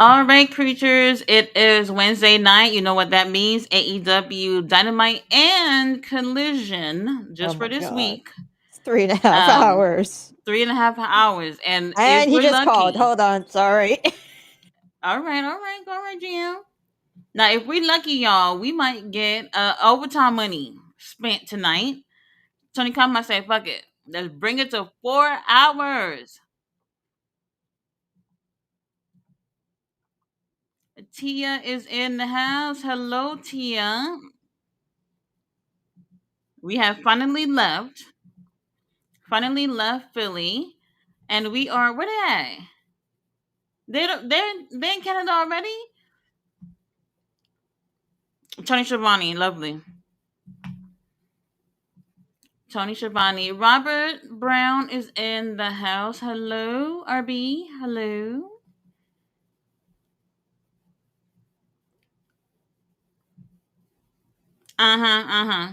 All right, creatures. It is Wednesday night. You know what that means. AEW Dynamite and Collision Oh just for my this god. week. It's 3.5 Um, hours. 3.5 hours. And if And he we're just called. lucky, Hold on, sorry. all right, Jim. Now, if we're lucky, y'all, we might get overtime money spent tonight. Tony Khan might say, fuck it. Let's bring it to 4 hours. Tia is in the house. Hello, Tia. We have finally left Philly, and we are where they at? They in Canada already. Tony Schiavone, lovely. Tony Schiavone. Robert Brown is in the house. Hello, RB. Hello. Uh huh. Uh huh.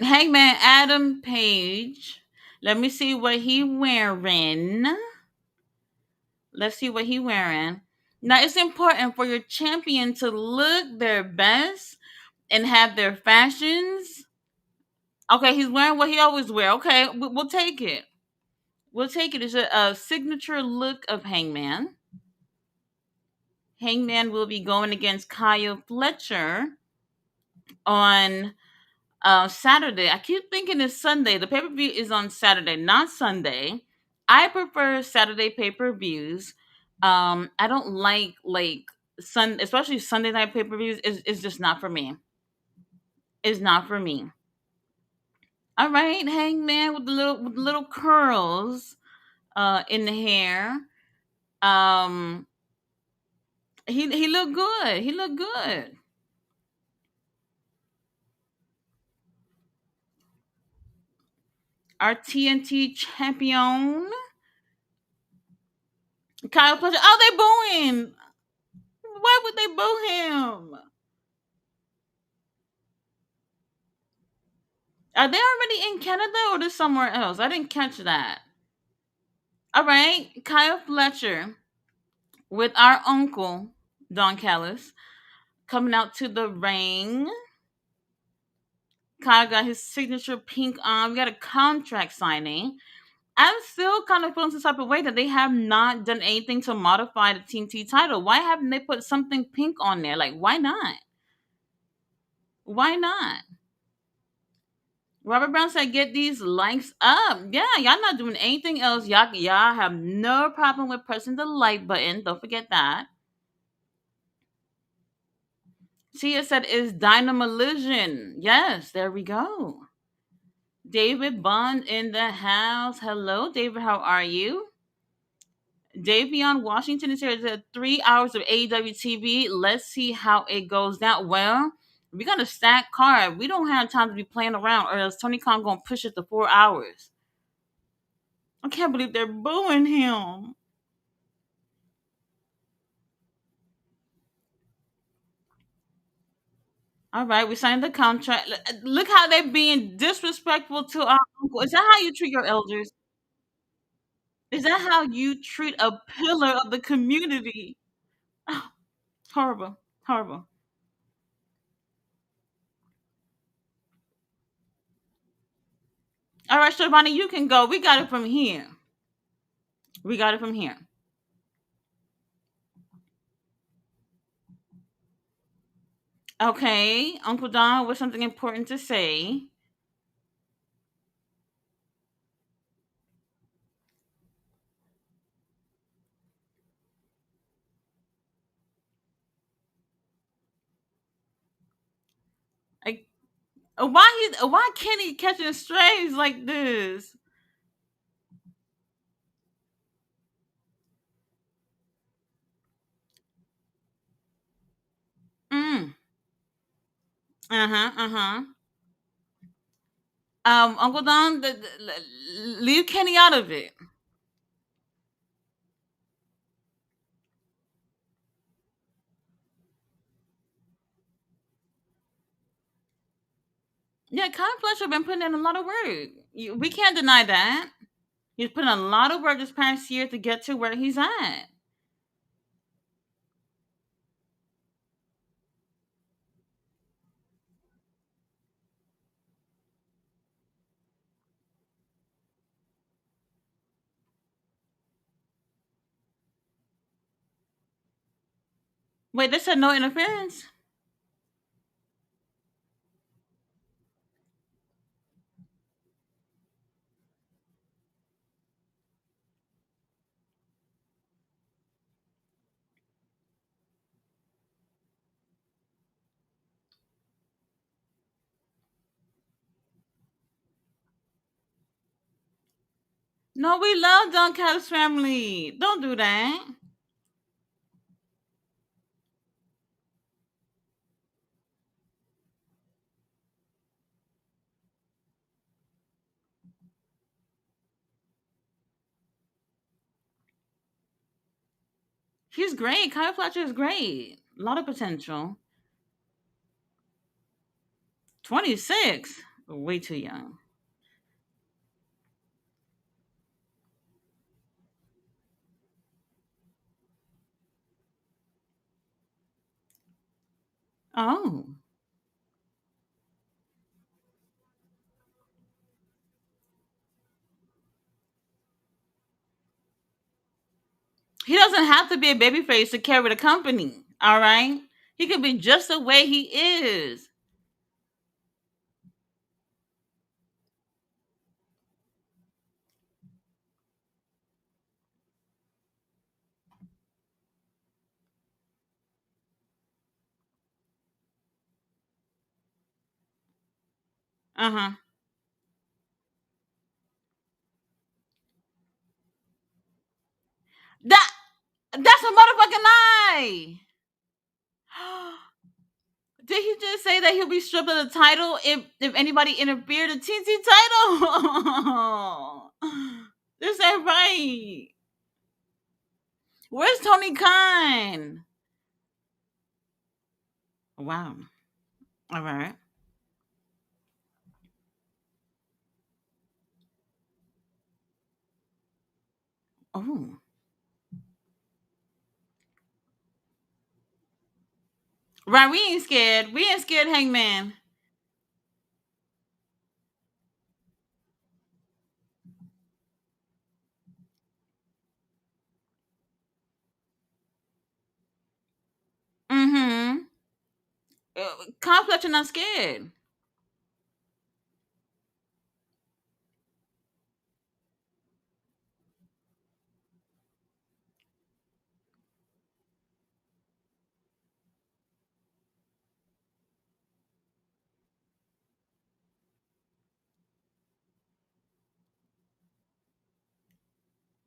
Hangman Adam Page. Let me see what he wearing. Let's see what he wearing. Now it's important for your champion to look their best and have their fashions. Okay, he's wearing what he always wear. Okay, we'll take it. We'll take it. It's a signature look of Hangman. Hangman will be going against Kyle Fletcher on Saturday. I keep thinking it's Sunday. The pay per view is on Saturday, not Sunday. I prefer Saturday pay per views. I don't like especially Sunday night pay per views. Is just not for me. It's not for me. All right, Hangman with the little curls in the hair. Um, he looked good. He looked good. Our TNT champion, Kyle Fletcher. Oh, they booing. Why would they boo him? Are they already in Canada or they somewhere else? I didn't catch that. All right, Kyle Fletcher with our uncle Don Callis coming out to the ring. Kyle got his signature pink on. We got a contract signing. I'm still kind of feeling some type of way that they have not done anything to modify the TNT title. Why haven't they put something pink on there? Like, why not? Why not? Robert Brown said, "Get these likes up." Yeah, y'all not doing anything else. Y'all have no problem with pressing the like button. Don't forget that. Tia said, "Is Dynamalision?" Yes, there we go. David Bond in the house. Hello, David. How are you? Davion Washington is here. It's 3 hours of AEW TV. Let's see how it goes down. Well, we got a stacked card. We don't have time to be playing around, or else Tony Khan gonna push it to 4 hours. I can't believe they're booing him. All right, we signed the contract. Look how they're being disrespectful to our uncle. Is that how you treat your elders? Is that how you treat a pillar of the community? Oh, horrible, horrible. All right, Shivani, you can go. We got it from here. We got it from here. Okay, Uncle Don with something important to say. Like, why can't he catching strays like this? Mm. Uh huh. Uh huh. Uncle Don, leave Kenny out of it. Yeah, Kyle Fletcher been putting in a lot of work. We can't deny that. He's put in a lot of work this past year to get to where he's at. Wait, they said no interference? No, we love Don Callis family. Don't do that. She's great. Kyle Fletcher is great. A lot of potential. 26. Way too young. Oh. He doesn't have to be a babyface to carry the company. All right? He could be just the way he is. Uh-huh. That that's a motherfucking lie. Did he just say that he'll be stripped of the title if anybody interfered the TNT title? This ain't right. Where's Tony Khan? Wow. All right. Oh. Right, we ain't scared. We ain't scared, Hangman. Mm-hmm. Conflict, you're not scared.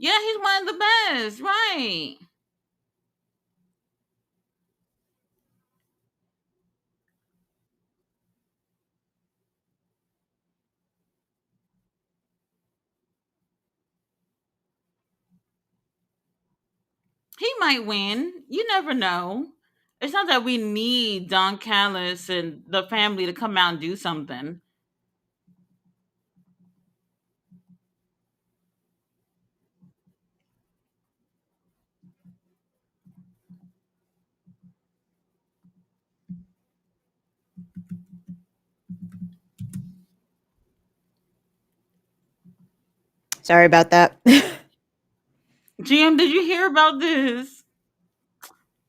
Yeah, he's one of the best. Right. He might win. You never know. It's not that we need Don Callis and the family to come out and do something. Sorry about that. GM, did you hear about this?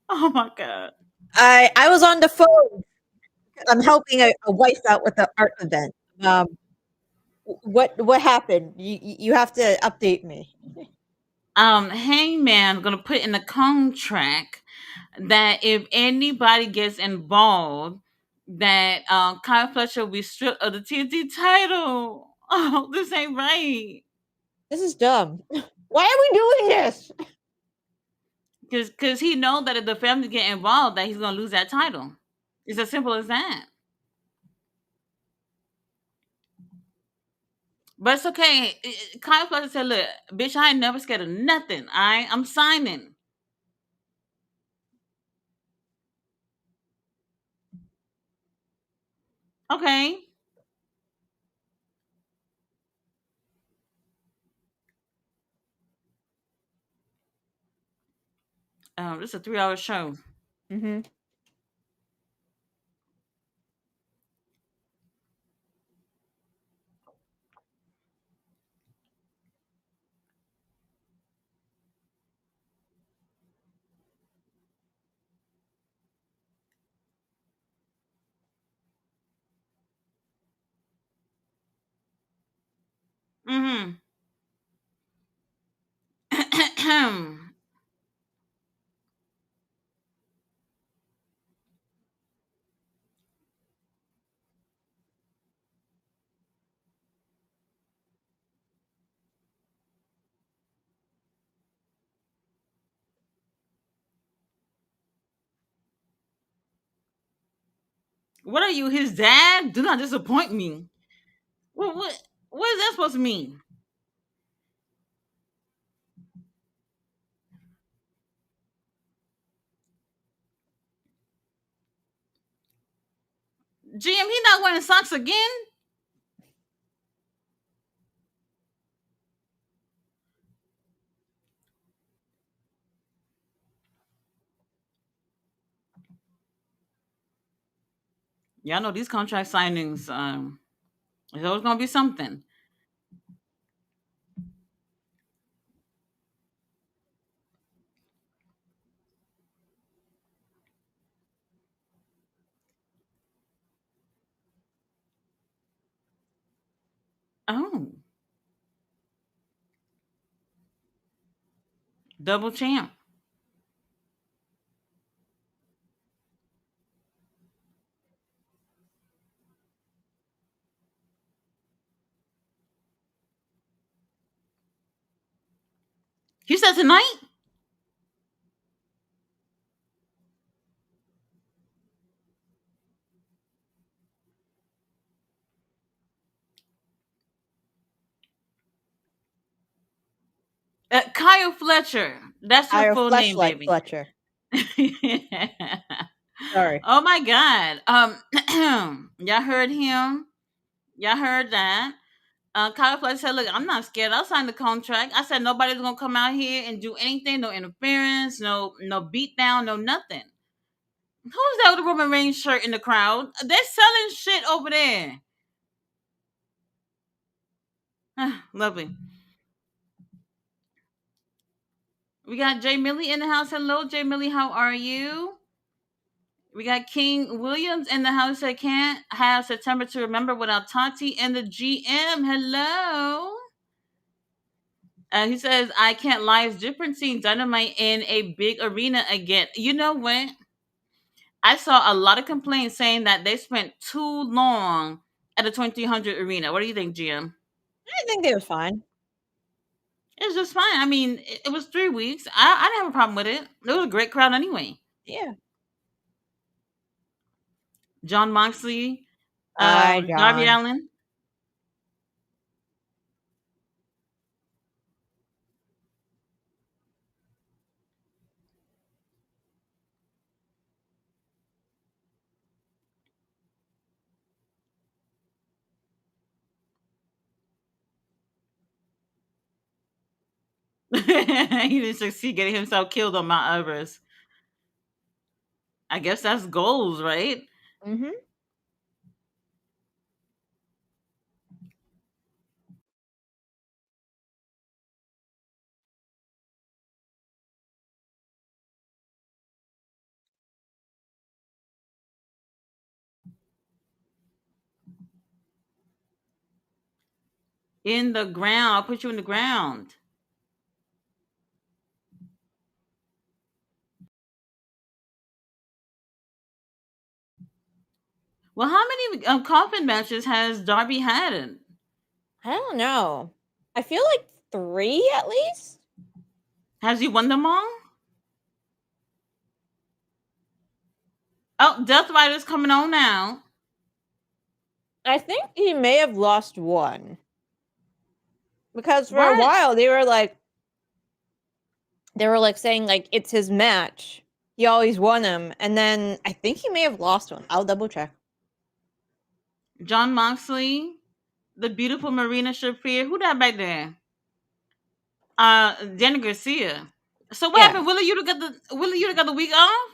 Oh my god. I was on the phone. I'm helping a wife out with the art event. What happened? You have to update me. Hangman gonna put in the contract that if anybody gets involved, that Kyle Fletcher will be stripped of the TNT title. Oh, this ain't right. This is dumb. Why are we doing this? Cause he know that if the family get involved, that he's gonna lose that title. It's as simple as that. But it's okay. Kyle Fletcher said, "Look, bitch, I ain't never scared of nothing. I'm signing." Okay. This is a 3 hour show. Hmm. Mm-hmm. What are you, his dad? Do not disappoint me. What is that supposed to mean? GM, he not wearing socks again? Y'all know these contract signings, there's always gonna be something. Oh, double champ. He said tonight? Kyle Fletcher. That's your Higher full name, fleshlight baby. Fletcher. Sorry. Oh my God. Y'all heard him. Y'all heard that. Kyle Fletcher said, "Look, I'm not scared. I'll sign the contract." I said, "Nobody's gonna come out here and do anything. No interference. No beat down. No nothing." Who's that with the Roman Reigns shirt in the crowd? They're selling shit over there. Lovely. We got Jay Millie in the house. Hello, Jay Millie. How are you? We got King Williams in the house. I can't have September to remember without Tati and the GM. Hello. He says, I can't lie. It's different seeing Dynamite in a big arena again. You know what? I saw a lot of complaints saying that they spent too long at the 2300 arena. What do you think, GM? I think they was fine. It's just fine. I mean, it was 3 weeks. I didn't have a problem with it. It was a great crowd anyway. Yeah. John Moxley, Hi, Darby John. Allen. He didn't succeed getting himself killed on Mount Everest. I guess that's goals, right? Hmm. In the ground. I'll put you in the ground. Well, how many coffin matches has Darby had? I don't know. I feel like three at least. Has he won them all? Oh, Death Rider's coming on now. I think he may have lost one because for a What? while they were like saying like it's his match. He always won him, and then I think he may have lost one. I'll double check. John Moxley, the beautiful Marina Shafir. Who that back there? Danny Garcia. So what Yeah. happened? Willie Uta got the week off?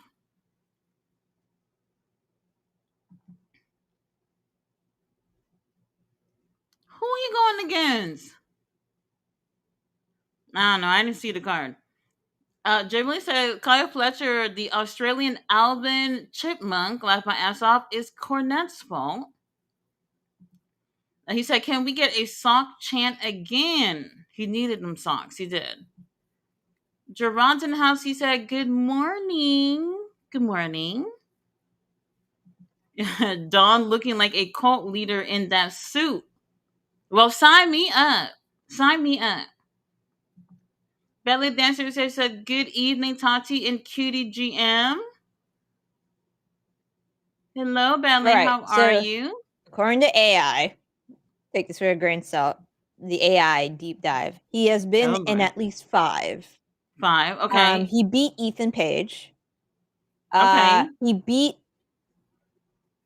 Who are you going against? I don't know. I didn't see the card. Jamie said Kyle Fletcher, the Australian Alvin Chipmunk, laughed my ass off. Is Cornette's fault. He said, "Can we get a sock chant again?" He needed them socks. He did. Gerard's in the house. He said, "Good morning. Good morning." Dawn looking like a cult leader in that suit. Well, sign me up. Sign me up. Belly Dancer said, "Good evening, Tati and Cutie GM." Hello, All Belly. right. How are So you? according to AI, take this for a grain of salt. The AI deep dive. He has been Oh, in boy. at least 5. 5. Okay. He beat Ethan Page. Okay. He beat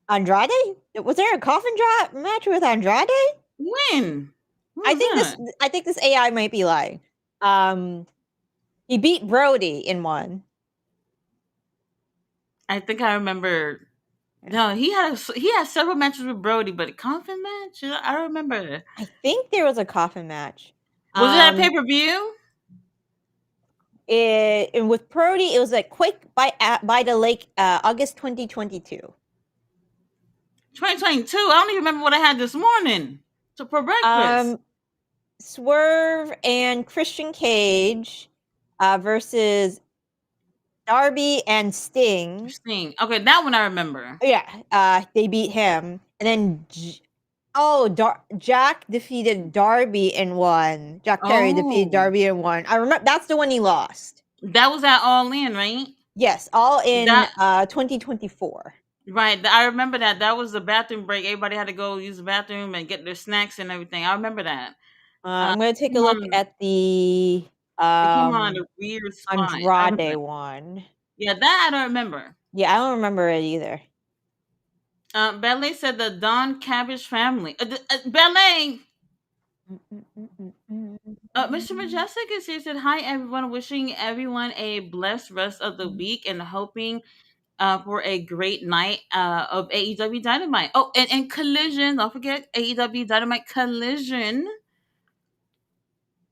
Andrade. Was there a coffin drop match with Andrade? When? What I was think that? this. I think this AI might be lying. Um, he beat Brody in one. I think I remember. No, he had several matches with Brody, but a coffin match. I remember. I think there was a coffin match. Was it at pay Um, per view? and with Brody, it was like quick by the lake, August 2022. 2022. I don't even remember what I had this morning. So for breakfast. Um, Swerve and Christian Cage versus Darby and Sting. Sting. Okay, that one I remember. Yeah, they beat him, and then Jack defeated Darby in one. Jack Perry defeated Oh, Darby in one. I remember that's the one he lost. that was at All In, right? Yes, all in That 2024. right. I remember that. That was the bathroom break. Everybody had to go use the bathroom and get their snacks and everything. I remember that. I'm gonna take a Came look on, at the it came on a weird spot. I remember Andrade that. one. Yeah, that I don't remember. Yeah, I don't remember it either. Ballet said the Don Cabbage family. Ballet. Mr. Majestic is here. Said hi, everyone. Wishing everyone a blessed rest of the week and hoping for a great night of AEW Dynamite. Oh, and Collision. Don't forget AEW Dynamite Collision.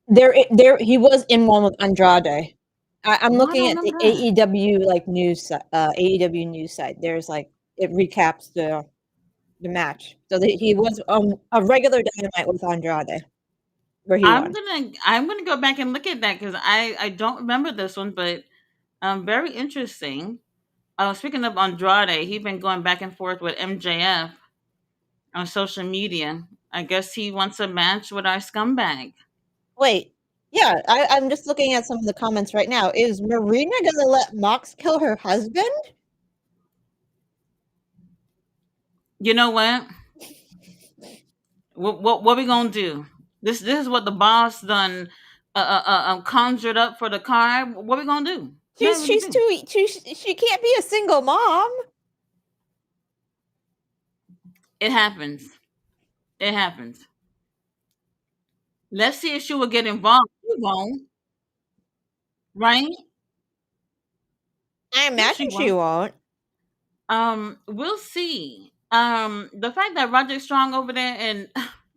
There, he was in one with Andrade. I'm Oh, I looking don't at the remember that. AEW like AEW news site. There's like it recaps the match. So he was a regular Dynamite with Andrade where he won. I'm gonna go back and look at that because I don't remember this one, but very interesting. Speaking of Andrade, he's been going back and forth with MJF on social media. I guess he wants a match with our scumbag. Wait, yeah, I'm just looking at some of the comments right now. Is Marina gonna let Mox kill her husband? You know what? What we gonna do? This is what the boss done conjured up for the car. What we gonna do? Nothing we can She's do. too she can't be a single mom. It happens. It happens. Let's see if she will get involved. She won't, right? I No, she imagine she won't. won't. We'll see. The fact that Roderick Strong over there and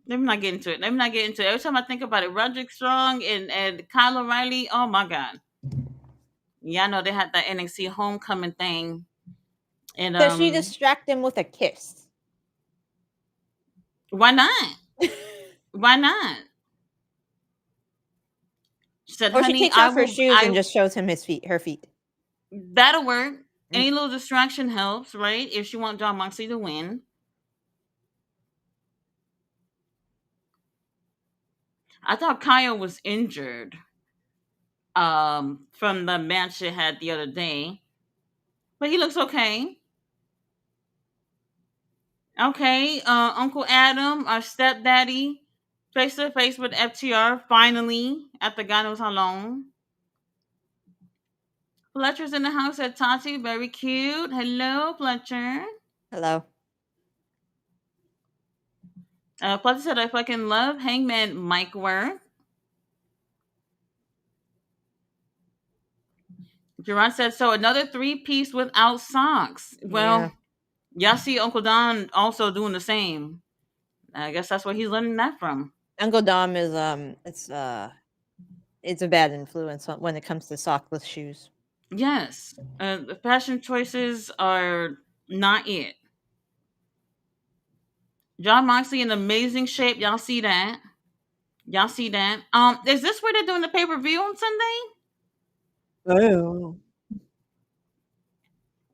let me not get into it. Let me not get into it. Every time I think about it, Roderick Strong and Kyle O'Reilly. Oh my god. Yeah, I know they had that NXT homecoming thing, and Does she distract him with a kiss? why not? Why not? She said, Or she "Honey, takes off her shoes and I just shows him her feet. that'll work. Mm. Any little distraction helps, right? If she want John Moxley to win." I thought Kyle was injured from the match they had the other day, but he looks okay. Okay, Uncle Adam, our stepdaddy, face to face with FTR finally after God knows how long. Fletcher's in the house at Tati, very cute. Hello, Fletcher. Hello. Fletcher said, I fucking love Hangman Mike work. Gerard said so. Another three-piece without socks. Yeah. Well, y'all see Uncle Don also doing the same. I guess that's where he's learning that from. Uncle Dom is it's a bad influence when it comes to sockless shoes. Yes, the fashion choices are not it. John Moxley in amazing shape. Y'all see that? Y'all see that? Is this where they're doing the pay per view on Sunday? Oh.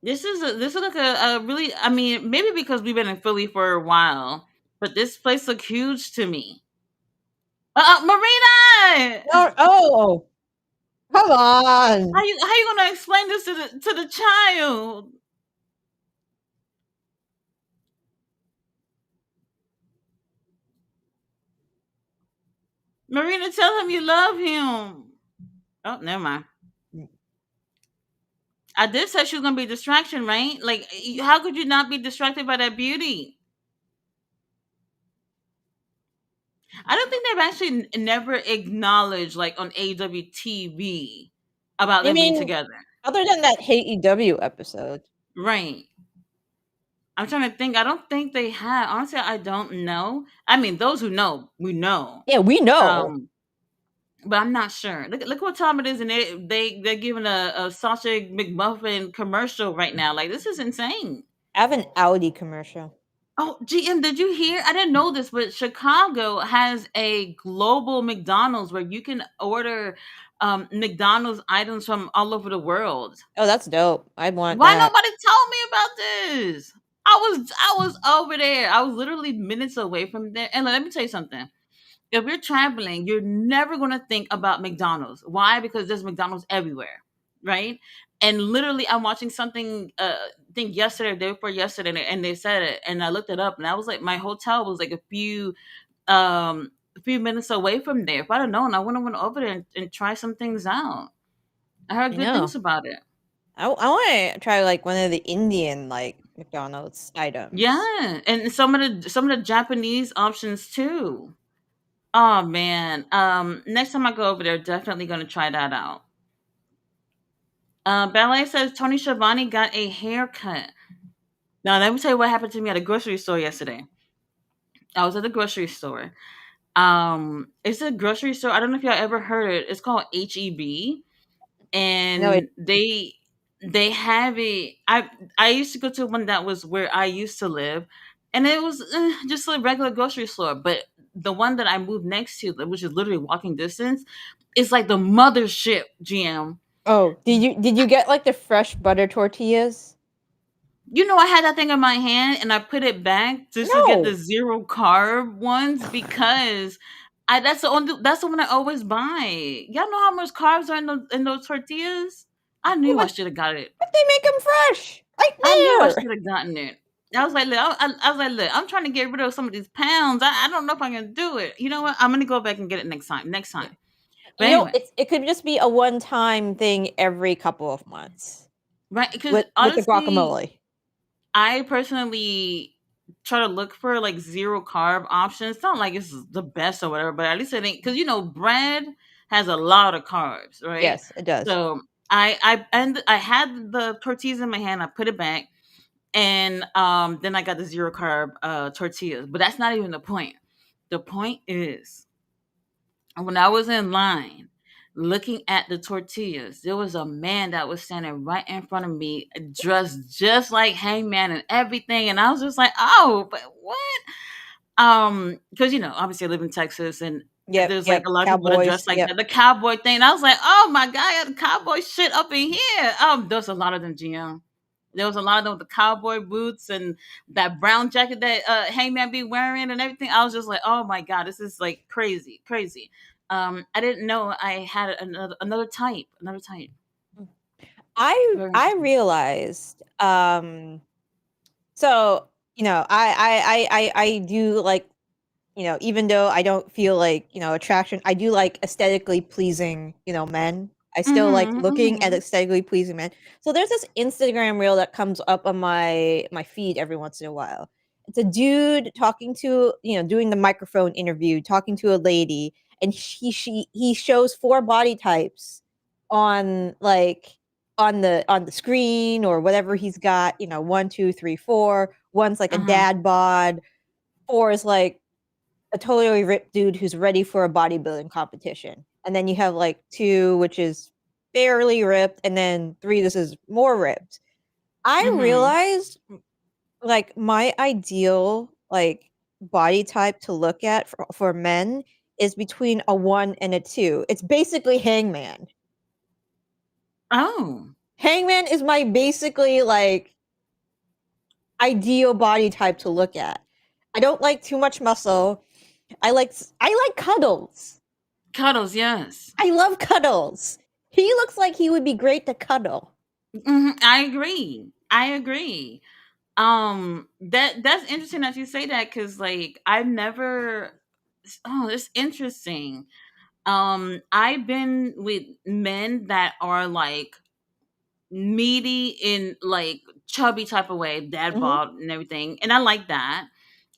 This is like a really. I mean, maybe because we've been in Philly for a while, but this place look huge to me. Marina, No, oh, come on. how you gonna explain this to the child? Marina, tell him you love him. Oh, never mind. I did say she was gonna be a distraction, right? Like, how could you not be distracted by that beauty? I don't think they've actually never acknowledged, like on AEW TV, about I them being mean, together. other than that AEW episode. Right. I'm trying to think. I don't think they have. Honestly, I don't know. I mean, those who know, we know. Yeah, we know. Um, but I'm not sure. Look what time it is, and they're giving a sausage McMuffin commercial right now. Like, this is insane. I have an Audi commercial. Oh, GM, did you hear? I didn't know this, but Chicago has a global McDonald's where you can order McDonald's items from all over the world. Oh, that's dope. I want Why that. nobody told me about this? I was over there. I was literally minutes away from there. And let me tell you something. If you're traveling, you're never gonna think about McDonald's. Why? Because there's McDonald's everywhere, right? And literally, I'm watching something. I think yesterday, or day before yesterday, and they said it, and I looked it up, and I was like, my hotel was like a few minutes away from there. If I'd have known, I would have went over there and try some things out. I heard I good know. things about it. I want to try like one of the Indian like McDonald's items. Yeah, and some of the Japanese options too. Oh man. Next time I go over there, definitely gonna try that out. Ballet says Tony Schiavone got a haircut. Now let me tell you what happened to me at a grocery store yesterday. I was at the grocery store. It's a grocery store. I don't know if y'all ever heard it. It's called HEB, No, it. and they have it. I used to go to one that was where I used to live, and it was just a regular grocery store. But the one that I moved next to, which is literally walking distance, is like the mothership. GM. Oh, did you get like the fresh butter tortillas? You know, I had that thing in my hand and I put it back just to get the No. zero carb ones because I that's the one I always buy. Y'all know how much carbs are in those tortillas? I Yeah, knew I should have got it. but they make them fresh right I knew I there. should have gotten it. I was like, look, I was like, look, I'm trying to get rid of some of these pounds. I don't know if I can do it. You know what? I'm gonna go back and get it next time. Next Yeah. time. But You know, anyway, it could just be a one-time thing every couple of months right? Because with the honestly, guacamole. I personally try to look for like zero carb options. It's not like it's the best or whatever, but at least I think because bread has a lot of carbs, right? Yes, it does. So I had the tortillas in my hand. I put it back, and then I got the zero carb tortillas. But that's not even the point. The point is when I was in line looking at the tortillas, there was a man that was standing right in front of me, dressed just like Hangman and everything. And I was just like, oh, but what? Because obviously I live in Texas and Yep, there's like yep. a lot of people that Cowboys. dress like Yep. that. The cowboy thing. And I was like, oh my God, I got cowboy shit up in here. There's a lot of them, GM. There was a lot of them with the cowboy boots and that brown jacket that Hangman be wearing and everything. I was just like, oh my God, this is like crazy, crazy. I didn't know I had another type, another type. Very I interesting. realized so I do like even though I don't feel like attraction, I do like aesthetically pleasing men. I still like Mm-hmm, looking at mm-hmm. aesthetically pleasing men. So there's this Instagram reel that comes up on my feed every once in a while. It's a dude talking to doing the microphone interview, talking to a lady, and he shows four body types on like on the screen or whatever he's got, 1, 2, 3, 4. One's like a Uh-huh. dad bod. 4 is like a totally ripped dude who's ready for a bodybuilding competition. And then you have like 2, which is fairly ripped, and then 3, this is more ripped. I Mm-hmm. realized like my ideal like body type to look at for men is between a 1 and a 2. It's basically Hangman. Oh. Hangman is my basically like ideal body type to look at. I don't like too much muscle. I like cuddles. Cuddles, yes. I love cuddles. He looks like he would be great to cuddle. I agree. I agree. That's interesting that you say that because like I've never. Oh, it's interesting. I've been with men that are like meaty in like chubby type of way, dad Mhm. bod and everything, and I like that.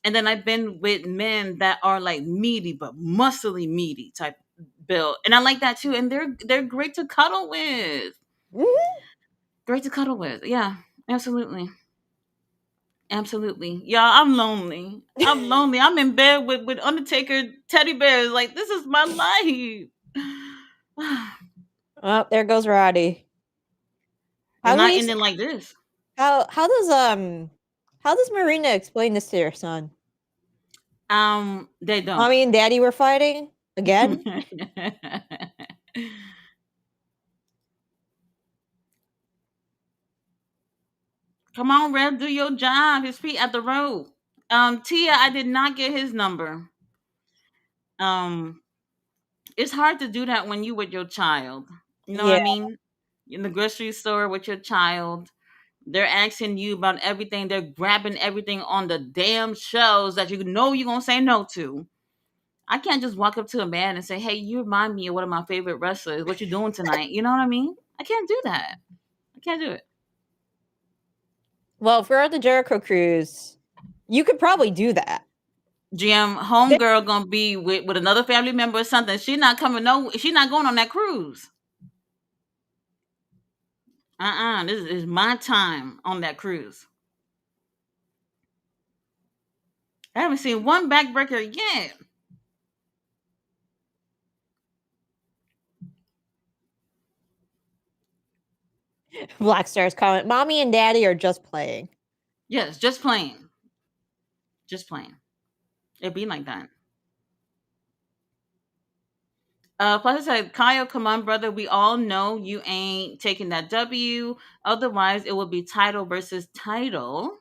And then I've been with men that are like meaty but muscly meaty type build, and I like that too. And they're great to cuddle with. Mhm. Great to cuddle with. Yeah, absolutely. Absolutely. Yeah, I'm lonely. I'm lonely. I'm in bed with Undertaker teddy bears. Like this is my life. Oh, there goes Roddy. It's How do not we ending like this. how does Marina explain this to her son? They don't. Mommy and Daddy were fighting again? Come on, Rev, do your job. His feet at the road. Tia, I did not get his number. Um, it's hard to do that when you with your child. You know what Yeah. I mean? In the grocery store with your child, they're asking you about everything. They're grabbing everything on the damn shelves that you know you're gonna say no to. I can't just walk up to a man and say, "Hey, you remind me of one of my favorite wrestlers. What you doing tonight?" You know what I mean? I can't do that. I can't do it. Well, if we're at the Jericho Cruise, you could probably do that. Jim, There homegirl gonna be with another family member or something. She not coming. No, she not going on that cruise. This is my time on that cruise. I haven't seen one backbreaker yet. Black Stars comment, Mommy and Daddy are just playing. Yes, just playing. Just playing. It be like that. Plus, I said, Kyle, come on, brother. We all know you ain't taking that W. Otherwise, it would be title versus title.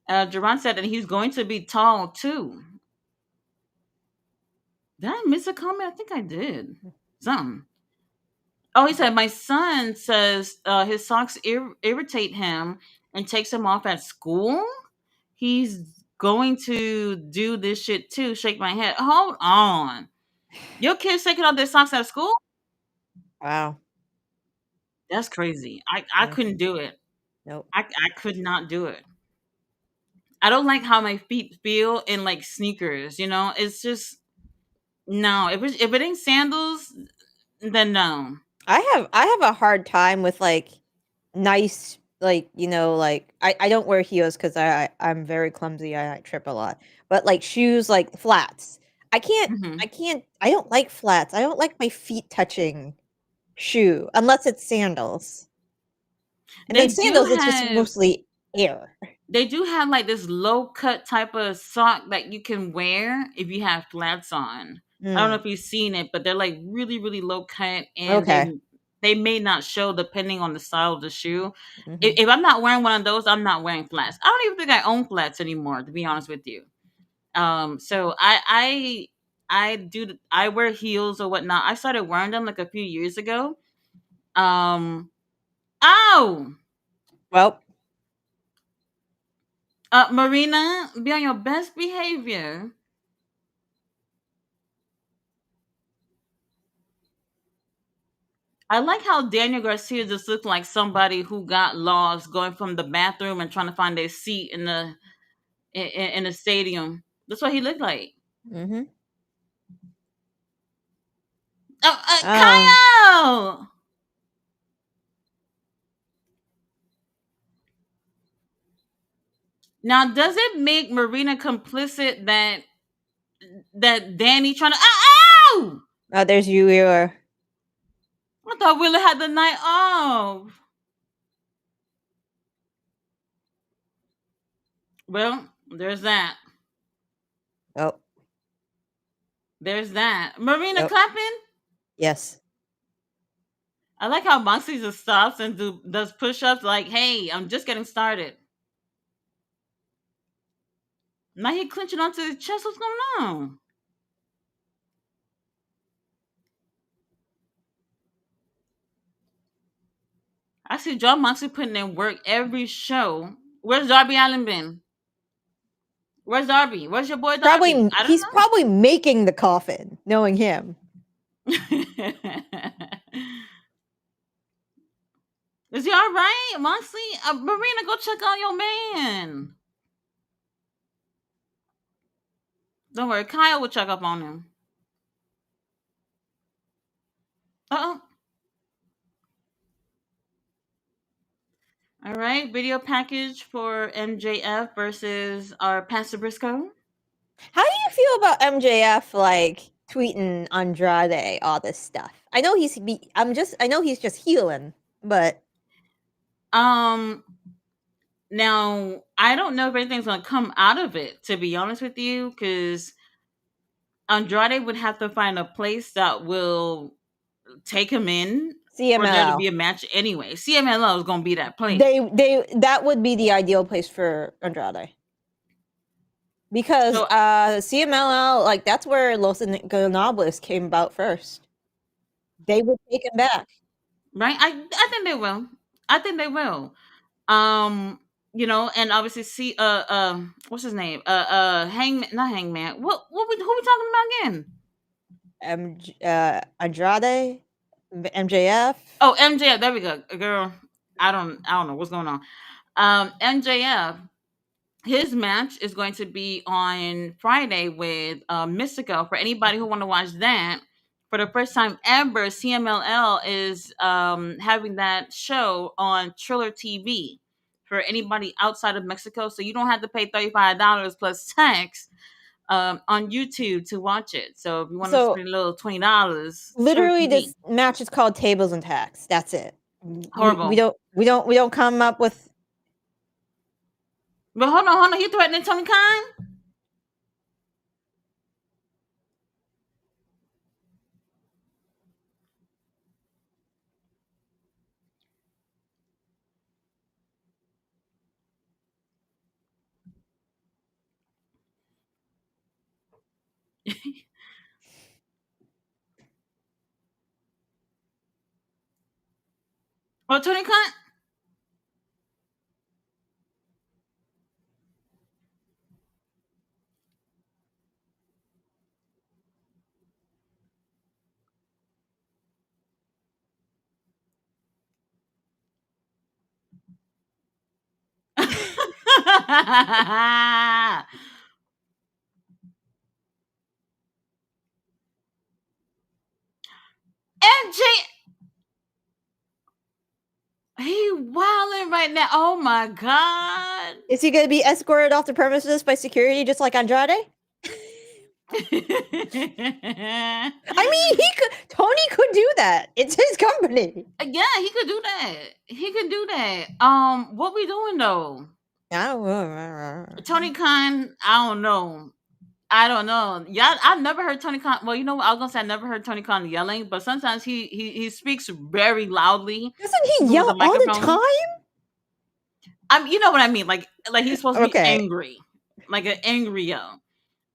Jerron said that he's going to be tall too. Did I miss a comment? I think I did. Something. Oh, he said, my son says his socks irritate him and takes him off at school. He's going to do this shit too. Shake my head. Hold on. Your kids taking off their socks at school? Wow. That's crazy. I Yeah. couldn't do it. Nope. I could not do it. I don't like how my feet feel in like sneakers. It's just no. If it ain't sandals, then no. I have a hard time with like nice like like I don't wear heels because I'm very clumsy. I trip a lot. But like shoes like flats. I can't Hmm. I don't like flats. I don't like my feet touching shoe unless it's sandals. And They then do sandals it's just have mostly air. they do have like this low cut type of sock that you can wear if you have flats on. I don't know Mm, if you've seen it, but they're like really, really low cut, and okay. they may not show depending on the style of the shoe. If, Mhm. if I'm not wearing one of those, I'm not wearing flats. I don't even think I own flats anymore, to be honest with you. So I wear heels or whatnot. I started wearing them like a few years ago. Um, oh, Well, Marina, be on your best behavior. I like how Daniel Garcia just looked like somebody who got lost going from the bathroom and trying to find their seat in the stadium. That's what he looked like. mhm. Oh, Uh, Kyle! Now, does it make Marina complicit that Danny trying to oh? Oh, there's Yu. I thought Willa had the night off. Well, there's that. Oh, There's that. Marina yep. clapping. Yes. I like how Moxie just stops and does push-ups like, hey, I'm just getting started. Now he clenching onto his chest. What's going on? I see John Moxley putting in work every show. Where's Darby Allin been? Where's Darby? Where's your boy Darby? I He's don't probably making the coffin, knowing him. know. Is he all right, Moxley? Marina, go check on your man. Don't worry, Kyle will check up on him. Uh-oh. All right, video package for MJF versus our Pastor Briscoe. How do you feel about MJF like tweeting Andrade all this stuff? I know I know he's just healing, but Um, Now I don't know if anything's gonna come out of it. To be honest with you, because Andrade would have to find a place that will take him in for there to be CMLL. a match anyway. CMLL is gonna be that place. They that would be the ideal place for Andrade. Because So CMLL, like that's where Los Ingobernables came about first. They would take him back. right, I think they will. I think they will. Um, and obviously see what's his name? Hangman, not Hangman. Who we talking about again? Andrade, MJF. Oh, MJF. There we go, girl. I don't know what's going on. MJF. His match is going to be on Friday with Mystico. For anybody who want to watch that, for the first time ever, CMLL is having that show on Triller TV for anybody outside of Mexico. So you don't have to pay $35 plus tax on YouTube to watch it. So if you want to So spend a little $20, Triller literally, TV. this match is called Tables and Tacks. That's it. We Horrible. don't come up with. But hold on. He threatening Tony Khan? Or Tony Khan? MJ, he wilding right now. Oh my god. Is he going to be escorted off the premises by security just like Andrade? Yeah, I mean, Tony could do that. It's his company. he could do that. He could do that. What we doing though? Tony Khan, I don't know. I don't know. Yeah, I've never heard Tony Khan. Well, you know what? I was gonna say I never heard Tony Khan yelling, but sometimes he speaks very loudly Doesn't he with the yell all the microphone. time? You know what I mean? Like he's supposed to be Okay. angry, like an angry yell.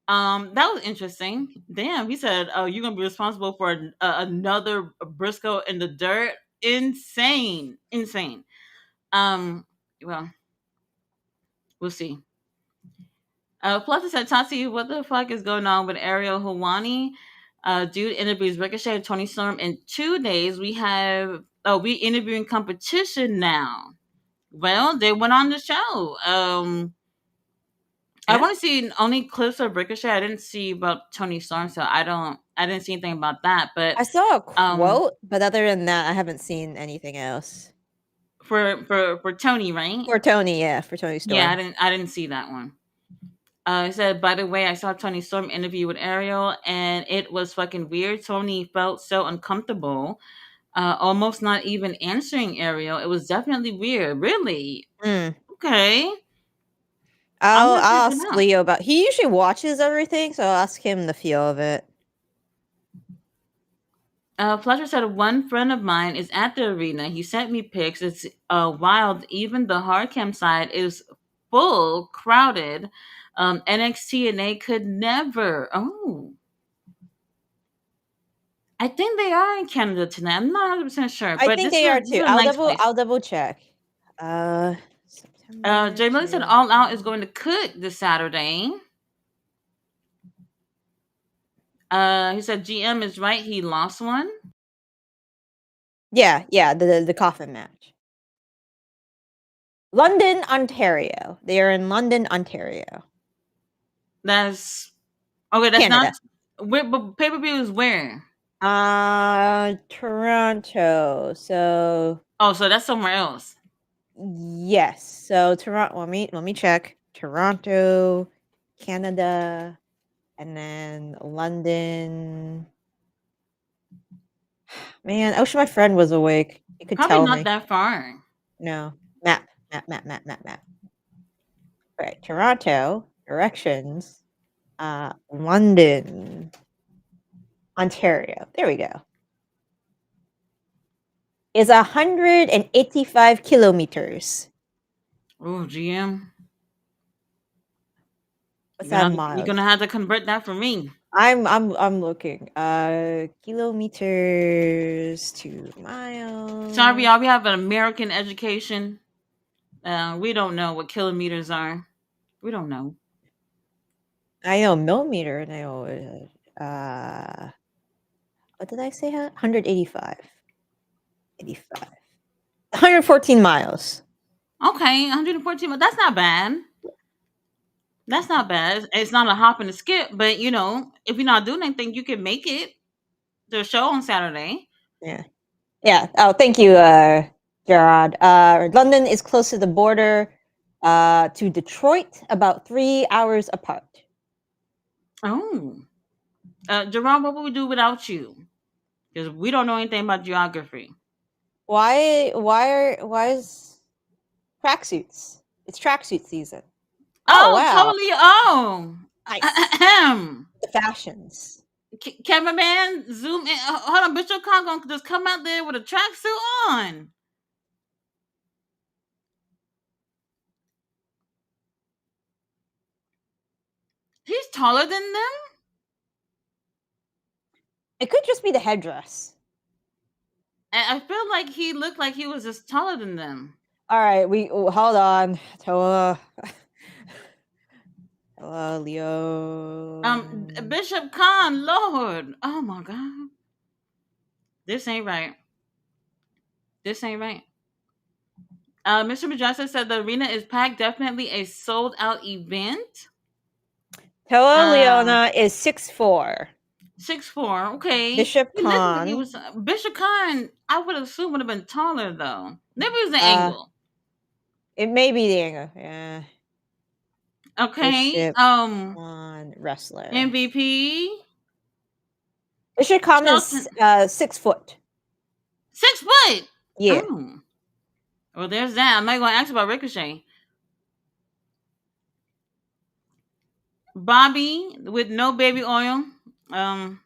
That was interesting. Damn, he said, "Oh, you're gonna be responsible for another Briscoe in the dirt." Insane, insane. Well, we'll see. Plus, said, Tati, what the fuck is going on with Ariel Helwani? Dude interviews Ricochet and Tony Storm in 2 days. We interviewing competition now. Well, they went on the show. I've Yeah. only seen only clips of Ricochet. I didn't see about Tony Storm, so I didn't see anything about that. But I saw a um quote, but other than that, I haven't seen anything else. for Tony, right? For Tony, yeah, for Tony Yeah, Storm. I didn't see that one. He said, by the way, I saw Tony Storm interview with Ariel, and it was fucking weird. Tony felt so uncomfortable, almost not even answering Ariel. It was definitely weird. Really? Mm. Okay, I'm gonna check I'll it ask out. Leo about. He usually watches everything, so I'll ask him the feel of it. Fletcher said one friend of mine is at the arena. He sent me pics. It's wild. Even the hard cam side is full, crowded. NXT and A could never. Oh, I think they are in Canada tonight. I'm not 100% sure, I but think they are this is too. a nice place. I'll double check. September Jay Miller said to. All Out is going to cook this Saturday. He said GM is right. He lost one. Yeah, yeah, the coffin match. London, Ontario. They are in London, Ontario, That's okay. That's not Canada. where. But pay per view is where? Toronto. So Oh, so that's somewhere else. yes. So Toronto. Let me check. Toronto, Canada, and then London. Man, I wish my friend was awake. He could Probably tell not me. that far. No. Map. All right, Toronto directions. London, Ontario. There we go. Is 185 kilometers. Oh, GM, What's that in you're miles? gonna have to convert that for me. I'm looking. Kilometers to Sorry, miles. y'all. We have an American education. We don't know what kilometers are. We don't know. I know millimeter and I know what did I say? 185. 85. 114 miles. Okay, 114. But that's not bad. That's not bad. It's not a hop and a skip, but if you're not doing anything, you can make it to a show on Saturday. Yeah. Yeah. Oh, thank you, Gerard. London is close to the border to Detroit, about 3 hours apart. Oh, Jerome, what would we do without you? Because we don't know anything about geography. Why is tracksuits? It's tracksuit season. Oh Oh, wow, totally. Oh, nice. ahem. The fashions. Cameraman, zoom in. Hold on, Bishop Khan gonna just come out there with a tracksuit on. He's taller than them. It could just be the headdress. And I feel like he looked like he was just taller than them. All right, hold on. Hello, Leon. Bishop Khan, Lord, oh my God, this ain't right. This ain't right. Mr. Majestic said the arena is packed. Definitely a sold out event. Toa Uh, Leona is 6'4". 6'4". Okay, Bishop he looked like he Khan. was Bishop Khan. I would assume would have been taller though. Maybe it was the Uh, angle. it may be the angle. Yeah. Okay. Bishop Khan wrestler. MVP Bishop Khan is Shelton, 6 foot. 6 foot. Yeah. Oh, well, there's that. I'm not gonna ask about Ricochet. Bobby with no baby oil. Um,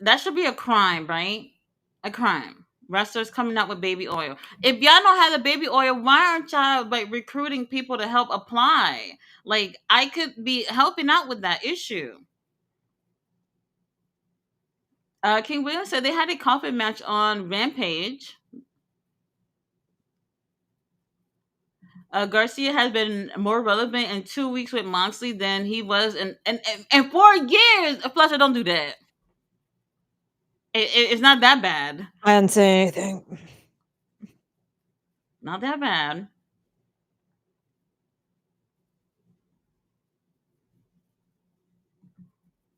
that should be a crime, right? A crime. Wrestlers coming out with baby oil. If y'all don't have the baby oil, why aren't y'all like recruiting people to help apply? Like I could be helping out with that issue. King William said they had a coffin match on Rampage. Garcia has been more relevant in 2 weeks with Moxley than he was in 4 years. Fletcher, don't do that. It's not that bad. I didn't say anything. Not that bad.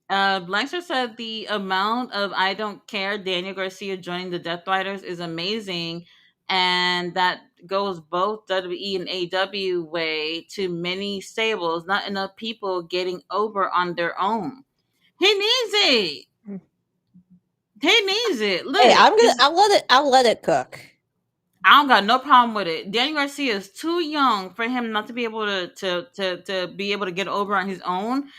Blankster said the amount of I don't care Daniel Garcia joining the Death Riders is amazing. and that goes both WWE and AEW way to many stables. Not enough people getting over on their own. He needs it. Mm. He needs it. Hey, Look, I'll let it cook. I don't got no problem with it. Daniel Garcia is too young for him not to be able to be able to get over on his own.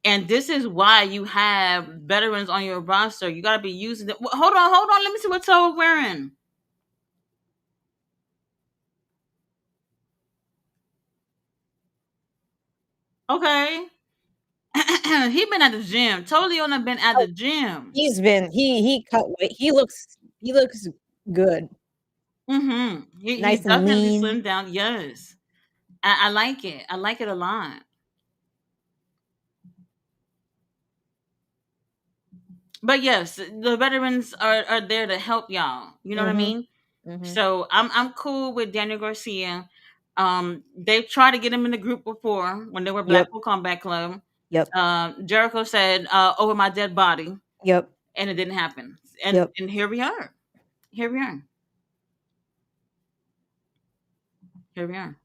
And this is why you have veterans on your roster. You got to be using it. Hold on. Let me see what Toe wearing. Okay. He been at the gym. Totally on been at Oh, the gym. he cut weight. He looks good. He Nice and definitely lean. slimmed down. Yes. I like it. I like it a lot. But yes, the veterans are there to help y'all. You know what I Mhm. mean? Mhm. So I'm cool with Daniel Garcia. They've tried to get him in the group before when they were Yep. Blackpool Combat Club. Yep. Jericho said, "Over my dead body," Yep. and it didn't happen. Yep. And here we are. Here we are. Here we are.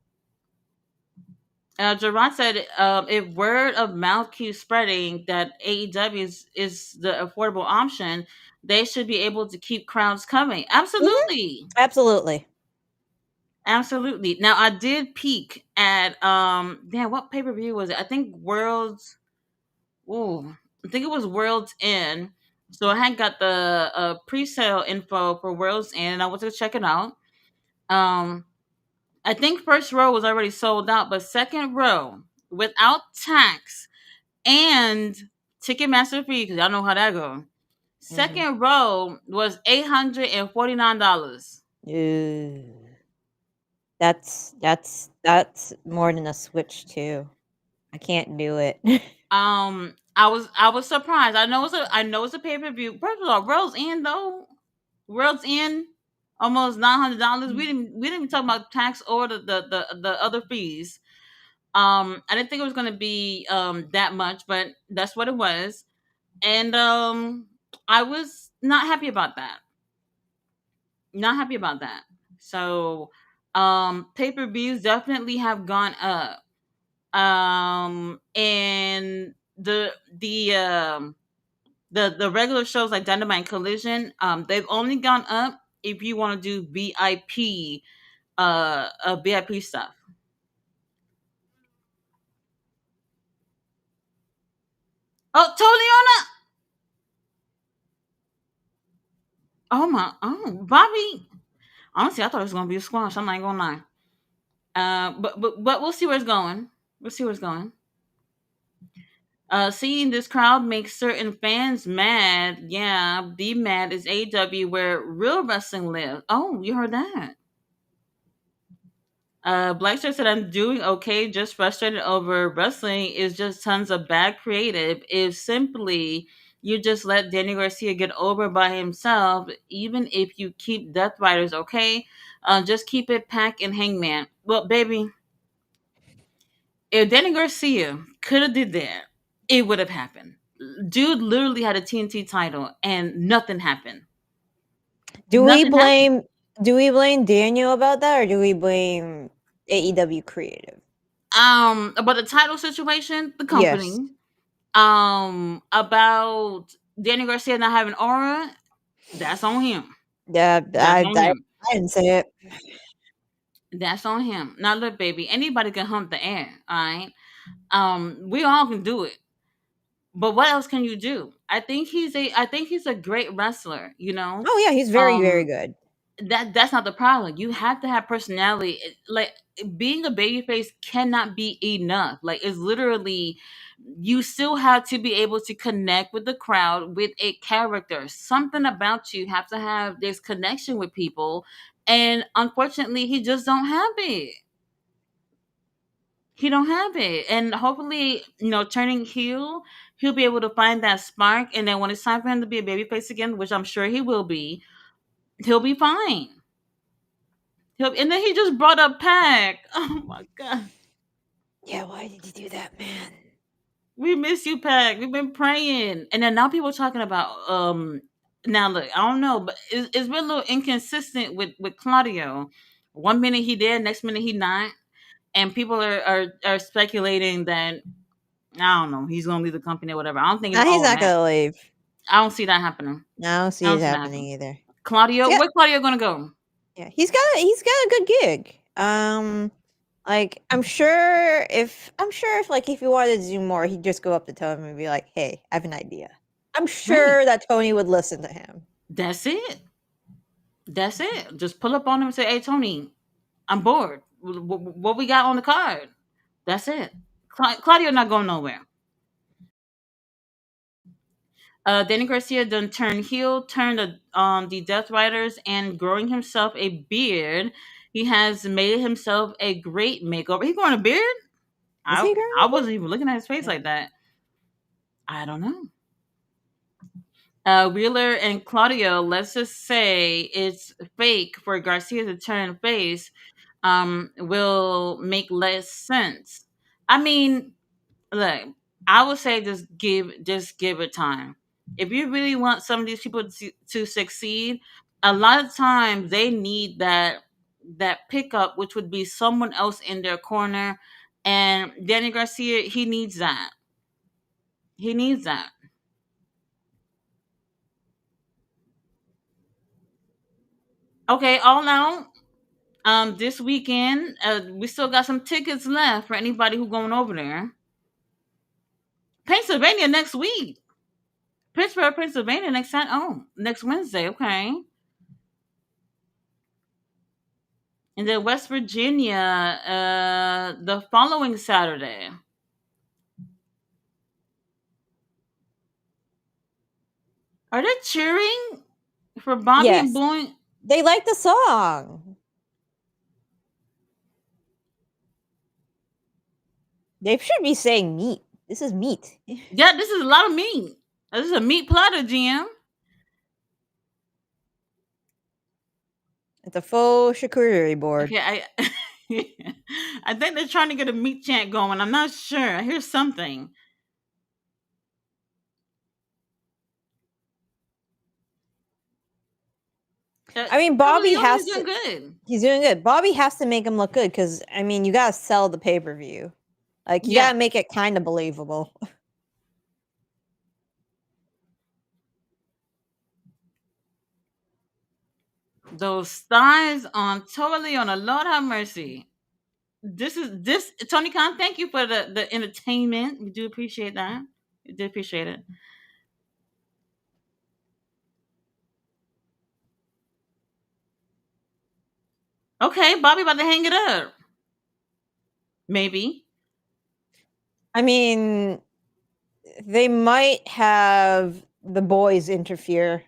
Gerard said, if word of mouth keeps spreading that AEW is the affordable option, they should be able to keep crowds coming. Mhm. Absolutely. Absolutely. Absolutely. Now I did peek at damn, what pay-per-view was it? I think Worlds ooh, I think it was Worlds End. So I had got the pre-sale info for Worlds End and I went to check it out. Um I think first row was already sold out, but second row without tax and Ticketmaster fee, because y'all know how that go. Mhm. Second row was $849. Ew. That's more than a Switch too. I can't do it. I was surprised. I know it's a pay per view. First of all, World's End though, World's End, almost $900. We didn't even talk about tax or the other fees. I didn't think it was gonna be that much, but that's what it was, and I was not happy about that. Not happy about that. So, pay per views definitely have gone up. And the regular shows like Dynamite and Collision, they've only gone up if you want to do VIP, VIP stuff. Oh, Toliana! Bobby. Honestly, I thought it was gonna be a squash. I'm not gonna lie. But we'll see where it's going. We'll see where it's going. Seeing this crowd makes certain fans mad. Yeah, be mad is AW where real wrestling lives. Oh, you heard that? Blackstar said, I'm doing okay, just frustrated over wrestling is just tons of bad creative. If simply you just let Danny Garcia get over by himself, even if you keep Death Riders, okay? Just keep it Pack and Hangman. Well, baby, if Danny Garcia could have did that, it would have happened. Dude literally had a TNT title and nothing happened. Do we Nothing happened. blame do we blame Daniel about that, or do we blame AEW Creative? About the title situation, the Yes. company. About Danny Garcia not having aura, that's on him. Yeah, That's on him. I didn't say it. That's on him. Now look, baby, anybody can hump the air, all right? We all can do it. But what else can you do? I think he's a great wrestler, you know? Oh, yeah, he's very, very Um good. that's not the problem. You have to have personality. Like being a babyface cannot be enough. Like it's literally you still have to be able to connect with the crowd with a character. Something about you have to have this connection with people. And unfortunately, he just don't have it. He don't have it. And hopefully, turning heel, he'll be able to find that spark. And then when it's time for him to be a babyface again, which I'm sure he will be, he'll be fine. And then he just brought up Pac. Oh my god. Yeah, why did you do that, man? We miss you, Pac. We've been praying. And then now people are talking about Now look, I don't know, but it's been a little inconsistent with Claudio. One minute he there, next minute he not, and people are speculating that I don't know he's gonna leave the company or whatever. I don't think it's No, he's all of not that. gonna leave. I don't see that happening. No, I don't I see it don't see that happening happening. either. Claudio, He's got, where Claudio gonna go? yeah, he's got a good gig. Like I'm sure if like if he wanted to do more, he'd just go up to Tony and be like, "Hey, I have an idea." I'm Right. sure that Tony would listen to him. That's it. That's it. Just pull up on him and say, "Hey, Tony, I'm bored. What we got on the card?" That's it. Claudio not going nowhere. Danny Garcia done turned heel, turned the Death Riders, and growing himself a beard. He has made himself a great makeover. He growing a beard? Is he growing I a wasn't even looking at his face beard? like that. I don't know. Wheeler and Claudio, let's just say it's fake for Garcia to turn face, will make less sense. I mean, look, I would say just give it time. If you really want some of these people to succeed, a lot of times they need that pickup, which would be someone else in their corner. And Danny Garcia, he needs that. He needs that. Okay, all out. This weekend, we still got some tickets left for anybody who going over there. Pennsylvania next week. Pittsburgh, Pennsylvania next time. Oh, next Wednesday. Okay. And then West Virginia, the following Saturday. Are they cheering for Bobby and Yes, booing? they like the song. They should be saying meat. This is meat. Yeah, this is a lot of meat. This is a meat platter, GM. It's a faux charcuterie board. Okay, I I think they're trying to get a meat chant going. I'm not sure. I hear something. I mean, Totally Bobby Leone is has doing to. good. He's doing good. Bobby has to make him look good because I mean, you gotta sell the pay per view. Like you Yeah, gotta make it kind of believable. those thighs on Totally on a Lord have mercy. This Tony Khan. Thank you for the entertainment. We do appreciate that. We do appreciate it. Okay, Bobby about to hang it up. Maybe. I mean, they might have the boys interfere,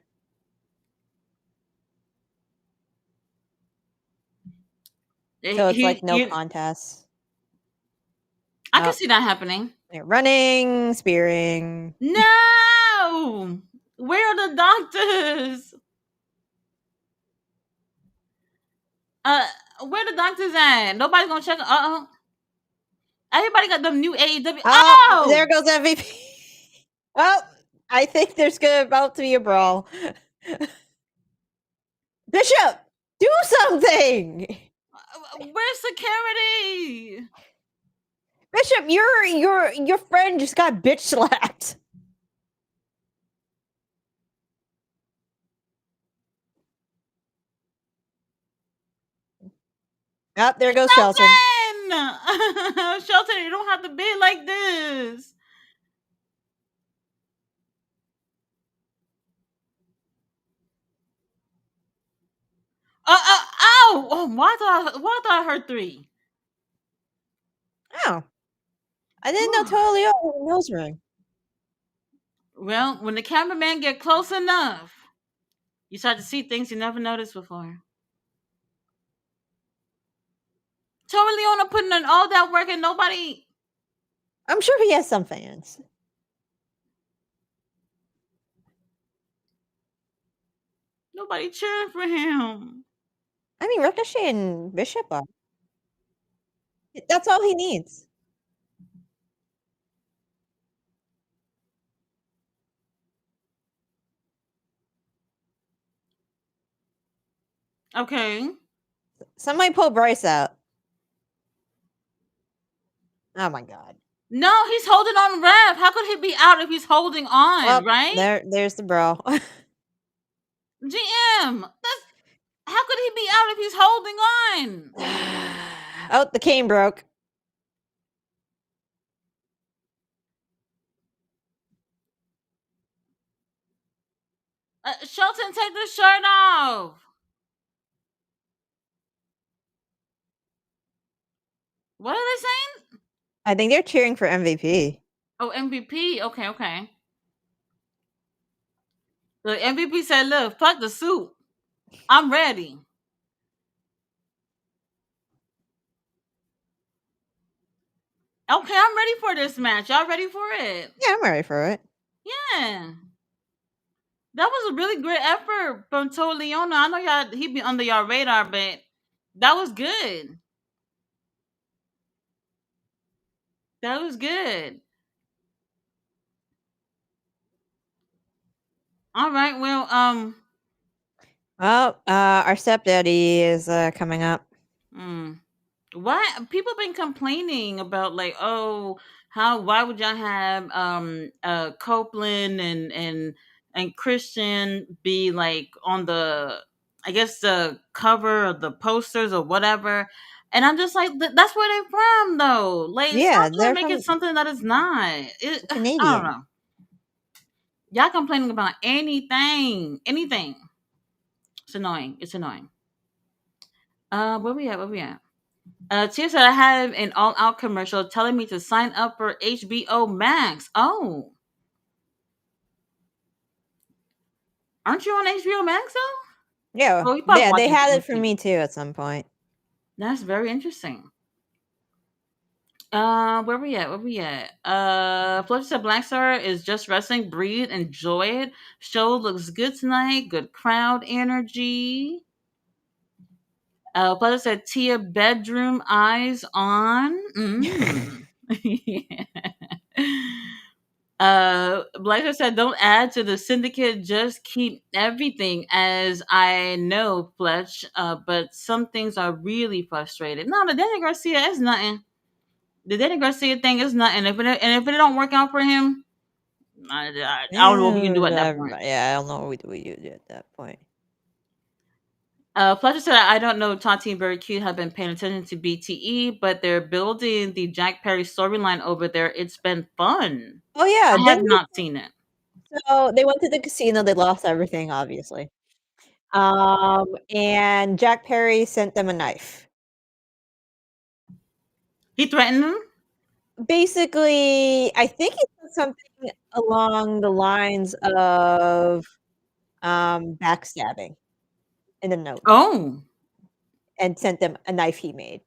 so it's like He no you contest. I can Oh, see that happening. they're running, spearing. No! Where are the doctors? Uh where the doctors at? Nobody's gonna check. Everybody got them new AEW. Oh, there Oh! goes MVP. Oh, I think there's gonna about to be a brawl. Bishop, do something. Where's security? Bishop, your friend just got bitch slapped. Oh, there goes Shelton. Shelton! Shelton, you don't have to be like this. Ow! Oh, why thought I heard three? Oh, I didn't know Totally had a nose ring. Well, when the cameraman get close enough, you start to see things you never noticed before. Tony Leona putting in all that work and I'm sure he has some fans. nobody cheering for him. I mean, Ricochet and Bishop are. That's all he needs. Okay. Somebody pull Bryce out. Oh my god. No, he's holding on ref. How could he be out if he's holding on, Well, right? there's the brawl. GM. That's how could he be out if he's holding on? Oh, the cane broke. Shelton, take the shirt off. What are they saying? I think they're cheering for MVP. Oh, MVP. Okay, okay. The MVP said, "Look, fuck the suit. I'm ready." Okay, I'm ready for this match. Y'all ready for it? Yeah, I'm ready for it. Yeah. That was a really great effort from Leona. I know y'all he be under y'all radar, but that was good. That was good. All right. Well, Well, our stepdaddy is coming up. hmm. Why people been complaining about like, oh, how why would y'all have Copeland and Christian be like on the, I guess, the cover of the posters or whatever. And I'm just like, that's where they from though. Like, stop Yeah, trying to they're make it from something that is not. I don't Canadian. know. Y'all complaining about anything. Anything. It's annoying. It's annoying. Where we at? Where we at? Tia said I have an all out commercial telling me to sign up for HBO Max. Oh, aren't you on HBO Max though? Yeah, Oh, you probably they watching had something it for too. me too at some point. That's very interesting. Where we at? Where we at? Fletcher said Black Star is just wrestling. Breathe, enjoy it. Show looks good tonight. Good crowd energy. Fletcher said Tia bedroom eyes on. Mm. Yeah. Blazer said, "Don't add to the syndicate. Just keep everything as I know, Fletch. But some things are really frustrated. No, the Danny Garcia is nothing. The Danny Garcia thing is nothing. If it don't work out for him, I don't know what we can do at that point." Yeah, I don't know what we do at that point. Fletcher said, "I don't know. Tati and Very Cute have been paying attention to BTE, but they're building the Jack Perry storyline over there. It's been fun. Oh yeah, I have didn't not seen it." so they went to the casino, they lost everything, obviously. And Jack Perry sent them a knife. He threatened them. Basically, I think he said something along the lines of backstabbing in a note Oh, and sent them a knife he made.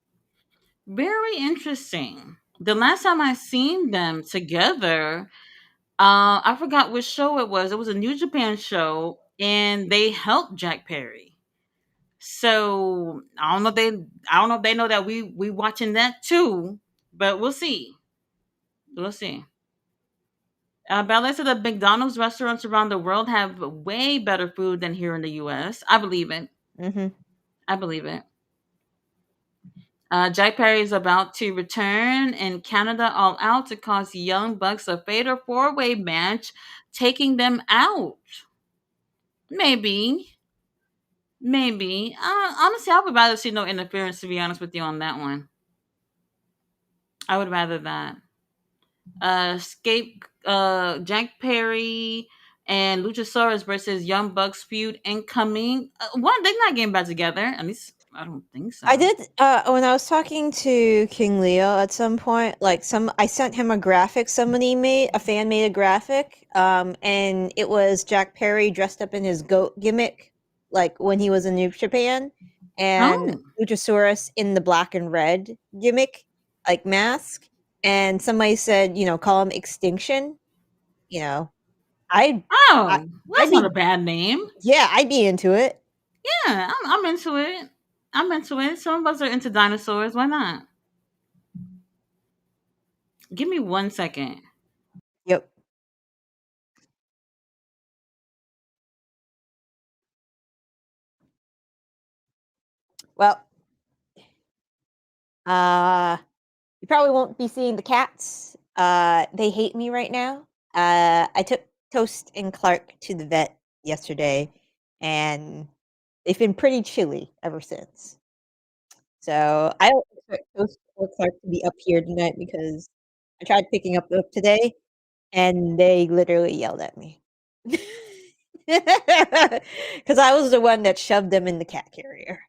very interesting. The last time I seen them together, I forgot which show it was. It was a New Japan show, and they helped Jack Perry. So I don't know if they know that we watching that too, but we'll see. We'll see. Ballet said that McDonald's restaurants around the world have way better food than here in the U.S. I believe it. Mhm. I believe it. Jack Perry is about to return in Canada All Out to cause Young Bucks a fatal four-way match, taking them out. Maybe, maybe. Honestly, I would rather see no interference. To be honest with you on that one, I would rather that. Jack Perry and Luchasaurus versus Young Bucks feud incoming. One, they're not getting back together. At least I don't think I so. did when I was talking to King Leo at some point, like I sent him a graphic somebody made, a fan made a graphic, and it was Jack Perry dressed up in his goat gimmick, like when he was in New Japan, and Oh, Luchasaurus in the black and red gimmick, like mask. And somebody said, call him Extinction. You know, I'd I, oh, I'd that's not a be bad name. yeah, I'd be into it. Yeah, I'm into it. I'm into it. Some of us are into dinosaurs. Why not? Give me 1 second. Yep. Well, uh, you probably won't be seeing the cats. They hate me right now. I took Toast and Clark to the vet yesterday, and they've been pretty chilly ever since. So I don't expect Toast or Clark to be up here tonight because I tried picking up today, and they literally yelled at me. Because I was the one that shoved them in the cat carrier.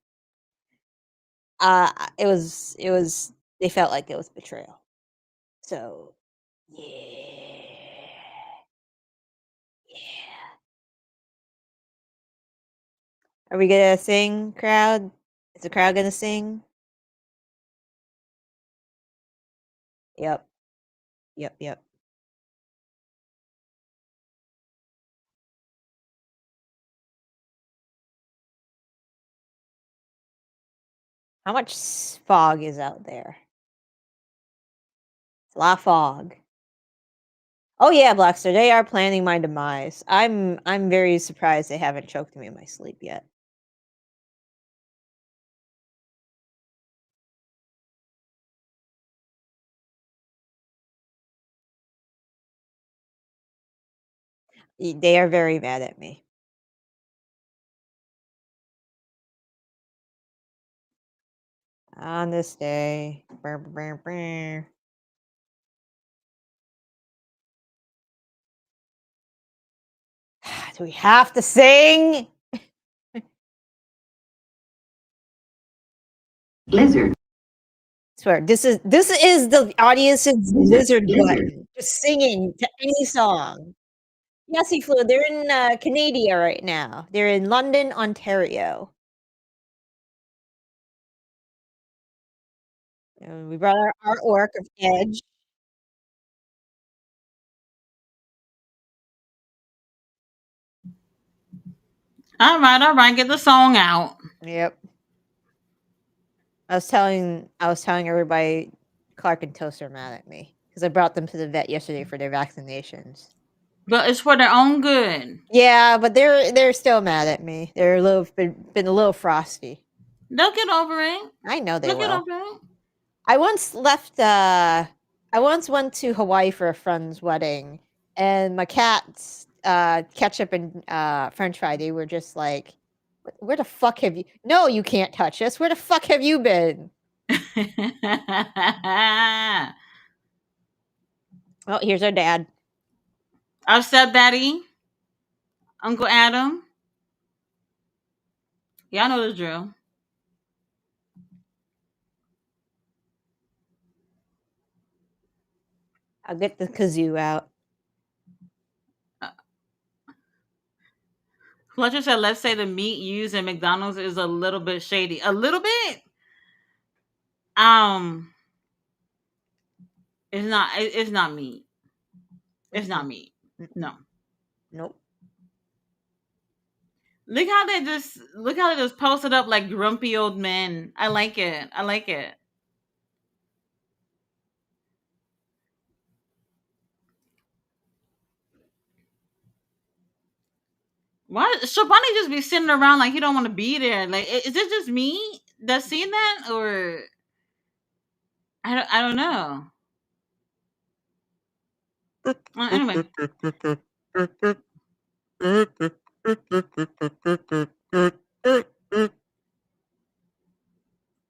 It was they felt like it was betrayal. So, yeah. Yeah. Are we gonna sing, crowd? Is the crowd gonna sing? Yep. Yep, yep. How much fog is out there? It's a lot of fog. Oh yeah, Blackster, they are planning my demise. I'm very surprised they haven't choked me in my sleep yet. They are very mad at me. On this day. Brr, brr, brr. Do we have to sing? Blizzard. Swear, this is the audience's lizard button. Just singing to any song. Yes, he flew. They're in Canada right now. They're in London, Ontario. We brought our artwork of Edge. All right, get the song out. Yep. I was telling everybody Clark and Toast are mad at me because I brought them to the vet yesterday for their vaccinations. But it's for their own good. Yeah, but they're still mad at me. They're a little been a little frosty. They'll get over it. I know they They'll get will. over it. I once left. I once went to Hawaii for a friend's wedding, and my cats, ketchup and French fry. They were just like, Where the fuck have you? No, you can't touch us. Where the fuck have you been?" Oh, here's our dad. Our stepdaddy, Uncle Adam. Y'all know the drill. I'll get the kazoo out. Fletcher said, let's say the meat used in McDonald's is a little bit shady. A little bit? Um, it's not meat. It's not meat. No. Nope. Look how they just posted up like grumpy old men. I like it. I like it. Why Shabani just be sitting around like he don't want to be there? Like, is it just me that's seeing that, or I don't know. Anyway,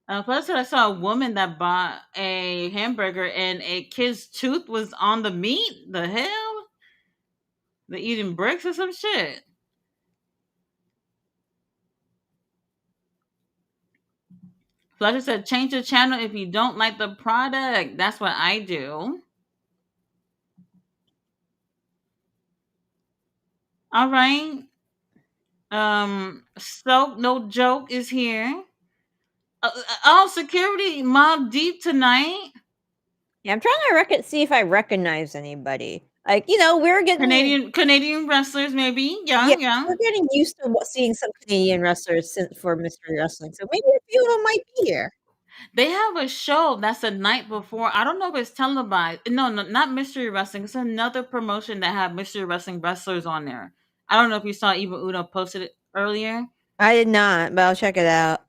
plus I saw a woman that bought a hamburger and a kid's tooth was on the meat. The hell? They eating bricks or some shit. Fletcher said, change the channel if you don't like the product. That's what I do. All right. So no joke is here. Oh, security mob deep tonight. Yeah, I'm trying to see if I recognize anybody. Like, we're getting Canadian wrestlers, maybe. yeah, Yeah. we're getting used to seeing some Canadian wrestlers for Mystery Wrestling, so maybe a few of them might be here. They have a show that's the night before. I don't know if it's televised. No, not Mystery Wrestling. It's another promotion that have Mystery Wrestling wrestlers on there. I don't know if you saw Eva Uno posted it earlier. I did not, but I'll check it out.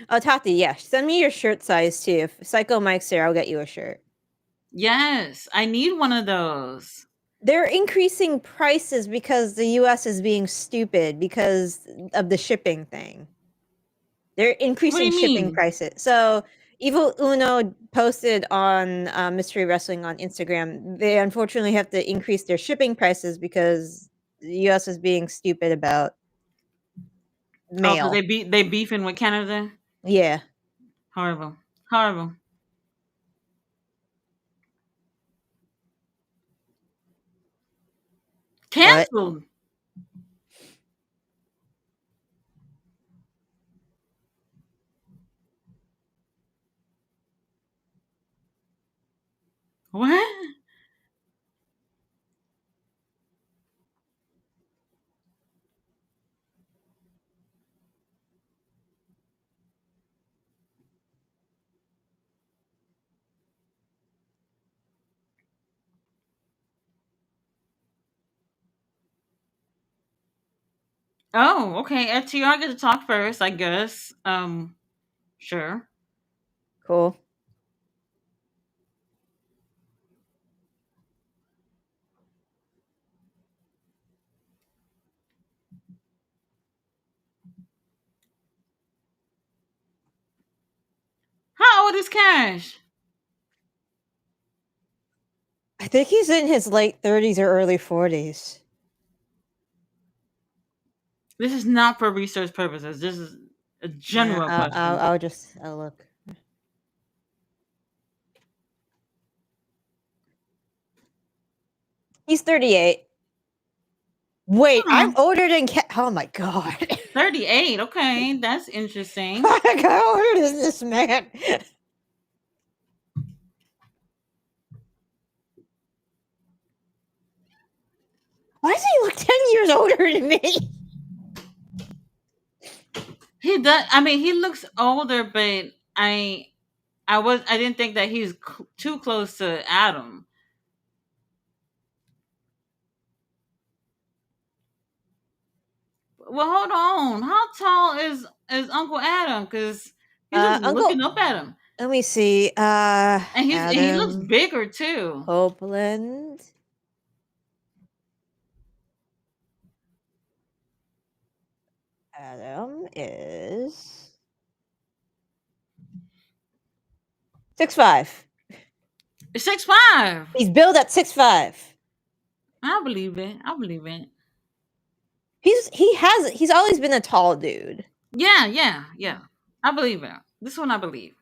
Oh, Tati, yeah. Send me your shirt size too. If Psycho Mike's there, I'll get you a shirt. Yes, I need one of those. They're increasing prices because the US is being stupid because of the shipping thing. They're What do increasing you shipping mean? prices. So Evil Uno posted on Mystery Wrestling on Instagram. They unfortunately have to increase their shipping prices because the US is being stupid about Oh, because mail. they beefing with Canada. Yeah. Horrible, horrible. What? Canceled. What? Oh, okay. FTR get to talk first, I guess. Sure. Cool. How old is Cash? I think he's in his late 30s or early 40s. This is not for research purposes. This is a Yeah, general question. I'll look. He's 38. Wait, I'm Hmm. older than oh my god. 38. Okay, that's interesting. How old is this man? Why does he look 10 years older than me? He does. I mean, he looks older, but I didn't think that he's too close to Adam. Well, hold on. How tall is Uncle Adam? Because he's just Uncle, looking up at him, let me see. and he looks Adam bigger too. Copeland. Adam is 6'5". 6'5". He's billed at 6'5". I believe it. I believe it. He's always been a tall dude. Yeah, yeah, yeah. I believe it. This one I believe.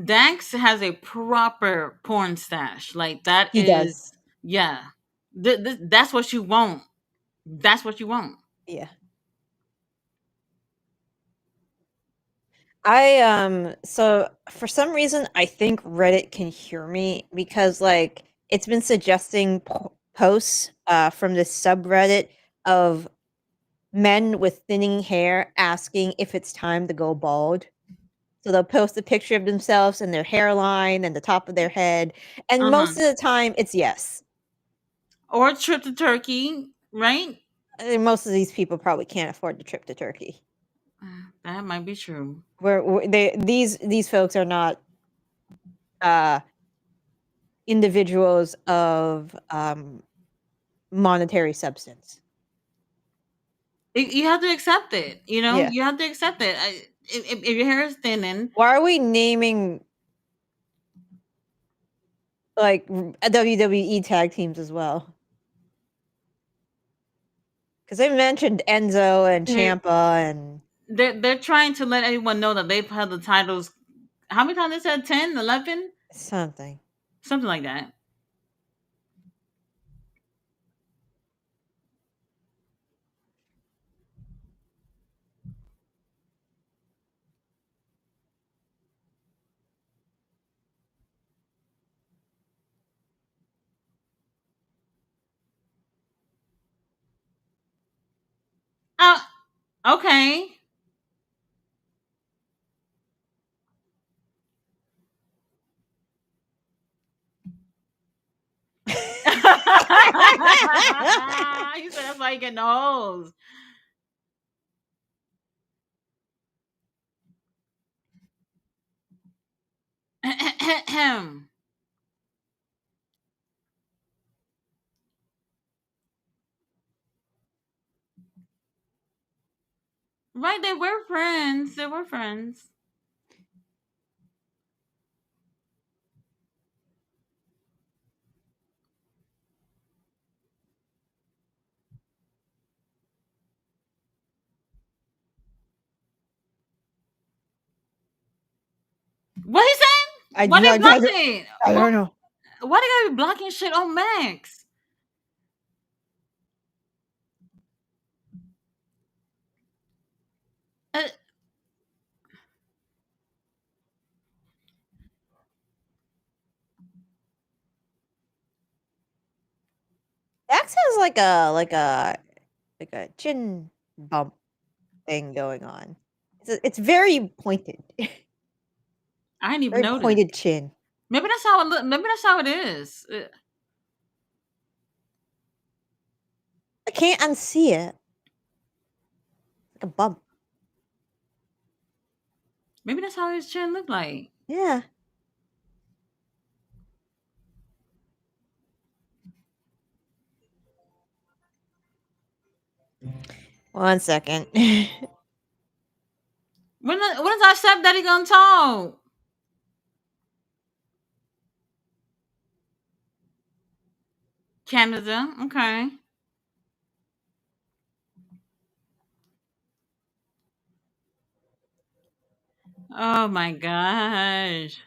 Dax has a proper porn stash. Like that He is, does. yeah. That's what you want. That's what you want. Yeah. I so for some reason I think Reddit can hear me because like it's been suggesting posts from this subreddit of men with thinning hair asking if it's time to go bald. So they'll post a picture of themselves and their hairline and the top of their head, and Uh huh. most of the time it's yes. Or a trip to Turkey, right? And most of these people probably can't afford the trip to Turkey. That might be true. Where they these folks are not uh individuals of monetary substance. You have to accept it. You know, Yeah. you have to accept it. If your hair is thinning, Why are we naming like WWE tag teams as well? Because they mentioned Enzo and they're, Champa and they're trying to let everyone know that they've held the titles. How many times they said 10, 11? something. Something like that. Oh, okay. You said that's why you get the hoes. Right, they were friends. They were friends. What he I said? do Why they not. blocking? I don't know. Why they gotta be blocking shit on Max? Uh, Dax has like a chin bump thing going on. It's very pointed, I didn't even very notice. pointed chin. Maybe that's how it look. Maybe that's how it is. I can't unsee it. Like a bump. Maybe that's how his chin looked like. Yeah. One second. When is our stepdaddy gonna talk? Canada. Okay. Oh my gosh.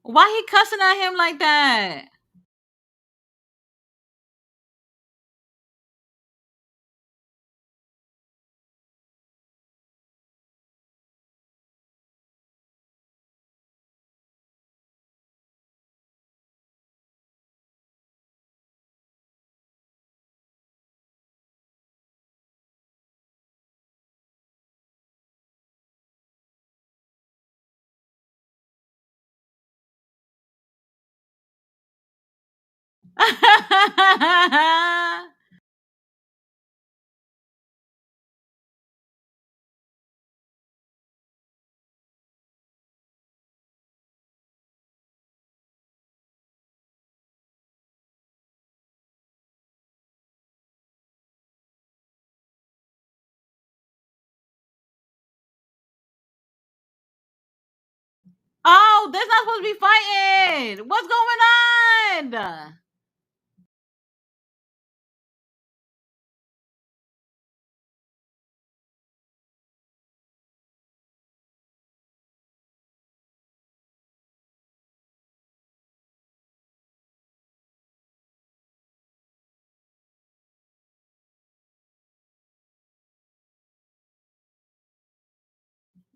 Why he cussing at him like that? Oh, they're not supposed to be fighting. What's going on?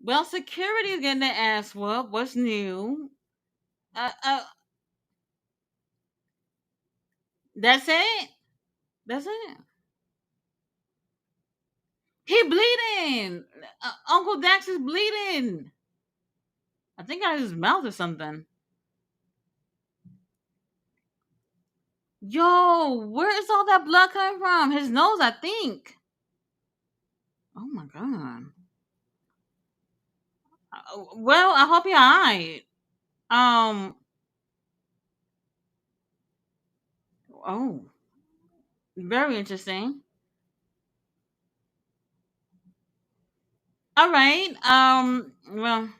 Well, security's getting their ass whooped. What's new? Uh, uh, that's it. That's it. He bleeding. Uncle Dax is bleeding. I think out of his mouth or something. Yo, where is all that blood coming from? His nose, I think. Oh my god. Well, I hope you're alright. Um. Oh, very interesting. All right. Well,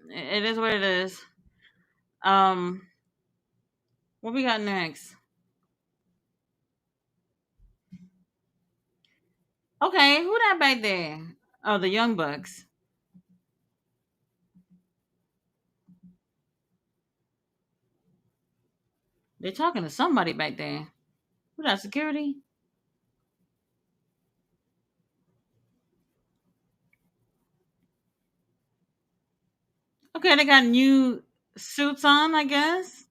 it is what it is. Um. What we got next? Okay, who that back there? Oh, the Young Bucks. They're talking to somebody back there. Who that? Security? Okay, they got new suits on, I guess.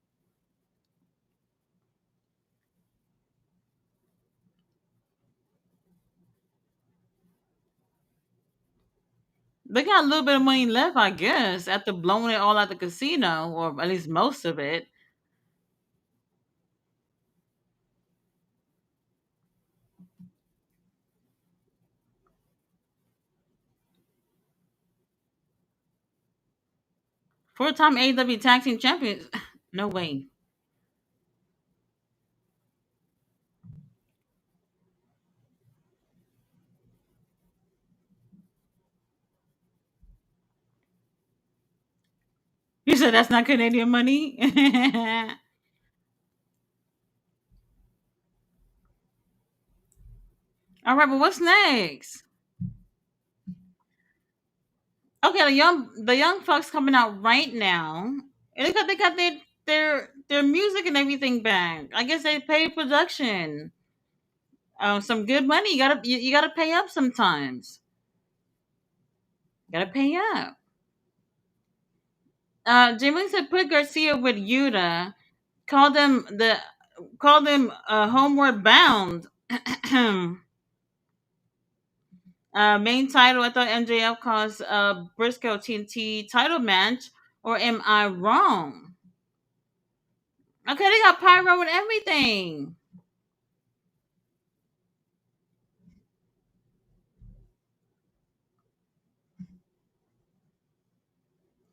They got a little bit of money left, I guess, after blowing it all at the casino, or at least most of it. Four-time AEW Tag Team Champions. No way. You said that's not Canadian money? All right, but what's next? Okay, the young folks coming out right now. And they got their music and everything back. I guess they paid production. Some good money. You gotta pay up sometimes. Gotta pay up. Jamie said put Garcia with Yuta. Called them Homeward Bound. Main title. I thought MJF caused Briscoe TNT title match, or am I wrong? Okay, they got pyro and everything.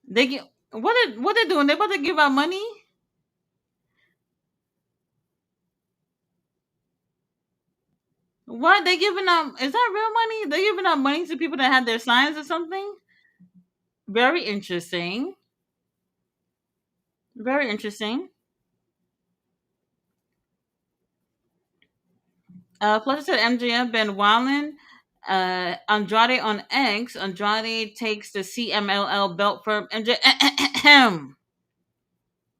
They get what they doing? They about to give out money? What they giving out? Is that real money? They giving out money to people that have their signs or something? Very interesting. Very interesting. Plus, it said MJF been wildin'. Andrade on X. Andrade takes the CMLL belt from MJ.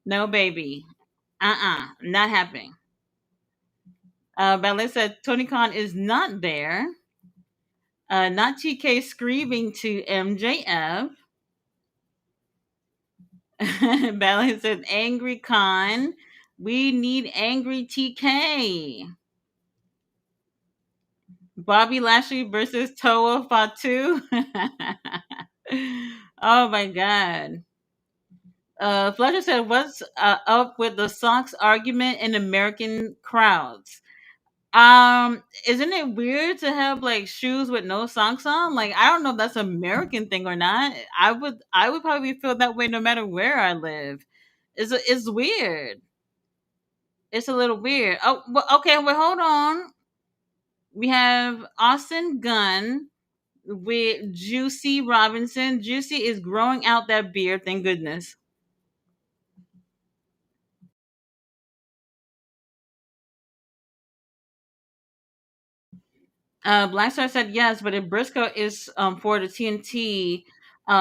No, baby. Not happening. Ballet said Tony Khan is not there. Not TK screaming to MJF. Ballet said angry Khan. We need angry TK. Bobby Lashley versus Toa Fatu. Oh my god. Fletcher said, "What's up with the socks argument in American crowds?" Isn't it weird to have like shoes with no socks on? Like, I don't know if that's an American thing or not. I would probably feel that way no matter where I live. It's weird. It's a little weird. Oh, okay. Well, hold on. We have Austin Gunn with Juicy Robinson. Juicy is growing out that beard. Thank goodness. Black Star said yes, but if Briscoe is for the TNT,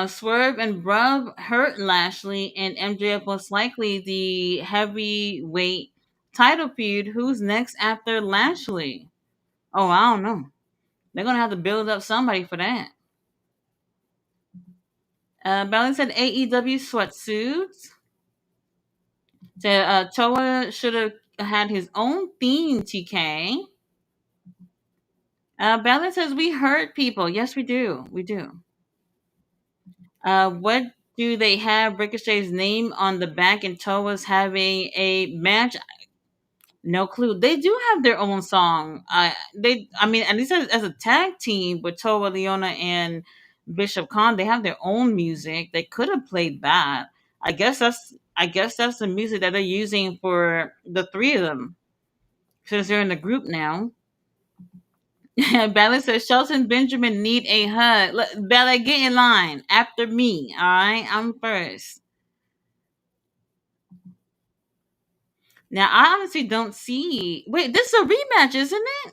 Swerve and Bruv hurt Lashley, and MJF most likely the heavyweight title feud. Who's next after Lashley? Oh, I don't know. They're gonna have to build up somebody for that. Bellin said AEW sweatsuits. Said Toa should have had his own theme. TK. Bellin says we hurt people. Yes, we do. We do. What do they have Ricochet's name on the back and Toa's having a match? No clue. They do have their own song. I mean, at least as a tag team with Toa, Leona, and Bishop Khan, they have their own music. They could have played that. I guess that's the music that they're using for the three of them since they're in the group now. Ballet says Shelton Benjamin need a hug. Look, Ballet, get in line after me. All right, I'm first. Now I honestly don't see. Wait, this is a rematch, isn't it?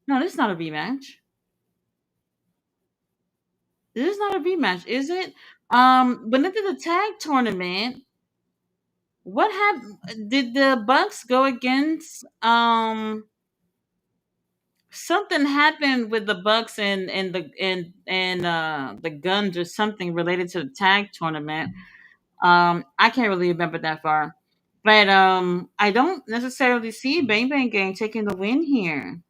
No, this is not a rematch. This is not a rematch, is it? When they did the tag tournament, what happened? Did the Bucks go against Something happened with the Bucks and the Guns or something related to the tag tournament. I can't really remember that far, but I don't necessarily see Bang Bang Gang taking the win here.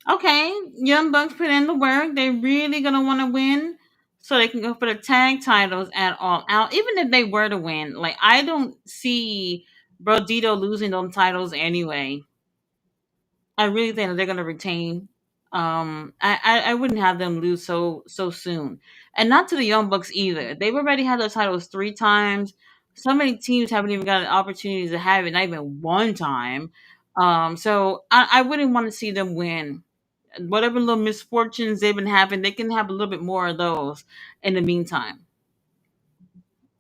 Okay, Young Bucks put in the work. They really gonna want to win, so they can go for the tag titles at All Out. Even if they were to win, like I don't see Brodito losing those titles anyway. I really think that they're gonna retain. I wouldn't have them lose so soon, and not to the Young Bucks either. They've already had those titles 3 times. So many teams haven't even got an opportunity to have it, not even one time. So I wouldn't want to see them win. Whatever little misfortunes they've been having, they can have a little bit more of those in the meantime.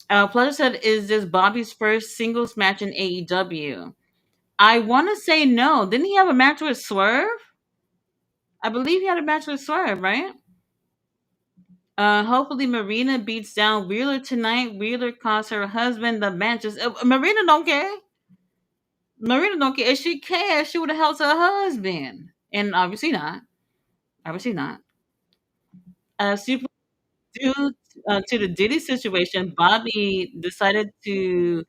Pleasure said, "Is this Bobby's first singles match in AEW?" I want to say no. Didn't he have a match with Swerve? I believe he had a match with Swerve, right? Hopefully Marina beats down Wheeler tonight. Wheeler cost her husband the matches. Marina don't care. Marina don't care. If she cared, she would have helped her husband. And obviously not. Obviously not. Super due to the Diddy situation, Bobby decided to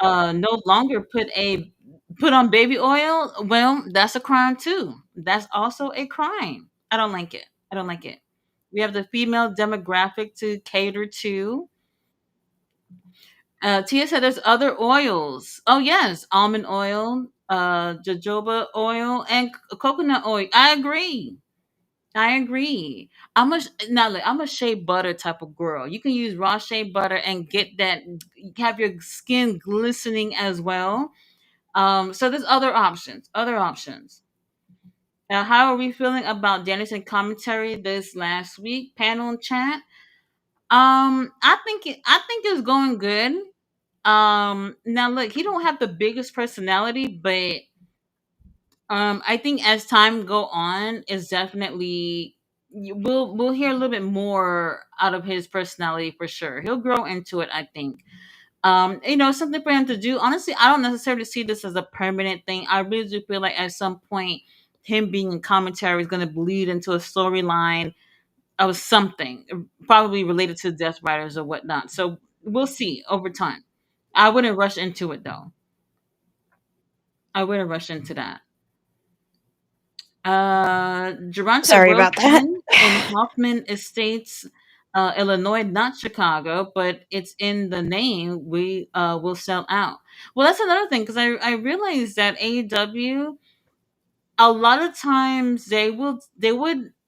no longer put on baby oil. Well, that's a crime too. That's also a crime. I don't like it. I don't like it. We have the female demographic to cater to. Tia said there's other oils. Oh yes, almond oil, jojoba oil, and coconut oil. I agree. I agree. I'm a shea butter type of girl. You can use raw shea butter and get that, have your skin glistening as well. So there's other options. Other options. Now, how are we feeling about Danielson commentary this last week? Panel and chat. I think it's going good. Now look, he don't have the biggest personality, but I think as time go on, it's definitely we'll hear a little bit more out of his personality for sure. He'll grow into it, I think. Something for him to do. Honestly, I don't necessarily see this as a permanent thing. I really do feel like at some point, him being in commentary is going to bleed into a storyline of something, probably related to Death Riders or whatnot. So we'll see over time. I wouldn't rush into it though. I wouldn't rush into that. Geronta Sorry Road about that. in Hoffman Estates, Illinois, not Chicago, but it's in the name. We will sell out. Well, that's another thing because I realized that AEW a lot of times they would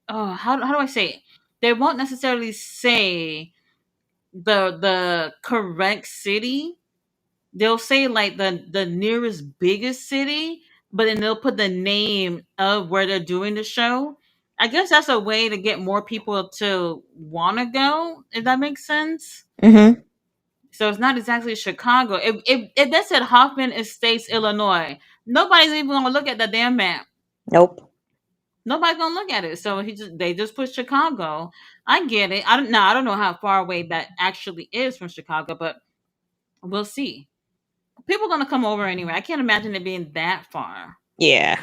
how do I say it? They won't necessarily say the correct city. They'll say like the nearest biggest city, but then they'll put the name of where they're doing the show. I guess that's a way to get more people to want to go, if that makes sense. Hmm. So it's not exactly Chicago. If that said Hoffman Estates, Illinois, nobody's even gonna look at the damn map. Nope. Nobody's gonna look at it. So they just put Chicago. I get it. I don't know how far away that actually is from Chicago, but we'll see. People are gonna come over anyway. I can't imagine it being that far. Yeah.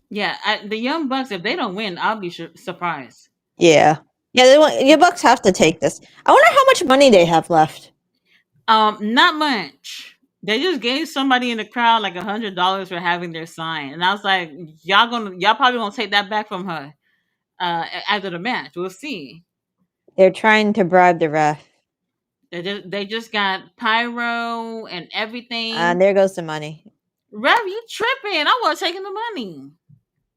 Yeah, the Young Bucks, if they don't win, I'll be surprised. Yeah. Yeah, your Bucks have to take this. I wonder how much money they have left. Not much. They just gave somebody in the crowd like $100 for having their sign, and I was like, y'all probably gonna take that back from her after the match. We'll see. They're trying to bribe the ref. They just got pyro and And everything. there goes the money. Rev, you tripping? I would have taken the money.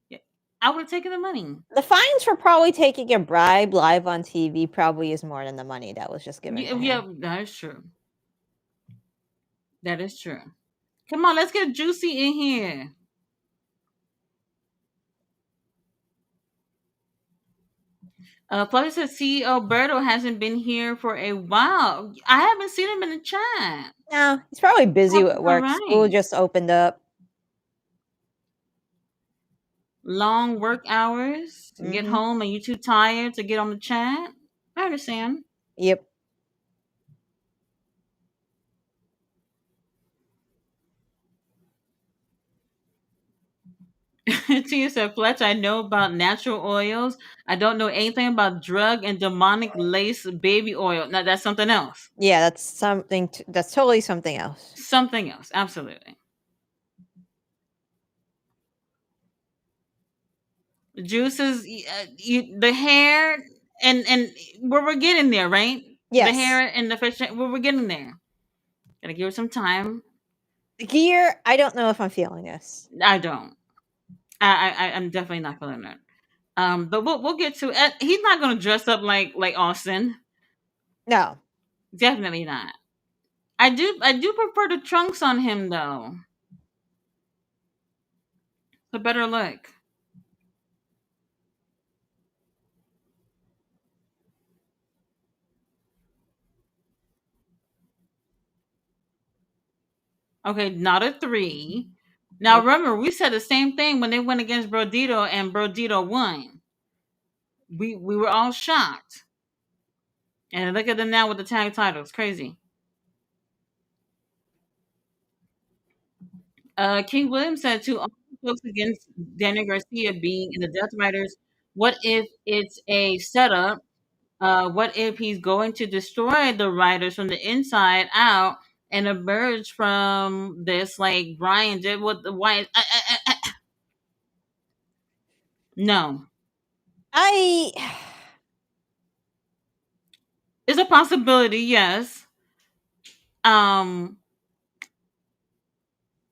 Yeah, I would have taken the money. The fines for probably taking a bribe live on TV probably is more than the money that was just given Yeah, to yeah, him. that is true. That is true. Come on, let's get Juicy in here. Fluffy said C. Alberto hasn't been here for a while. I haven't seen him in the chat. No, he's probably busy at All work. School right. just opened up. Long work hours. Get Mhm. home and you too tired to get on the chat. I understand. Yep. Tia said, Fletch, I know about natural oils. I don't know anything about drug and demonic lace baby oil. Now, that's something else. Yeah, that's that's totally something else. Something else. Absolutely. The juices, the hair, and we're getting there, right? The Yes. hair and the fish, we're getting there. Gotta give it some time. The gear, I don't know if I'm feeling this. I don't. I'm definitely not feeling it. But we'll get to it. He's not gonna dress up like Austin. No. Definitely not. I do prefer the trunks on him though. The better look. Okay, not a 3. Now Nope. remember, we said the same thing when they went against Brodito and Brodito won. We were all shocked. And look at them now with the tag titles. Crazy. King William said to all the folks against Daniel Garcia being in the Death Riders, what if it's a setup? What if he's going to destroy the Riders from the inside out and emerge from this like Brian did with the White? No, I it's a possibility. Yes. Um,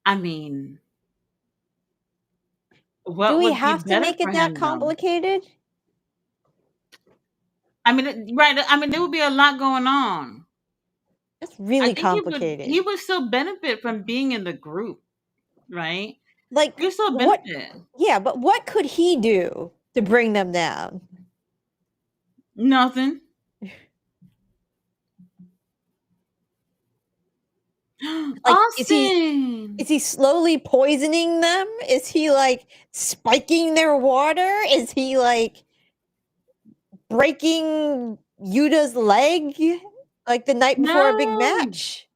I mean, do what we would be have to better make for it that him though? complicated? I mean, right? I mean, there would be a lot going on. It's I really think he complicated. would still benefit from being in the group, right? He Like would still what benefit. yeah, but what could he do to bring them down? Nothing. Like Austin. is he slowly poisoning them? Is he like spiking their water? Is he like breaking Yuta's leg like the night before a big No. match?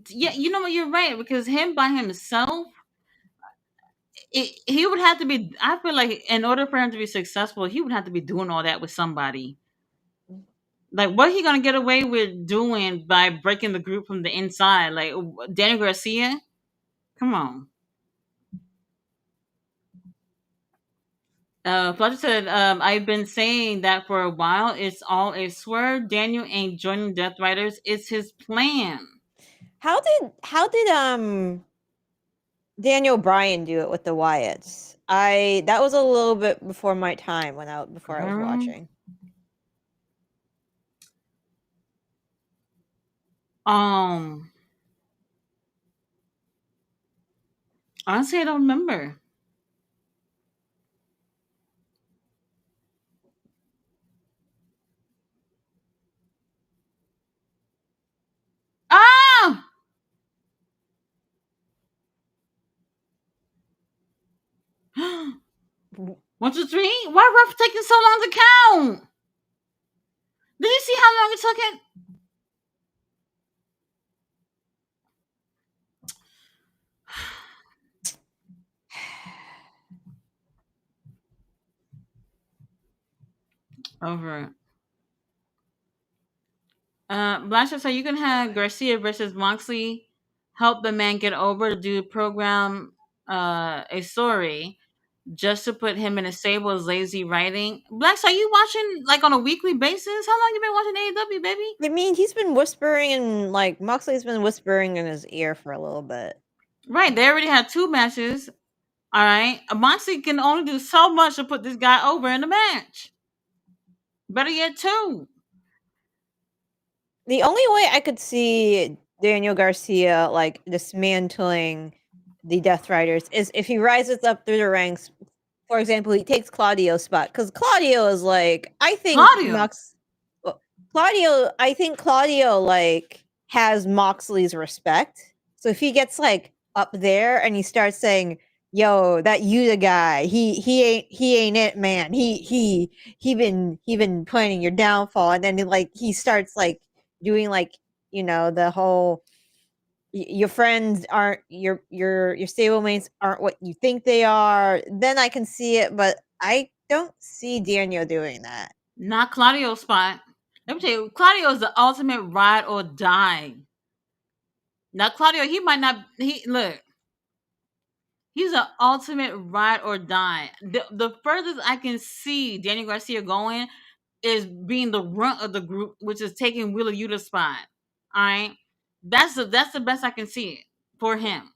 Yeah, you know what? You're right because him by himself, he would have to be. I feel like in order for him to be successful, he would have to be doing all that with somebody. Like, what he gonna get away with doing by breaking the group from the inside? Like Danny Garcia? Come on. Fletcher said, I've been saying that for a while. It's all a swerve. Daniel ain't joining Death Riders. It's his plan. How did Daniel Bryan do it with the Wyatts? That was a little bit before my time before I was Um, watching. um, honestly, I don't remember. Ah! 1, 2, 3. Why Ruff taking so long to count? Did you see how long it took it? Over it. Blanchard said you can have Garcia versus Moxley help the man get over to do program a story just to put him in a stable as lazy writing. Blacks, are you watching like on a weekly basis? How long you been watching AEW, baby? I mean, he's been whispering and like Moxley's been whispering in his ear for a little bit. Right, they already had 2 matches. All right, Moxley can only do so much to put this guy over in the match. Better yet, 2. The only way I could see Daniel Garcia like dismantling the Death Riders is if he rises up through the ranks for example, he takes Claudio's spot because Claudio is like, I think Claudio. Claudio, I think Claudio like has Moxley's respect. So if he gets like up there and he starts saying, "Yo, that Yuta guy, he ain't it, man. He been planning your downfall," and then like he starts like doing like the whole your friends aren't your stablemates aren't what you think they are. Then I can see it, but I don't see Daniel doing that. Not Claudio's spot. Let me tell you, Claudio is the ultimate ride or die. Now Claudio, he might not. He look. He's an ultimate ride or die. The furthest I can see Daniel Garcia going is being the runt of the group, which is taking Wheeler Yuta's spot. All right, that's the best I can see it for him.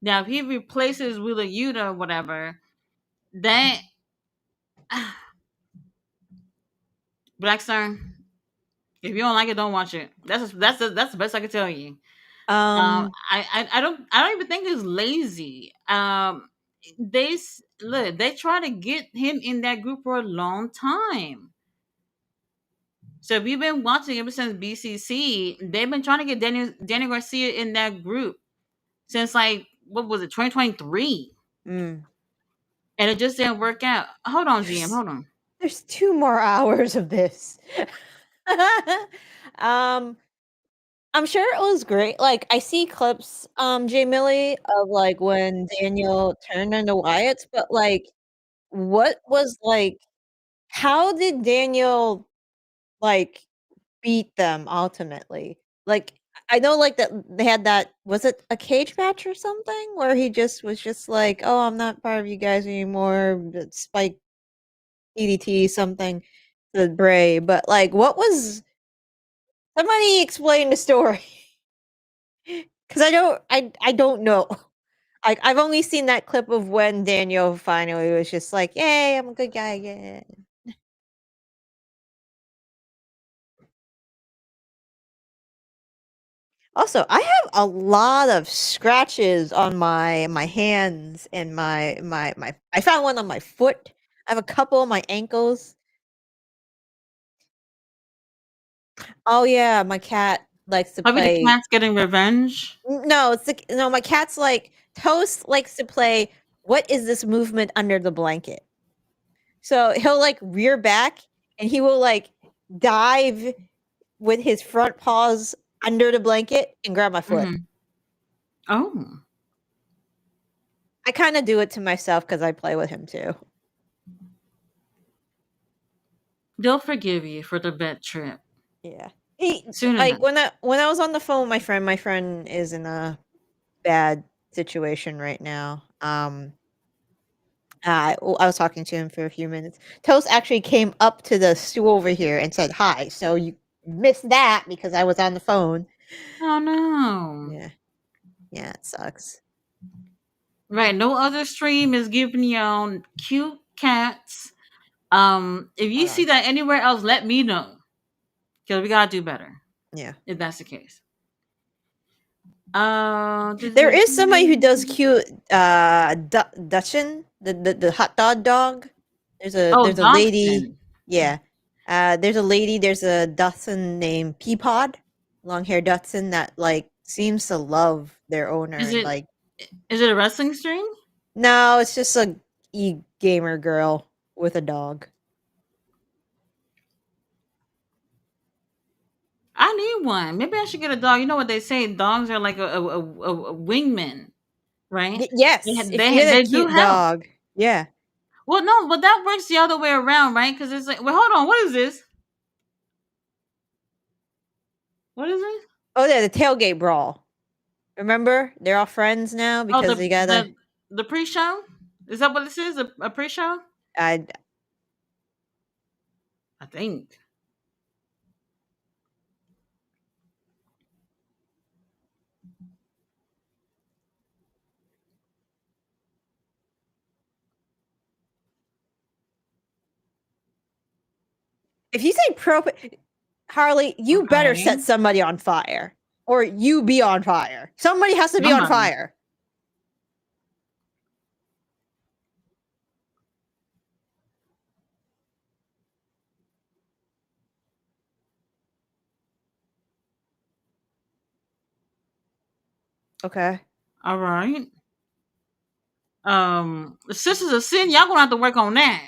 Now, if he replaces Wheeler Yuta or whatever, then Black Star, if you don't like it, don't watch it. That's the best I can tell you. Um, I don't even think it's lazy. Look, they try to get him in that group for a long time. So if you've been watching ever since BCC, they've been trying to get Daniel Garcia in that group since like what was it, 2023, mm. and it just didn't work out. Hold on, GM, there's hold on. there's 2 more hours of this. um, I'm sure it was great. Like I see clips, Jay Millie, of like when Daniel turned into Wyatt, but like, what was like? How did Daniel like beat them ultimately? Like I know like that they had that was it a cage match or something where he just was just like, "Oh, I'm not part of you guys anymore." Spike DDT something to Bray, but like what was somebody explain the story? Cuz I don't know. Like I've only seen that clip of when Daniel finally was just like, "Yay, I'm a good guy again." Also, I have a lot of scratches on my hands and my I found one on my foot. I have a couple on my ankles. Oh yeah, my cat likes to Probably the play. cat's getting revenge. No, it's like no, my cat's like Toast likes to play. What is this movement under the blanket? So he'll like rear back and he will like dive with his front paws under the blanket and grab my foot. Hmm. Oh, I kind of do it to myself because I play with him too. they'll forgive you for the vet trip Yeah. He soon like enough. when I was on the phone with my friend is in a bad situation right now. I was talking to him for a few minutes. Toast actually came up to the stool over here and said hi. So you missed that because I was on the phone. Oh no. Yeah. Yeah, it sucks. Right, no other stream is giving you cute cats. If you Hold see on. that anywhere else, let me know because we gotta do better Yeah. if that's the case. There is somebody who does cute Dutchin, the hot dog. Oh, There's a lady. Dachshund. Yeah. There's a lady, there's a Dachshund named Peapod, long hair Dachshund that like seems to love their owner Is and it like is it a wrestling stream? no, it's just a gamer girl with a dog. I need one. Maybe I should get a dog. You know what they say? Dogs are like a wingman, right? Yes, if you get a They do cute help. dog. Yeah. Well, no, but that works the other way around, right? Because it's like, well, hold on, what is this? What is it? Oh, yeah, the tailgate brawl. Remember? They're all friends now Oh, because they gotta the pre-show. Is that what this is? A pre-show? I I think. if you say Harley, you better Okay. set somebody on fire. Or you be on fire. Somebody has to be on Somebody. fire. Okay. All right. Sisters of Sin, y'all gonna have to work on that.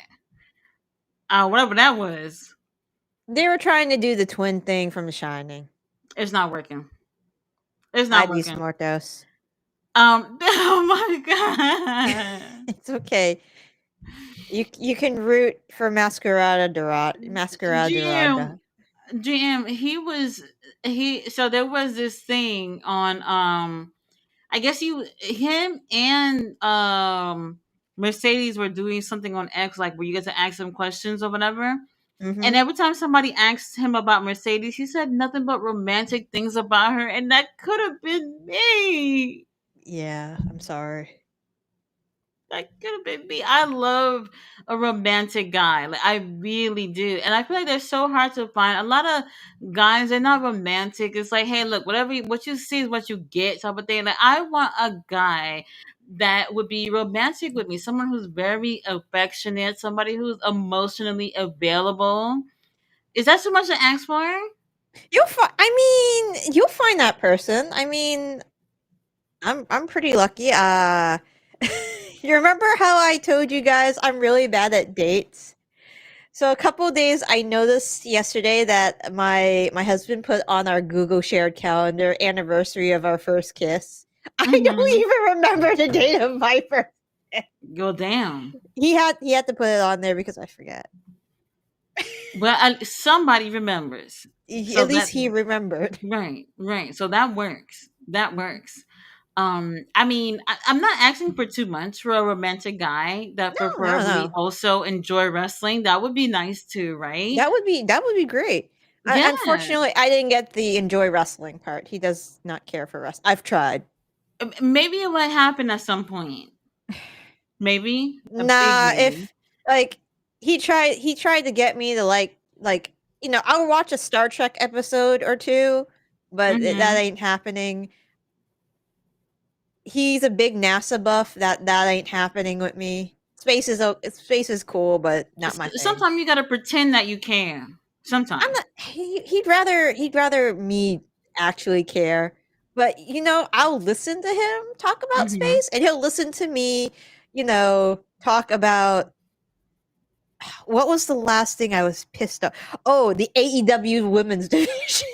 Whatever that was, They were trying to do the twin thing from The Shining. it's not working. It's I not be working. smart dose. Oh my god. It's okay. You can root for Masquerada Dorada. Masquerada GM, Dorada. GM, so there was this thing on I guess him and Mercedes were doing something on X, like where you get to ask them questions or whatever. And Mm-hmm. every time somebody asked him about Mercedes, he said nothing but romantic things about her, and that could have been me. Yeah, I'm sorry. That could have been me. I love a romantic guy. Like I really do. And I feel like they're so hard to find. A lot of guys, they're not romantic. It's like, hey, look, what you see is what you get type of thing. Like I want a guy that would be romantic with me. Someone who's very affectionate, somebody who's emotionally available. Is that too much to ask for? You'll find that person. I mean, I'm pretty lucky. You remember how I told you guys I'm really bad at dates? So a couple days I noticed yesterday that my husband put on our Google shared calendar anniversary of our first kiss. I don't Mm-hmm. even remember the date of my first. Go damn. He had to put it on there because I forget. Well, somebody remembers. So At least that he remembered. right, right. So that works. That works. I mean, I'm not asking for too much for a romantic guy that No, no, preferably no. also enjoy wrestling. That would be nice too, right? That would be great. Yes. Unfortunately, I didn't get the enjoy wrestling part. He does not care for wrestling. I've tried. Maybe it will happen at some point. Maybe a big Nah, maybe. if like he tried to get me to I'll watch a Star Trek episode or two, but that Mm-hmm. ain't happening. He's a big NASA buff. That ain't happening with me. Space is cool, but not my thing. Sometimes you gotta pretend that you can. I'm Sometimes. not. He'd rather me actually care. But I'll listen to him talk about Mm-hmm. space, and he'll listen to me. Talk about what was the last thing I was pissed off. Oh, the AEW women's division.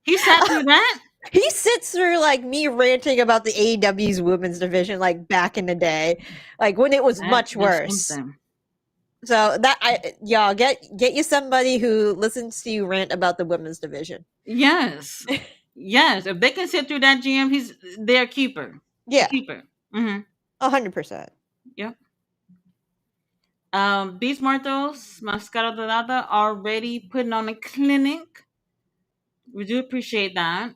He sat through that. He sits through like me ranting about the AEW's women's division like back in the day, like when it was much That's worse. something. So y'all get you somebody who listens to you rant about the women's division. Yes. Yes. If they can sit through that GM, he's their keeper. A Yeah, keeper. Mm-hmm. 100%. Yep. Beast Martos, Mascara Dorada already putting on a clinic. We do appreciate that.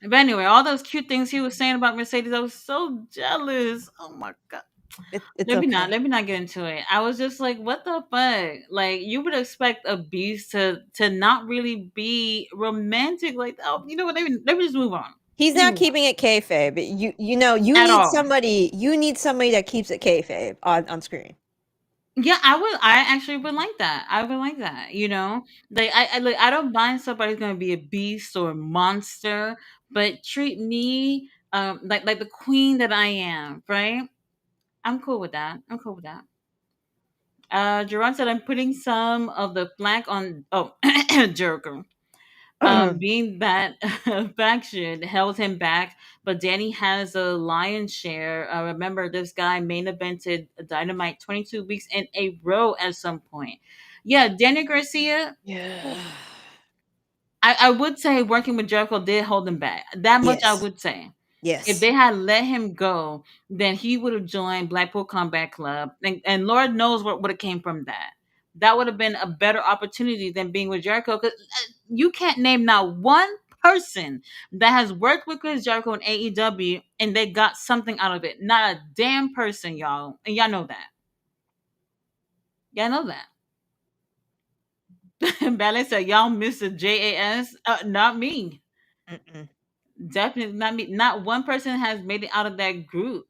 But anyway, all those cute things he was saying about Mercedes, I was so jealous. Oh my god. It's Let me not okay. let me not get into it. I was just like, what the fuck? Like you would expect a beast to not really be romantic. Like, oh, you know what? Let me just move on. He's Let me not move on. keeping it kayfabe. You At need all. somebody. You need somebody that keeps it kayfabe on screen. Yeah, I would. I actually would like that. I would like that. Like I don't mind somebody's gonna be a beast or a monster, but treat me like the queen that I am. Right? I'm cool with that. I'm cool with that. Jerron said I'm putting some of the flack on. Oh, Jericho. Being that faction held him back, but Danny has a lion's share. Remember, this guy main evented Dynamite 22 weeks in a row at some point. Yeah, Danny Garcia, Yeah. I would say working with Jericho did hold him back. That much I Yes. would say. If Yes. they had let him go, then he would have joined Blackpool Combat Club. And Lord knows what would have came from that. That would have been a better opportunity than being with Jericho. Because you can't name not one person that has worked with Chris Jericho in AEW and they got something out of it. Not a damn person, y'all. And y'all know that. Y'all know that. Ballet said, y'all miss the JAS. Not me. Mm-mm. Definitely not me. Not one person has made it out of that group.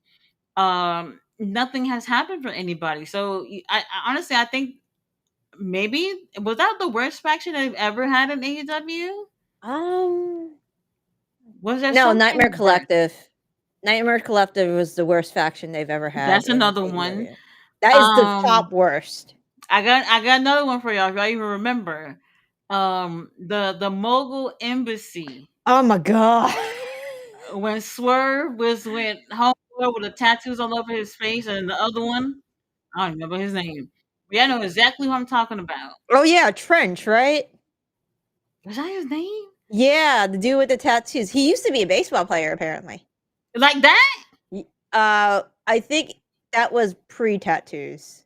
Nothing has happened for anybody. So honestly, I think maybe was that the worst faction they've ever had in AEW. Um, Was there No, something Nightmare worse? Collective. Nightmare Collective was the worst faction they've ever had That's in another one. AEW. That is the top worst. I got another one for y'all if y'all even remember. The Mogul Embassy Oh my god. when Swerve was with Homeboy with the tattoos all over his face, and the other one I don't remember his name. But yeah, I know exactly who I'm talking about. Oh yeah, Trench, right? Was that his name? Yeah, the dude with the tattoos. He used to be a baseball player, apparently. Like that? I think that was pre-tattoos.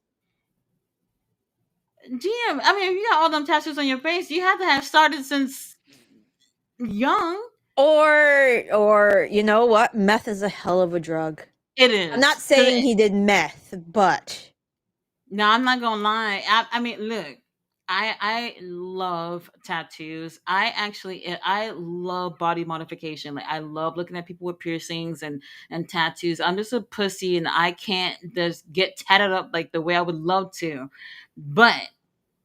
GM. I mean, if you got all them tattoos on your face, you have to have started since young. Or you know what? Meth is a hell of a drug. It I'm not is. saying he did meth, but No, I'm not gonna lie. I mean, look, I love tattoos. I love body modification. Like I love looking at people with piercings and tattoos. I'm just a pussy, and I can't just get tatted up like the way I would love to. But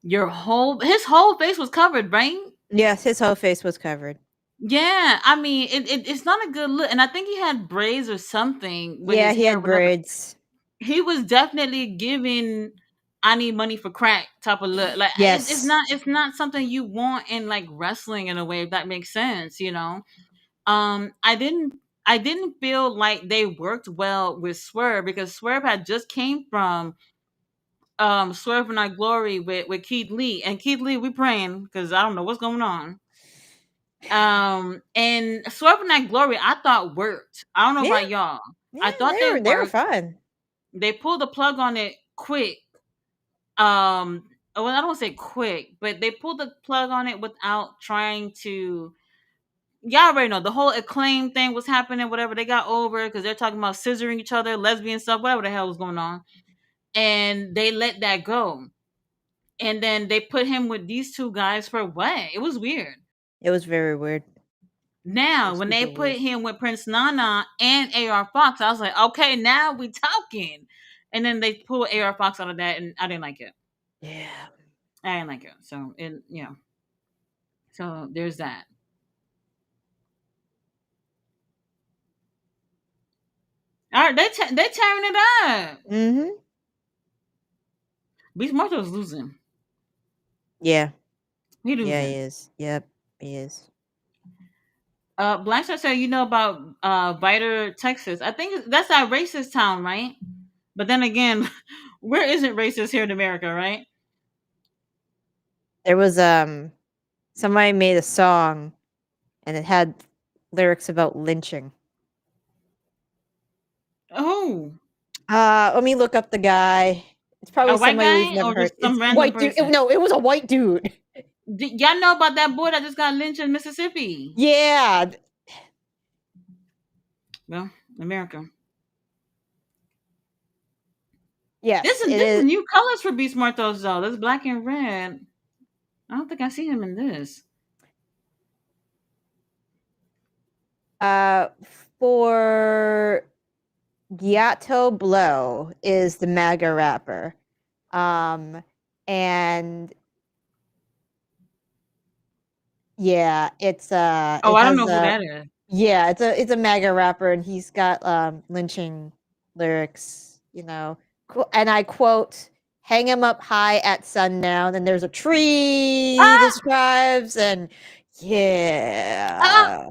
his whole face was covered, right? yes, his whole face was covered. Yeah, I mean, it's not a good look, and I think he had braids or something with Yeah, his he hair, or had whatever. braids. He was definitely giving I need money for crack type of look. Like Yes. it's not something you want in like wrestling in a way if that makes sense, you know. I didn't feel like they worked well with Swerve because Swerve had just came from Swerve and I Glory with Keith Lee. And Keith Lee, we praying because I don't know what's going on. And Swerve and I Glory I thought worked. I don't know Yeah, about y'all. yeah, I thought they they were worked. fun. They pulled the plug on it quick. Well, I don't want to say quick, but they pulled the plug on it without trying to. Y'all already know the whole acclaim thing was happening, whatever. They got over because they're talking about scissoring each other, lesbian stuff, whatever the hell was going on. And they let that go. And then they put him with these two guys for what? It was weird. It was very weird. It Now, was when they super put weird. him with Prince Nana and AR Fox, I was like, okay, now we talking. And then they pulled AR Fox out of that, and I didn't like it. Yeah. I didn't like it. So, so there's that. All right, they tearing it up. Mhm. Beast Mortal's losing. Yeah. He Yeah, he losing. is. Yep, he is. Blackstar said you know about Viter, Texas. I think that's that racist town, right? But then again, where isn't racist here in America, right? There was somebody made a song and it had lyrics about lynching. Oh, Let me look up the guy. It's a probably white somebody we've guy never or heard. just some It's random white dude. person? No, it was a white dude. Y'all know about that boy that just got lynched in Mississippi? Yeah. Well, America. Yes, it This is is. new colors for Beast Mortals though. This black and red. I don't think I see him in this. Uh, for Giato Blow is the MAGA rapper. Um, and yeah, Oh, it I don't has know who that is. yeah, it's a MAGA rapper, and he's got lynching lyrics, you know. And I quote, "Hang him up high at sundown, and there's a tree he Ah, describes," and ah. yeah.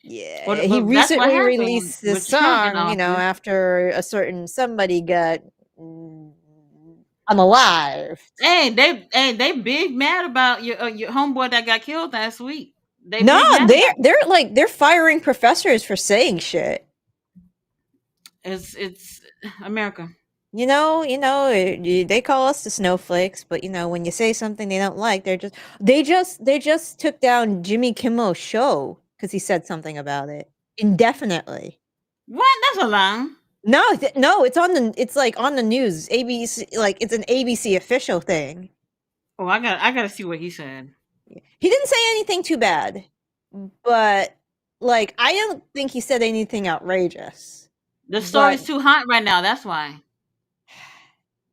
Yeah, he Well, that's what recently happened released this with Trump in song, you know, office. after a certain somebody got mm, unalived. They big mad about your homeboy that got killed last week. They No, big mad about they're firing professors for saying shit. it. It's America. They call us the snowflakes, but when you say something they don't like, they just took down Jimmy Kimmel's show because he said something about it indefinitely. What? That's a lie. No, it's like on the news. ABC, like it's an ABC official thing. Oh, I gotta see what he said. He didn't say anything too bad, but like I don't think he said anything outrageous. The But story's too hot right now. That's why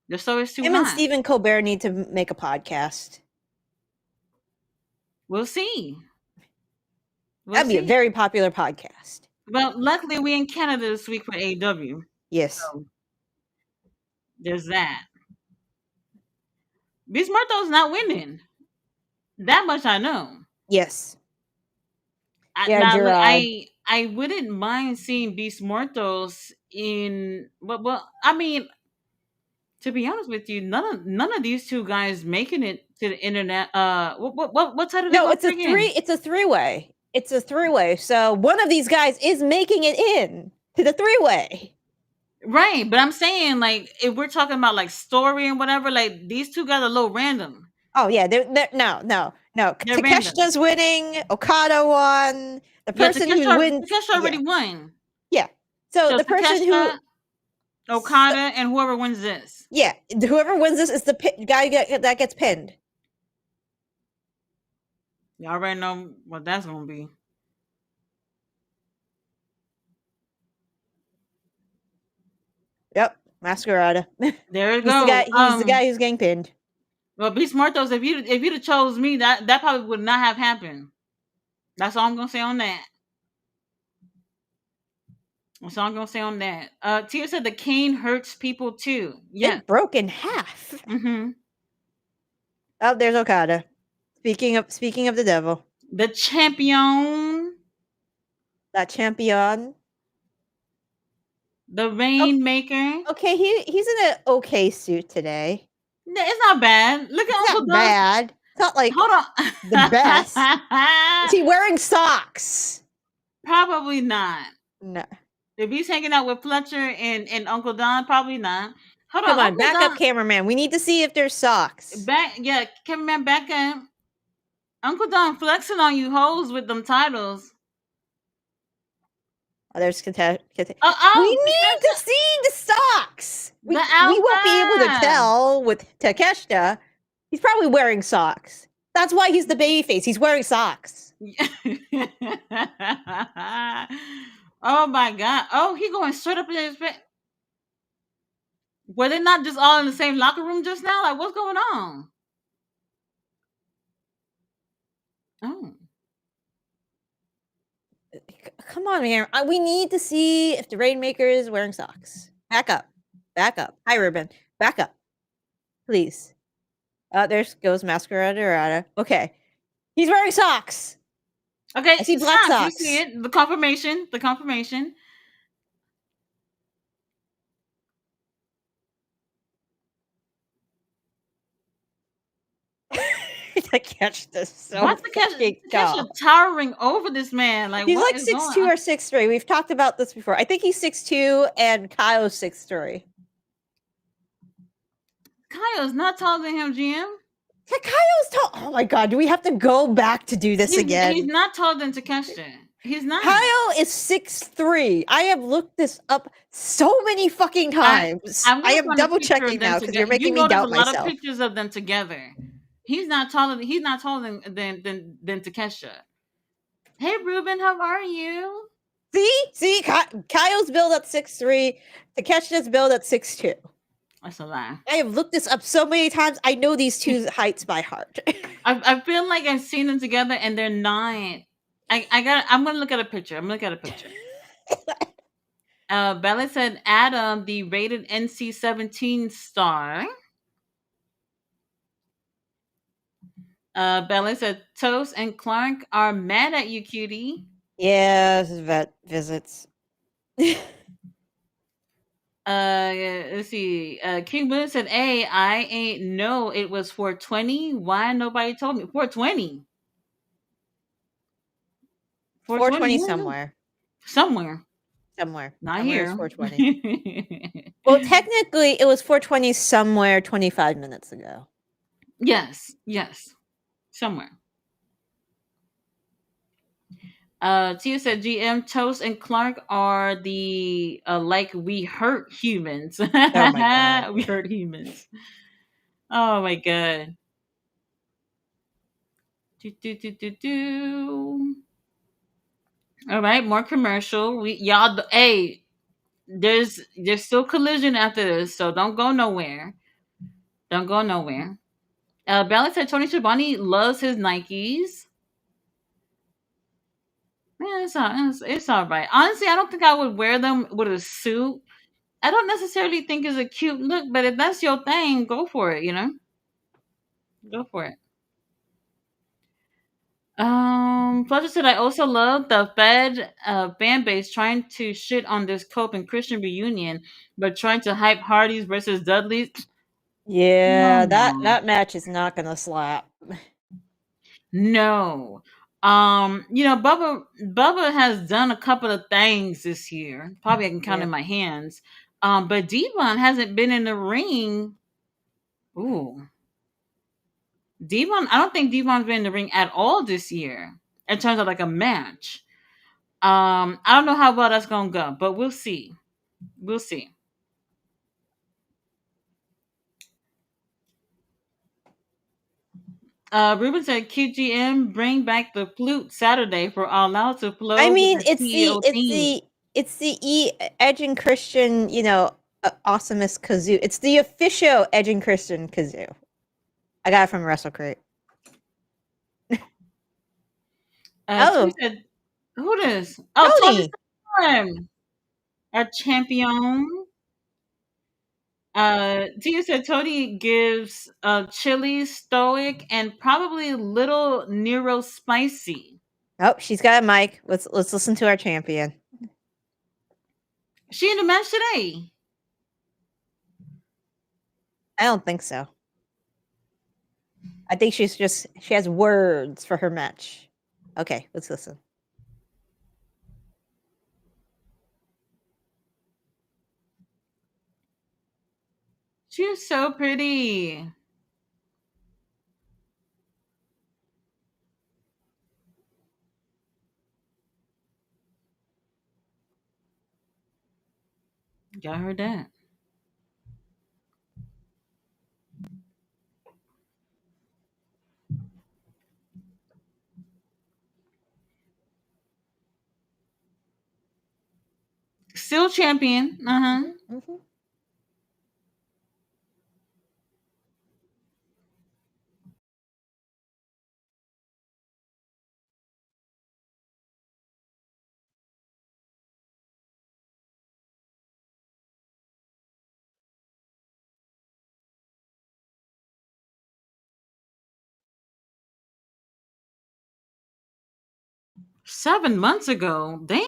the story's too him and hot. Stephen Colbert need to make a podcast. We'll see. We'll That'd be a see. very popular podcast. Well, luckily we in Canada this week for AEW, Yes. so there's that. Bismarto's not winning. That much I know. Yes. Yeah, Now look, Gerard. I wouldn't mind seeing Beast Mortos in. Well, I mean, to be honest with you, none of these two guys making it to the internet. What side are they No, going for again? it's a three-way. It's a three-way. So one of these guys is making it in to the three-way. Right, but I'm saying like if we're talking about like story and whatever, like these two guys are a little random. Oh yeah, no. They're random. Takeshita's winning. Okada won. The Yeah, person who wins, Takesha already yeah, won. yeah. So So the person who, Takesha, Okada, and whoever wins this. yeah, whoever wins this is the guy that gets pinned. Y'all already know what that's gonna be. Yep, Masquerada. There you He's the go. guy. He's the guy who's getting pinned. Well, Be Smartos, if you'd have chose me, that probably would not have happened. That's all I'm gonna say on that. That's all I'm gonna say on that. Tia said the cane hurts people too. Yeah. It broke in half. Mm-hmm. Oh, there's Okada. Speaking of the devil, The champion, that champion. the Oh, rainmaker. okay, he's in an okay suit today. Yeah, it's not bad. Look It's at Uncle not Don's. bad. It's not like Hold the best. on. Is he wearing socks? Probably not. No. If he's hanging out with Fletcher and Uncle Don, probably not. Hold Come on, on, Uncle back up, Don. cameraman. We need to see if there's socks. Yeah, cameraman, back up. Uncle Don flexing on you hoes with them titles. Oh, there's we Oh, need to see the socks. the We won't be able to alpha. tell with Takeshita. He's probably wearing socks. That's why he's the babyface. He's wearing socks. Oh my god. Oh, he going straight up in his face. Were they not just all in the same locker room just now? Like, what's going on? Oh. Come on, man. We need to see if the Rainmaker is wearing socks. Back up. Back up. Hi, Ruben. Back up. Please. There goes Masquerada. Okay. He's wearing socks. Okay, I see black socks. We socks. see it. The confirmation. The confirmation. I catch this so What's the fucking Kesha tall. towering over this man? Like, He's what like is 6'2" going or on? 6'3". We've talked about this before. I think he's 6'2" and Kyle's 6'3". Kyle's not taller than him, GM. Kyle's tall. Oh my god, do we have to go back to do this He's again? not taller than Takeshita. He's not. Kyle is 6'3". I have looked this up so many fucking times. I'm I gonna am find a double picture of checking them now because together. you're making You me know, there's a doubt lot of myself. pictures of them together. He's not taller than Takesha. Hey, Ruben, how are you? See, Kyle's build at 6'3". Takeshita's build at 6'2". That's a lie. I have looked this up so many times. I know these two heights by heart. I feel like I've seen them together, and they're not. I'm gonna look at a picture. I'm gonna look at a picture. Bella said Adam, the rated NC-17 star. Bella said Toast and Clark are mad at you, cutie. Yeah, vet visits. Let's see. King Boone said, "Hey, I ain't know it was 420. Why nobody told me 420? 420 somewhere. somewhere. Not Somewhere is here. 420. Well, technically, it was 420 somewhere 25 minutes ago. Yes, somewhere. Tia said GM Toast and Clark are the like we hurt humans. Oh my god. We hurt humans. Oh my god. Do. All right, more commercial. Hey, there's still collision after this, so don't go nowhere. Don't go nowhere. Bella said Tony Schiavone loves his Nikes. Yeah, it's all right. Honestly, I don't think I would wear them with a suit. I don't necessarily think it's a cute look, but if that's your thing, go for it. Go for it. Fletcher said I also love the Fed fan base trying to shit on this Cope and Christian reunion, but trying to hype Hardys versus Dudleys. Yeah, No, that match is not gonna slap. no. Bubba has done a couple of things this year. Probably I can count Yeah. in my hands. But Devon hasn't been in the ring. Ooh, Devon. I don't think Devon's been in the ring at all this year in terms of like a match. I don't know how well that's gonna go, but we'll see. We'll see. Ruben said QGM bring back the flute Saturday for All Out to I flow with mean, the CEO theme. it's the Edge and Christian, awesomeness kazoo. It's the official Edge and Christian kazoo. I got it from WrestleCrate. Tony Oh, said, "Who this? Oh, Tony Tony. Storm, our champion." Tia said Tony gives chili, stoic, and probably little Nero spicy. Oh, she's got a mic. Let's listen to our champion. She in the match today. I don't think so. I think she has words for her match. Okay, let's listen. She's so pretty. Y'all heard that? Still champion. Uh huh. Mhm, mhm. 7 months ago. Damn.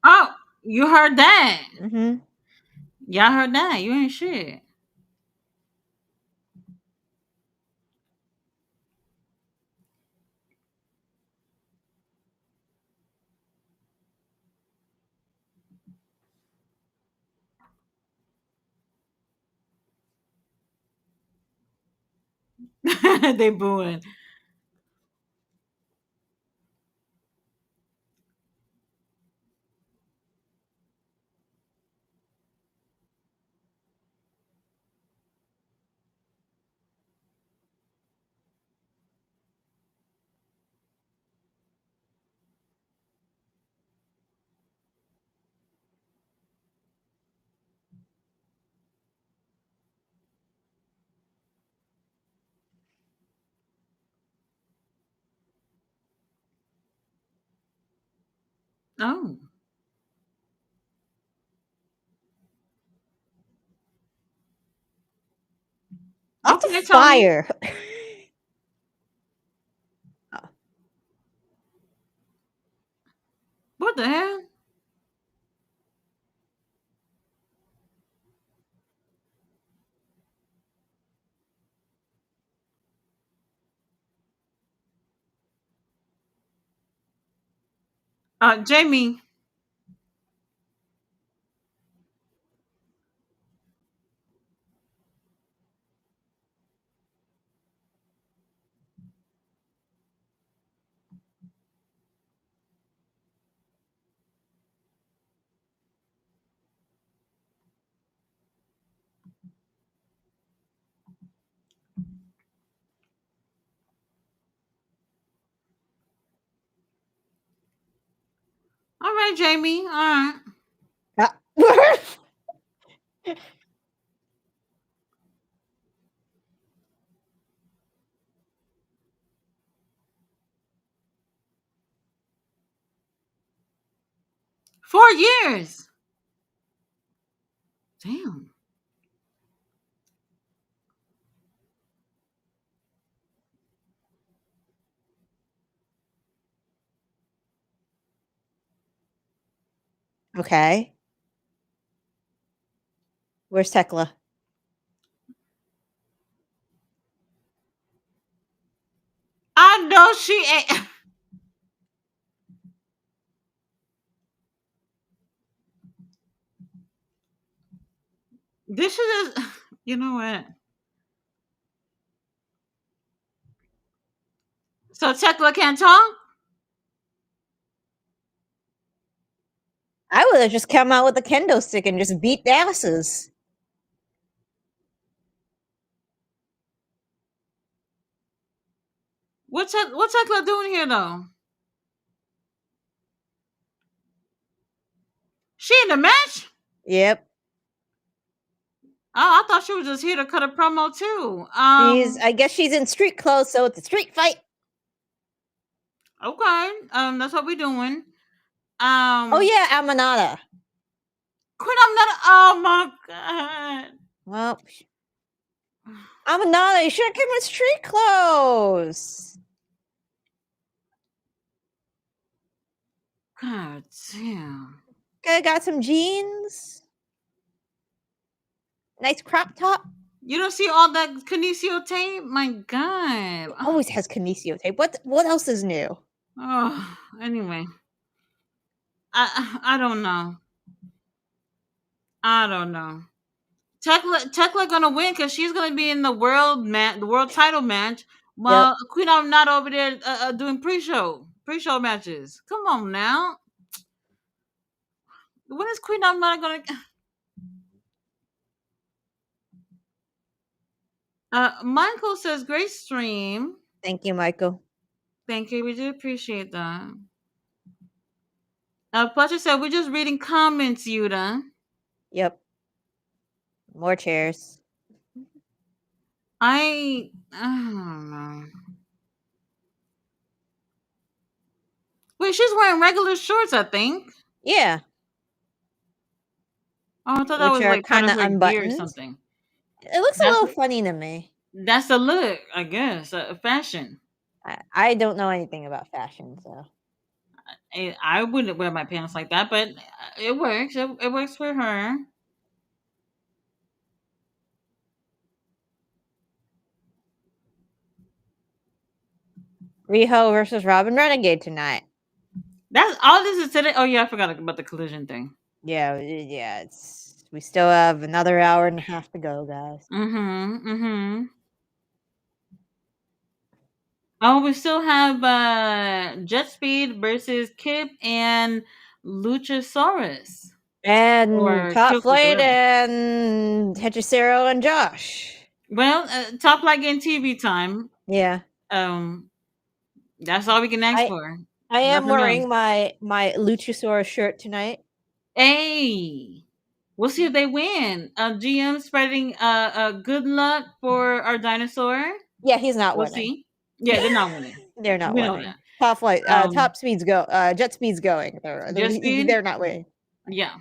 Oh, you heard that? Mhm. Y'all heard that? You ain't shit. They booing. Oh, Lots of okay, Tony. fire. Oh, What the hell? Jamie. 'Alright, Jamie, alright. Ah. 4 years. Damn. Okay. Where's Tekla? I know she ain't. This is just, you know what? So Tekla can't talk? I would have just come out with a kendo stick and just beat the asses. What's Tekla doing here though? She in the match? Yep. Oh, I thought she was just here to cut a promo too. I guess she's in street clothes, so it's a street fight. Okay. That's what we're doing. Oh Um, yeah, Amanada. Queen, I'm not. Oh my god. Well, Amanada, you should have come in street clothes. God damn. Okay, got some jeans. Nice crop top. You don't see all that Kinesio tape? My god. Always has Kinesio tape. What else is new? Oh, anyway. I don't know. I don't know. Tekla gonna win because she's gonna be in the world title match, Yep. while Queen I'm not over there doing pre-show matches. Come on now. When is Queen I'm not gonna? Michael says great stream. Thank you, Michael. Thank you. We do appreciate that. Fletcher said we're just reading comments, Yuta. Yep. More chairs. I don't know. Wait, she's wearing regular shorts, I think. Yeah. Oh, I thought that Which was are like part kind of of her gear or unbuttoned. something. It looks a That's little funny to me. that's the look, I guess. Fashion. I don't know anything about fashion, so. I wouldn't wear my pants like that, but it works. It works for her. Riho versus Robin Renegade tonight. That's all this is today. Oh yeah, I forgot about the collision thing. Yeah. We still have another hour and a half to go, guys. Mm-hmm. Mm-hmm. Oh, we still have Jet Speed versus Kip and Luchasaurus And or Top Killclick, Flight whatever. and Hechicero and Josh. Well, top like in TV time. Yeah. Um, that's all we can ask I for. I am Nothing else. wearing my Luchasaurus shirt tonight. Hey, we'll see if they win. GM spreading good luck for our dinosaur. Yeah, he's not We'll winning. see. Yeah, they're not winning. They're not We know winning. that. Top Flight, Um, Top Speed's Jet Speed's going. Jet Speed. They're not winning. Yeah.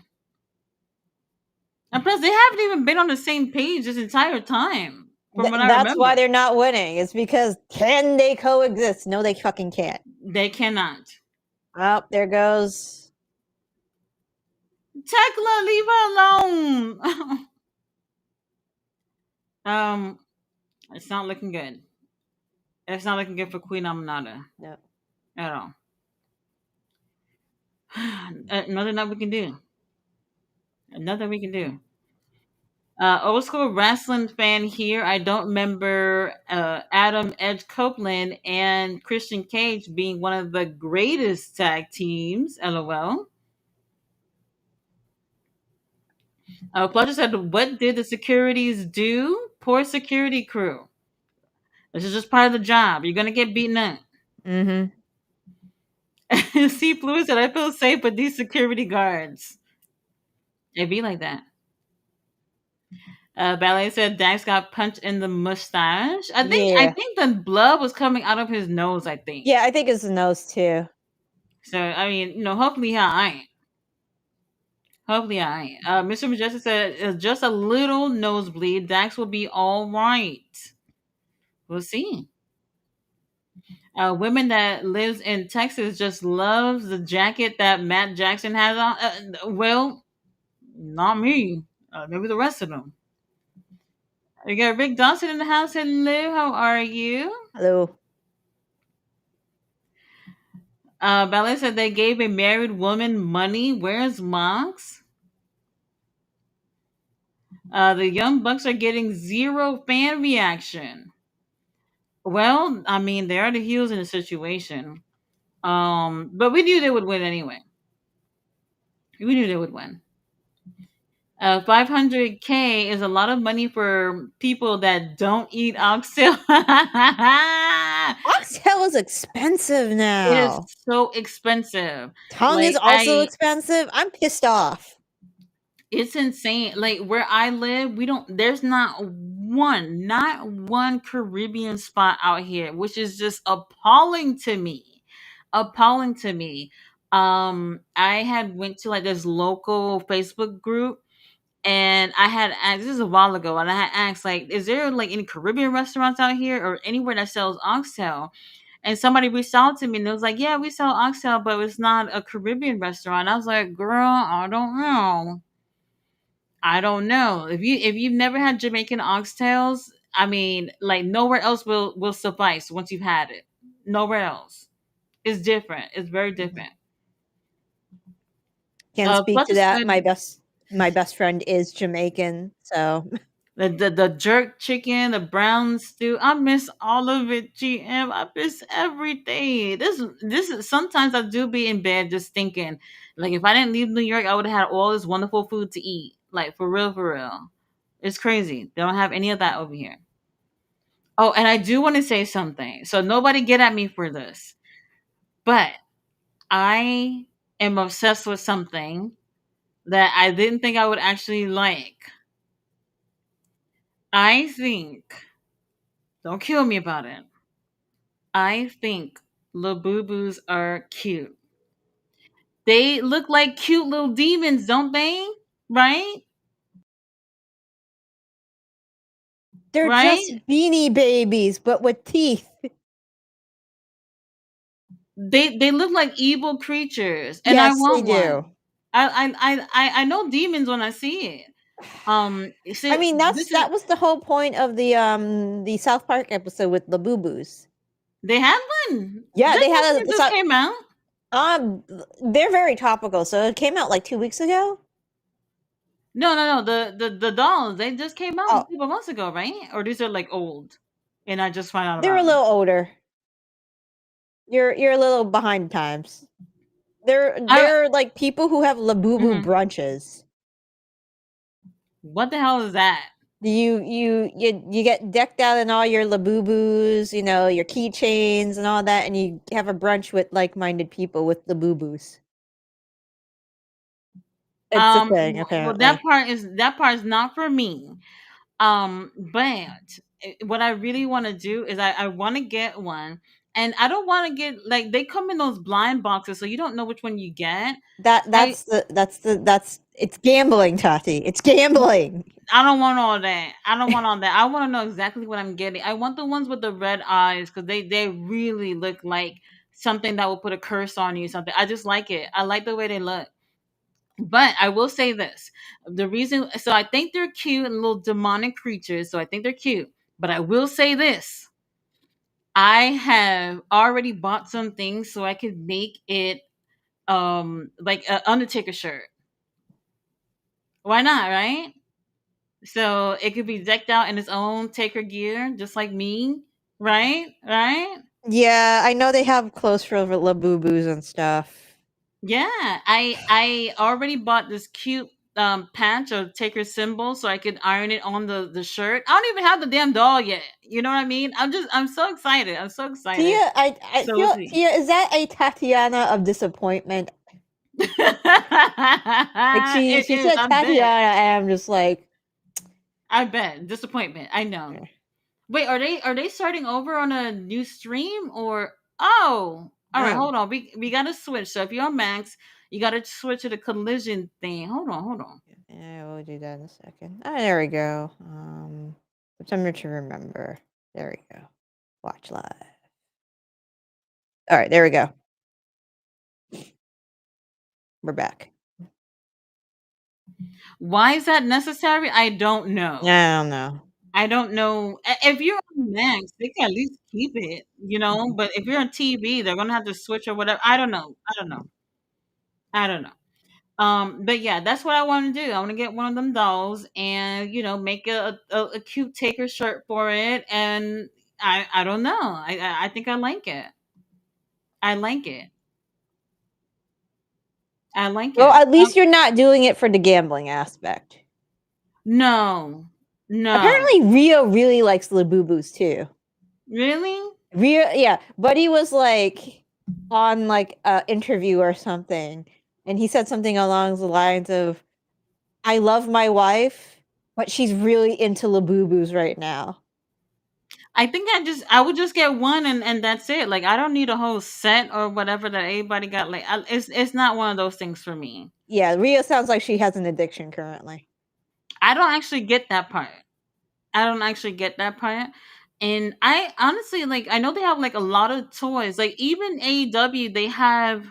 And plus, they haven't even been on the same page this entire time, from what I That's why remember. they're not winning. It's because can they coexist? No, they fucking can't. They cannot. Oh, there goes. Tekla, leave her alone. um, it's not looking good. It's not looking good for Queen Aminata No. at all. Another night we can do. Another we can do. Old school wrestling fan here. I don't remember Adam Edge Copeland and Christian Cage being one of the greatest tag teams. LOL. Fletcher said, "What did the securities do? Poor security crew. This is just part of the job. You're gonna get beaten up." Mm-hmm. See, Blue said, "I feel safe with these security guards." It be like that. Ballet said Dax got punched in the mustache. I Yeah. think the blood was coming out of his nose. I think Yeah, I think it's the nose too. so. I mean, hopefully I ain't. Hopefully I ain't. Mr. Majestic said it's just a little nosebleed. Dax will be all right. We'll see. Women that lives in Texas just loves the jacket that Matt Jackson has on. Well, not me. Maybe the rest of them. We got Rick Dawson in the house. Hello, how are you? Hello. Ballet said they gave a married woman money. Where's Mox? The Young Bucks are getting zero fan reaction. Well, I mean, they are the heels in the situation. But we knew they would win anyway. We knew they would win. 500K is a lot of money for people that don't eat oxtail. Oxtail is expensive It is now. so expensive. Tongue is Like also expensive. I'm pissed off. it's insane. Like where I live, we don't. There's not one Caribbean spot out here, which is just appalling to me. Appalling to me. I had went to like this local Facebook group, and I had asked. This is a while ago, and I had asked like, "Is there like any Caribbean restaurants out here, or anywhere that sells oxtail?" And somebody reached out to me, and it was like, "Yeah, we sell oxtail, but it's not a Caribbean restaurant." I was like, "Girl, I don't know." I don't know. If you've never had Jamaican oxtails, I mean, like nowhere else will suffice once you've had it. Nowhere else. It's different. It's very Mhm. different. Can't speak to Fletcher that. said My best friend is Jamaican, so the jerk chicken, the brown stew. I miss all of it, GM. I miss everything. This is sometimes I do be in bed just thinking, like if I didn't leave New York, I would have had all this wonderful food to eat. Like for real, for real. It's crazy. They don't have any of that over here. Oh, and I do want to say something. So nobody get at me for this. But I am obsessed with something that I didn't think I would actually like. I think, don't kill me about it. I think Labubus are cute. They look like cute little demons, don't they? Right? they're just Right? beanie babies, but with teeth. They look like evil creatures, and I Yes, they want do. one. I know demons when I see it. I See, mean, this is that was the whole point of the South Park episode with the Boo Boos. they had one. Yeah, Just they had something that just came out. um they're very topical. So it came out like 2 weeks ago. No, no, no. The dolls they just came out a Oh, couple months ago, right? Or these are like old, and I just found out they're a about them. little older. You're a little behind times. I They're like people who have Labubu mhm. brunches. What the hell is that? You get decked out in all your Labubus, your keychains and all that, and you have a brunch with like-minded people with Labubus. It's a thing, Well, apparently. that part is not for me. But what I really want to do is I want to get one, and I don't want to get like they come in those blind boxes, so you don't know which one you get. I That's it's gambling, Tati. It's gambling. I don't want all that. I don't want all that. I want to know exactly what I'm getting. I want the ones with the red eyes because they really look like something that will put a curse on you. Something. I just like it. I like the way they look. But I will say this: the reason. So I think they're cute and little demonic creatures. So I think they're cute. But I will say this: I have already bought some things so I could make it like a Undertaker shirt. Why not, right? So it could be decked out in its own Taker gear, just like me, right? Right? Yeah, I know they have clothes for Labubu's and stuff. Yeah, I already bought this cute patch of Taker symbol so I could iron it on the shirt. I don't even have the damn doll yet. You know what I mean? I'm so excited. I'm so excited. Tia, I So we'll feel see. Tia, is that a Tatiana of disappointment? Like It she is. said I bet. Tatiana, and I'm just like, I bet. Disappointment. I know. eh, Wait, are they starting over on a new stream or oh? All right, oh, hold on. We gotta switch. So if you're on Max, you gotta switch to the collision thing. Hold on, hold on. yeah, we'll do that in a second. Oh, there we go. September to remember. There we go. Watch live. All right, there we go. We're back. Why is that necessary? I don't know. I don't know. I don't know. If you're on Max, they can at least keep it, you know. But if you're on TV, they're gonna have to switch or whatever. I don't know. I don't know. I don't know. But yeah, that's what I want to do. I want to get one of them dolls and make a cute Taker shirt for it. And I don't know. I think I like it. I like it. I like Well, it. at least you're not doing it for the gambling aspect. No, no, Apparently, Rio really likes Labubus too. really. Rio, yeah, Buddy was like on like a interview or something, and he said something along the lines of, "I love my wife, but she's really into Labubus right now." I think I would just get one and that's it. Like I don't need a whole set or whatever that everybody got. Like it's not one of those things for me. Yeah, Rio sounds like she has an addiction currently. I don't actually get that part. I don't actually get that part. And I honestly like I know they have like a lot of toys. Like even AEW they have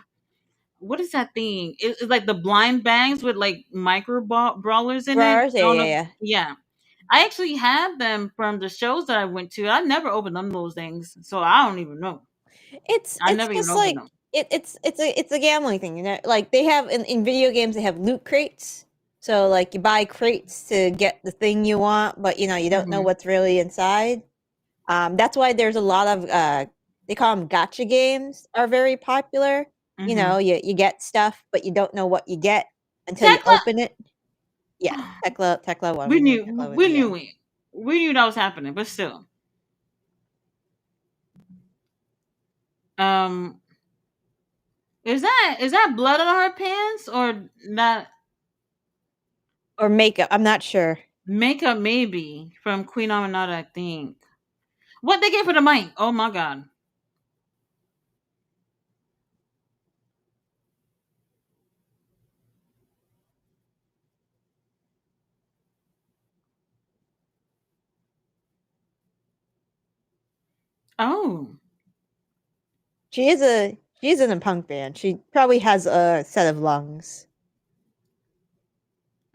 what is that thing? It's like the blind bags with like micro brawlers in it. Brawlers, yeah, I don't yeah, know. yeah. Yeah. I actually have them from the shows that I went to. I never opened them those things. So I don't even know. I It's never even just opened like them. it's a gambling thing, you know. Like they have in video games, they have loot crates. So like you buy crates to get the thing you want, but you don't know Mhm. what's really inside. That's why there's a lot of they call them gotcha games are very popular. Mhm. You get stuff, but you don't know what you get until you Tekla open it. Yeah, Tekla one. we We knew knew Tekla was we yeah. knew it. We knew that was happening, but still. Um is that blood on her pants or not? Or makeup. I'm not sure. Makeup maybe from Queen Aminata, I think. What they gave for the mic? Oh my god. Oh. She's in a punk band. She probably has a set of lungs.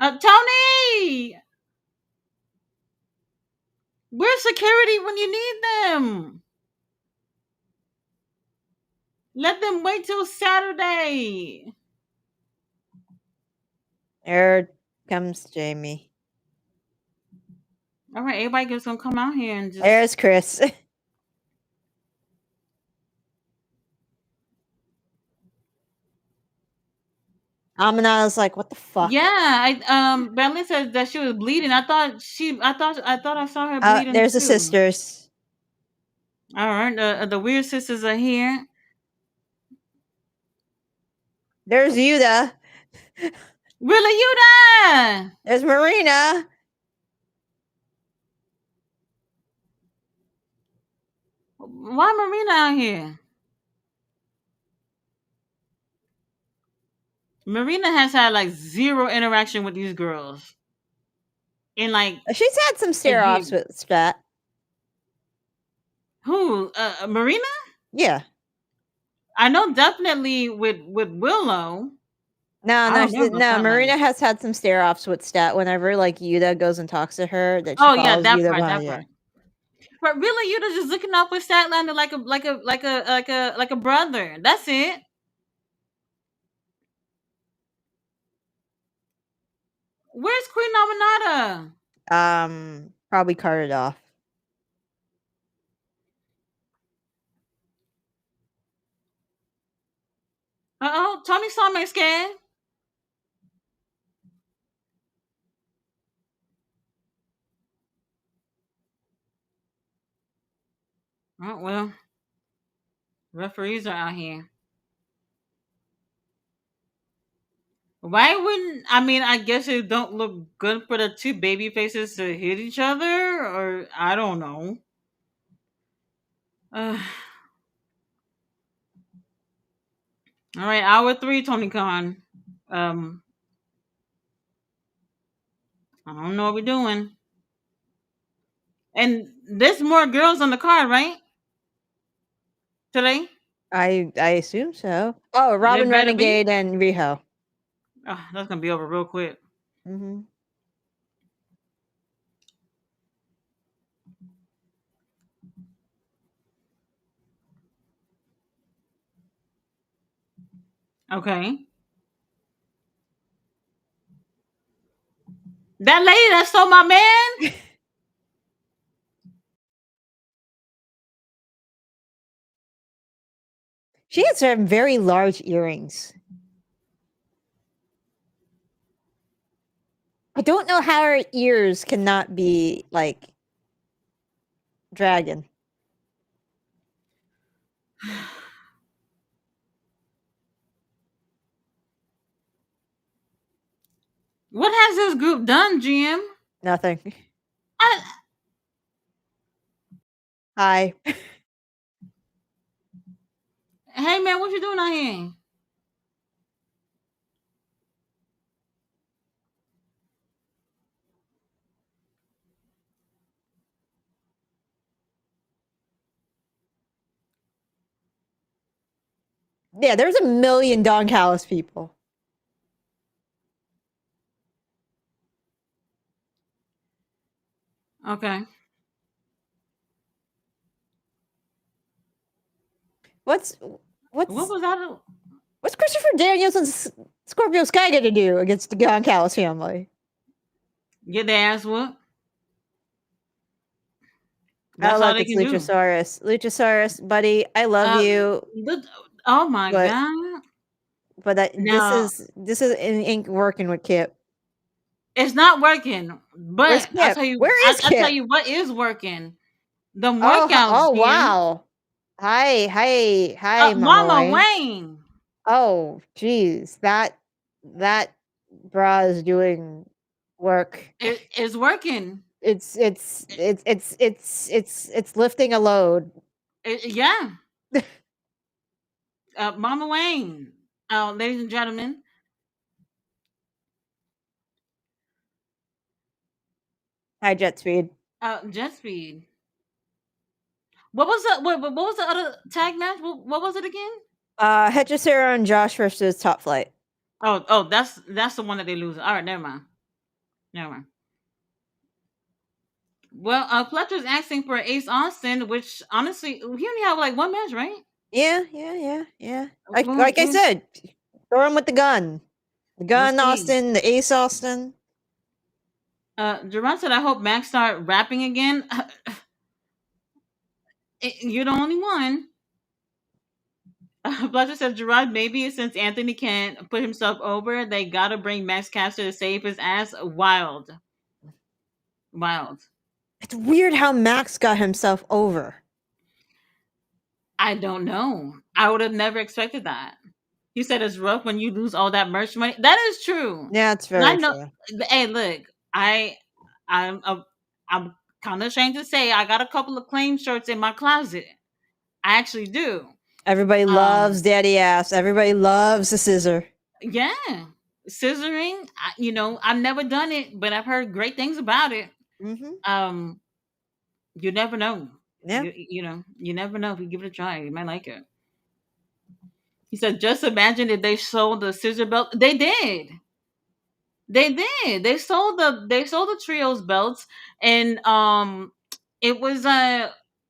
Tony! Where's security when you need them? Let them wait till Saturday. There comes Jamie. All right, everybody just gonna come out here and just. There's Chris. Amanada's like, what the Yeah, fuck? Berlin said that she was bleeding. I thought I saw her bleeding There's the too. sisters. All right, the weird sisters are here. There's Yuda. Really, Yuda? There's Marina. Why Marina out here? Marina has had like zero interaction with these girls in like She's had some a stare year. offs with Spat. Who? Marina? Yeah. I know definitely with Willow. No, I no, don't know about no. Statlander. Marina has had some stare offs with Stat whenever like Yuda goes and talks to her. That she Oh yeah, calls that Yuda part, behind. that Yeah. part. But really, you're just looking out for Statlander like a brother. That's it. Where's Queen Nominata? Probably carted off. Uh-oh, Tony Storm ain't scared. Oh, well, referees are out here. Why wouldn't I mean? I guess it don't look good for the two baby faces to hit each other, or I don't know. Uh, all right, hour three, Tony Khan. Um, I don't know what we're doing. And there's more girls on the card, right? Today? I assume so. Oh, There Robin better be. Renegade and Riho. Oh, that's gonna be over real quick. Hmm. Okay. That lady that stole my man. She has some very large earrings. I don't know how her ears cannot be like dragon. What has this group done, GM? Nothing. I, Hi. hey man, what you doing out here? Yeah, there's a million Don Callis people. Okay. What's What what's was that? what's Christopher Daniels and Scorpio Sky gonna do against the Don Callis family? Get their ass whooped. Oh That's all look, they it's can do. Luchasaurus. Luchasaurus, buddy, I love Uh, you, look- oh my but god. this Now is ain't working with Kip. it's not working, Where's but Kip? Where is I'll tell Kip? you what is working. The Oh, workouts, oh GM. wow. Hi, Mama Mama Wayne. Wayne. Oh, geez, that bra is doing work. It is working. It's lifting a load. Yeah. Mama Wayne. Ladies and gentlemen. High jet speed. Jet speed. What was the other tag match? What was it again? Hechicero and Josh versus Top Flight. That's the one that they lose. All right, never mind. Never mind. Well, Fletcher's asking for Ace Austin, which honestly, he only have like one match, right? Yeah. Well, Like I said, throw him with the gun. The we'll gun see. Austin, the Ace Austin. Jerron said, "I hope Max start rapping again." You're the only one. Fletcher said, "Gerard, maybe since Anthony can't put himself over, they gotta bring Max Caster to save his ass." Wild, wild. It's weird how Max got himself over. I don't know. I would have never expected that. He said it's rough when you lose all that merch money. That is true. Yeah, it's And I very know. true. Hey, look, I'm, I'm kind of ashamed to say I got a couple of claim shirts in my closet. I actually do. Everybody Um, loves daddy ass. Everybody loves the scissor. yeah, scissoring. I've never done it, but I've heard great things about it. Mm-hmm. Um, you never know. Yeah. You never know if you give it a try. You might like it. He said, just imagine if they sold the scissor belt. They did. They did. They sold the trios belts, and it was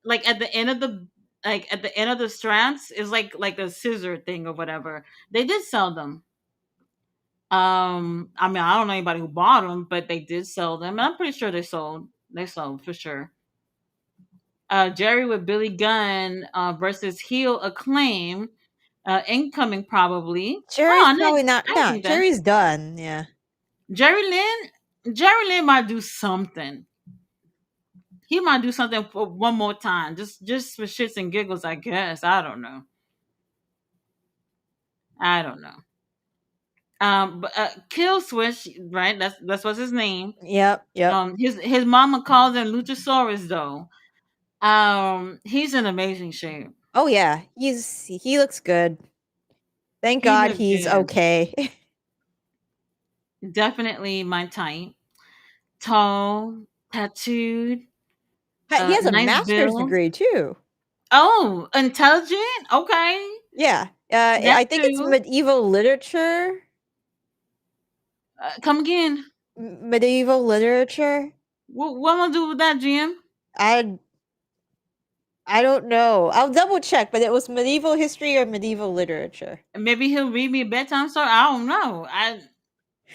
like at the end of the straps is like a scissor thing or whatever. They did sell them. I mean, I don't know anybody who bought them, but they did sell them. And I'm pretty sure they sold. They sold for sure. Jerry with Billy Gunn versus heel Acclaim, incoming probably. Jerry's Oh, probably I not. didn't Nah, think that. Jerry's done. Yeah. Jerry Lynn, Jerry Lynn might do something. He might do something for one more time, just for shits and giggles, I guess. I don't know. I don't know. But Kill Switch, right? That's what's his name. Yep. Yep. His mama calls him Luchasaurus though. He's in amazing shape. Oh yeah, he looks good. Thank He God looks he's good. okay. Definitely my type. Tall, tattooed, He has a nice master's build. degree too. Oh, intelligent. Okay, Yeah. that I think it's too. medieval literature. Come again. Medieval literature. What am I gonna do with that, Jim? I I don't know. I'll double check, but it was medieval history or medieval literature. Maybe he'll read me a bedtime story. I don't know. I don't know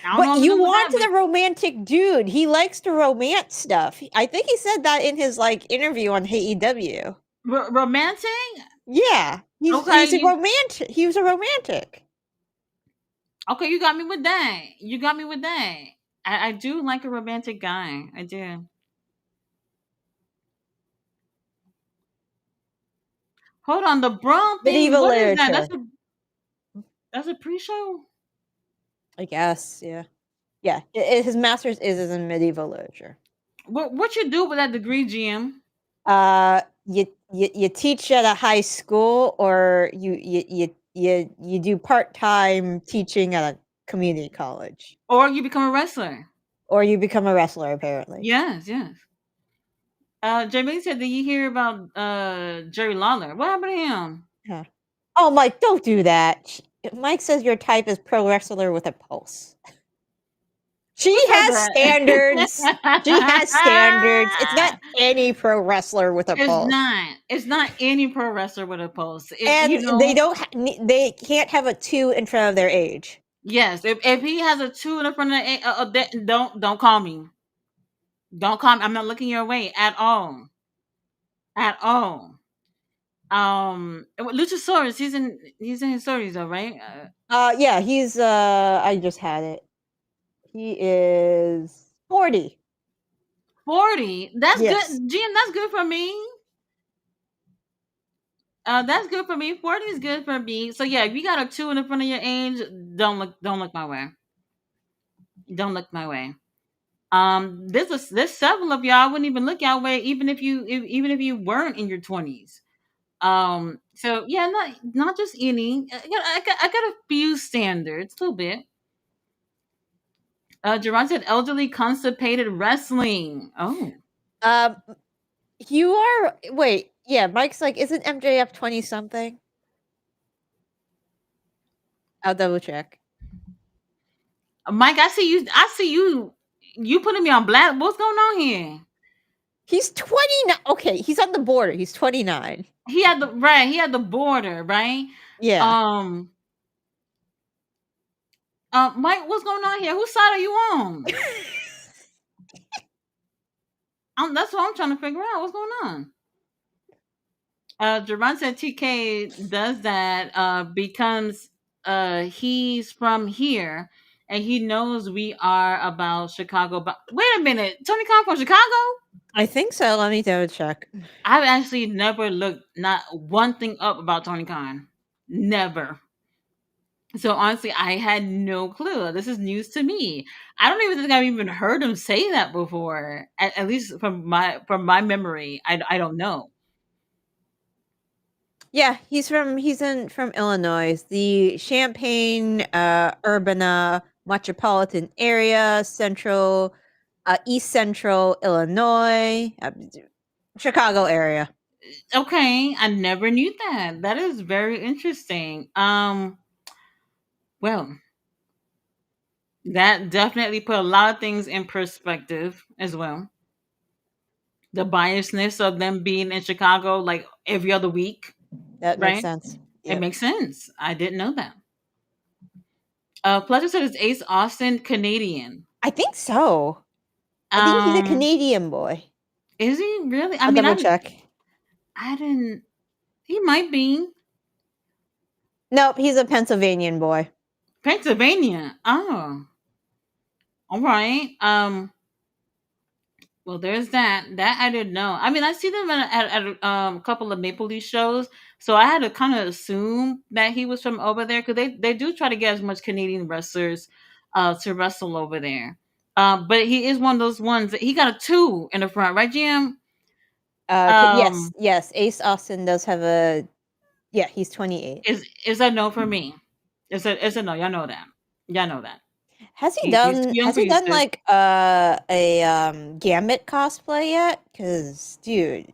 But what I'm gonna you do with that, wanted a romantic dude. He likes to romance stuff. I think he said that in his interview on AEW. but romantic. Yeah, Okay, he's a romantic. He was a romantic. okay, you got me with that. You got me with that. I do like a romantic guy. I do. Hold on, the brown thing. Medieval What is that? literature, That's a pre-show. I guess. Yeah, yeah. His master's is in medieval literature. What you do with that degree, GM? You teach at a high school, or you do part time teaching at a community college, Or you become a wrestler? or you become a wrestler. Apparently, Yes, yes. Jamie said, "Did you hear about Jerry Lawler? What happened to him?" yeah. Oh, Mike, don't do that. Mike says your type is pro wrestler with a pulse. She Who said has standards. She has standards. It's not that? any pro wrestler with a It's pulse. not. It's not any pro wrestler with a pulse. And they don't. They can't have a 2 in front of their age. Yes. If he has a two in the front of the, don't call me. Don't call me. I'm not looking your way at all. At all. Luchasaurus. He's in his 30s though, right? Yeah, he's I just had it. He is 40. 40. That's Yes. good, Jim. That's good for me. That's good for me. 40 is good for me. So yeah, if you got a two in the front of your age, don't look my way. Don't look my way. There's several of y'all I wouldn't even look your way, even if you weren't in your 20s. So yeah, not just any. I got a few standards, a little bit. Gerard said elderly constipated wrestling. Oh, Um, you are. Wait. Yeah, Mike's like, isn't MJF 20 something? I'll double check. Mike, I see you. I see you. You putting me on blast. What's going on here? He's 29. Okay, he's on the border. He's 29. He had the right. He had the border right. Yeah. Um. Mike, what's going on here? Whose side are you on? That's what I'm trying to figure out. What's going on? Jerron said TK does that. Becomes he's from here, and he knows we are about Chicago. But wait a minute, Tony Khan from Chicago? I think so. Let me double check. I've actually never looked not one thing up about Tony Khan. Never. So honestly, I had no clue. This is news to me. I don't even think I've even heard him say that before. At least from my memory, I don't know. Yeah, from Illinois, the Champaign, Urbana metropolitan area, East Central Illinois, Chicago area. Okay, I never knew that. That is very interesting. Well, that definitely put a lot of things in perspective as well. The biasness of them being in Chicago like every other week, That makes right? sense. It Yep. makes sense. I didn't know that. Fletcher said it's Ace Austin, Canadian. I think so. I think he's a Um, Canadian boy. is he really? I I'll mean, double check. I didn't. He might be Nope, he's a Pennsylvanian boy. Pennsylvania. Oh, all right. Well, there's that. That I didn't know. I mean, I see them at a couple of Maple Leaf shows, so I had to kind of assume that he was from over there because they do try to get as much Canadian wrestlers to wrestle over there. But he is one of those ones that he got a two in the front, right, Jim? Yes, Um, yes. Ace Austin does have a. Yeah, he's 28. is a no for me? It's a no. Y'all know that. Y'all know that. Has he He's done? too young Has for he you, done sis. like a Gambit cosplay yet? Because dude,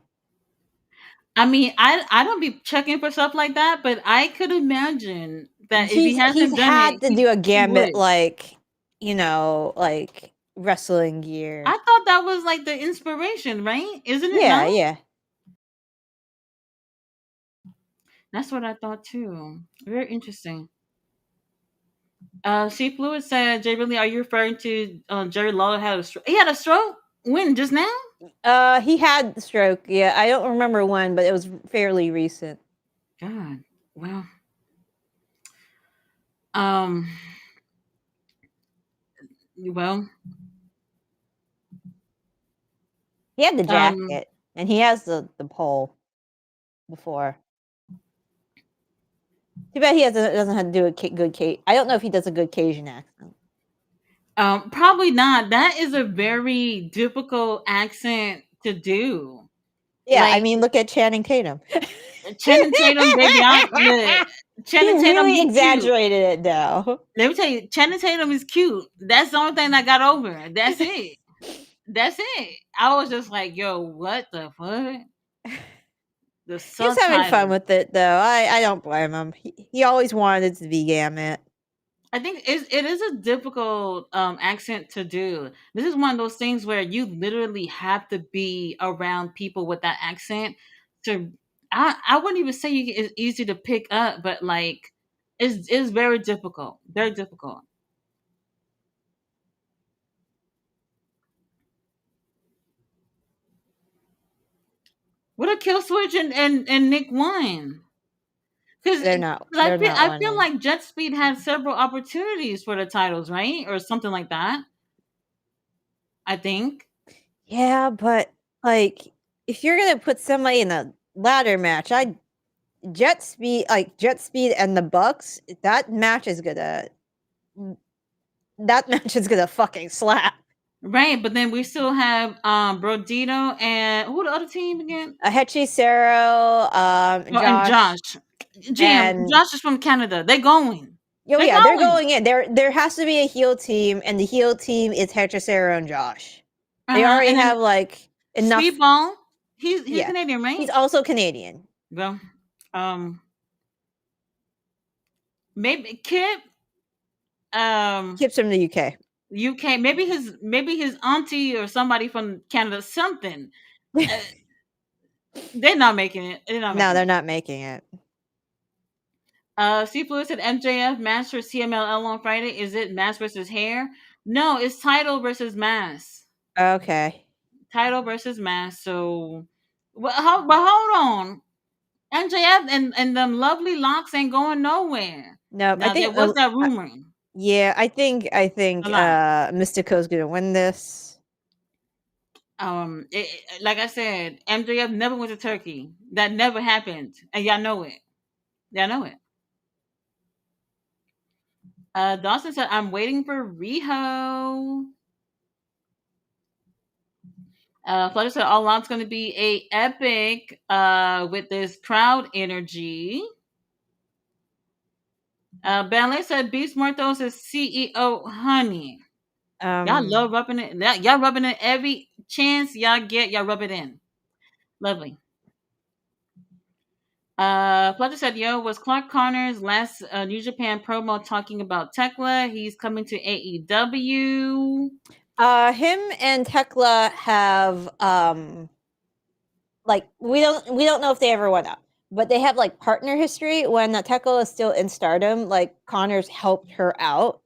I mean, I don't be checking for stuff like that, but I could imagine that if he he's hasn't done it, had to do a he Gambit would. like like wrestling gear. I thought that was like the inspiration, right? Isn't it? Yeah, No, yeah. that's what I thought too. Very interesting. C Fluid said, "Jay, really, are you referring to Jerry Lawler had a stroke? He had a stroke. When? Just now? He had the stroke. Yeah, I don't remember when, but it was fairly recent. God. Well, um, well, He had the um, jacket, and he has the pole before. Too bad he doesn't have to do a good Cajun. I don't know if he does a good Cajun accent. probably not. That is a very difficult accent to do. Yeah, I Like mean, look at Channing Tatum. Channing Tatum, baby, He Channing Tatum, really he cute. exaggerated it, though. Let me tell you, Channing Tatum is cute. That's the only thing I got over. That's it. That's it. I was just like, yo, what the fuck? The He's having fun subtitles. with it, though. I don't blame him. He always wanted it to be Gambit. I think it is a difficult accent to do. This is one of those things where you literally have to be around people with that accent to. I wouldn't even say it's easy to pick up, but like it's very difficult. Very difficult. What a kill switch and Nick won. Because They're not. I They're feel not I feel winning. like Jet Speed had several opportunities for the titles, right, or something like that. I think. Yeah, but like, if you're gonna put somebody in a ladder match, I Jet Speed and the Bucks. That match is gonna fucking slap. Right, but then we still have Brodito and who the other team again? Hechicero, Oh, and Josh, Josh. Jim, and Josh is from Canada. They going. oh They yeah, they're going. going in. There has to be a heel team, and the heel team is Hechicero and Josh. They Uh-huh. already And then have like enough. Speedball. He's Yeah, Canadian, he's right? also Canadian. Well, um maybe Kip, um Kip's from the UK. UK, maybe his auntie or somebody from Canada, something. Uh, they're not making it. They're not No, making they're it. not making it. C Fluid said MJF match for CMLL on Friday. Is it mass versus hair? No, it's title versus mass. Okay. Title versus mass. So, but hold on. MJF and them lovely locks ain't going nowhere. Nope. I Now there think. was that rumor. Yeah, I think A lie. Mystico's gonna win this. Like I said, MJF never went to Turkey. That never happened, and y'all know it. Y'all know it. Dawson said, "I'm waiting for Riho." Flutter said, "All out's going to be a epic with this crowd energy." Bentley said, "Beast Muertos is CEO, honey." Y'all Um love rubbing it. Y'all rubbing it every chance y'all get. Y'all rub it in. Lovely. Fletcher said, "Yo, was Clark Connor's last New Japan promo talking about Tekla? He's coming to AEW." him and Tekla have like we don't know if they ever went up. but they have like partner history. When Nateko is still in Stardom, like Connor's helped her out,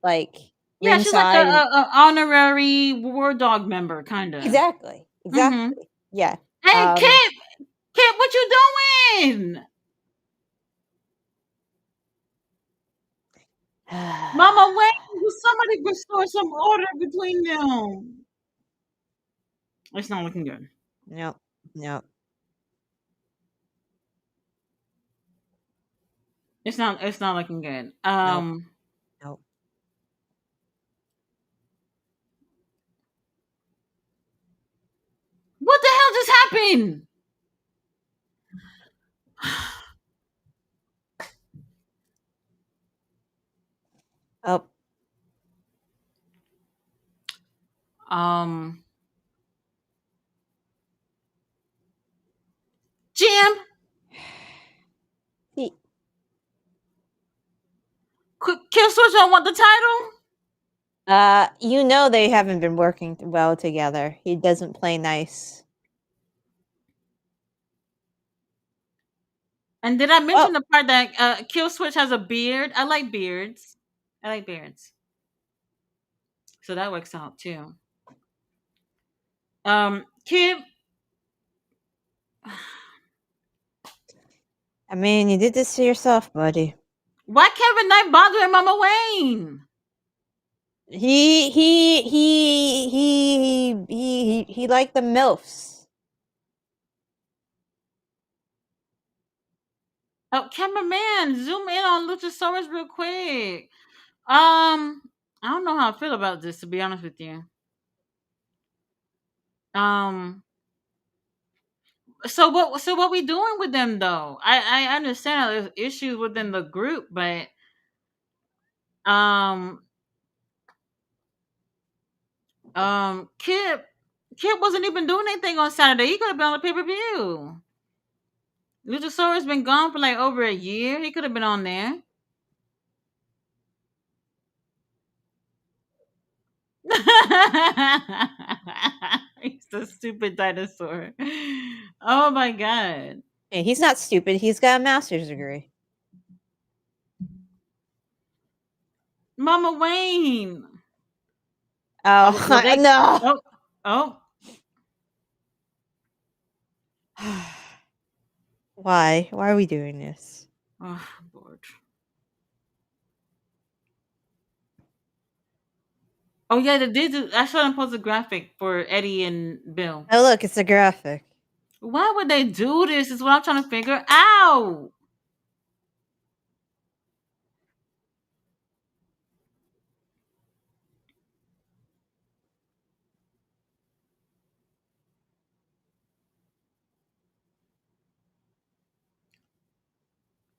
like Yeah, she's like a, ringside. a honorary War Dog member, kind of. Exactly, Mm-hmm. exactly. Yeah. Hey, Um. Kip, what you doing? Mama, wait, will somebody restore some order between them? It's not looking good. No, no, It's not looking good. no, no. What the hell just happened? Oh, Um, Jim, he, Kill Switch don't want the title? you know they haven't been working well together. He doesn't play nice. And did I Oh, mention the part that Kill Switch has a beard? I like beards. I like beards. So that works out too. Kip, I mean, you did this to yourself, buddy. why Kevin Knight bothering Mama Wayne? He liked the milfs. Oh, cameraman, zoom in on Luchasaurus real quick. I don't know how I feel about this, to be honest with you. Um, so what we doing with them though? I understand there's issues within the group, but um Kip wasn't even doing anything on Saturday. He could have been on the pay per view. Luchasaurus been gone for like over a year. He could have been on there. He's the stupid dinosaur. Oh my god. Hey, he's not stupid. He's got a master's degree. Mama Wayne. Oh, well, Oh no. oh, oh. Why? Why are we doing this? Oh, Lord. Oh yeah, they did. I saw them post a graphic for Eddie and Bill. Oh look, it's a graphic. Why would they do this? Is what I'm trying to figure out.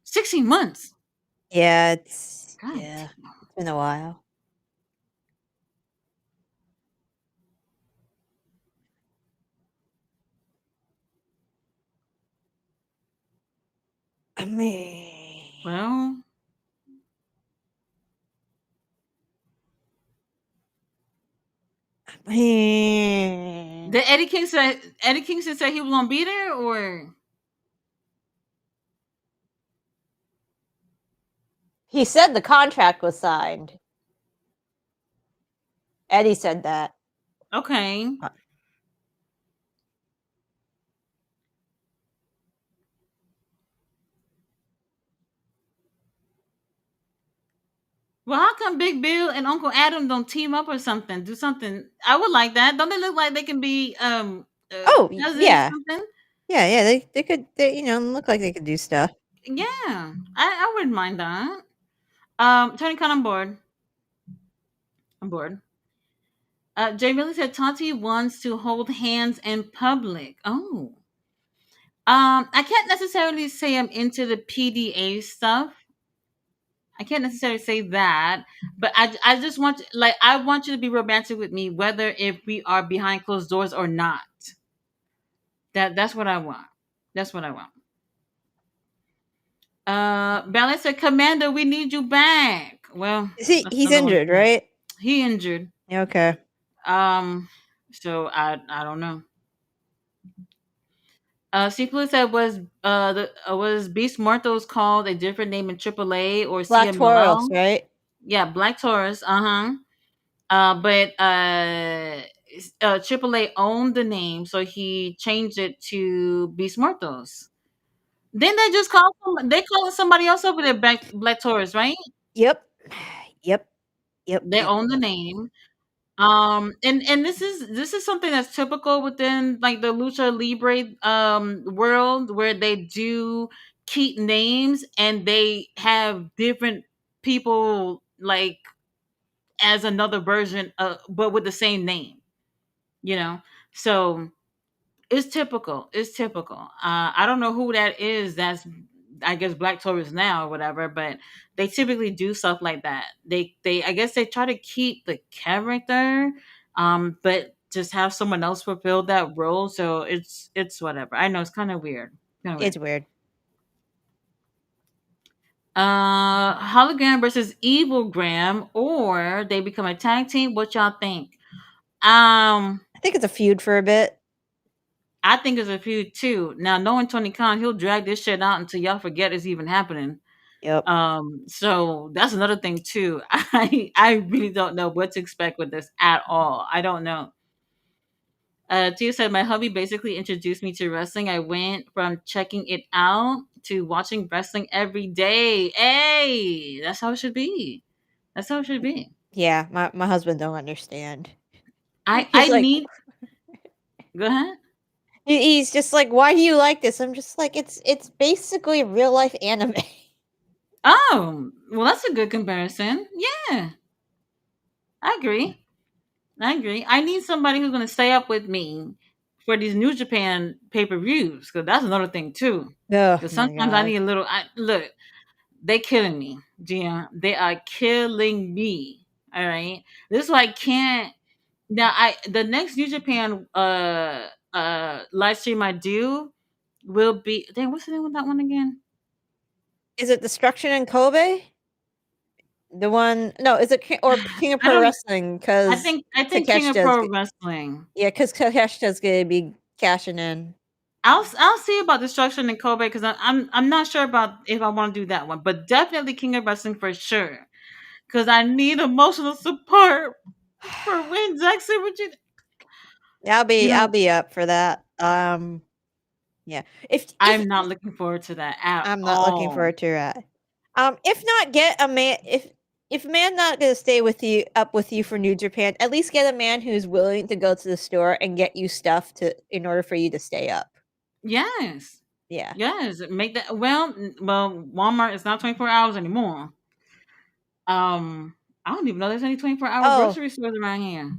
$16 months. Yeah, it's God yeah. damn. It's been a while. I mean, Well, I mean, did Eddie Kingston said he was gonna be there, or he said the contract was signed. Eddie said that. okay? Well, how come Big Bill and Uncle Adam don't team up or something? Do something. I would like that. Don't they look like they can be Oh cousins yeah, something? yeah. They could look like they could do stuff. Yeah, I wouldn't mind that. Tony Khan on board. On board. Jay Millie said Tati wants to hold hands in public. Oh. I can't necessarily say I'm into the PDA stuff. I can't necessarily say that, but I just want like I want you to be romantic with me, whether if we are behind closed doors or not. That's what I want. That's what I want. Ballet said, Commander, we need you back. Well, that's He's another one injured, too. right? He injured. Okay. Um, so I don't know. Ciplu said was Beast Mortos called a different name in AAA or Black Tauros, CMLL? right? Yeah, Black Taurus. Uh-huh. But AAA owned the name, so he changed it to Beast Mortos. Then they just they call somebody else over there Black Taurus, right? Yep. Yep. Yep. They Yep. own the Yep. name. And this is something that's typical within like the lucha libre world, where they do keep names and they have different people like as another version but with the same name, you know. So it's typical. I don't know who that is. That's, I guess, Black Taurus now or whatever, but they typically do stuff like that. They I guess they try to keep the character, but just have someone else fulfill that role. So it's whatever. I know it's kind of weird. Kind of weird. It's weird. Hologram versus Evil Graham, or they become a tag team. What y'all think? Um, I think it's a feud for a bit. I think it's a feud too. Now, knowing Tony Khan, he'll drag this shit out until y'all forget it's even happening. Yep. So that's another thing too. I really don't know what to expect with this at all. I don't know. Tia said my hubby basically introduced me to wrestling. I went from checking it out to watching wrestling every day. Hey, that's how it should be. That's how it should be. Yeah, my husband don't understand. I He's like, need. Go ahead. he's just like, why do you like this? I'm just like, it's basically real life anime. Oh, well, that's a good comparison. Yeah, I agree. I agree. I need somebody who's going to stay up with me for these New Japan pay per views, because that's another thing too. Oh Because my sometimes I god. need a little. Look, they killing me, Gia. They are killing me. All right. This is why I can't. Now, the next New Japan live stream I do will be. Dang, what's the name of that one again? Is it Destruction in Kobe? The one, no, is it or King of I Pro don't. Wrestling? I Because think I think King of Takeshita's Pro Wrestling. yeah, because Takeshita's gonna be cashing in. I'll see about Destruction in Kobe, because I'm not sure about if I want to do that one, but definitely King of Wrestling for sure, because I need emotional support for when Jackson Richard. You I'll know, be up for that. Yeah. If I'm not looking forward to that at I'm not looking all. forward to that. If not, get a man. If a man not gonna stay with you up with you for New Japan, at least get a man who's willing to go to the store and get you stuff to in order for you to stay up. Yes, Yeah. yes, make that. Well, Walmart is not 24 hours anymore. I don't even know there's any 24-hour Oh, grocery stores around here.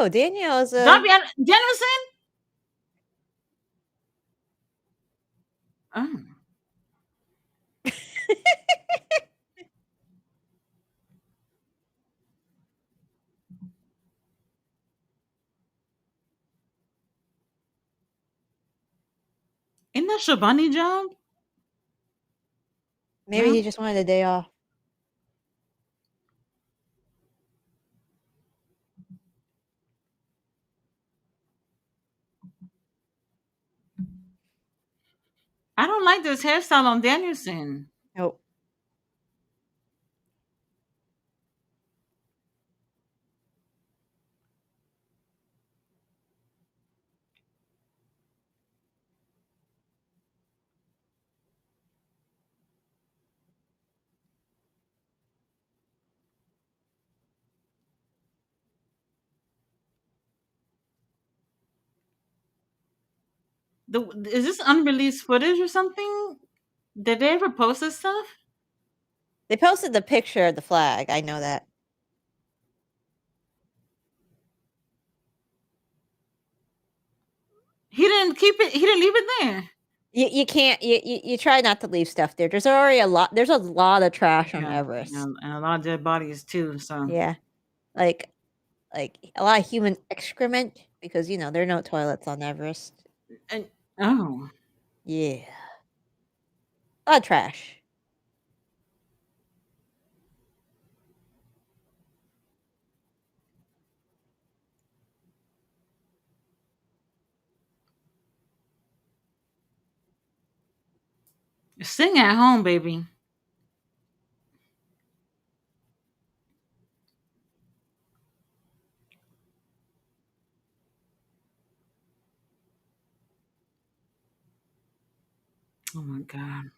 Danielle is a. Darby Dennison. Oh, isn't that Shabani job? Maybe he No, just wanted a day off. I don't like this hairstyle on Danielson. Nope. Is this unreleased footage or something? Did they ever post this stuff? They posted the picture of the flag. I know that. He didn't keep it. He didn't leave it there. You can't you try not to leave stuff there. There's already a lot. There's a lot of trash on Yeah, Everest. and a lot of dead bodies too. So, Yeah, like a lot of human excrement because there are no toilets on Everest. and oh, Yeah, a lot of trash. Sing at home, baby. Oh my god.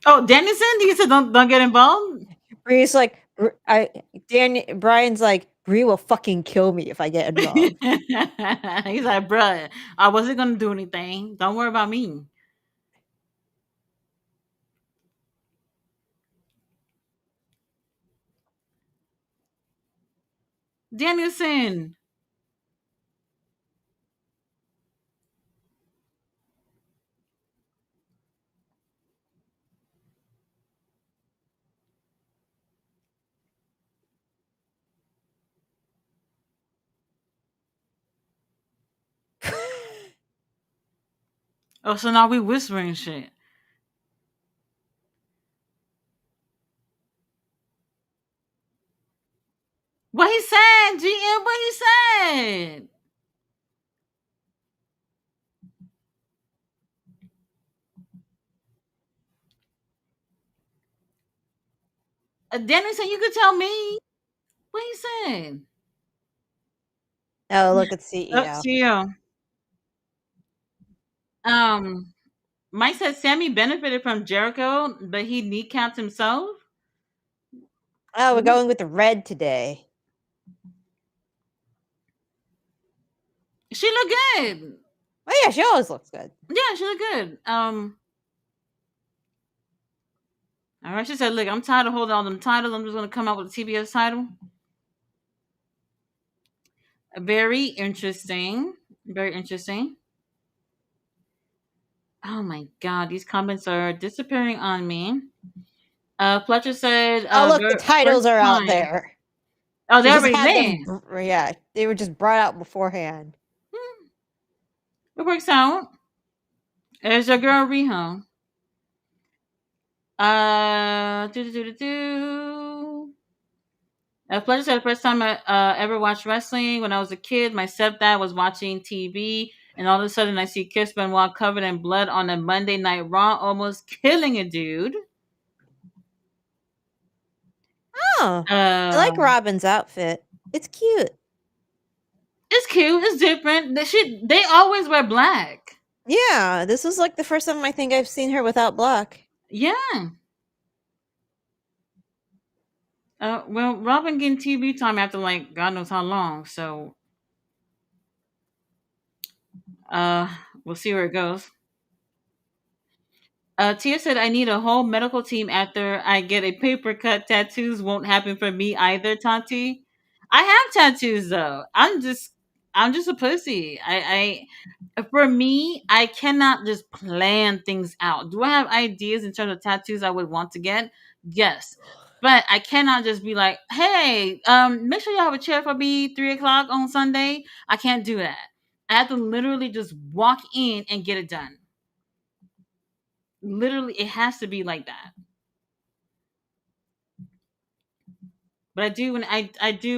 Oh, Dennison, you said don't get involved. Bree's like, Brian's like, Bree will fucking kill me if I get involved. He's like, bruh, I wasn't gonna do anything. Don't worry about me. Danielson. Oh, so now we whispering shit. What he said, GM? What he said? Danielson, you could tell me what he said. Oh, look at CEO. CEO. Um, Mike said Sammy benefited from Jericho, but he kneecapped himself. Oh, we're What? going with the red today. She looked good. Oh yeah, she always looks good. Yeah, she looked good. All right. She said, "Look, I'm tired of holding all them titles. I'm just gonna come out with a TBS title." Very interesting. Very interesting. Oh my god, these comments are disappearing on me. Fletcher said, Oh look, the titles first are out time. there. Oh, She they're just already had there. them. Yeah, they were just brought out beforehand. Hmm, it works out. There's your girl Riho. Do do do do do. Fletcher said the first time I ever watched wrestling when I was a kid, my stepdad was watching TV, and all of a sudden I see Chris Benoit covered in blood on a Monday Night Raw, almost killing a dude. Oh, I like Um, Robin's outfit. It's cute. it's cute. It's different. They always wear black. Yeah, this is like the first time I think I've seen her without black. Yeah. Well, Robin getting TV time after like God knows how long. So, uh, we'll see where it goes. Tia said, "I need a whole medical team after I get a paper cut. Tattoos won't happen for me either, Tati. I have tattoos though. I'm just a pussy. For me, I cannot just plan things out. Do I have ideas in terms of tattoos I would want to get? Yes, but I cannot just be like, hey, make sure you have a chair for me 3 o'clock on Sunday. I can't do that. I have to literally just walk in and get it done. Literally, it has to be like that. But I do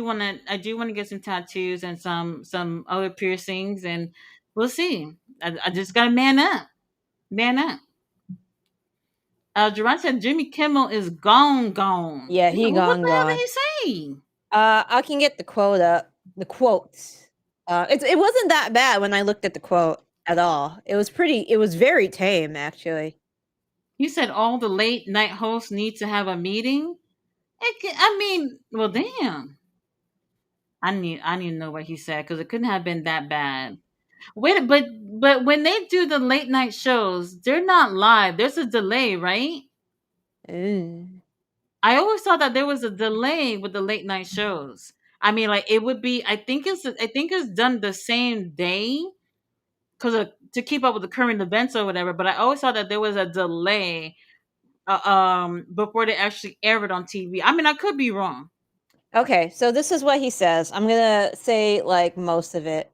want to get some tattoos and some other piercings, and we'll see. I just gotta man up, man up. Gerard said Jimmy Kimmel is gone, gone. Yeah, he What gone the hell gone. did he say? I can get the quote up. The quotes. It wasn't that bad when I looked at the quote at all. It was pretty. It was very tame actually. He said all the late night hosts need to have a meeting. I mean, well, damn. I need to know what he said because it couldn't have been that bad. Wait, but when they do the late night shows, they're not live. There's a delay, right? Ooh. I always thought that there was a delay with the late night shows. I mean, like it would be. I think it's done the same day because to keep up with the current events or whatever. But I always thought that there was a delay before they actually air it on TV. I mean, I could be wrong. Okay, so this is what he says. I'm gonna say like most of it.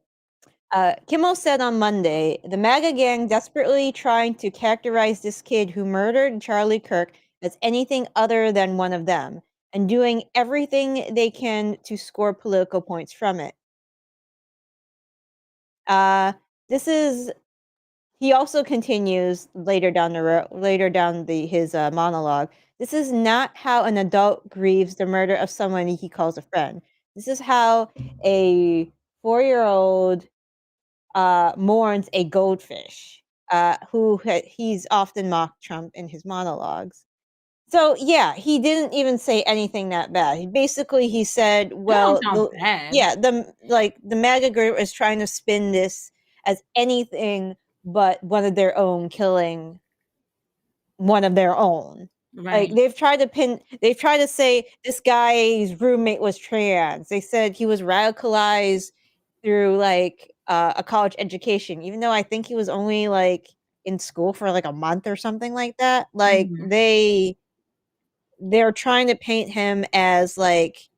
Kimmel said on Monday, the MAGA gang desperately trying to characterize this kid who murdered Charlie Kirk as anything other than one of them, and doing everything they can to score political points from it. Uh, this is he also continues later down the road, later down the his monologue. This is not how an adult grieves the murder of someone he calls a friend. This is how a 4-year-old mourns a goldfish. He's often mocked Trump in his monologues. So yeah, he didn't even say anything that bad. He said, That don't "Well, sound bad. yeah, the MAGA group is trying to spin this as anything but one of their own killing one of their own." Like Right. they've tried to say this guy's roommate was trans. They said he was radicalized through like a college education, even though I think he was only like in school for like a month or something like that. Like Mhm. they're trying to paint him as like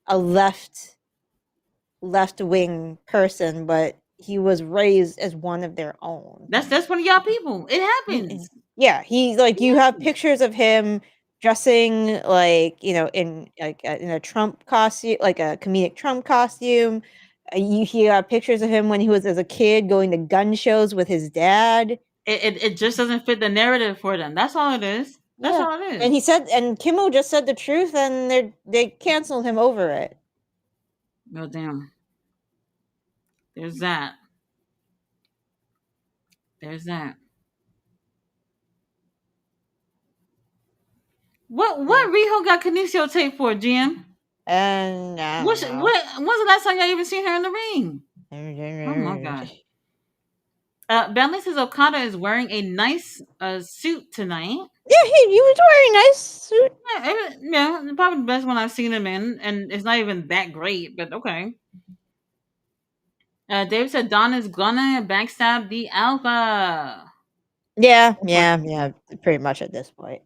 a left wing person, but he was raised as one of their own. That's one of y'all people. It Mm-mm. happens. Yeah, he like It you have happens. pictures of him dressing like, in like in a Trump costume, like a comedic Trump costume. You have pictures of him when he was as a kid going to gun shows with his dad. It just doesn't fit the narrative for them. That's all it is. That's Yeah. all it And is. he said and Kimmel just said the truth and they canceled him over it. Oh damn. There's that. There's that. Yeah. What Riho got Kinesio tape for, Jim? And I don't know. When's the last time y'all even seen her in the ring? Oh my god. Bentley says Okada is wearing a nice suit tonight. Yeah, he was wearing a nice suit. Yeah, probably the best one I've seen him in, and it's not even that great, but okay. Dave said Don is gonna backstab the Alpha. Yeah, Oh my yeah, yeah, pretty much at this point.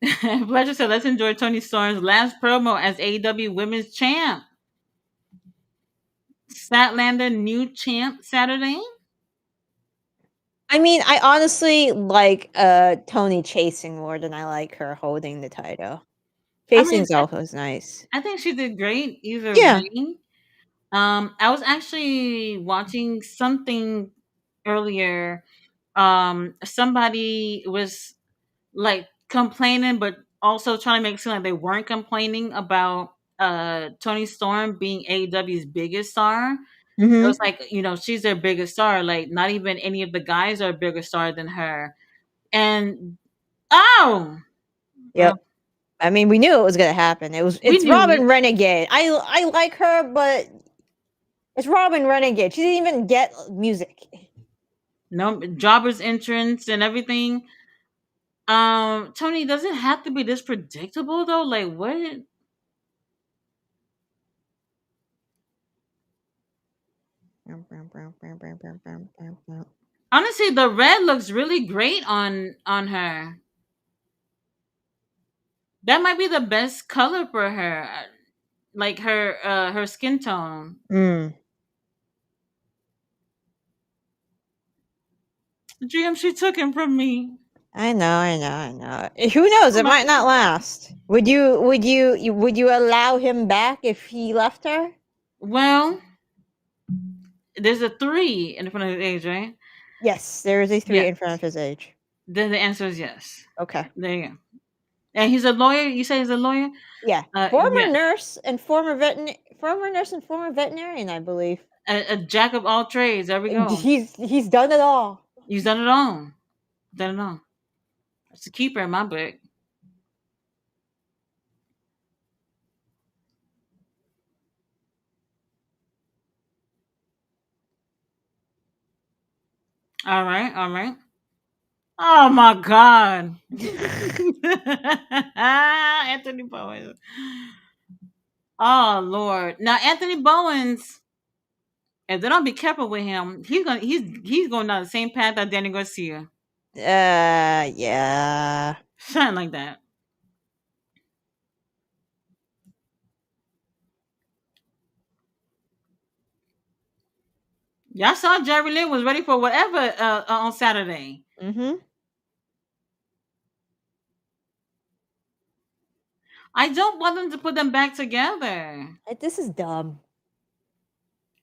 god. Fletcher said, let's enjoy Tony Storm's last promo as AEW Women's Champ. Statlander new champ Saturday. I mean, I honestly like Tony chasing more than I like her holding the title. I mean, Chasing's always nice. I think she did great either Yeah. way. I was actually watching something earlier. Somebody was like complaining, but also trying to make it seem like they weren't complaining about Tony Storm being AEW's biggest star. It was Mhm. like, she's their biggest star. Like, not even any of the guys are a bigger star than her. And oh, well, Yep. I mean, we knew it was gonna happen. we It's knew Robin it. Renegade. I like her, but it's Robin Renegade. She didn't even get music. No, Jobber's entrance and everything. Tony, does it have to be this predictable though? Like, what? Honestly, the red looks really great on her. That might be the best color for her. Like her skin tone. Mm. GM, she took him from me. I know. Who knows? Oh It my might not god. last. Would you allow him back if he left her? Well, there's a 3 in front of his age, right? Yes, there is a 3 Yes. in front of his age. Then the answer is yes. Okay. There you go. And he's a lawyer. You say he's a lawyer? Yeah. Yes. Former nurse and former veterinarian, I believe. A jack of all trades. There we And go. he's done it all. He's done it all. Done it all. It's a keeper in my book. All right. All right. Oh my God. Anthony Bowen. Oh Lord. Now Anthony Bowens, if they don't be careful with him, he's going down the same path that Danny Garcia. Yeah. Something like that. Y'all saw Jerry Lynn was ready for whatever on Saturday. Mhm. I don't want them to put them back together. This is dumb.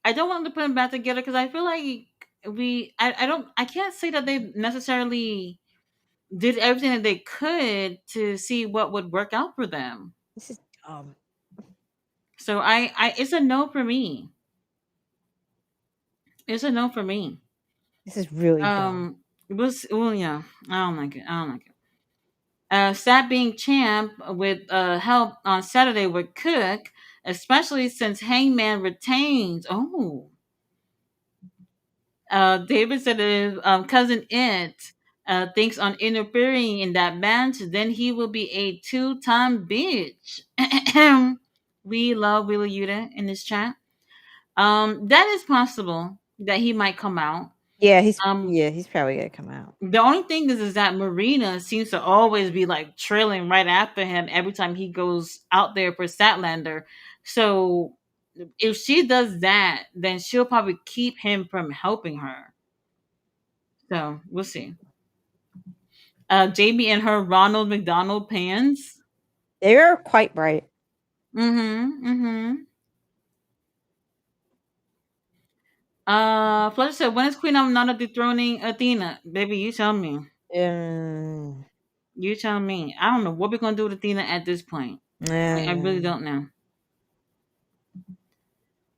I don't want them to put them back together because I feel like I don't I can't say that they necessarily did everything that they could to see what would work out for them. This is dumb. So I it's a no for me. It's a no for me. This is really dumb. It was well yeah. I don't like it. I don't like it. Sat being champ with help on Saturday with Cook, especially since Hangman retains. Oh, David said if cousin It thinks on interfering in that match, then he will be a two-time bitch. We love Wheeler Yuta in this chat. That is possible that he might come out. Um, He's probably gonna come out. the only thing is that Marina seems to always be like trailing right after him every time he goes out there for Statlander. So if she does that, then she'll probably keep him from helping her. So we'll see. Jamie and her Ronald McDonald pants. They are quite bright. Mm-hmm. Mm-hmm. Fletcher said, when is Queen Amnana dethroning Athena? Baby, you tell me. Um, You tell me. I don't know what we're gonna do with Athena at this point. I really um, don't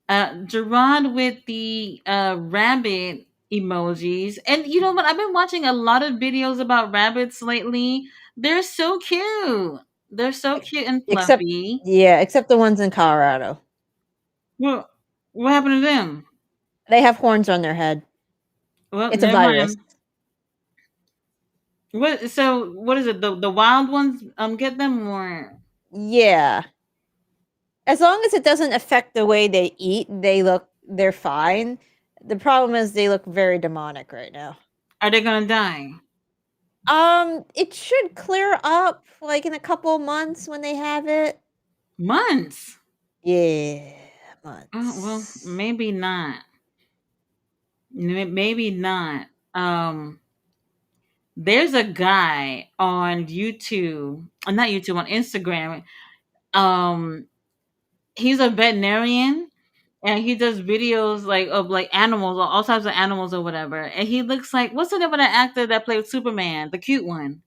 know. Gerard with the rabbit emojis. And you know what? I've been watching a lot of videos about rabbits lately. They're so cute. They're so cute and except fluffy. except the ones in Colorado. Well, what happened to them? They have horns on their head. Well, It's a never virus. mind. What? So, what is it? The wild ones get them or? Yeah. As long as it doesn't affect the way they eat, they're fine. The problem is they look very demonic right now. Are they gonna die? It should clear up like in a couple months when they have it. Months. Yeah, Well, months. maybe not. Maybe not. There's a guy on YouTube, not YouTube, on Instagram. Um, he's a veterinarian and he does videos like of like animals, or all types of animals or whatever. And he looks like what's the name of that actor that played Superman, the cute one?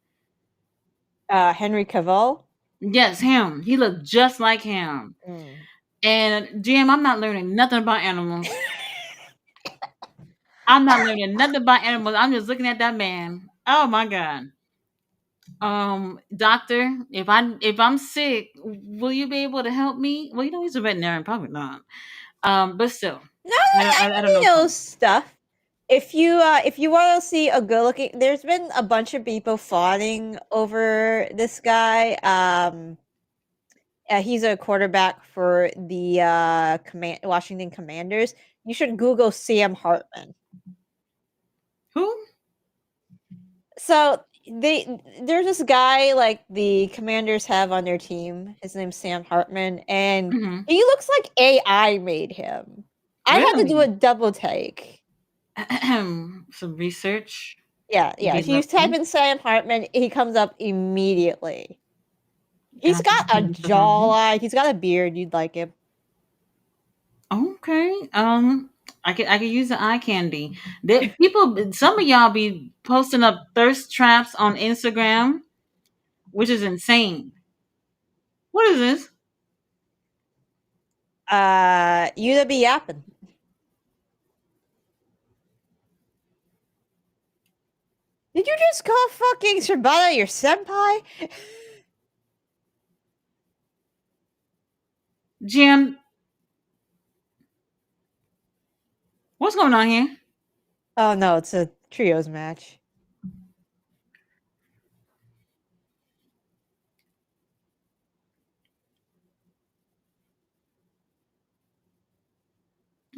Henry Cavill. Yes, him. He looked just like him. Mm. And Jim, I'm not learning nothing about animals. I'm not learning nothing about animals. I'm just looking at that man. Oh my god. Doctor, if I'm sick, will you be able to help me? Well, you know he's a veterinarian, probably not. But still, No, I don't he know. knows stuff. If you want to see a good looking, there's been a bunch of people fawning over this guy. He's a quarterback for the Washington Commanders. You should Google Sam Hartman. Who? So there's this guy like the Commanders have on their team. His name's Sam Hartman, and Hmm. he looks like AI made him. I had to do a Really? double take. Some research. Yeah. Be If you type lovely. in Sam Hartman, he comes up immediately. He's Gotcha, got a Mr. Harmon. jawline. He's got a beard. You'd like him. Okay. I could use the eye candy. There, people, some of y'all be posting up thirst traps on Instagram, which is insane. What is this? You'd be yapping. Did you just call fucking Shibata your senpai? Jim, what's going on here? Oh no, it's a trios match.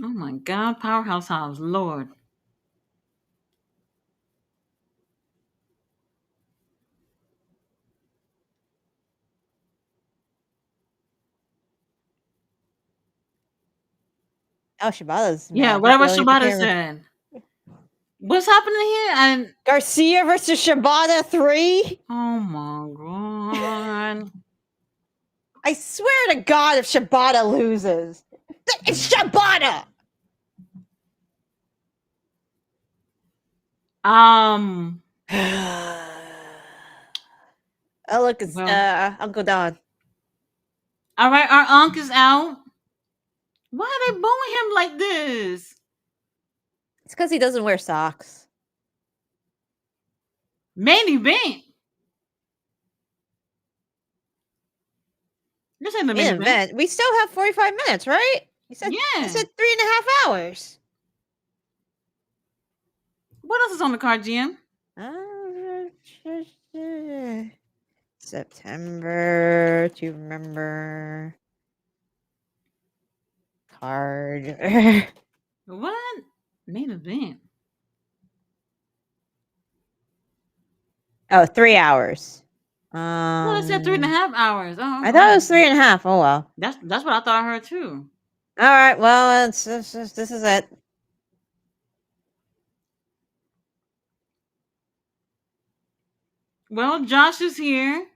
Oh my God, Powerhouse House, Lord. Oh, Shibata's Yeah, mad. He's whatever yelling at the Shibata camera. said. What's happening here? And Garcia versus Shibata 3? oh my God. I swear to God, if Shibata loses, it's Shibata. Um. Oh, look, it's Well. Uncle Don. All right. Our Unc is out. Why are they booing him like this? It's because he doesn't wear socks. Main event. This ain't the main Main event. event. We still have 45 minutes, right? You said Yeah. 3.5 hours. What else is on the card, GM? September to remember card. What? Main event. Oh, 3 hours. Well, it said 3.5 hours. Oh, I oh, thought it was 3.5. Oh well. that's what I thought I heard too. All right. Well, this is it. Well, Josh is here.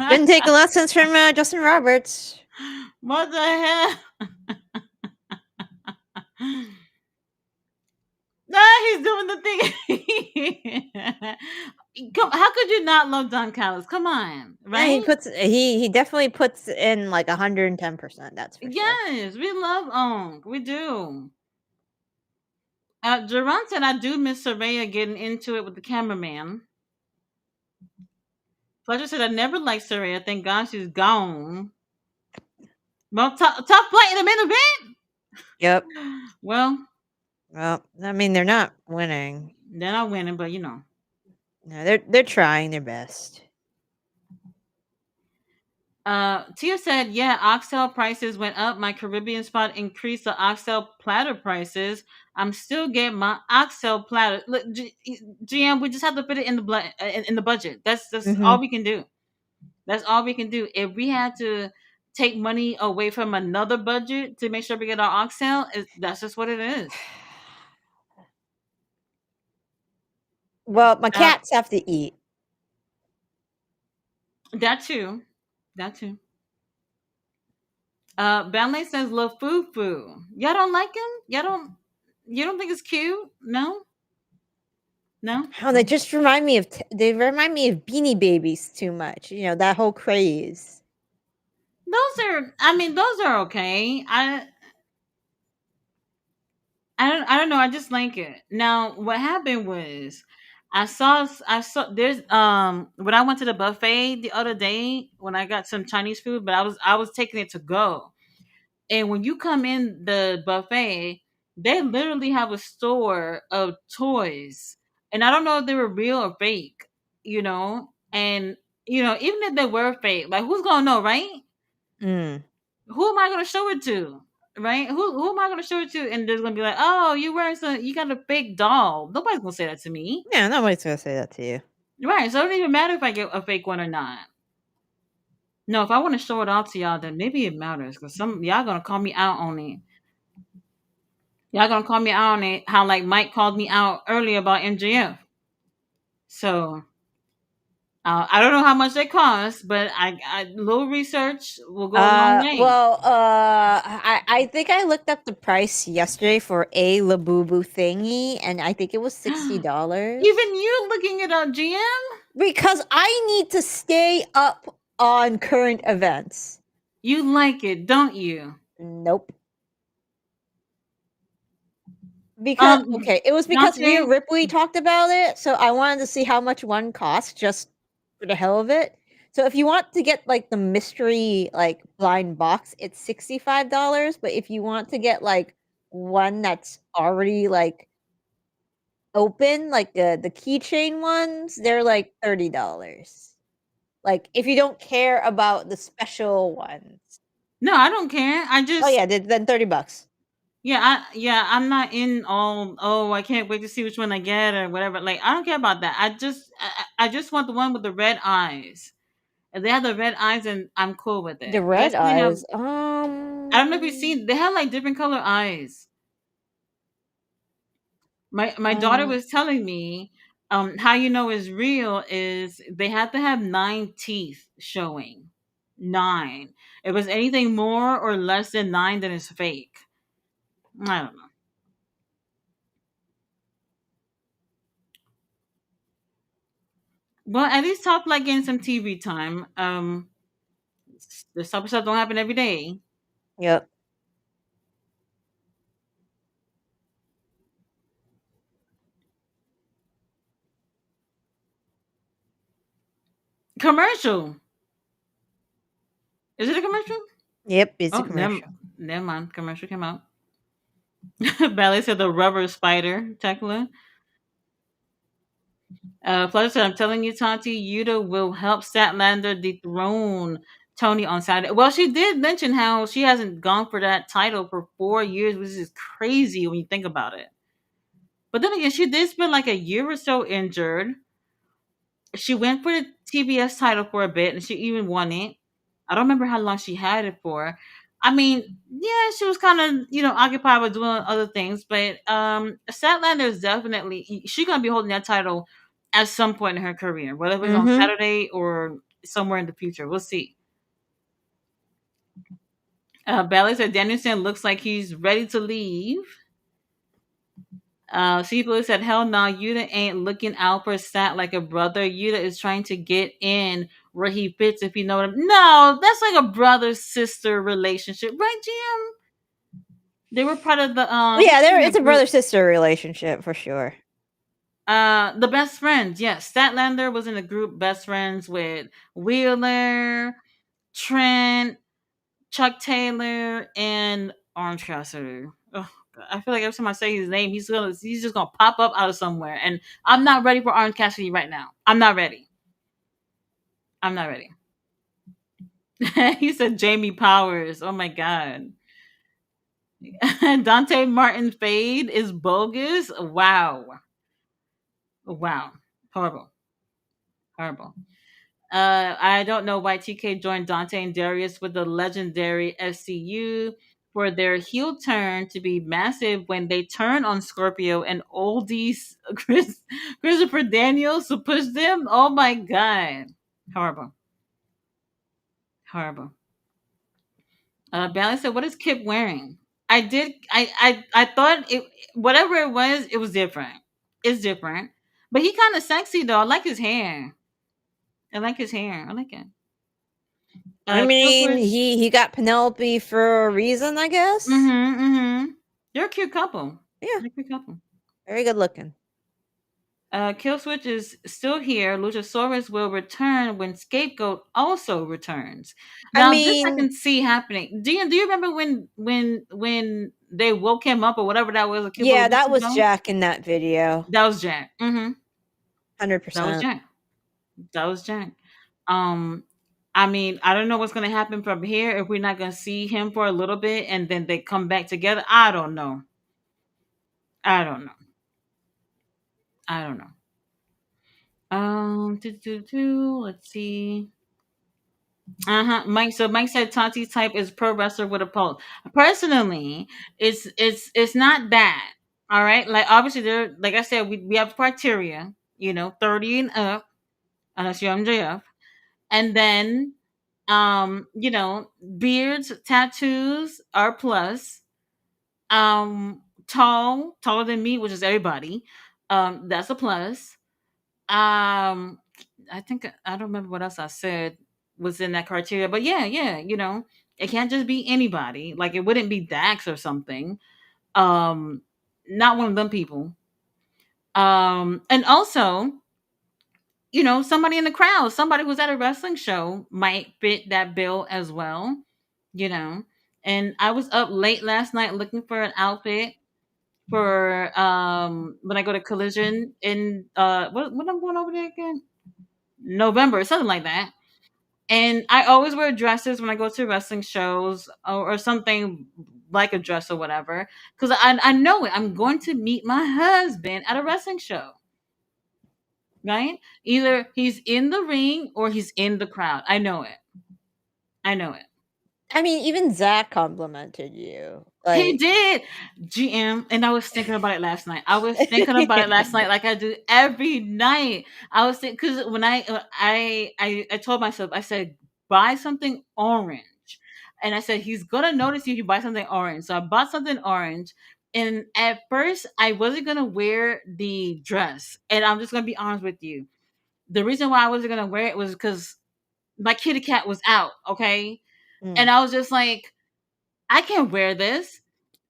Been taking lessons from Justin Roberts. What the hell? Nah, he's doing the thing. How could you not love Don Callis? Come on, Yeah, he right? puts he definitely puts in like 110%. That's for sure. Yes, we love Onk. We do. Jerron said, I do miss Soraya getting into it with the cameraman. Fletcher said, I never liked Soraya. Thank God she's gone. Well, tough play in the main event. Yep. Well, Well, I mean, they're not winning. they're not winning, but you know. No, they're trying their best. Tia said, yeah, oxtail prices went up. My Caribbean spot increased the oxtail platter prices. I'm still getting my oxtail platter. Look, GM, we just have to put it in the in the budget. That's all Mhm. we can do. That's all we can do. If we had to take money away from another budget to make sure we get our oxtail, that's just what it is. Well, my Uh, cats have to eat. that too. That too. Ballet says love foo foo. Y'all don't like him? You don't think it's cute? No? No? Oh, they just remind me of they remind me of Beanie Babies too much. You know, that whole craze. Those are okay. I don't know. I just like it. Now, what happened was, I saw there's when I went to the buffet the other day when I got some Chinese food, but I was taking it to go. And when you come in the buffet, they literally have a store of toys, and I don't know if they were real or fake. You know, and even if they were fake, like who's gonna know, right? Mm. Who am I gonna show it to? Right? Who am I gonna show it to? And there's gonna be like, oh, you got a fake doll. Nobody's gonna say that to me. Yeah, nobody's gonna say that to you. Right. So it don't even matter if I get a fake one or not. No, if I want to show it off to y'all, then maybe it matters. Because some y'all gonna call me out on it. Y'all gonna call me out on it, how like Mike called me out earlier about MJF. So I don't know how much they cost, but I little research will go a long way. I think I looked up the price yesterday for a Labubu thingy, and I think it was $60. Even you looking it up, GM? Because I need to stay up on current events. You like it, don't you? Nope. Because okay, it was because Rhea Dante, Ripley talked about it, so I wanted to see how much one costs just for the hell of it. So if you want to get like the mystery like blind box, it's $65, but if you want to get like one that's already like open, like the keychain ones, they're like $30. Like if you don't care about the special ones. no, I don't care. Oh yeah, then $30. Yeah, I'm not in all. Oh, I can't wait to see which one I get or whatever. Like, I don't care about that. I just want the one with the red eyes. If they have the red eyes, and I'm cool with The it. red Yes, they have. eyes. I don't know if you've seen. They have like different color eyes. My daughter Uh, was telling me, how you know is real is they have to have 9 teeth showing. 9. If it's anything more or less than 9, then it's fake. I don't know. Well, at least Top like getting some TV time. This type of stuff don't happen every day. yep. Commercial. Is it a commercial? Yep, it's a Oh, commercial. never mind. Commercial came out. Ballet said the rubber spider, Tekla. Flutter said, I'm telling you, Tati, Yuta will help Statlander dethrone Tony on Saturday. Well, she did mention how she hasn't gone for that title for 4 years, which is crazy when you think about it. But then again, she did spend like a year or so injured. She went for the TBS title for a bit, and she even won it. I don't remember how long she had it for. I mean, yeah, she was kind of occupied with doing other things, but Statlander is definitely she's gonna be holding that title at some point in her career, whether it's on Mm-hmm. Saturday or somewhere in the future. We'll see. Bailey said Danielson looks like he's ready to leave. Seafood said, "Hell no, Yuta ain't looking out for Sat like a brother. Yuta is trying to get in where he fits. If you know what I'm. No, that's like a brother sister relationship, right, Jim? They were part of the Yeah, who's there in it's that a brother group? sister relationship for sure. The best friends. Yes, Statlander was in a group, best friends with Wheeler, Trent, Chuck Taylor, and Orange Cassidy. Ugh, I feel like every time I say his name, he's just gonna pop up out of somewhere, and I'm not ready for Orange Cassidy right now. I'm not ready. I'm not ready. He said Jamie Powers. Oh my god. Dante Martin fade is bogus. Wow. Wow. Horrible. Horrible. I don't know why TK joined Dante and Darius with the legendary SCU for their heel turn to be massive when they turn on Scorpio and oldies Christopher Daniels to push them. Oh my god. Horrible. Horrible. Bailey said, what is Kip wearing? I did I thought it whatever it was different. It's different. But he kind of sexy though. I like his hair. I like his hair. I like it. I Kill mean, Switch. he got Penelope for a reason, I guess. Mm-hmm. Mm-hmm. They're a cute couple. Yeah, They're a cute couple. very good looking. Kill Switch is still here. Luchasaurus will return when Scapegoat also returns. I Now, this I mean, can see happening. Do you remember when they woke him up or whatever that was a couple yeah, of weeks that was ago? Jack in that video. That was Jack. Mm-hmm. That was 100%. Jack. That was Jack. Um, I mean, I don't know what's gonna happen from here if we're not gonna see him for a little bit and then they come back together. I don't know. I don't know. I don't know. Let's see. Mike. So Mike said Tati's type is pro wrestler with a pulse. Personally, it's not that. All right. Like obviously there, like I said, we have criteria. 30 and up, unless you're MJF, and then beards, tattoos are plus. Taller than me, which is everybody. That's a plus. I think I don't remember what else I said was in that criteria, but yeah, yeah, it can't just be anybody. Like it wouldn't be Dax or something. Um, not one of them people. And also, somebody in the crowd, somebody who's at a wrestling show might fit that bill as well. You know, and I was up late last night looking for an outfit for when I go to Collision in what I'm going over there again? November, something like that. And I always wear dresses when I go to wrestling shows or something like a dress or whatever, because I know it. I'm going to meet my husband at a wrestling show, right? Either he's in the ring or he's in the crowd. I know it. I know it. I mean, even Zach complimented you. He Like, did, GM, and I was thinking about it last night. I was thinking about it last night, like I do every night. I was thinking because when I told myself, I said buy something orange, and I said he's gonna notice you if you buy something orange. So I bought something orange, and at first I wasn't gonna wear the dress, and I'm just gonna be honest with you. The reason why I wasn't gonna wear it was because my kitty cat was out, okay, mm. and I was just like, I can't wear this,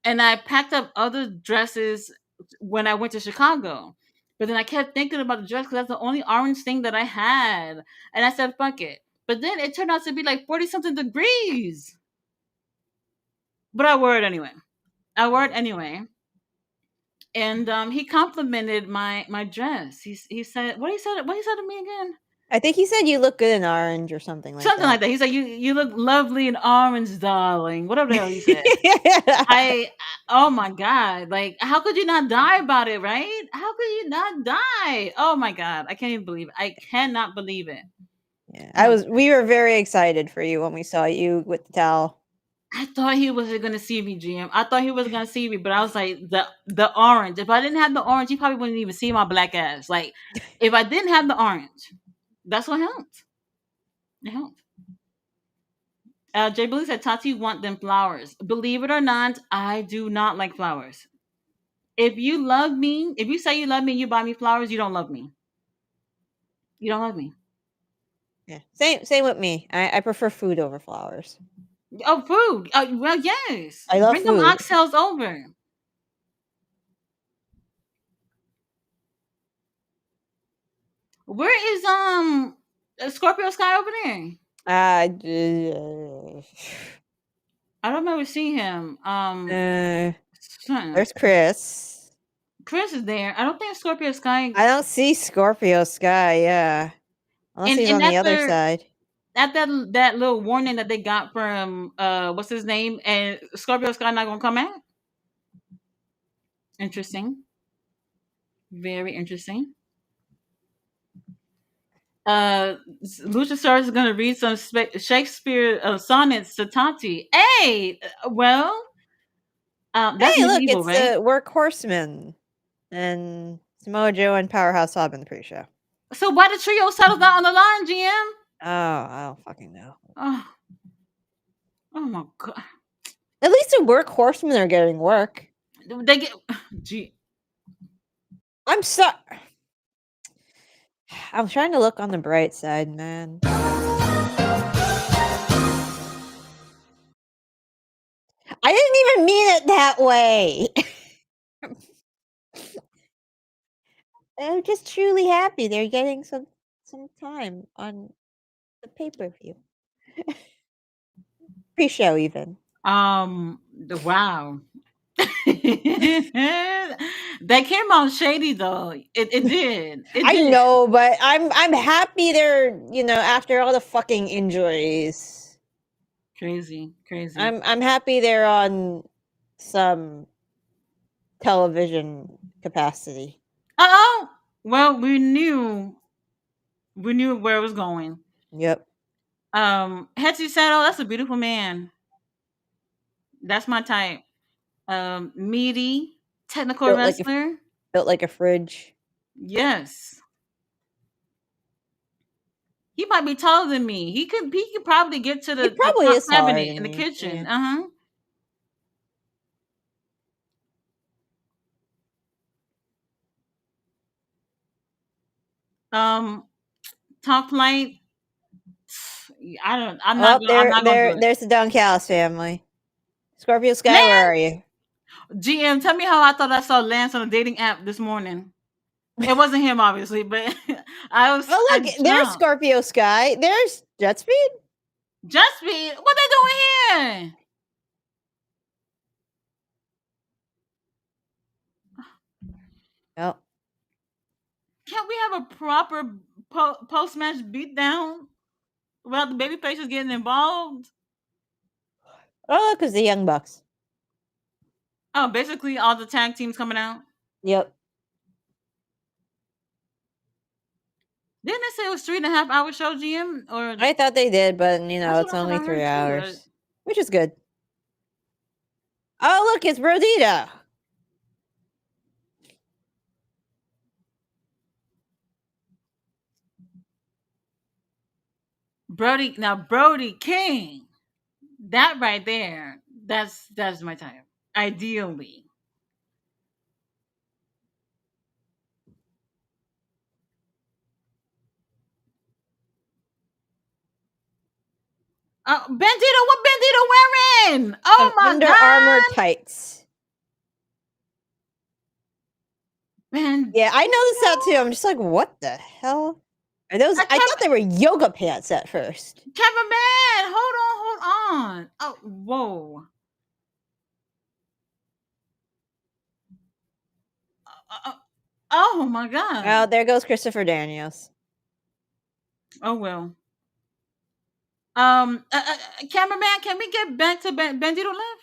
and I packed up other dresses when I went to Chicago. But then I kept thinking about the dress because that's the only orange thing that I had, and I said, "Fuck it." But then it turned out to be like 40 something degrees. But I wore it anyway. I wore it anyway, and he complimented my dress. He said what he said to me again. I think he said you look good in orange or something like Something like that. that. He said, "You look lovely in orange, darling." Whatever the hell he said. I oh my god, like how could you not die about it, right? How could you not die? Oh my god, I can't even believe it. I cannot believe it. Yeah, Oh my we were very excited for you when we saw you with the towel. I thought he wasn't gonna see me, GM. I thought he was gonna see me, but I was like the orange. If I didn't have the orange, he probably wouldn't even see my black ass. Like if I didn't have the orange, that's what helped. It helped. Jay Blue said, "Tati want them flowers." Believe it or not, I do not like flowers. If you love me, if you say you love me and you buy me flowers, you don't love me. You don't love me. Yeah, same with me. I prefer food over flowers. Oh, food. Well, yes. I love Bring them food. oxtails over. Where is Scorpio Sky over there? Uh, I don't remember seeing him. uh, Hmm. there's Chris. Chris is there. I don't think Scorpio Sky. I don't see Scorpio Sky. Yeah, unless he's And on the other side. at that little warning that they got from what's his name, and Scorpio Sky not gonna come out. Interesting. Very interesting. uh Luchasaurus is gonna read some Shakespeare sonnets to Tati. Hey, well, that's Hey, look, medieval, it's right? the Workhorsemen and Samoa Joe and Powerhouse Hobb in the pre-show. So why the trio title's not on the line, GM? Oh, I don't fucking know. Oh, oh my god, At least the Workhorsemen are getting work. they get. Gee, I'm sorry. I'm trying to look on the bright side, man. I didn't even mean it that way. I'm just truly happy they're getting some time on the pay-per-view. Pre-show even. wow. That came out shady though. It did. It I did. know, but I'm happy they're, after all the fucking injuries. Crazy, crazy. I'm happy they're on some television capacity. Oh, well, we knew where it was going. Yep. Hetty Sato, that's a beautiful man. That's my type. Meaty, technical Built like a wrestler. built like a fridge. Yes. He might be taller than me. He could probably get to He the probably top is taller cabinet than in the you. Yeah. kitchen. Um Top flight. Oh, I'm not gonna do it. there's the Don Callis family. Scorpio Sky, where Lance, are you? GM, tell me how I thought I saw Lance on a dating app this morning. It wasn't him, obviously, but Oh, I look, there's jumped. Scorpio Sky. There's Jet Speed. Just be what they doing here? Oh, Can't we have a proper post match beatdown without the baby faces getting involved? oh, look, it's the Young Bucks. Oh, basically all the tag teams coming out. Yep. Didn't they say it was 3.5 hour show, GM? Or I thought they did, but that's what it's I thought only I heard three too. hours, which is good. Oh, look, it's Brodita. Brody King, that right there, that's my type. Ideally. Bandito, what Bandito wearing? Oh Some my Under Armour god, tights. Yeah, I noticed that too. Bandito! I'm just like, what the hell? Are those? I thought Kevin, they were yoga pants at first. Kevin Man, hold on. Oh, whoa. Uh, uh, oh my Oh, god. there goes Christopher Daniels. Oh well. Cameraman, can we get back to Bandito Live?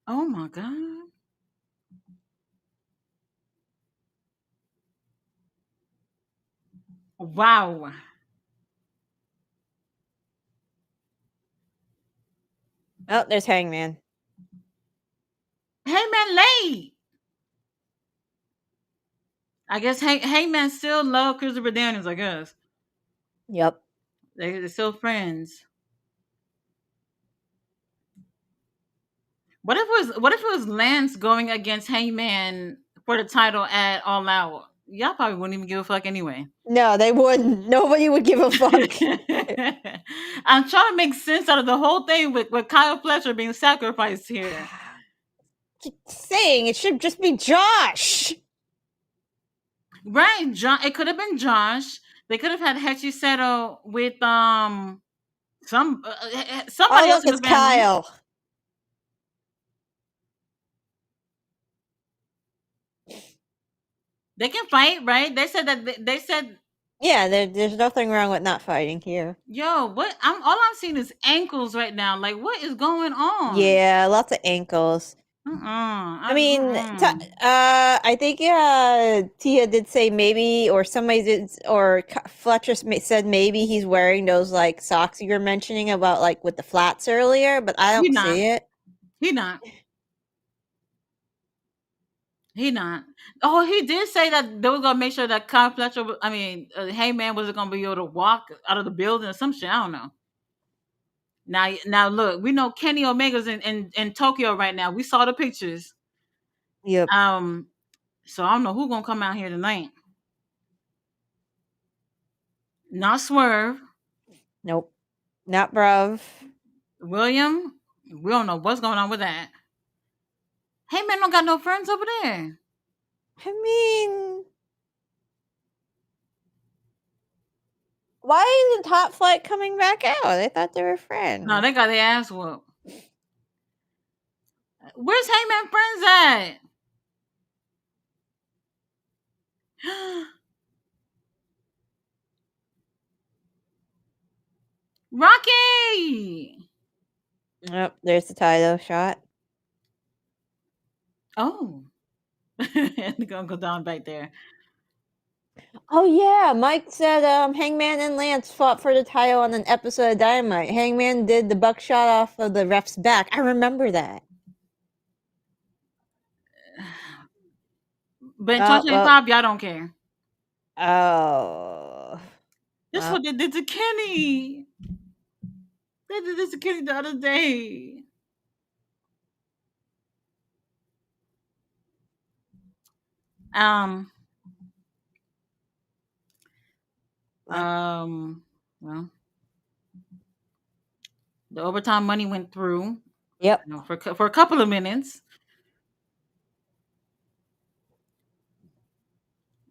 Oh my god. Wow. Oh, there's Hangman. Hey man, late. I guess Heyman still love Christopher Daniels. I guess Yep. they're still friends. What if it was Lance going against Heyman for the title at All Out? Y'all probably wouldn't even give a fuck anyway. No, they wouldn't. Nobody would give a fuck. I'm trying to make sense out of the whole thing with Kyle Fletcher being sacrificed here. Keep saying it should just be Josh. Right, John. It could have been Josh. They could have had Hechi Seto with Oh, somebody else look, in the it's family. Kyle. They can fight, right? They said that they said, Yeah, there's nothing wrong with not fighting here. "Yo, what? I'm seeing is ankles right now. Like, what is going on?" Yeah, lots of ankles. I mean, I think Tia did say maybe, or somebody did, or Fletcher said maybe he's wearing those like socks you were mentioning about like with the flats earlier, but I He don't not. see it. He not. He not. Oh, he did say that they was gonna make sure that Kyle Fletcher. Heyman wasn't gonna be able to walk out of the building or some shit. I don't know. Now, look, we know Kenny Omega's in Tokyo right now. We saw the pictures. Yep. Um, so I don't know who's gonna come out here tonight. Not Swerve, Nope. Not bruv. William. We don't know what's going on with that. Heyman don't got no friends over there. I mean, why isn't Top Flight coming back out? I thought they were No, friends. they got their ass whooped. Where's Heyman friends at? Rocky. Yep, there's the title shot. Oh, they're gonna go down back there. Oh yeah, Mike said Hangman and Lance fought for the title on an episode of Dynamite. Hangman did the buckshot off of the ref's back. I remember that. But in Well, 2025, y'all don't care. oh, That's well, what they did to Kenny. They did this to Kenny the other day. Um, well, well, the overtime money went through. yep. For a couple of minutes.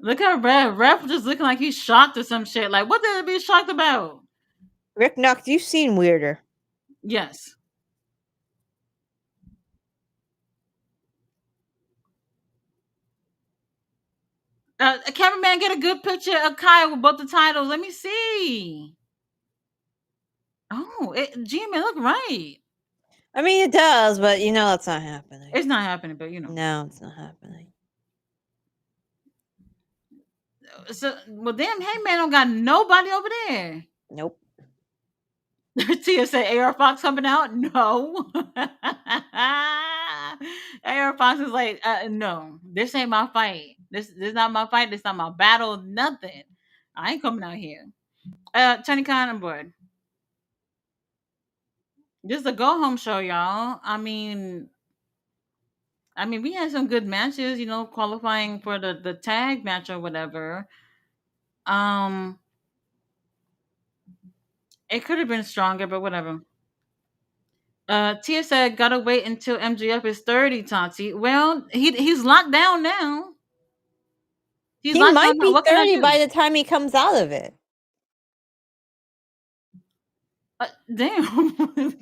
Look at Ref just looking like he's shocked or some shit. Like, what did he be shocked about? Rick Knox, you've seen weirder. Yes. Cameraman, get a good picture of Kyle with both the titles. Let me see. Oh, GMA look right. I mean, it does, but you know that's not happening. It's not happening, but No, it's not happening. So well, damn, hey man, don't got nobody over there. Nope. Tia said AR Fox coming out? No. AR Fox is like, no, this ain't my fight. This not my fight. This not my battle. Nothing. I ain't coming out here. Tony Khan on board. This is a go home show, y'all. I mean, we had some good matches, qualifying for the tag match or whatever. Um, it could have been stronger, but whatever. Tia said, "Gotta wait until MGF is 30, Tati." Well, he's locked down now. He's He locked down might now. be What can I 30 by do? the time he comes out of it. Damn,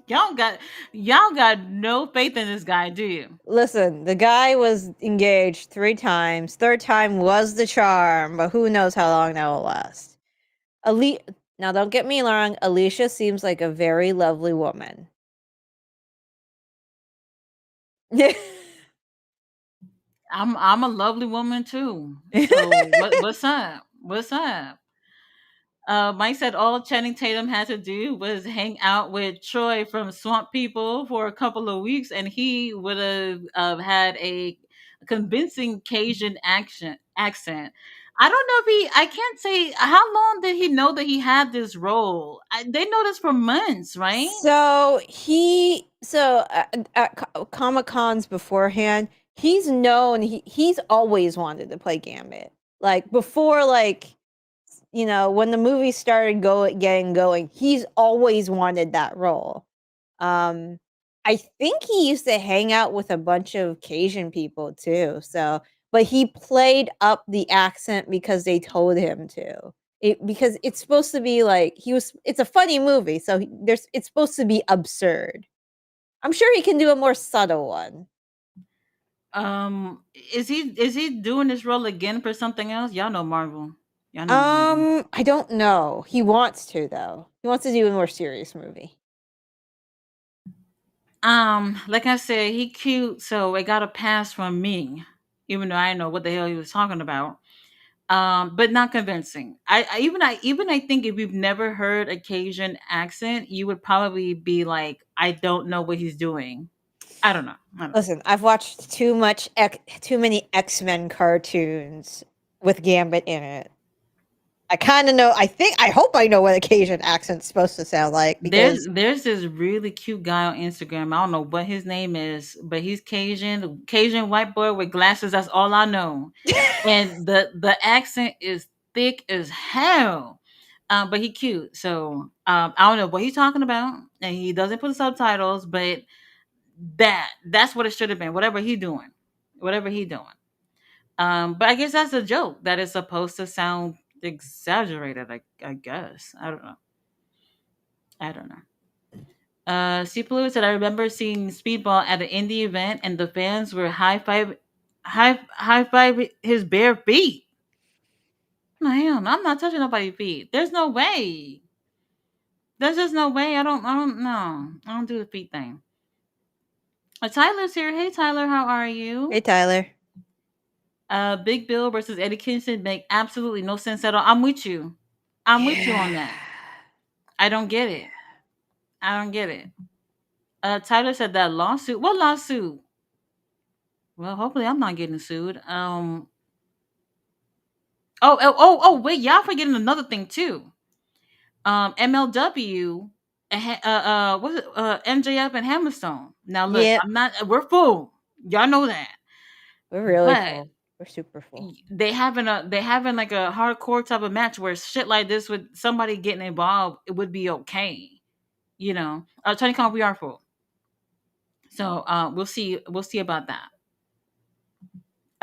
y'all got no faith in this guy, do you? Listen, the guy was engaged 3 times. Third time was the charm, but who knows how long that will last. Now, don't get me wrong, Alicia seems like a very lovely woman. I'm a lovely woman too. So what's up? What's up? Mike said all Channing Tatum had to do was hang out with Troy from Swamp People for a couple of weeks, and he would have had a convincing Cajun accent. I don't know if I can't say how long did he know that he had this role. They know this for months, right? At Comic Cons beforehand, he's always wanted to play Gambit. Like before, when the movie started getting going, he's always wanted that role. Um, I think he used to hang out with a bunch of Cajun people too. But he played up the accent because they told him to. Because it's supposed to be like it's a funny movie, so it's supposed to be absurd. I'm sure he can do a more subtle one. Is he doing this role again for something else? Y'all know Marvel. Y'all know Marvel. I don't know. He wants to though. He wants to do a more serious movie. Like I said, he cute, so it got a pass from me, even though I didn't know what the hell he was talking about. But not convincing. I think if you've never heard a Cajun accent, you would probably be like, I don't know what he's doing. I don't know. I don't know. Listen, I've watched too many X-Men cartoons with Gambit in it. I kind of know. I hope I know what a Cajun accent's supposed to sound like There's because there's this really cute guy on Instagram. I don't know what his name is, but he's Cajun white boy with glasses. That's all I know. And the accent is thick as hell. But he cute. So I don't know what he's talking about, and he doesn't put subtitles. But that's what it should have been. Whatever he doing. But I guess that's a joke that is supposed to sound exaggerated. I guess I don't know. I don't know. C. Fluid said, I remember seeing Speedball at an indie event, and the fans were high five his bare feet. No, hell no, I'm not touching nobody's feet. There's no way. There's just no way. I don't know. I don't do the feet thing. Tyler's here. Hey Tyler, how are hey you? Tyler. Big Bill versus Eddie Kingston make absolutely no sense at all. I'm with you. I'm with you on Yeah. that. I don't get it. I don't get it. Tyler said that lawsuit. What lawsuit? Well, hopefully I'm not getting sued. Wait, y'all forgetting another thing too. MLW, what's it? MJF and Hammerstone. Now look, Yep. I'm not. We're full. Y'all know that. We're really But full. We're super full. they having like a hardcore type of match where shit like this with somebody getting involved, it would be okay. Tony Khan, we are full. So we'll see about that.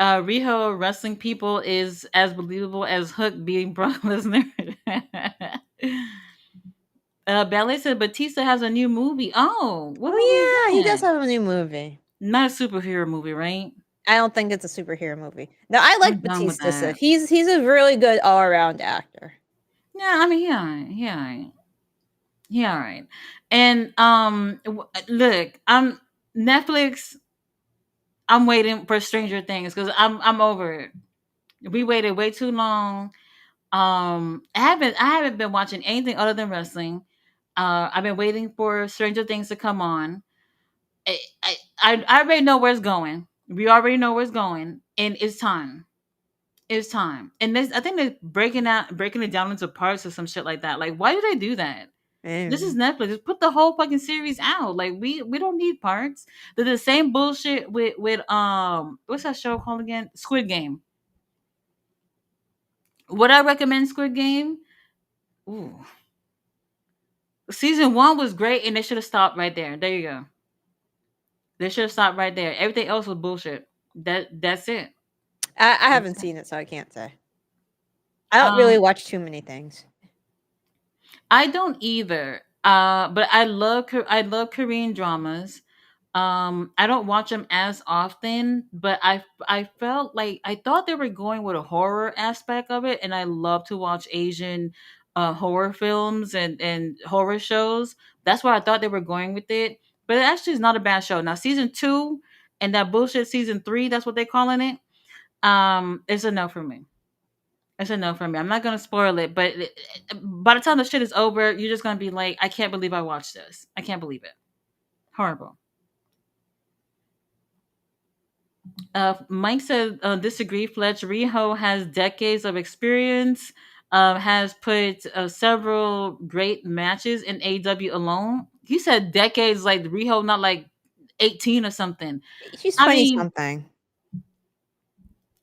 Riho wrestling people is as believable as Hook beating Brock Lesnar. Ballet said Batista has a new movie. Oh, what movie is Oh yeah, he does that? have a new movie. Not a superhero movie, right? I don't think it's a superhero movie. No, I I'm like done with Batista stuff. that. He's a really good all around actor. Yeah, I mean, yeah. Yeah, all right. And look, I'm Netflix. I'm waiting for Stranger Things because I'm over it. We waited way too long. I haven't been watching anything other than wrestling. I've been waiting for Stranger Things to come on. I already know where it's going. We already know where it's going, and it's time. It's time. And this, I think they're breaking it down into parts or some shit like that. Like, why do they do that? This is And Netflix. Just put the whole fucking series out. Like, we don't need parts. They're the same bullshit with what's that show called again? Squid Game. Would I recommend Squid Game? Ooh. Season one was great, and they should have stopped right there. There you go. They should have stopped right there. Everything else was bullshit. That's it. I That's haven't it. seen it, so I can't say. I don't really Um, watch too many things. I don't either. But I love Korean dramas. I don't watch them as often, but I felt like I thought they were going with a horror aspect of it, and I love to watch Asian horror films and horror shows. That's where I thought they were going with it, but it actually is not a bad show. Now season two and that bullshit season three, that's what they're calling it. It's a no for me. It's a no for me. I'm not gonna spoil it, but by the time the shit is over, you're just gonna be like, I can't believe I watched this. I can't believe it. Horrible. Mike said, disagree, Fletch. Riho has decades of experience, has put several great matches in AEW alone. He said decades, like Riho, not like 18 or something. She's I 20 mean, something.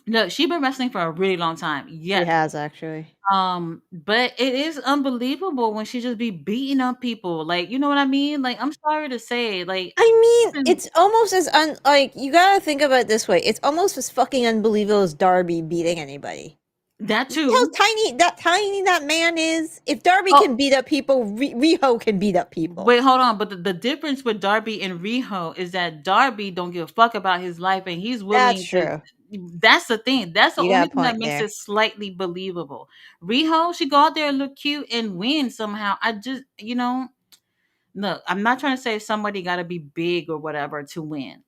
no, she's been wrestling for a really long time. She Yes. has actually. But it is unbelievable when she just be beating up people. Like, you know what I mean? Like, I'm sorry to say, like, I mean, even it's almost as like you gotta think about it this way. It's almost as fucking unbelievable as Darby beating anybody. that You see how too. tiny that man is? If Darby Oh, can beat up people, Riho can beat up people. wait, hold on. But the difference with Darby and Riho is that Darby don't give a fuck about his life and he's That's willing to. true. That's the thing. That's the You got only a thing that point makes there. it slightly believable. Riho, she go out there and look cute and win somehow. I just, look, I'm not trying to say somebody got to be big or whatever to win,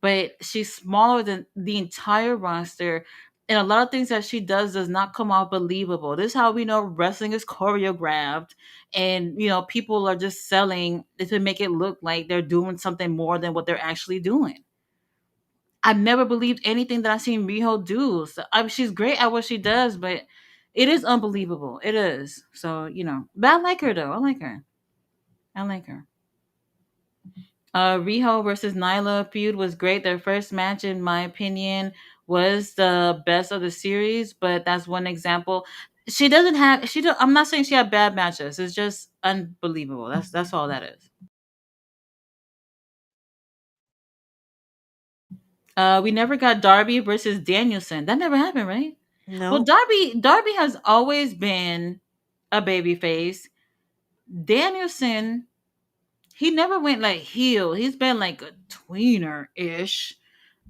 but she's smaller than the entire roster. And a lot of things that she does not come off believable. This is how we know wrestling is choreographed, and people are just selling it to make it look like they're doing something more than what they're actually doing. I've never believed anything that I've seen Riho do. So, she's great at what she does, but it is unbelievable. It is. So but I like her though. I like her. I like her. Riho versus Nyla feud was great. Their first match, in my opinion, was the best of the series, but that's one example. She doesn't have. She. Don't, I'm not saying she had bad matches. It's just unbelievable. That's all that is. We never got Darby versus Danielson. That never happened, right? Well, No. Darby has always been a baby face. Danielson, he never went like heel. He's been like a tweener ish.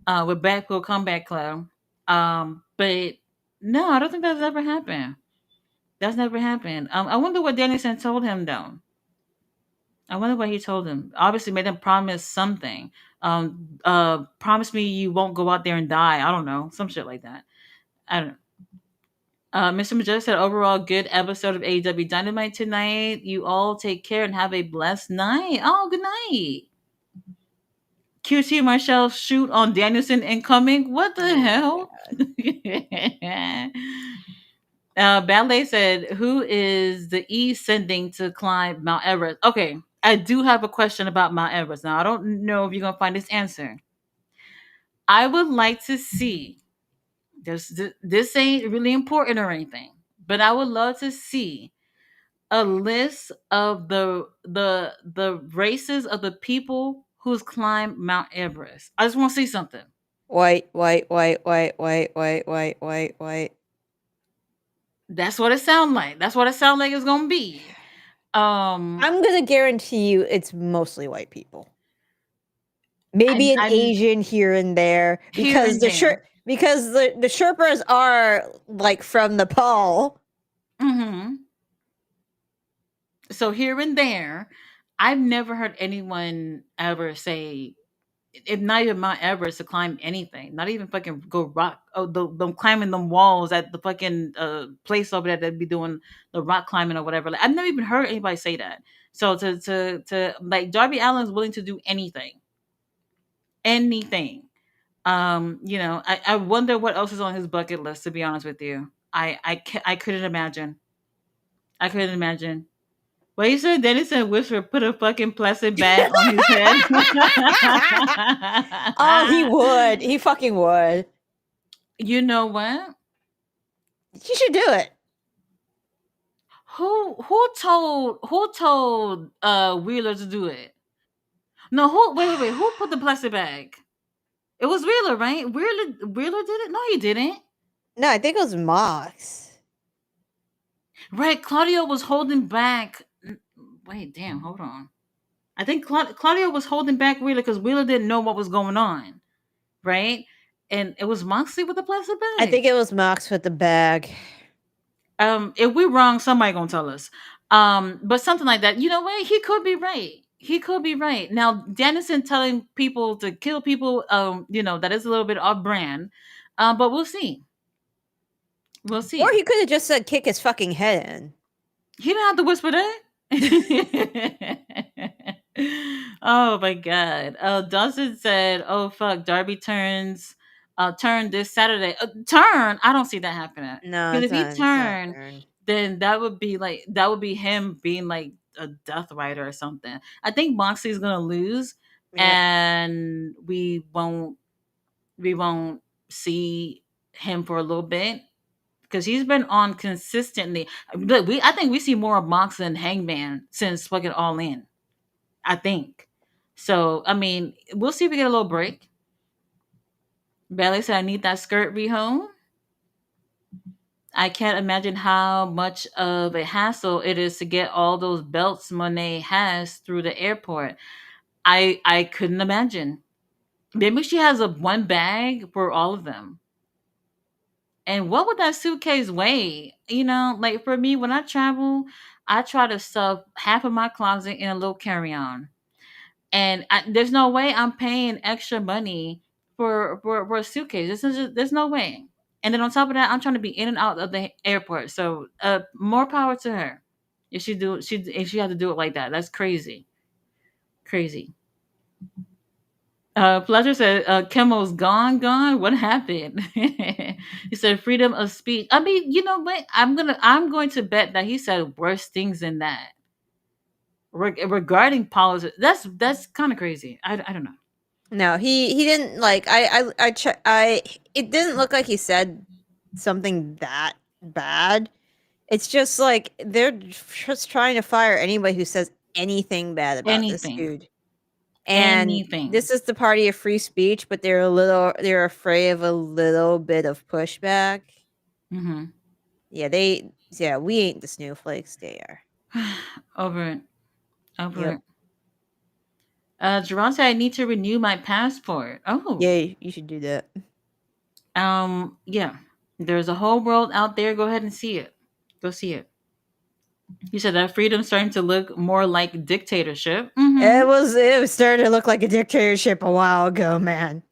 With Blackpool Comeback Club. But no, I don't think that's ever happened. That's never happened. I wonder what Danielson told him though. I wonder what he told him. Obviously, made him promise something. Promise me you won't go out there and die. I don't know, some shit like that. I don't know. Mr. Majestic said, overall, good episode of AEW Dynamite tonight. You all take care and have a blessed night. Oh, good night. QT Marshall shoot on Danielson incoming. What the Oh my hell? god. Ballet said, "Who is the E sending to climb Mount Everest?" Okay, I do have a question about Mount Everest. Now, I don't know if you're gonna find this answer. I would like to see. This ain't really important or anything, but I would love to see a list of the races of the people who's climbed Mount Everest. I just want to see something. White, white, white, white, white, white, white, white, white. That's what it sounds like. That's what it sounds like it's gonna be. Um, I'm gonna guarantee you it's mostly white people. Maybe an I'm Asian here and there here and there. because the Sherpas are like from Nepal. Hmm. So here and there, I've never heard anyone ever say, if not even Mount Everest, to climb anything, not even fucking go rock. Oh, them climbing them walls at the fucking place over there that be doing the rock climbing or whatever. Like, I've never even heard anybody say that. So to like Darby Allin's willing to do anything, anything. I wonder what else is on his bucket list. To be honest with you, I couldn't imagine. I couldn't imagine. Well, you said Dennis and Whisper put a fucking plastic bag on his head. Oh, he would. He fucking would. You know what? He should do it. Who told Wheeler to do it? No, who wait, who put the plastic bag? It was Wheeler, right? Wheeler did it? No, he didn't. No, I think it was Mox. Right, Claudio was holding back. Wait, damn, hold on. I think Claudio was holding back Wheeler because Wheeler didn't know what was going on, right? And it was Moxley with the plastic I think bag. it was Mox with the bag. If we're wrong, somebody gonna tell us. But something like that. You know what? He could be right. He could be right. Now, Dennison telling people to kill people, that is a little bit off brand. But we'll see. We'll Or see. he could have just said kick his fucking head in. He didn't have to whisper that. Oh my god. Dawson said, "Oh fuck, Darby turn this Saturday. Turn? I don't see that happening. No, Because if he it's not turned, turned. then that would be him being like a Death Rider or something. I think Moxley's gonna lose, Yep. and we won't see him for a little bit because he's been on consistently. Look, I think we see more of Mox than Hangman since fucking All In. I think. So I mean, we'll see if we get a little break. Bailey said, "I need that skirt rehome." I can't imagine how much of a hassle it is to get all those belts Monet has through the airport. I couldn't imagine. Maybe she has a one bag for all of them. And what would that suitcase weigh? Like for me, when I travel, I try to stuff half of my closet in a little carry-on. And there's no way I'm paying extra money for a suitcase. There's no way. And then on top of that, I'm trying to be in and out of the airport. So more power to her. If she had to do it like that, that's crazy, crazy. Pleasure said, Kimmel's gone. What happened? He said freedom of speech. I mean, you know what? I'm going to bet that he said worse things than that regarding politics. That's kind of crazy. I don't know. No, he didn't like. It didn't look like he said something that bad. It's just like they're just trying to fire anybody who says anything bad about this Anything, dude. And anything. this is the party of free speech, but they're afraid of a little bit of pushback. Hmm. Yeah, we ain't the snowflakes, they are. Over it. Over Yep. it. Jerron said I need to renew my passport. Oh, Yeah, you should do that. yeah. There's a whole world out there. Go ahead and see it. Go see it. You said that freedom's starting to look more like dictatorship. Hmm. It was starting to look like a dictatorship a while ago, man.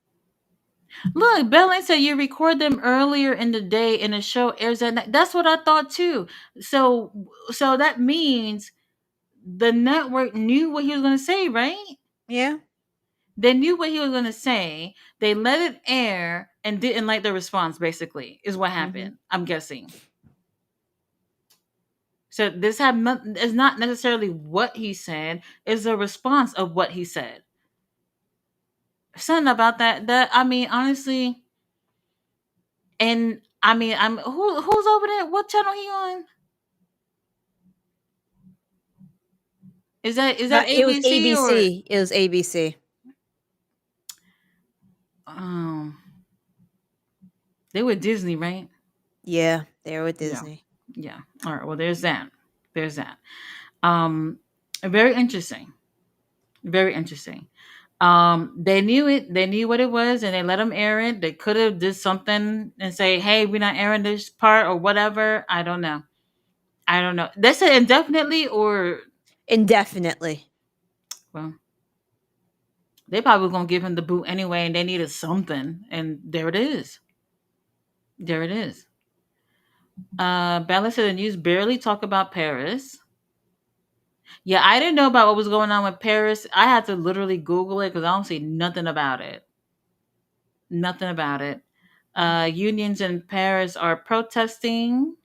Look, Belen said you record them earlier in the day and the show airs at night. That's what I thought too. So, so that means the network knew what he was going to say, right? Yeah. They knew what he was going to say. They let it air and didn't like the response. Basically, is what Hmm. happened. I'm guessing. So this is not necessarily what he said. It's a response of what he said. Something about that. That I mean, honestly, and I mean, who's over there? What channel he on? Is that It was ABC or ABC. It was ABC. um they were Disney, right? Yeah, they were with Yeah. Disney. Yeah. All right. Well, there's that. There's that. Um, very interesting. Very interesting. They knew it. They knew what it was, and they let them air it. They could have did something and say, "Hey, we're not airing this part or whatever." I don't know. I don't know. They said indefinitely or indefinitely. Well, they probably was gonna give him the boot anyway, and they needed something, and there it is. There it is. Bella said the news barely talk about Paris. Yeah, I didn't know about what was going on with Paris. I had to literally Google it because I don't see nothing about it. Nothing about it. Unions in Paris are protesting.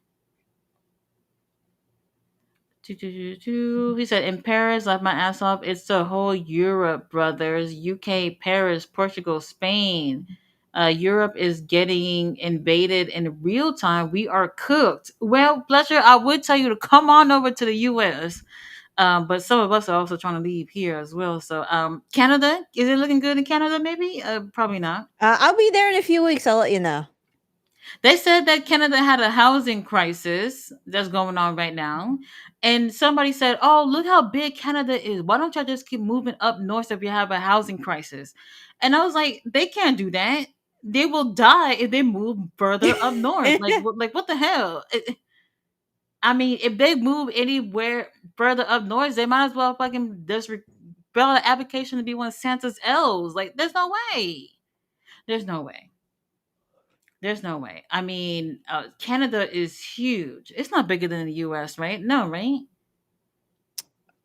He said, in Paris, laughed my ass off. It's the whole Europe, brothers. UK, Paris, Portugal, Spain. Europe is getting invaded in real time. We are cooked. Well, Fletcher, I would tell you to come on over to the US. But some of us are also trying to leave here as well. So, Canada, is it looking good in Canada? Maybe, probably not. I'll be there in a few weeks. I'll let you know. They said that Canada had a housing crisis that's going on right now. And somebody said, "Oh, look how big Canada is. Why don't y'all just keep moving up north if you have a housing crisis?" And I was like, "They can't do that. They will die if they move further up north. Like what the hell? I mean, if they move anywhere further up north, they might as well fucking just fill an application to be one of Santa's elves. Like, there's no way. There's no way. There's no way. I mean, Canada is huge. It's not bigger than the U.S., right? No, right?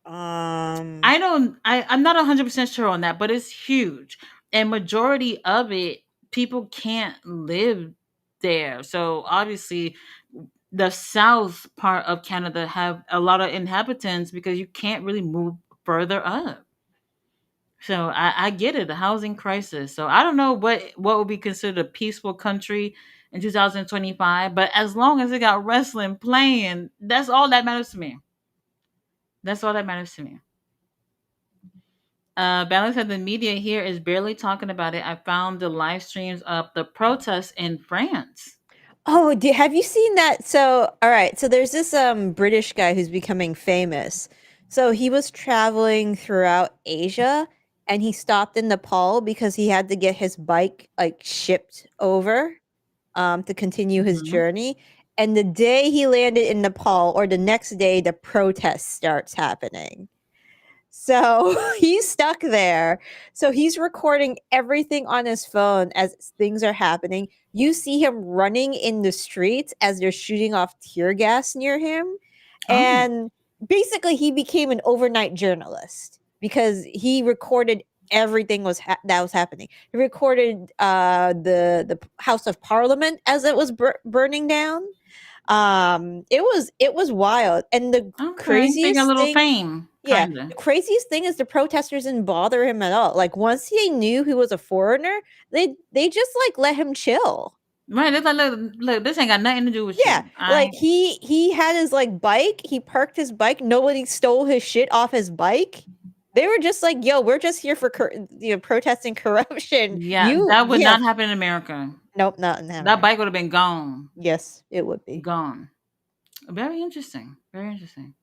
um, I don't. I'm not 100% sure on that, but it's huge, and majority of it, people can't live there. So obviously, the south part of Canada have a lot of inhabitants because you can't really move further up. So I get it, the housing crisis. So I don't know what would be considered a peaceful country in 2025, but as long as it got wrestling playing, that's all that matters to me. That's all that matters to me. Balance said the media here is barely talking about it. I found the live streams of the protests in France. Oh, have you seen that? So, all right. So there's this British guy who's becoming famous. So he was traveling throughout Asia and he stopped in Nepal because he had to get his bike like shipped over to continue his Hmm. journey. And the day he landed in Nepal or the next day the protest starts happening. So he's stuck there. So he's recording everything on his phone as things are happening. You see him running in the streets as they're shooting off tear gas near him. Oh, And basically, he became an overnight journalist because he recorded everything that was happening. He recorded the House of Parliament as it was burning down. It was wild, and the okay. They got a craziest little thing, fame, yeah, kind of. the craziest thing is the protesters didn't bother him at all. Like once they knew he was a foreigner, they just like let him chill. Right. It's like, look, this ain't got nothing to do with Yeah, you. I like he had his like bike. He parked his bike. Nobody stole his shit off his bike. They were just like, "Yo, we're just here for protesting corruption." Yeah, that would Yeah, not happen in America. nope, not in That America. bike would have been gone. Yes, it would be. Gone. Very interesting. Very interesting.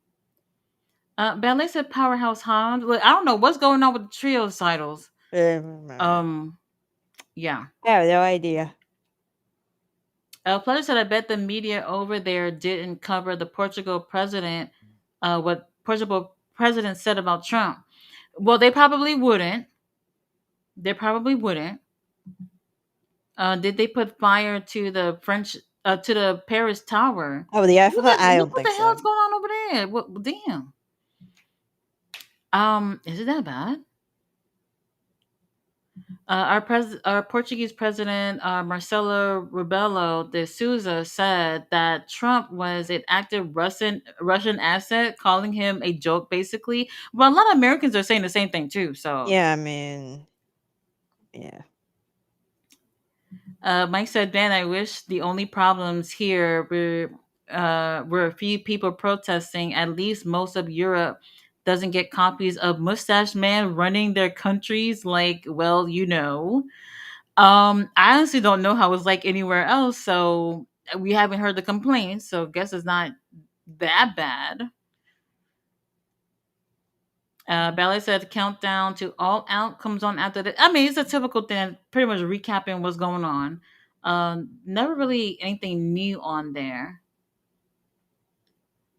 Ballet said Powerhouse Hans. Look, I don't know what's going on with the trio titles. I Um, yeah. have no idea. Flutter said, I bet the media over there didn't cover the Portugal president, what Portugal president said about Trump. Well, they probably wouldn't. They probably wouldn't. Did they put fire to the to the Paris Tower? Oh, the Eiffel Tower? I Look don't what the think so. hell's going on over there. What? Damn. Is it that bad? Our Portuguese president, Marcelo Rebelo de Souza, said that Trump was an active Russian asset, calling him a joke, basically. Well, a lot of Americans are saying the same thing too. So, Yeah, I mean, yeah. Mike said, "Dan, I wish the only problems here were a few people protesting. At least most of Europe doesn't get copies of Mustache Man running their countries. Like, well, you know." I honestly don't know how it's like anywhere else, so we haven't heard the complaints, so guess it's not that bad. Ballet said the countdown to All Out comes on after the. I mean, it's a typical thing, pretty much recapping what's going on. Never really anything new on there.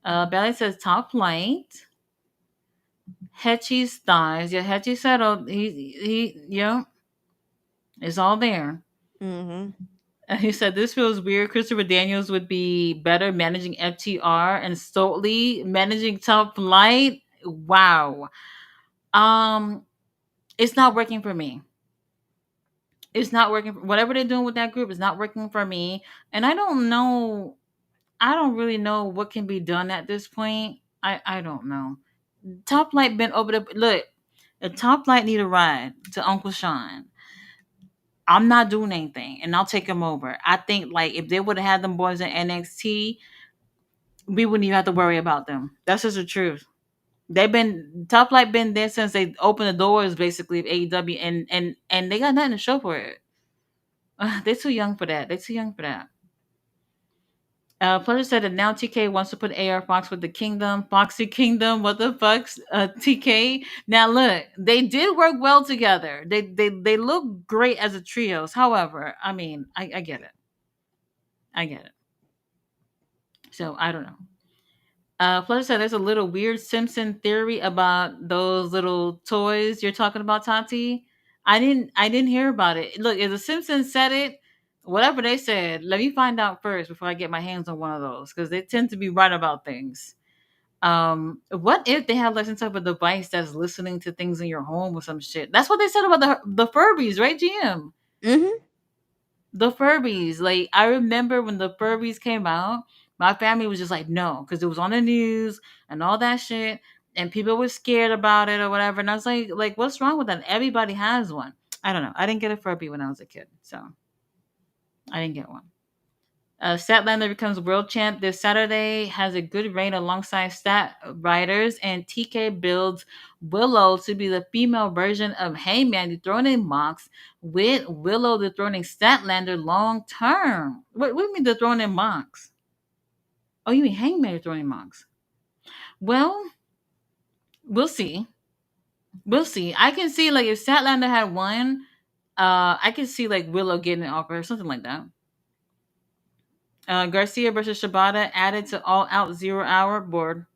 Ballet says top flight. Hechi's thighs. Yeah, Hechi settled. Yeah, it's all there. Mm-hmm. And he said this feels weird. Christopher Daniels would be better managing FTR and Stoltly managing Top Flight. Wow. Um, it's not working for me. It's not working. Whatever they're doing with that group is not working for me. And I don't know. I don't really know what can be done at this point. I don't know. Top Flight been over the look. If Top Flight need a ride to Uncle Sean, I'm not doing anything, and I'll take him over. I think like if they would have had them boys in NXT, we wouldn't even have to worry about them. That's just the truth. They've been Top Flight been there since they opened the doors basically of AEW, and they got nothing to show for it. They're too young for that. They're too young for that. Pleasure said that now TK wants to put AR Fox with the Kingdom, Foxy Kingdom. What the fuck's TK? Now look, they did work well together. They look great as a trios. However, I mean, I get it. I get it. So I don't know. Flutter said there's a little weird Simpson theory about those little toys you're talking about, Tati. I didn't hear about it. Look, if the Simpsons said it, whatever they said, let me find out first before I get my hands on one of those because they tend to be right about things. What if they have like some type of device that's listening to things in your home or some shit? That's what they said about the Furbies, right, GM? Mm-hmm. The Furbies. Like I remember when the Furbies came out, my family was just like, no, because it was on the news and all that shit, and people were scared about it or whatever. And I was like, what's wrong with that? Everybody has one. I don't know. I didn't get a Furby when I was a kid, so I didn't get one. Statlander becomes world champ this Saturday, has a good reign alongside Stat Riders, and TK builds Willow to be the female version of Hangman dethroning Mox, with Willow dethroning Statlander long term. What do you mean dethroning Mox? Oh, you mean Hangman dethroning Mox? Well, we'll see. We'll see. I can see like if Statlander had won, I can see like Willow getting it off her, something like that. Garcia versus Shibata added to All Out Zero Hour board.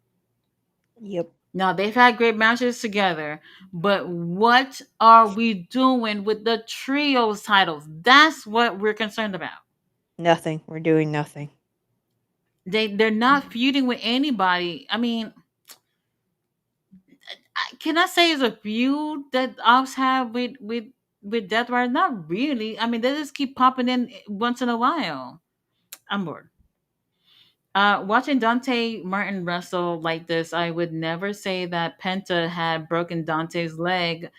Yep. Now they've had great matches together, but what are we doing with the trios titles? That's what we're concerned about. Nothing. We're doing nothing. They're not feuding with anybody. I mean, can I say it's a feud that Ops have with Death Rider? Not really. I mean, they just keep popping in once in a while. I'm bored. Watching Dante Martin wrestle like this, I would never say that Penta had broken Dante's leg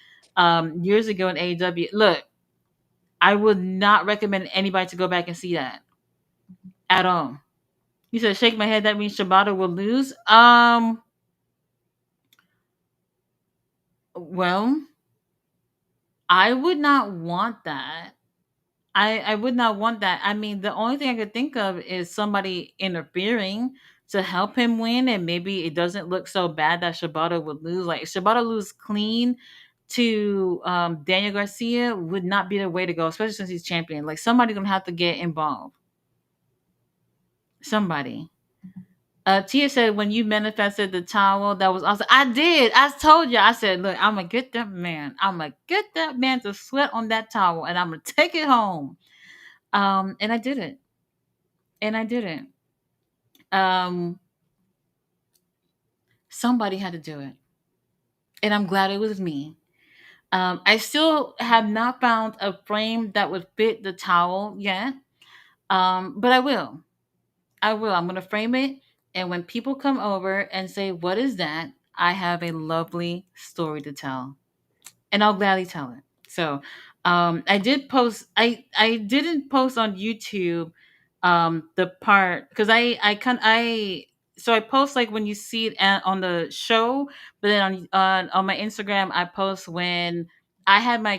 years ago in AEW. Look, I would not recommend anybody to go back and see that at all. You said shake my head. That means Shibata will lose. Well, I would not want that. I would not want that. I mean, the only thing I could think of is somebody interfering to help him win, and maybe it doesn't look so bad that Shibata would lose. Like if Shibata lose clean to Daniel Garcia would not be the way to go, especially since he's champion. Like somebody gonna have to get involved. Somebody. Tia said when you manifested the towel, that was awesome. I did. I told you. I said, look, I'm gonna get that man. I'm gonna get that man to sweat on that towel, and I'm gonna take it home. And I did it. And I didn't. Um, somebody had to do it, and I'm glad it was me. I still have not found a frame that would fit the towel yet, but I will. I will. I'm gonna frame it, and when people come over and say, "What is that?" I have a lovely story to tell, and I'll gladly tell it. So, I did post. I didn't post on YouTube, the part because I so I post like when you see it on the show, but then on my Instagram I post when I had my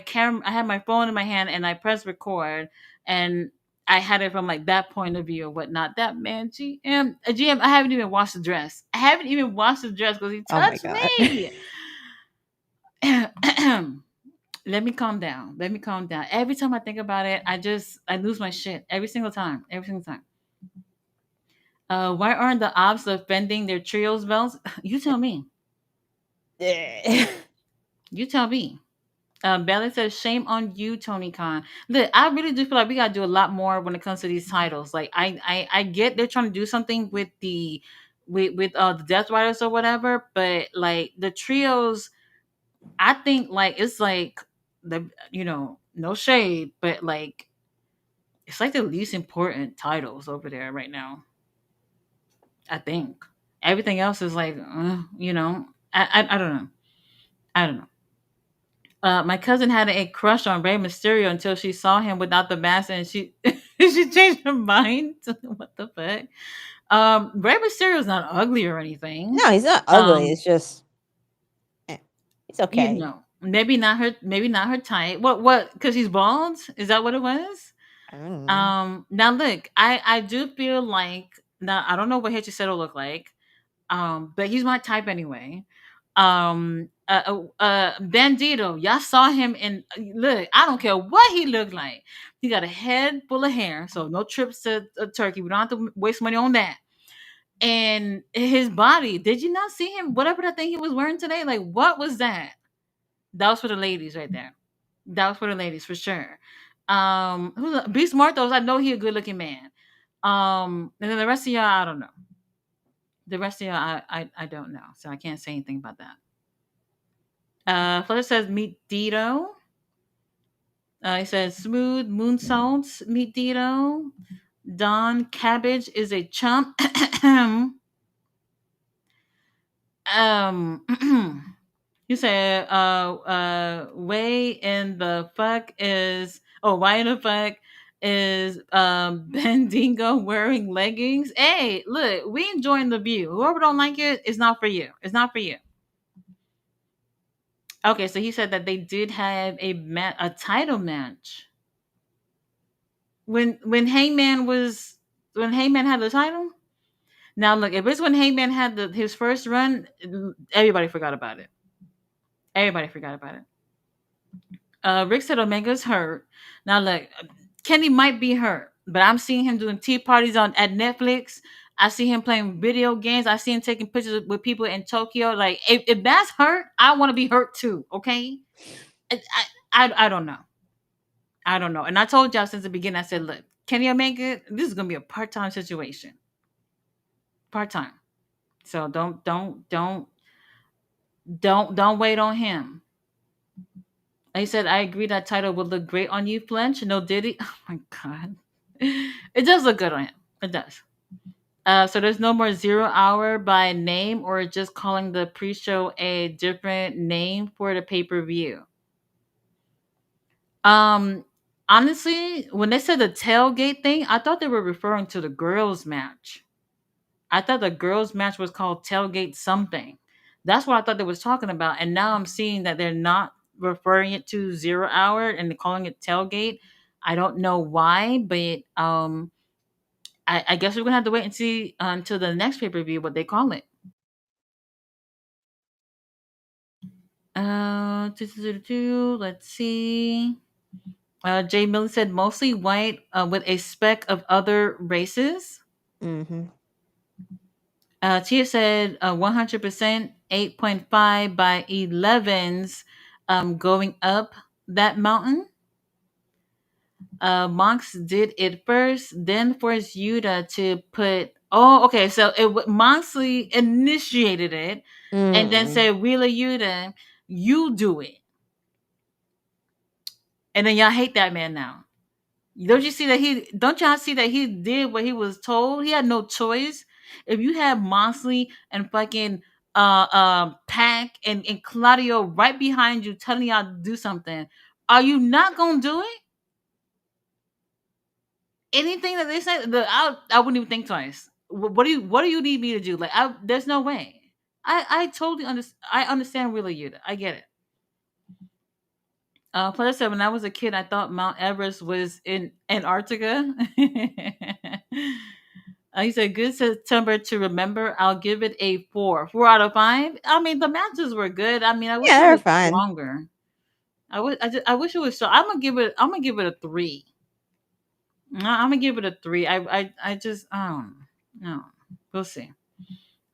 phone in my hand and I pressed record and. I had it from like that point of view or whatnot. That man, GM, I haven't even washed the dress. I haven't even washed the dress because he Oh my touched god. me. Let me calm down. Let me calm down. Every time I think about it, I lose my shit every single time. Every single time. Why aren't the ops defending their trios belts? You tell me. Eh. You tell me. Bailey says, "Shame on you, Tony Khan." Look, I really do feel like we gotta do a lot more when it comes to these titles. Like, I get they're trying to do something with the Death Riders or whatever, but like the trios, I think like it's like the no shade, but like it's like the least important titles over there right now. I think everything else is like, I don't know. I don't know. My cousin had a crush on Rey Mysterio until she saw him without the mask, and she she changed her mind. What the fuck? Rey Mysterio's not ugly or anything. No, he's not ugly. Um, It's just it's okay. maybe not her type. What? Because he's bald? Is that what it was? I don't know. Now look, I do feel like now I don't know what Hitchisetto look like. But he's my type anyway. Bandito, y'all saw him in. Look, I don't care what he looked like. He got a head full of hair, so no trips to Turkey. We don't have to waste money on that. And his body, did you not see him? Whatever that thing he was wearing today, like what was that? That was for the ladies right there. That was for the ladies for sure. Beast Martos, I know he a good looking man. And then the rest of y'all, I don't know. The rest of y'all, I don't know, so I can't say anything about that. Flutter says meet Dito. He says smooth moonsaults meet Dito. Don Cabbage is a chump. You said way in the fuck is why in the fuck is Bendingo wearing leggings? Hey, look, we enjoying the view. Whoever don't like it, it's not for you. It's not for you. Okay, so he said that they did have a title match when Hangman had the title. Now look, if it's when Hangman had his first run, everybody forgot about it. Everybody forgot about it. Rick said Omega's hurt. Now look, Kenny might be hurt, but I'm seeing him doing tea parties on at Netflix. I see him playing video games. I see him taking pictures with people in Tokyo. Like if that's hurt, I want to be hurt too. Okay, I don't know. I don't know. And I told y'all since the beginning, I said, look, Kenny Omega, this is gonna be a part-time situation. Part-time. So don't wait on him. He said, I agree that title would look great on you, Flinch. No, did he? Oh my god. It does look good on him. It does. So there's no more 0 hour by name or just calling the pre-show a different name for the pay-per-view. Um, honestly, when they said the tailgate thing, I thought they were referring to the girls' match. I thought the girls' match was called tailgate something. That's what I thought they was talking about. And now I'm seeing that they're not referring it to 0 hour and they're calling it tailgate. I don't know why, but I guess we're gonna have to wait and see until the next pay per view what they call it. Let's see. Jay Miller said mostly white with a speck of other races. Mm-hmm. Tia said 100%, 8.5 by 11s going up that mountain. Monks did it first, then forced Yuta to put. Oh, okay. So Moxley initiated it and then Mm. said, Wheeler Yuta, you do it. And then y'all hate that man now. Don't y'all see that he did what he was told? He had no choice. If you have Moxley and fucking Pac and Claudio right behind you telling y'all to do something, are you not gonna do it? Anything that they say, I wouldn't even think twice. What do you need me to do? Like there's no way. I totally understand. I understand Wheeler Yuta. I get it. Plus, said when I was a kid, I thought Mount Everest was in Antarctica. He said, "Good September to remember." I'll give it a 4. 4 out of 5. I mean, the matches were good. I mean, I wish Yeah, it they're was fine. stronger. I wish it was so. I'm gonna give it a 3. I'm gonna give it a 3. I just, I don't know. No, we'll see.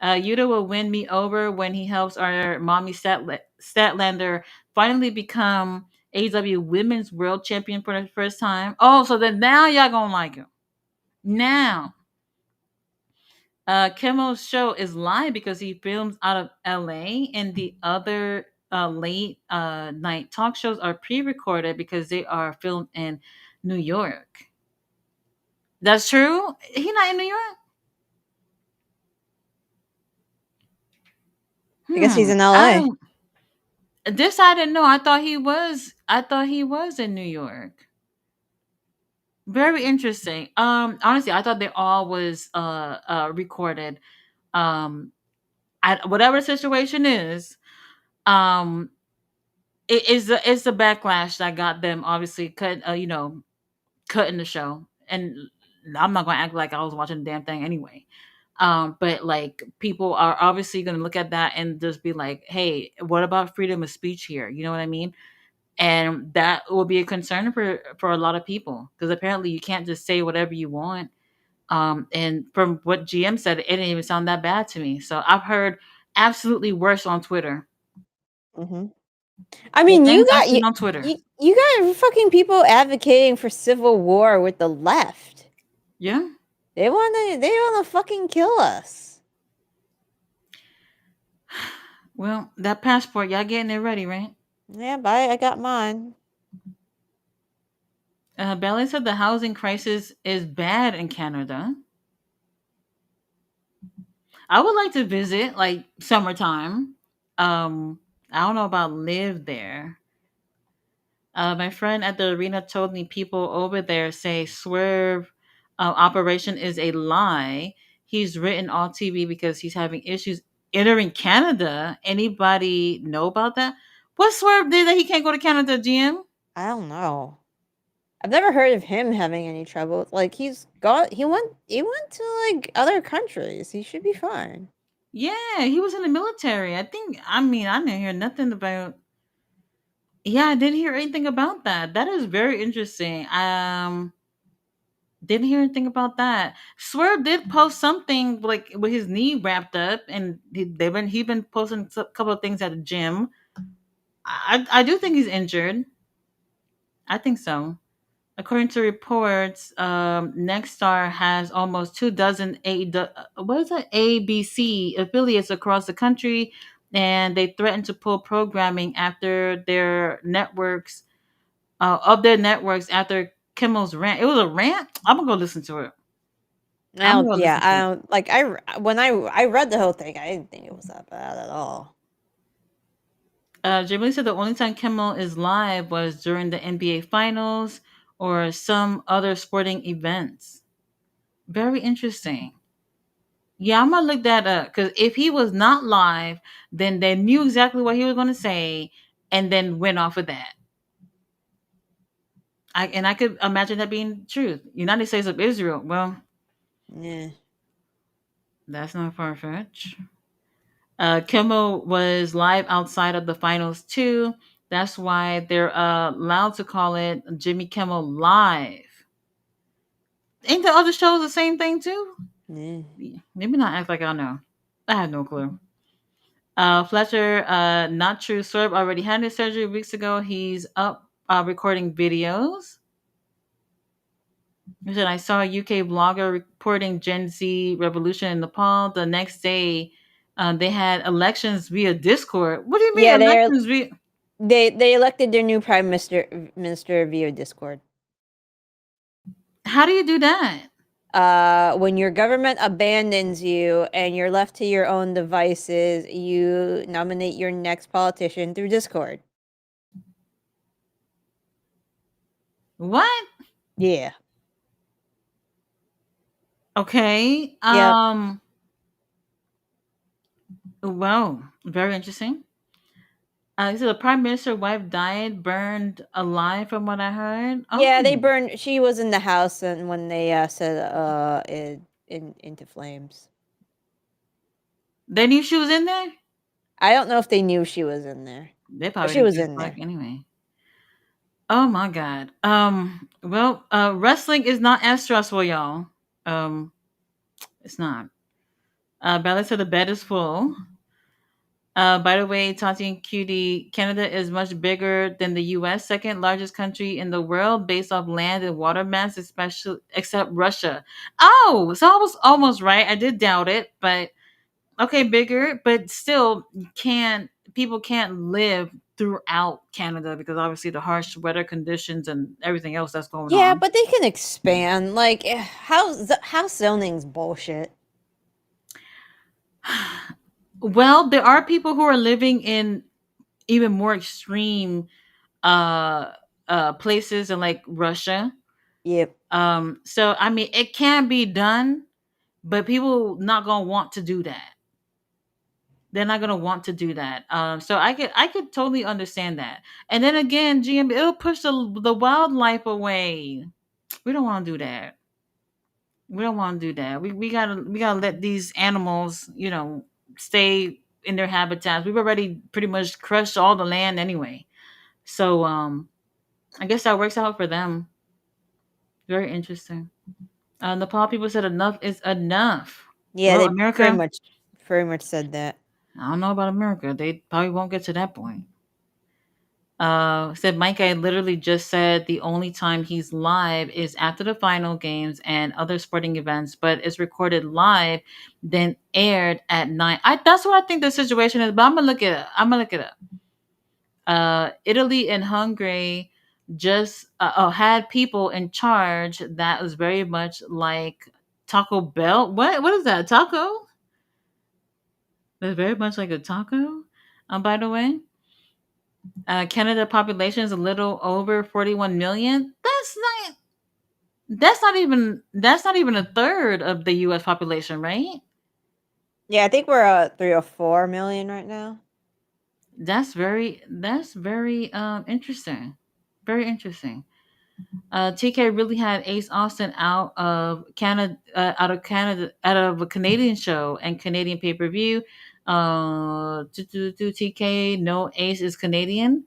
Yuta will win me over when he helps our mommy Statlander finally become AEW Women's World Champion for the first time. Oh, so then now y'all gonna like him. Now, Kimmel's show is live because he films out of LA, and the other late night talk shows are pre-recorded because they are filmed in New York. That's true. He not in New York. I guess he's Hmm. in I LA. don't. This I didn't know. I thought he was. I thought he was in New York. Very interesting. Honestly, I thought they all was recorded. Um, whatever the situation is, um, it is the backlash that got them obviously cutting the show. And I'm not gonna act like I was watching the damn thing anyway. But like people are obviously gonna look at that and just be like, hey, what about freedom of speech here? You know what I mean? And that will be a concern for a lot of people because apparently you can't just say whatever you want. And from what GM said, it didn't even sound that bad to me. So I've heard absolutely worse on Twitter. Hmm. I The mean, things I've seen on Twitter. you got fucking people advocating for civil war with the left. Yeah. They wanna fucking kill us. Well, that passport, y'all getting it ready, right? Yeah, bye. I got mine. Bailey said the housing crisis is bad in Canada. I would like to visit like summertime. Um, I don't know about live there. My friend at the arena told me people over there say Swerve operation is a lie. He's written on TV because he's having issues entering Canada. Anybody know about that? What Swerve did that he can't go to Canada, GM? I don't know. I've never heard of him having any trouble. Like he went to like other countries. He should be fine. Yeah, he was in the military. I didn't hear nothing about. Yeah, I didn't hear anything about that. That is very interesting. Didn't hear anything about that. Swerve did post something like with his knee wrapped up, and he been posting a couple of things at the gym. I do think he's injured. I think so. According to reports, Nexstar has almost 2 dozen what is it ABC affiliates across the country, and they threatened to pull programming after their networks after Kimmel's rant. It was a rant. I'm gonna go listen to it. I'm gonna go Yeah, listen I to it. don't like when I read the whole thing, I didn't think it was that bad at all. Jamie said the only time Kimmel is live was during the NBA Finals or some other sporting events. Very interesting. Yeah, I'm gonna look that up because if he was not live, then they knew exactly what he was gonna say and then went off of that. I could imagine that being true. United States of Israel. Well, Yeah. that's not far fetched. Kimmel was live outside of the finals too. That's why they're allowed to call it Jimmy Kimmel Live. Ain't the other shows the same thing too? Yeah. Maybe not act like I know. I have no clue. Fletcher, not true. Swerve already had his surgery weeks ago. He's up recording videos. He said, I saw a UK blogger reporting Gen Z revolution in Nepal. The next day, they had elections via Discord. What do you mean Yeah, elections via? they elected their new prime minister via Discord. How do you do that? When your government abandons you and you're left to your own devices, you nominate your next politician through Discord. What? Yeah. Okay. Yep. Well, very interesting. So the prime minister wife died, burned alive, from what I heard. Yeah, they Oh, burned. She was in the house, and when they set it into flames. they knew she was in there. I don't know if they knew she was in there, They but probably she didn't was give in a fuck there. anyway. Oh my god. Well, wrestling is not as stressful, y'all. Um, it's not. Bella said the bed is full. By the way, Tati and Cutie, Canada is much bigger than the U.S., second largest country in the world based off land and water mass, especially except Russia. Oh, so I was almost right. I did doubt it, but okay, bigger, but still can't people can't live throughout Canada because obviously the harsh weather conditions and everything else that's going Yeah, on. but they can expand. Like house zoning's bullshit. Well, there are people who are living in even more extreme uh places in like Russia. Yep. So I mean it can be done, but people not gonna want to do that. They're not gonna want to do that. So I could totally understand that. And then again, GM it'll push the wildlife away. We don't want to do that. We don't want to do that. We gotta let these animals, stay in their habitats. We've already pretty much crushed all the land anyway. So I guess that works out for them. Very interesting. Nepal people said enough is enough. Yeah, Well, they pretty America, much pretty much said that. I don't know about America. They probably won't get to that point. Said Mike, I literally just said the only time he's live is after the final games and other sporting events, but it's recorded live, then aired at 9. That's what I think the situation is, but I'm gonna look it up. Italy and Hungary just had people in charge that was very much like Taco Bell. What is that? Taco? That's very much like a taco. By the way, Canada population is a little over 41 million. That's not even a third of the U.S. population, right? Yeah, I think we're at 3 or 4 million right now. That's very interesting. Very interesting. TK really had Ace Austin out of a Canadian show and Canadian pay per view. TK, no, Ace is Canadian.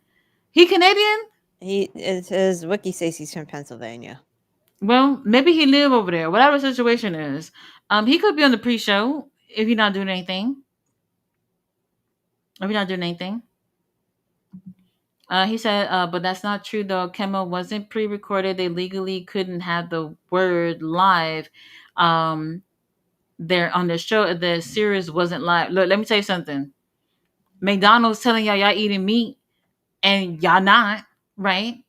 He Canadian? His wiki says he's from Pennsylvania. Well, maybe he live over there. Whatever the situation is, he could be on the pre-show if you're not doing anything. If you're not doing anything. He said, but that's not true though. Kemo wasn't pre-recorded. They legally couldn't have the word live. Um, there on the show. The series wasn't live. Look, let me tell you something. McDonald's telling y'all eating meat and y'all not, right?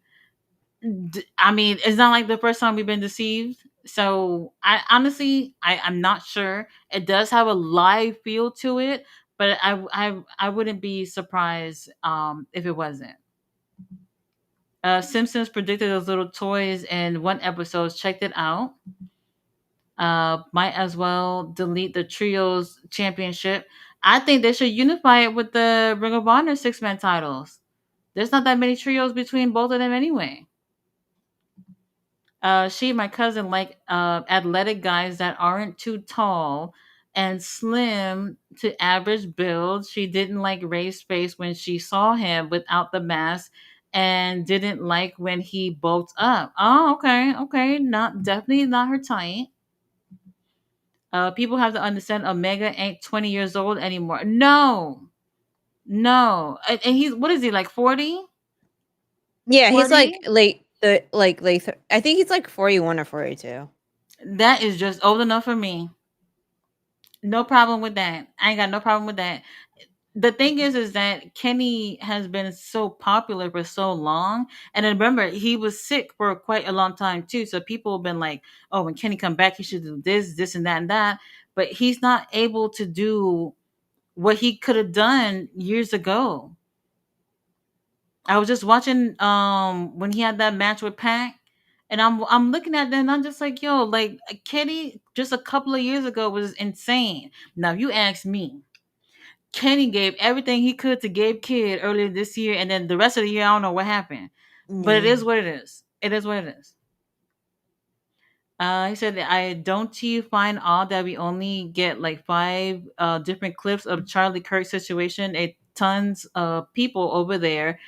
I mean, it's not like the first time we've been deceived. So I honestly, I'm not sure. It does have a live feel to it, but I wouldn't be surprised if it wasn't. Simpsons predicted those little toys in one episode. Checked it out. Might as well delete the trios championship. I think they should unify it with the Ring of Honor 6-man titles. There's not that many trios between both of them anyway. She, my cousin, like athletic guys that aren't too tall and slim to average build. She didn't like Ray's face when she saw him without the mask, and didn't like when he bulked up. Oh, okay, okay, not definitely not her type. People have to understand Omega ain't 20 years old anymore. No, no, and he's what is he like 40? Yeah, he's 40? like late. I think he's like 41 or 42. That is just old enough for me. No problem with that. I ain't got no problem with that. The thing is that Kenny has been so popular for so long, and then remember he was sick for quite a long time too. So people have been like, "Oh, when Kenny come back, he should do this, and that, and that." But he's not able to do what he could have done years ago. I was just watching when he had that match with Pac, and I'm looking at that and I'm just like, yo, like Kenny just a couple of years ago was insane. Now if you ask me, Kenny gave everything he could to Gabe Kidd earlier this year, and then the rest of the year I don't know what happened. But it Yeah. is what it is. It is what it is. He said, "I don't you find odd that we only get like five different clips of Charlie Kirk's situation? It tons of people over there,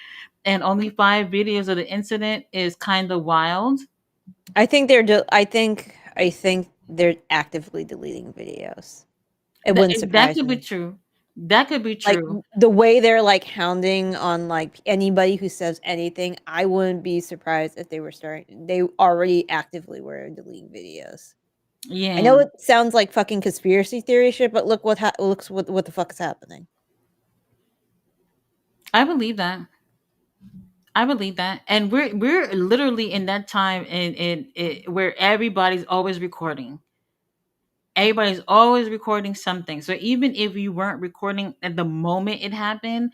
and only five videos of the incident is kind of wild. I think they're actively deleting videos. It wouldn't That surprise could be me. true. That could be Like, true. the way they're, like, hounding on, like, anybody who says anything, I wouldn't be surprised if they already actively were deleting videos. I Yeah, know it sounds like fucking conspiracy theory shit, but looks what the fuck is happening. I believe that. I believe that, and we're literally in that time in where everybody's always recording. Everybody's always recording something. So even if you weren't recording at the moment it happened,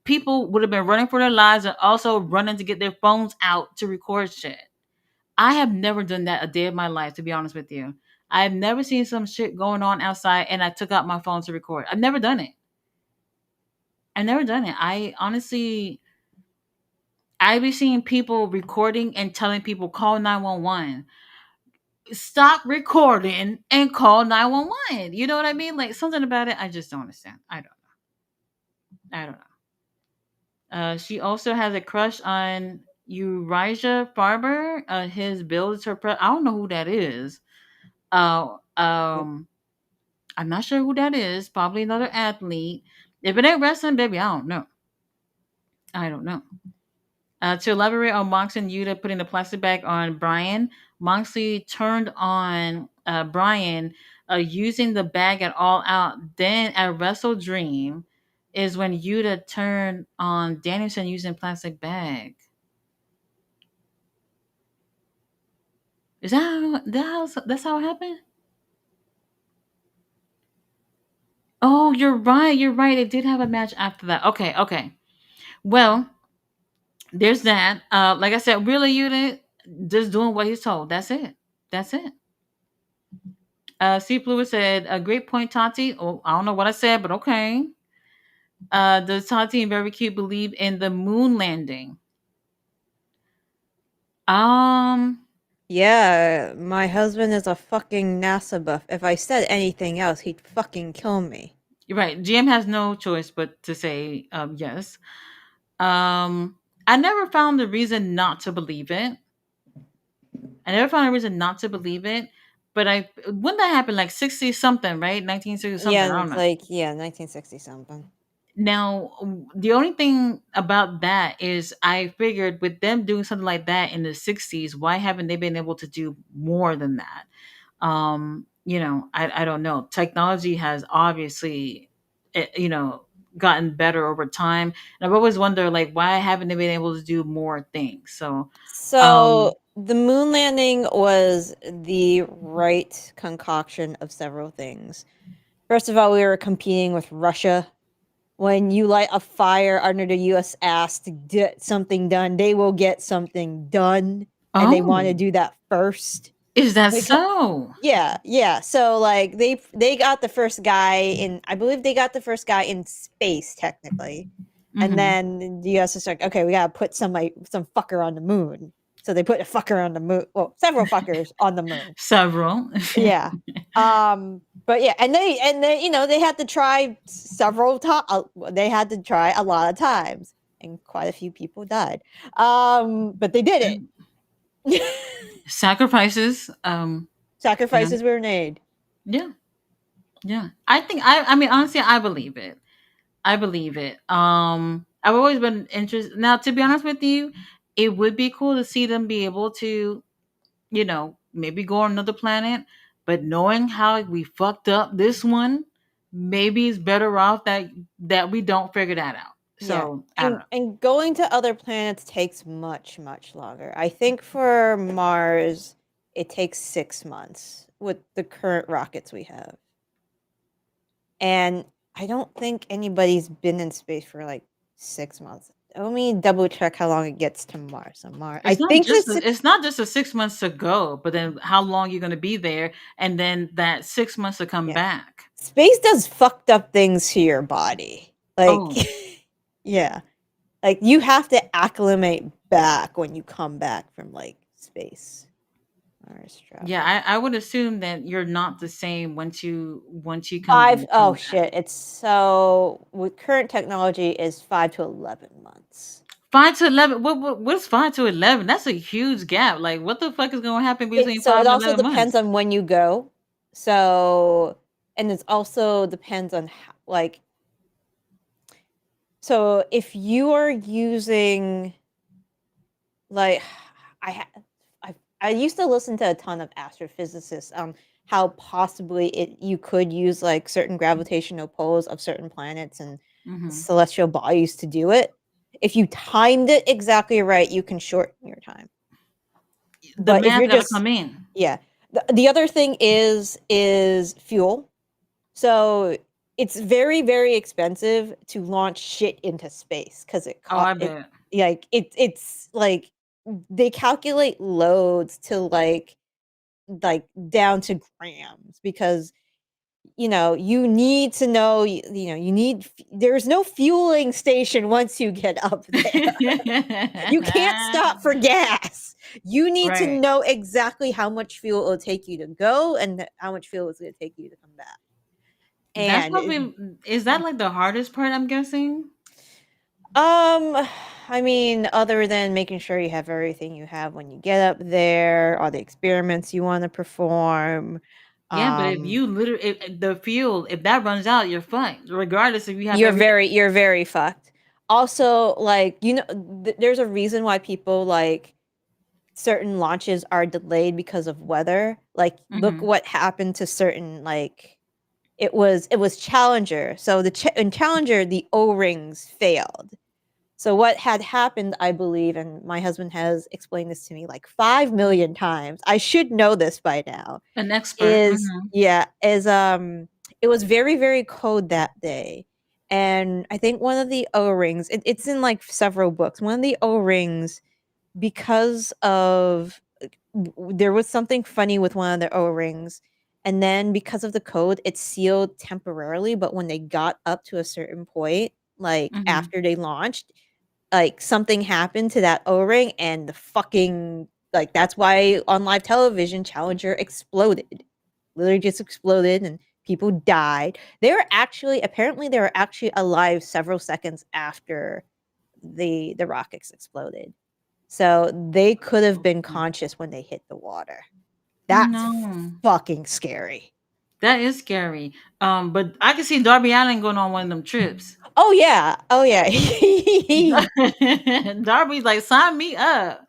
people would have been running for their lives and also running to get their phones out to record shit. I have never done that a day of my life, to be honest with you. I've never seen some shit going on outside and I took out my phone to record. I've never done it. I've never done it. I honestly, I be seeing people recording and telling people call 911. Stop recording and call 911. You know what I mean? Like something about it, I just don't understand. I don't know. She also has a crush on Uriah Farber. His build is her. I don't know who that is. Uh, Nope. um, I'm not sure who that is. Probably another athlete. If it ain't wrestling, baby, I don't know. I don't know. To elaborate on Mox and Yuta putting the plastic bag on Brian, Moxley turned on Brian using the bag at All Out. Then at Wrestle Dream is when Yuta turned on Danielson using plastic bag. Is that's how it happened? Oh, you're right. You're right. It did have a match after that. Okay, okay. Well, there's that. Like I said, really, Yuta just doing what he's told. That's it. That's it. C. Fluid said, a great point, Tati. Oh, I don't know what I said, but okay. Does Tati and Very Cute believe in the moon landing? Um, Yeah, my husband is a fucking NASA buff. If I said anything else, he'd fucking kill me. you're right. GM has no choice but to say yes. I never found the reason not to believe it. I never found a reason not to believe it. But when that happened, like 60 something, right? 1960 something. Yeah, I and don't it's know. like, yeah, 1960 something. Now, the only thing about that is I figured with them doing something like that in the 60s, why haven't they been able to do more than that? I don't know. Technology has obviously, gotten better over time. And I've always wondered, like, why haven't they been able to do more things? So, So um, the moon landing was the right concoction of several things. First of all, we were competing with Russia. When you light a fire under the US ass to get something done, they will get something done. And they want to oh, do that first. is that Because so? yeah, yeah. So like they got the first guy in I believe they got the first guy in space technically. And Mm-hmm. then the US is like, okay, we gotta put some fucker on the moon. So they put a fucker on the moon. Well, several fuckers on the moon. Several. Yeah. But yeah, and they they had to try several times. They had to try a lot of times, and quite a few people died. But they did it. Sacrifices. Yeah, Sacrifices were made. yeah, yeah. I mean, honestly, I believe it. I believe it. I've always been interested. Now, to be honest with you, it would be cool to see them be able to, maybe go on another planet. But knowing how we fucked up this one, maybe it's better off that we don't figure that out. Yeah. So I don't And know. going to other planets takes much, much longer. I think for Mars, it takes 6 months with the current rockets we have. And I don't think anybody's been in space for like 6 months. Let me double check how long it gets to Mars. On Mars, I think It's not just a 6 months to go, but then how long you're going to be there, and then that 6 months to come yeah, back. space does fucked up things to your body. Like, Oh, yeah, like you have to acclimate back when you come back from like space. Mars yeah. travel. I would assume that you're not the same once you Five come oh back. shit, it's so with current technology is 5 to 11 months. 5 to 11. What's 5 to 11? That's a huge gap. Like, what the fuck is going to happen between So five it and also 11 depends months? on when you go. So and it's also depends on how, like, so if you are using like I ha- I used to listen to a ton of astrophysicists how possibly you could use like certain gravitational pulls of certain planets and Hmm. celestial bodies to do it. If you timed it exactly right, you can shorten your time. The But if math you're got to just come in. yeah, the other thing is fuel. So it's very, very expensive to launch shit into space because Oh, I bet. it's like they calculate loads to like down to grams because you need to know you need there's no fueling station once you get up there. You can't stop for gas. You need to Right. know exactly how much fuel it'll take you to go and how much fuel it's going to take you to come back. That's And probably, is that like the hardest part, I'm guessing? um I mean, other than making sure you have everything you have when you get up there, all the experiments you want to perform, Yeah, but if um you literally, if the fuel, if that runs out, you're fine, regardless if you have you're everything. very fucked. Also, like, there's a reason why people like certain launches are delayed because of weather. Like, look Hmm. what happened to certain like it was Challenger. So in Challenger the O-rings failed. So what had happened, I believe, and my husband has explained this to me like 5 million times. I should know this by now. An expert. Is Hmm. yeah, is it was very, very cold that day. And I think one of the O-rings, it's in like several books. One of the O-rings, because of there was something funny with one of the O-rings, and then because of the code, it sealed temporarily, but when they got up to a certain point, like Hmm. after they launched, like something happened to that O-ring and the fucking like that's why on live television Challenger exploded. Literally just exploded and people died. They were actually alive several seconds after the rockets exploded. So they could have been conscious when they hit the water. Oh That's no, fucking scary. that is scary. But I can see Darby Allen going on one of them trips. Oh yeah. Oh yeah. Darby's like, sign me up.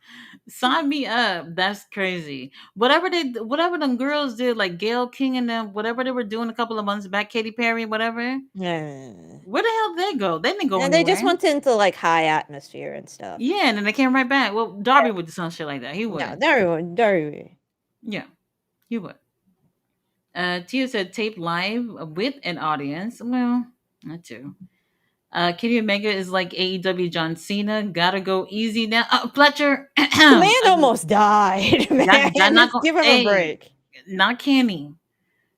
Sign me up. That's crazy. Whatever them girls did, like Gail King and them, whatever they were doing a couple of months back, Katy Perry, whatever. Yeah. Where the hell did they go? They didn't go And they anywhere. just went into like high atmosphere and stuff. Yeah, and then they came right back. Well, Darby would do some shit like that. He No, would. very. Yeah, he would. Tia said tape live with an audience. Well, not too. Kenny Omega is like AEW John Cena. Gotta go easy now. Fletcher. The man almost died, That man. not Just going. give him a Hey, break. not Kenny.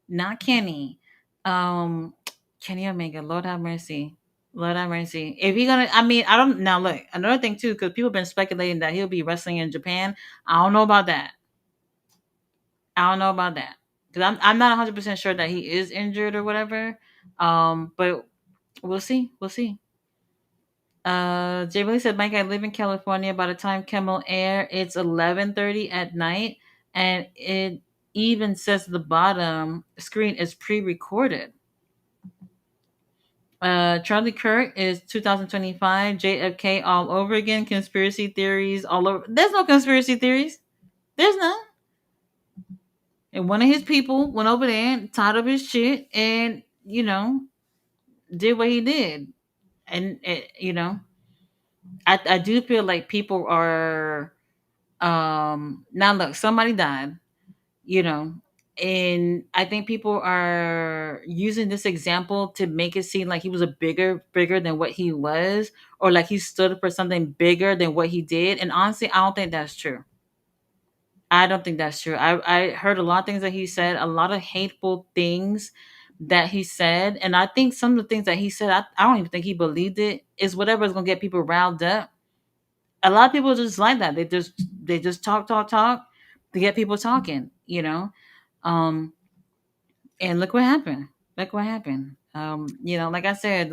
Not Kenny. Um, Kenny Omega. Lord have mercy. Lord have mercy. If he gonna, I mean, I don't. Now look, another thing too, because people have been speculating that he'll be wrestling in Japan. I don't know about that. I don't know about that because I'm not 100% sure that he is injured or whatever. But we'll see. We'll see. Jay Willie said, Mike, I live in California. By the time Kimmel air, it's 11:30 at night, and it even says the bottom screen is pre-recorded. Charlie Kirk is 2025. JFK all over again. Conspiracy theories all over. There's no conspiracy theories. There's none. And one of his people went over there and tied up his shit, and did what he did. And I do feel like people are. Now look, somebody died, you know, and I think people are using this example to make it seem like he was a bigger than what he was, or like he stood for something bigger than what he did. And honestly, I don't think that's true. I don't think that's true. I heard a lot of things that he said, a lot of hateful things that he said, and I think some of the things that he said, I don't even think he believed it. Is whatever is gonna get people riled up. A lot of people just like that. They just talk to get people talking, Um, and look what happened. Look what happened. Like I said,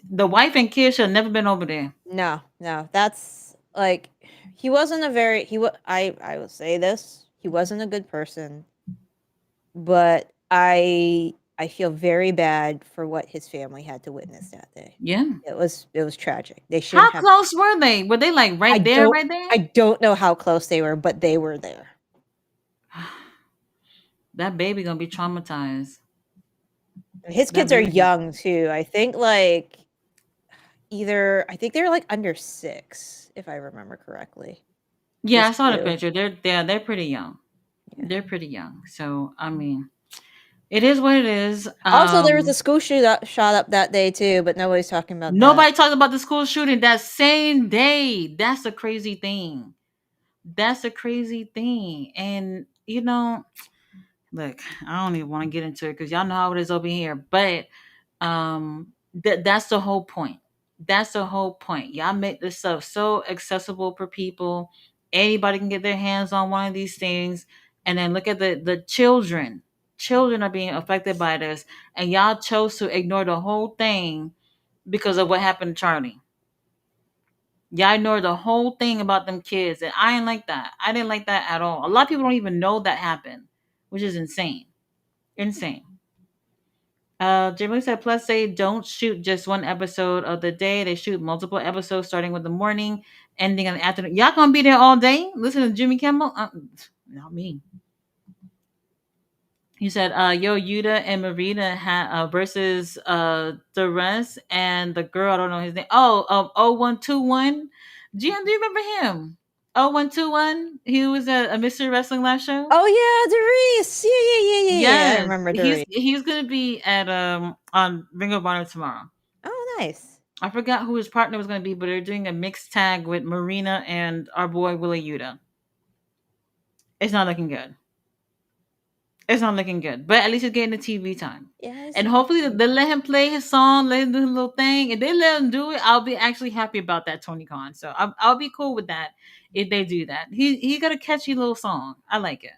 the wife and kids should have never been over there. No, no. That's like he wasn't a very he was I will say this. He wasn't a good person, but I I feel very bad for what his family had to witness that day. Yeah. It was tragic. They How shouldn't have. close were they? Were they like I right there, don't right there? I don't know how close they were, but they were there. That baby gonna be traumatized. And his That kids are baby gonna. young too. I think they're like under 6, if I remember correctly. Yeah, I His saw the 2. picture. They're pretty young. Yeah. They're pretty young. So I mean, it is what it is. Also, there was a school shot up that day too, but nobody's talking about that. Nobody talked about the school shooting that same day. That's a crazy thing. That's a crazy thing. And look, I don't even want to get into it because y'all know how it is over here. But that's the whole point. That's the whole point. Y'all make this stuff so accessible for people. Anybody can get their hands on one of these things. And then look at the children. Children are being affected by this. And y'all chose to ignore the whole thing because of what happened to Charlie. Y'all ignored the whole thing about them kids. And I didn't like that. I didn't like that at all. A lot of people don't even know that happened, which is insane. Insane. Jamie said, plus they don't shoot just one episode of the day. They shoot multiple episodes starting with the morning, ending in the afternoon. Y'all gonna be there all day? Listen to Jimmy Kimmel? Not me. He said, Yo Yuta and Marina versus the rest and the girl, I don't know his name. Oh, 0121. GM, do you remember him? 0121? He was a Mystery Wrestling last show. Oh yeah, Doris. Yeah, yeah, yeah, yeah, yeah. I Yes, remember he's Doris. he's gonna be at on Ring of Honor tomorrow. Oh, nice. I forgot who his partner was gonna be, but they're doing a mixed tag with Marina and our boy Willie Yuta. It's not looking good. It's not looking good, but at least he's getting the TV time, Yeah, and hopefully they let him play his song, let him do his little thing. If they let him do it, I'll be actually happy about that, Tony Khan. So I'll be cool with that if they do that. He got a catchy little song. I like it.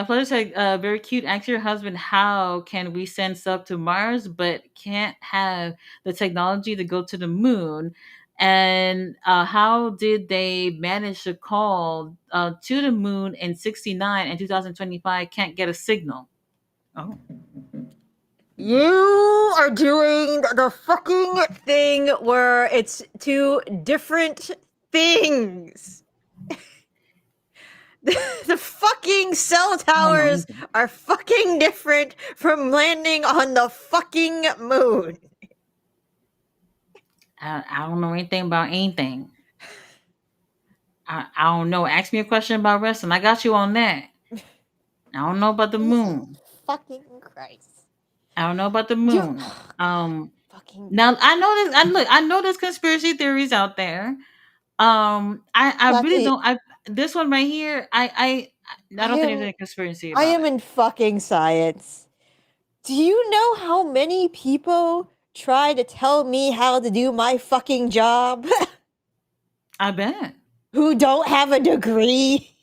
Flutter said, very cute. Ask your husband, how can we send stuff to Mars but can't have the technology to go to the moon? And how did they manage to call to the moon in 69 and 2025 can't get a signal? Oh, you are doing the fucking thing where it's two different things. The fucking cell I don't know towers anything. are fucking different from landing on the fucking moon. I don't know anything about anything. I don't know. Ask me a question about wrestling. I got you on that. I don't know about the Jesus moon. fucking Christ. I don't know about the You moon. fucking Now I know this. I know there's conspiracy theories out there. I really Lati, don't. This one right here. I I don't think there's am any conspiracy I about am it. in fucking science. Do you know how many people try to tell me how to do my fucking job I bet. who don't have a degree?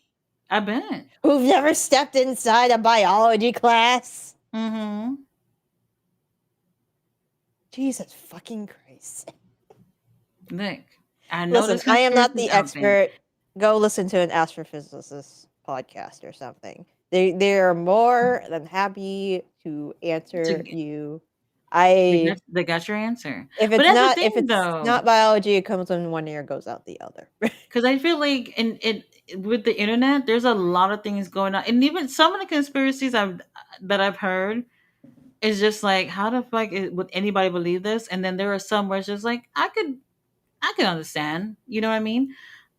I bet. Who've never stepped inside a biology class? Mm-hmm. Jesus fucking Christ. Look, I know Listen, there's I am not conspiracies the out there. expert. Go listen to an astrophysicist podcast or something. They are more than happy to To, answer you. they I got your answer. if But it's that's the not thing, though, biology, it comes in one ear, goes out the other. because I feel like in it with the internet, there's a lot of things going on, and even some of the conspiracies I've heard is just like, how the fuck would anybody believe this? And then there are some where it's just like, I can understand. You know what I mean?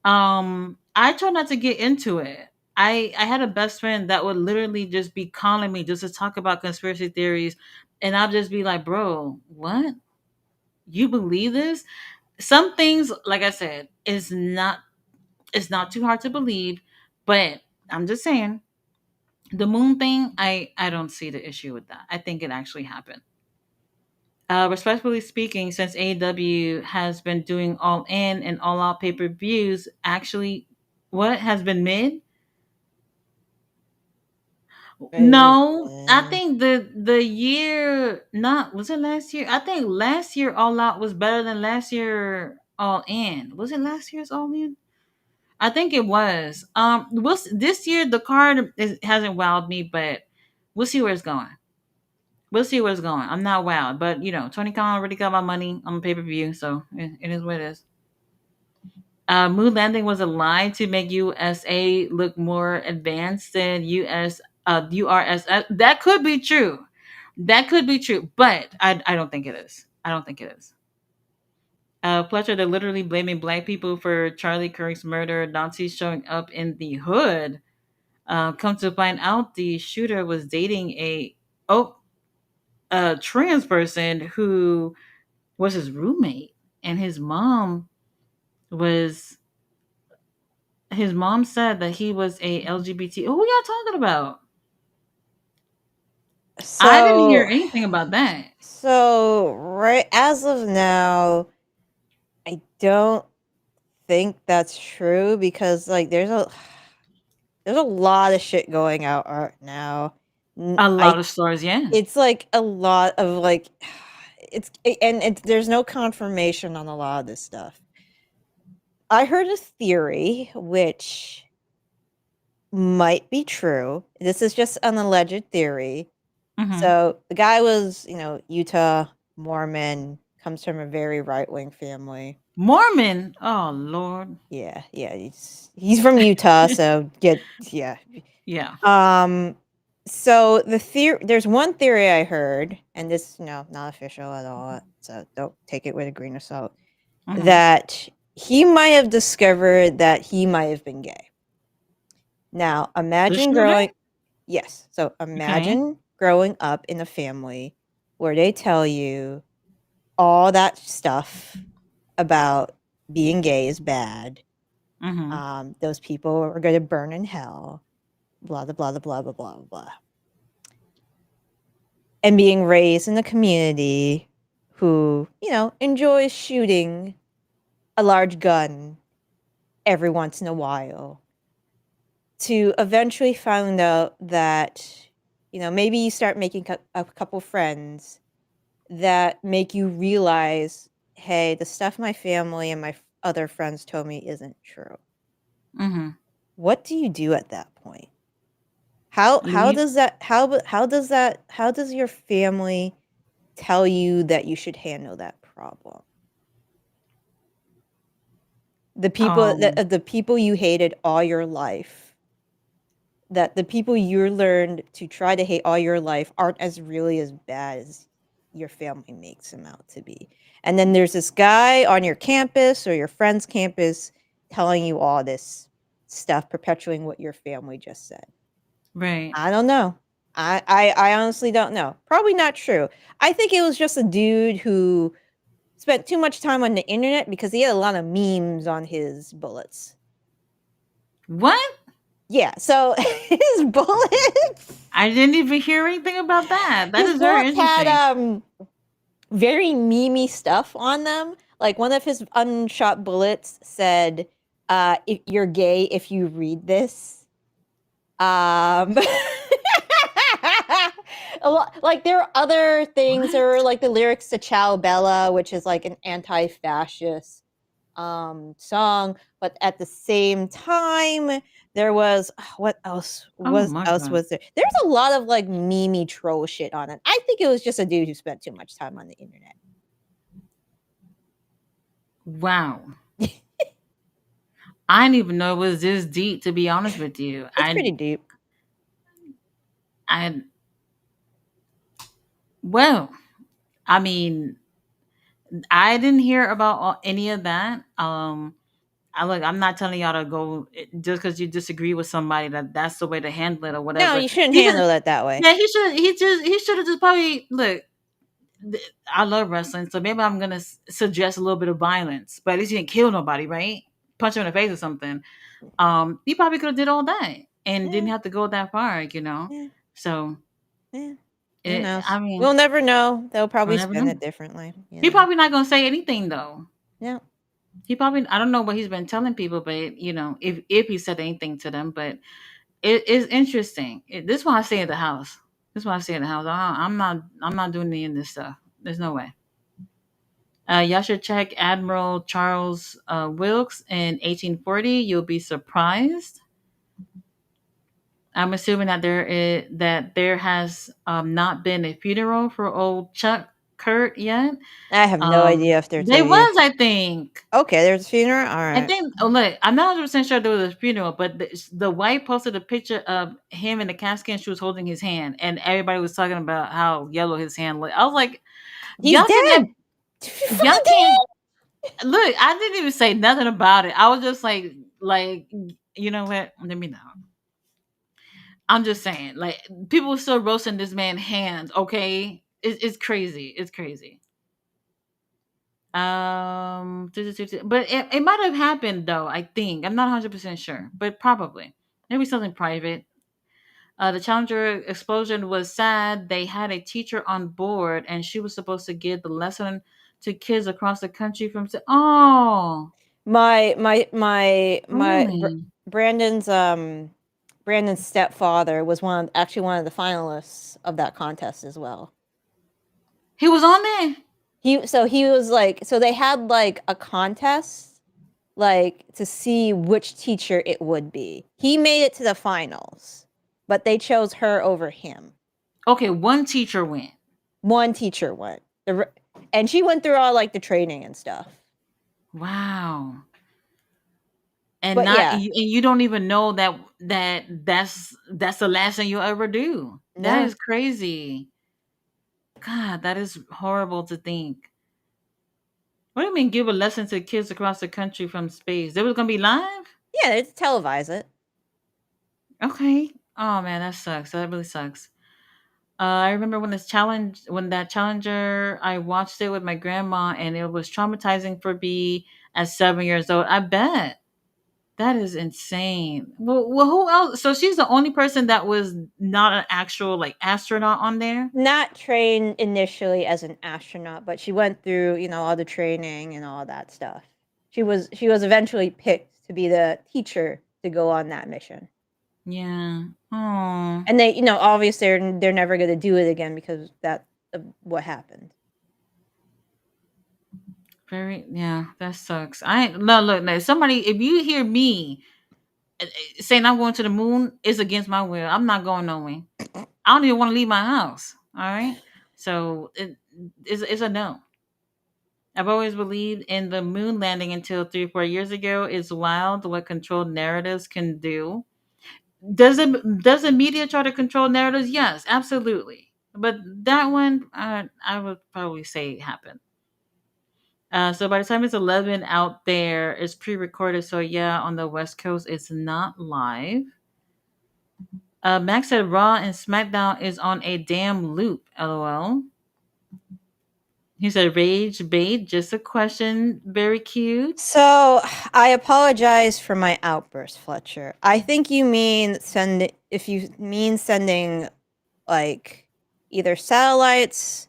I try not to get into it. I had a best friend that would literally just be calling me just to talk about conspiracy theories, and I'll just be like, bro, what? You believe this? Some things, like I said, is not it's not too hard to believe, but I'm just saying the moon thing. I don't see the issue with that. I think it actually happened. Respectfully speaking, since AEW has been doing all in and all out pay per views, actually, what has been mid? No, I think the year not was it last year? I think last year all out was better than last year all in. Was it last year's all in? I think it was. This year the card hasn't wowed me, but we'll see where it's going. We'll see where it's going. I'm not wild, but Tony Khan already got my money on the pay per view, so it is what it is. Moon landing was a lie to make USA look more advanced than URSS. That could be true. That could be true, but I don't think it is. I don't think it is. Fletcher, they're literally blaming black people for Charlie Kirk's murder. Nazis showing up in the hood. Come to find out, the shooter was dating oh a trans person who was his roommate, and was his mom said that he was a LGBT. Who y'all talking about? I didn't hear So, anything about that. right as of now, I don't think that's true because like there's a lot of shit going out right now. A I lot of stores, yeah. It's like a lot of like there's no confirmation on a lot of this stuff. I heard a theory which might be true. This is just an alleged theory. Hmm. So the guy was, Utah Mormon, comes from a very right wing family. Mormon. Oh Lord. Yeah, yeah, he's from Utah, so yeah. Yeah. Um, so there's one theory I heard, and this, not official at all, so don't take it with a grain of salt, Hmm. that he might have discovered that he might have been gay. Now, The shooter. yes, so Okay. imagine growing up in a family where they tell you all that stuff about being gay is bad. Hmm. Those people are going to burn in hell. Blah blah blah blah blah blah blah. And being raised in a community who, enjoys shooting a large gun every once in a while, to eventually find out that, maybe you start making a couple friends that make you realize, hey, the stuff my family and my other friends told me isn't true. Hmm. What do you do at that point? How You, does that how does your family tell you that you should handle that problem? um. The people you hated all your life, that the people you learned to try to hate all your life aren't as really as bad as your family makes them out to be. And then there's this guy on your campus or your friend's campus telling you all this stuff, perpetuating what your family just said. Right. I don't know. I honestly don't know. Probably not true. I think it was just a dude who spent too much time on the internet because he had a lot of memes on his bullets. What? Yeah, so his bullets I didn't even hear anything about that. That his is very bullets had interesting. very memey stuff on them. Like one of his unshot bullets said, if you're gay if you read this. Um like there are other things, What? or like the lyrics to Ciao Bella, which is like an anti-fascist song, but at the same time there was Oh my what else god. was there? There's a lot of like meme troll shit on it. I think it was just a dude who spent too much time on the internet. Wow. I didn't even know it was this deep. To be honest with you, It's pretty deep. I, well, I mean, I didn't hear about any of that. I'm not telling y'all to go just because you disagree with somebody that's the way to handle it or No, whatever. you shouldn't He should, handle it that way. yeah, he should have just probably look. I love wrestling, so maybe I'm gonna suggest a little bit of violence, but at least he didn't kill nobody, right? Punch him in the face or something. He probably could have did all that and didn't Yeah, have to go that far. yeah, So yeah. Who it, knows? I mean, We'll never know. They'll we'll probably never spin know. it differently. He probably not gonna say anything though. Yeah. He probably I don't know what he's been telling people, but if he said anything to them, but it is interesting. This is why I stay at the house. This is why I stay at the house. I'm not doing any of this stuff. There's no way. Y'all should check Admiral Charles Wilkes in 1840. You'll be surprised. I'm assuming that there has not been a funeral for old Chuck Kurt yet. I have no idea if there's There a was, I think. okay, there's a funeral? I Alright. think. Oh, look, I'm not 100% sure there was a funeral, but the wife posted a picture of him in the casket, and she was holding his hand, and everybody was talking about how yellow his hand looked. I was like, He's y'all can have, dead! He's y'all fucking can't dead! look. I didn't even say nothing about it. I was just like, you know what? Let me know. I'm just saying, like, people are still roasting this man's hands. Okay, it's crazy. It's crazy. But it might have happened though. I think I'm not 100% sure, but probably maybe something private. The Challenger explosion was sad. They had a teacher on board, and she was supposed to give the lesson to kids across the country from. Oh, really? Brandon's Brandon's stepfather was actually one of the finalists of that contest as well. He was on there. He was like, so they had like a contest like to see which teacher it would be. He made it to the finals, but they chose her over him. Okay, one teacher went. One teacher went. And she went through all like the training and stuff. Wow. And But not yeah, and you don't even know that's the last thing you'll ever do. That no, is crazy. God, that is horrible to think. What do you mean give a lesson to kids across the country from space? They was gonna be live? yeah, they televise it. Okay. Oh man, that sucks. That really sucks. I remember when that challenger, I watched it with my grandma, and it was traumatizing for me at 7 years old. I bet. That is insane. Well, who else? So she's the only person that was not an actual like astronaut on there. Not trained initially as an astronaut, but she went through, all the training and all that stuff. She was eventually picked to be the teacher to go on that mission. Yeah. Oh, And they, obviously they're never going to do it again because that of what happened. very. Yeah, that sucks. I no look. No, somebody, if you hear me saying I'm going to the moon, it's against my will. I'm not going nowhere. I don't even want to leave my house. All right. So it's a no. I've always believed in the moon landing until 3 or 4 years ago. It's wild what controlled narratives can do. Does the media try to control narratives? Yes, absolutely. But that one, I would probably say happened. So by the time it's 11 out there, it's pre-recorded. So yeah, on the West Coast, it's not live. Max said Raw and SmackDown is on a damn loop. LOL. He said rage bait. Just a question. Very cute. So I apologize for my outburst, Fletcher. I think you mean if you mean sending like either satellites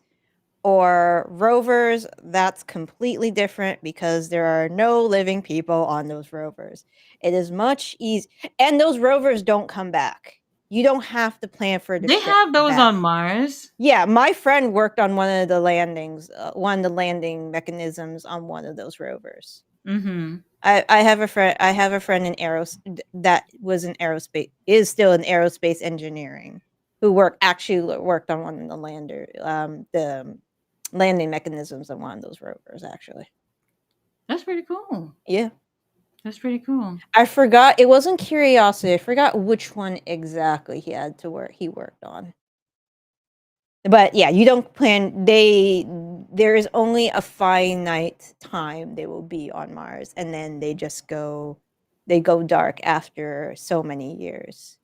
or rovers, that's completely different because there are no living people on those rovers. It is much easier, and those rovers don't come back. You don't have to plan for the They trip have those back. on Mars. Yeah, my friend worked on one of the landing mechanisms on one of those rovers. Mm-hmm. I have a friend. I have a friend in that was in aerospace, is still in aerospace engineering, who worked on one of the landing mechanisms on one of those rovers. Actually, That's pretty cool. yeah, That's pretty cool. I forgot. It wasn't Curiosity. I forgot which one exactly he worked on. But yeah, you don't plan. There is only a finite time they will be on Mars, and then they go dark after so many years.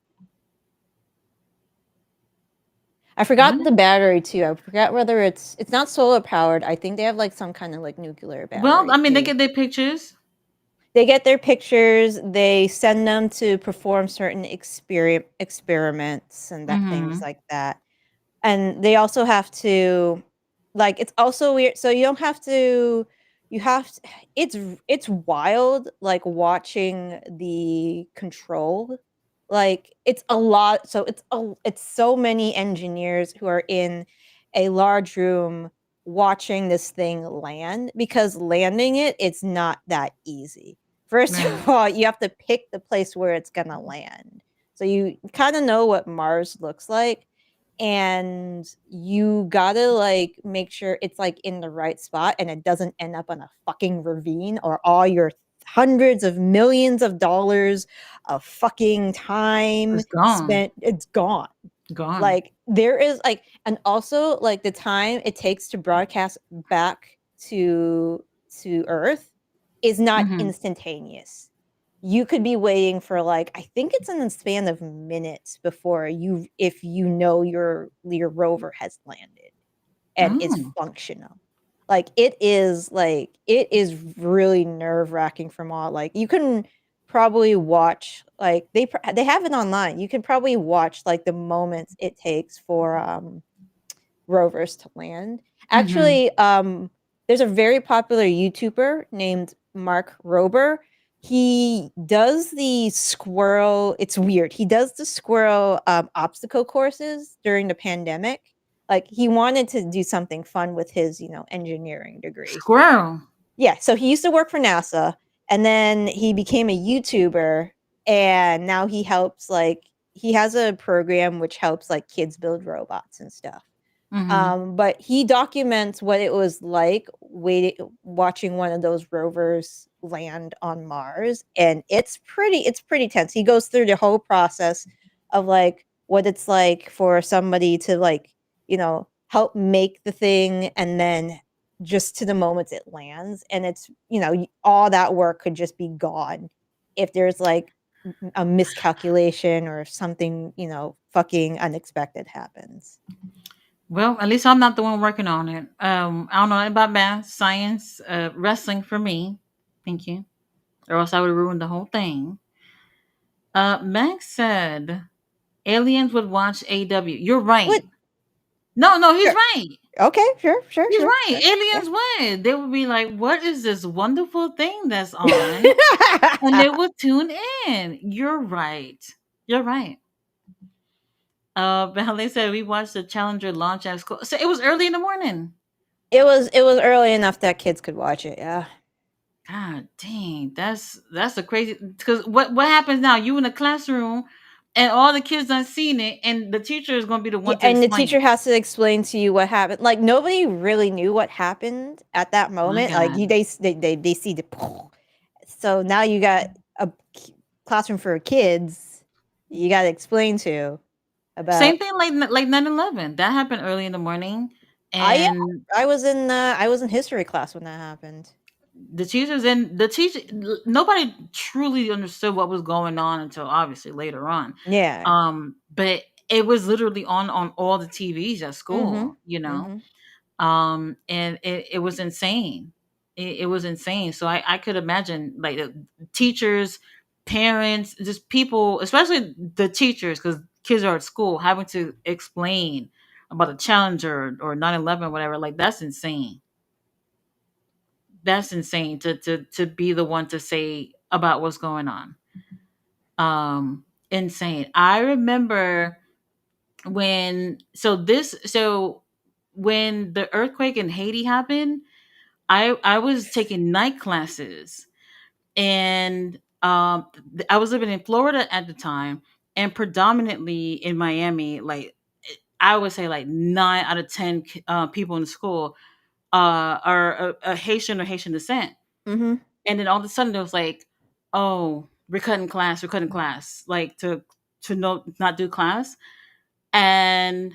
I forgot What? the battery too. I forgot whether it's not solar powered. I think they have like some kind of like nuclear Well, battery I mean, they too. get their pictures. They get their pictures. They send them to perform certain experiments and that things Mm-hmm. like that. And they also have to, like, it's also weird. So you don't have to. You have to, it's wild like watching the control, like it's a lot. So it's so many engineers who are in a large room watching this thing land, because landing it's not that easy. First Right. of all, you have to pick the place where it's gonna land. So you kind of know what Mars looks like, and you gotta like make sure it's like in the right spot and it doesn't end up on a fucking ravine, or all your hundreds of millions of dollars of fucking time It's gone. spent, it's gone. Gone. Like there is like, and also like the time it takes to broadcast back to Earth is not Hmm. instantaneous. You could be waiting for like, I think it's in the span of minutes before you, if you know your rover has landed and is Oh. functional. Like it is really nerve-wracking from all, like you can probably watch, like they have it online. You can probably watch like the moments it takes for rovers to land. Hmm. Actually, there's a very popular YouTuber named Mark Rober. He does the squirrel. It's weird. He does the squirrel obstacle courses during the pandemic. Like he wanted to do something fun with his, engineering degree. Squirrel. Yeah, so he used to work for NASA, and then he became a YouTuber, and now he helps like he has a program which helps like kids build robots and stuff. Hmm. But he documents what it was like watching one of those rovers land on Mars, and it's pretty tense. He goes through the whole process of like what it's like for somebody to like, help make the thing, and then just to the moments it lands, and it's, all that work could just be gone if there's like a miscalculation or something, fucking unexpected happens. Well, at least I'm not the one working on it. I don't know anything about math, science, wrestling for me. Thank you. Or else I would have ruined the whole thing. Max said aliens would watch AW. You're right. What? No, no, he's Sure. right. Okay, sure, sure, He's sure, right. sure. Yeah. Aliens would. They would be like, "What is this wonderful thing that's on?" And they would tune in. You're right. You're right. Ballet said we watched the Challenger launch at school. So it was early in the morning. It was early enough that kids could watch it, yeah. God dang, that's a crazy. Because what happens now? You in the classroom, and all the kids done seen it, and the teacher is going to be the Yeah, one to and the explain teacher it. has to explain to you what happened. Like nobody really knew what happened at that My moment. Like God. they see the so now you got a classroom for kids you got to explain to about. Same thing like 9/11. That happened early in the morning, Yeah, and I was in history class when that happened. the teacher nobody truly understood what was going on until obviously later on. Yeah. But it was literally on all the TVs at Mhm. school, you know. Mhm. And it was insane. It was insane. So I could imagine like the teachers, parents, just people, especially the teachers, because kids are at school having to explain about a Challenger or 9/11, whatever. Like that's insane. That's insane to be the one to say about what's going on. Insane. I remember so when the earthquake in Haiti happened, I was taking night classes, and I was living in Florida at the time, and predominantly in Miami. Like I would say, like 9 out of 10 people in the school are a Haitian or Haitian descent. Mhm. And then all of a sudden, it was like, "Oh, we're cutting class, like to not do class." And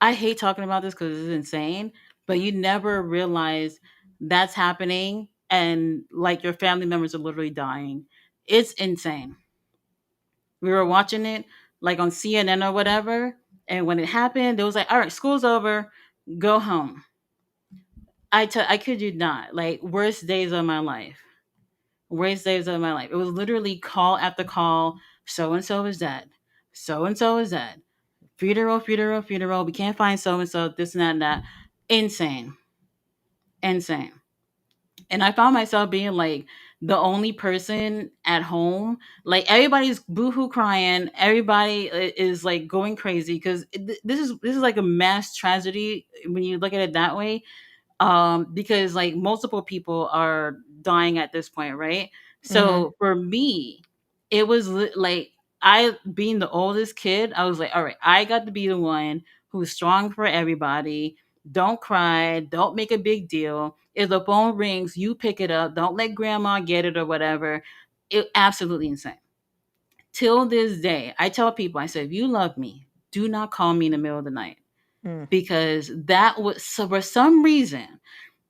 I hate talking about this because it's insane, but you never realize that's happening and like your family members are literally dying. It's insane. We were watching it like on CNN or whatever, and when it happened, it was like, "All right, school's over, go home." I kid you not, like worst days of my life. Worst days of my life. It was literally call after call. So and so is dead. So and so is dead. Funeral, funeral, funeral. We can't find so and so. This and that and that. Insane. Insane. And I found myself being like the only person at home. Like everybody's boohoo crying. Everybody is like going crazy because this is like a mass tragedy when you look at it that way. Because like multiple people are dying at this point, right? Mhm. So for me, it was like I being the oldest kid, I was like, all right, I got to be the one who's strong for everybody. Don't cry. Don't make a big deal. If the phone rings, you pick it up. Don't let grandma get it or whatever. It absolutely insane. Till this day, I tell people, I said, if you love me, do not call me in the middle of the night, Mm, because that was, so for some reason,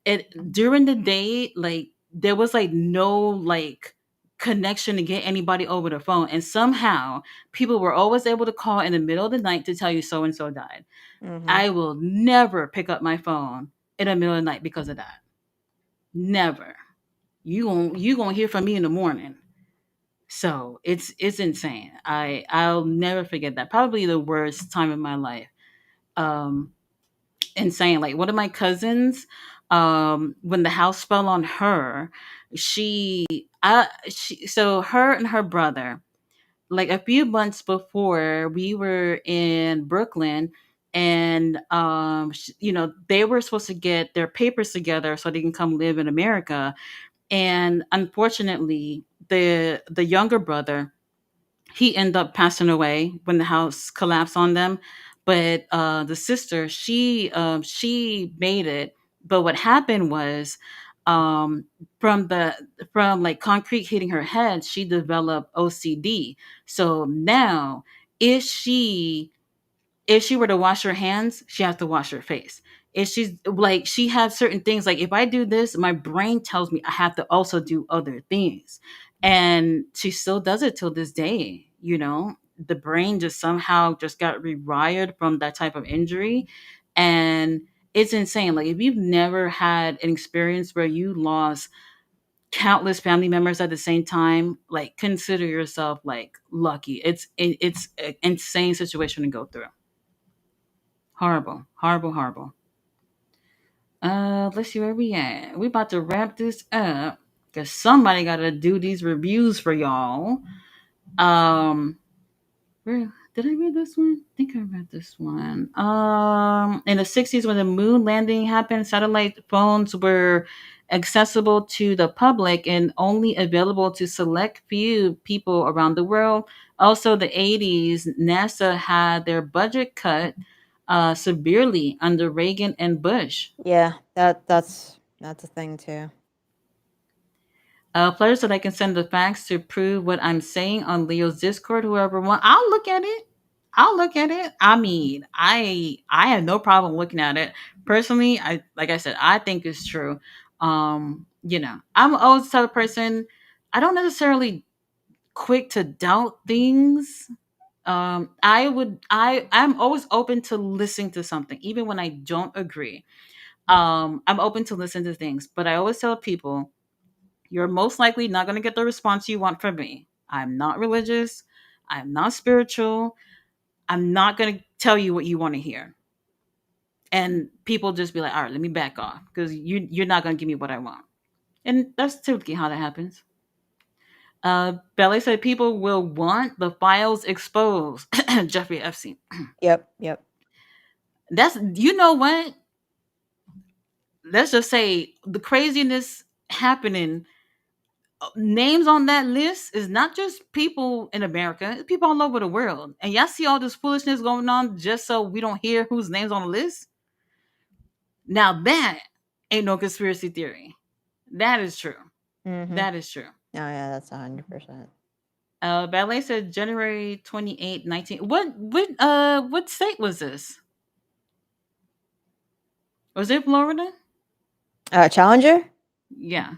it during the day, like there was like no like connection to get anybody over the phone, and somehow people were always able to call in the middle of the night to tell you so and so died. mhm, I will never pick up my phone in the middle of the night because of that. Never. You gonna hear from me in the morning. So it's insane. I'll never forget that. Probably the worst time of my life. Um, insane. Like one of my cousins, when the house fell on her, so her and her brother, like a few months before, we were in Brooklyn, and they were supposed to get their papers together so they can come live in America. And unfortunately, the younger brother, he ended up passing away when the house collapsed on them. But the sister, she made it. But what happened was, um, from like concrete hitting her head, she developed OCD. So now, if she if she were to wash her hands, she has to wash her face. If she's like, she has certain things, like if I do this, my brain tells me I have to also do other things. And she still does it till this day, The brain just somehow just got rewired from that type of injury. And it's insane. Like if you've never had an experience where you lost countless family members at the same time, like consider yourself like lucky. It's an insane situation to go through. Horrible, horrible, horrible. Let's see where we at. We about to wrap this up because somebody got to do these reviews for y'all. Um, where did I read this one? I think I read this one. In the '60s, when the moon landing happened, satellite phones were accessible to the public and only available to select few people around the world. Also, the '80s, NASA had their budget cut severely under Reagan and Bush. yeah, that's a thing too. Players that I can send the facts to prove what I'm saying on Leo's Discord. Whoever wants, I'll look at it. I'll look at it. I mean, I have no problem looking at it. Personally, I like I said, I think it's true. I'm always the type of person. I don't necessarily quick to doubt things. I'm always open to listening to something, even when I don't agree. I'm open to listen to things, but I always tell people, you're most likely not going to get the response you want from me. I'm not religious. I'm not spiritual. I'm not going to tell you what you want to hear. And people just be like, all right, let me back off because you're not going to give me what I want. And that's typically how that happens. Belly said people will want the files exposed. Jeffrey Epstein. Yep, yep. That's, you know what? Let's just say the craziness happening, names on that list is not just people in America, it's people all over the world. And y'all see all this foolishness going on just so we don't hear whose names on the list. Now that ain't no conspiracy theory. That is true. Mhm. That is true. Oh yeah, that's 100%. Ballet said January 28, 19. What state was this? Was it Florida? Challenger? Yeah.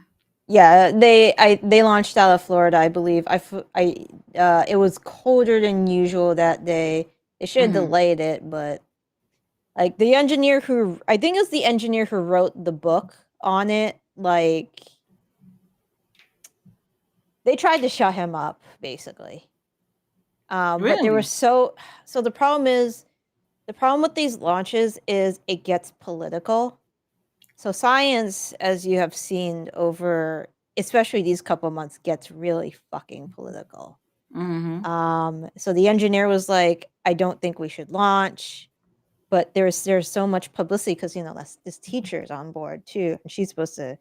Yeah, they launched out of Florida, I believe. It was colder than usual that day. They should have Mm-hmm. delayed it, but like the engineer who I think it was the engineer who wrote the book on it, like they tried to shut him up basically. But they were Really? so the problem with these launches is it gets political. So science, as you have seen over especially these couple months, gets really fucking political. Mm-hmm. So the engineer was like, "I don't think we should launch," but there's so much publicity because that's this teacher's on board too, and she's supposed to.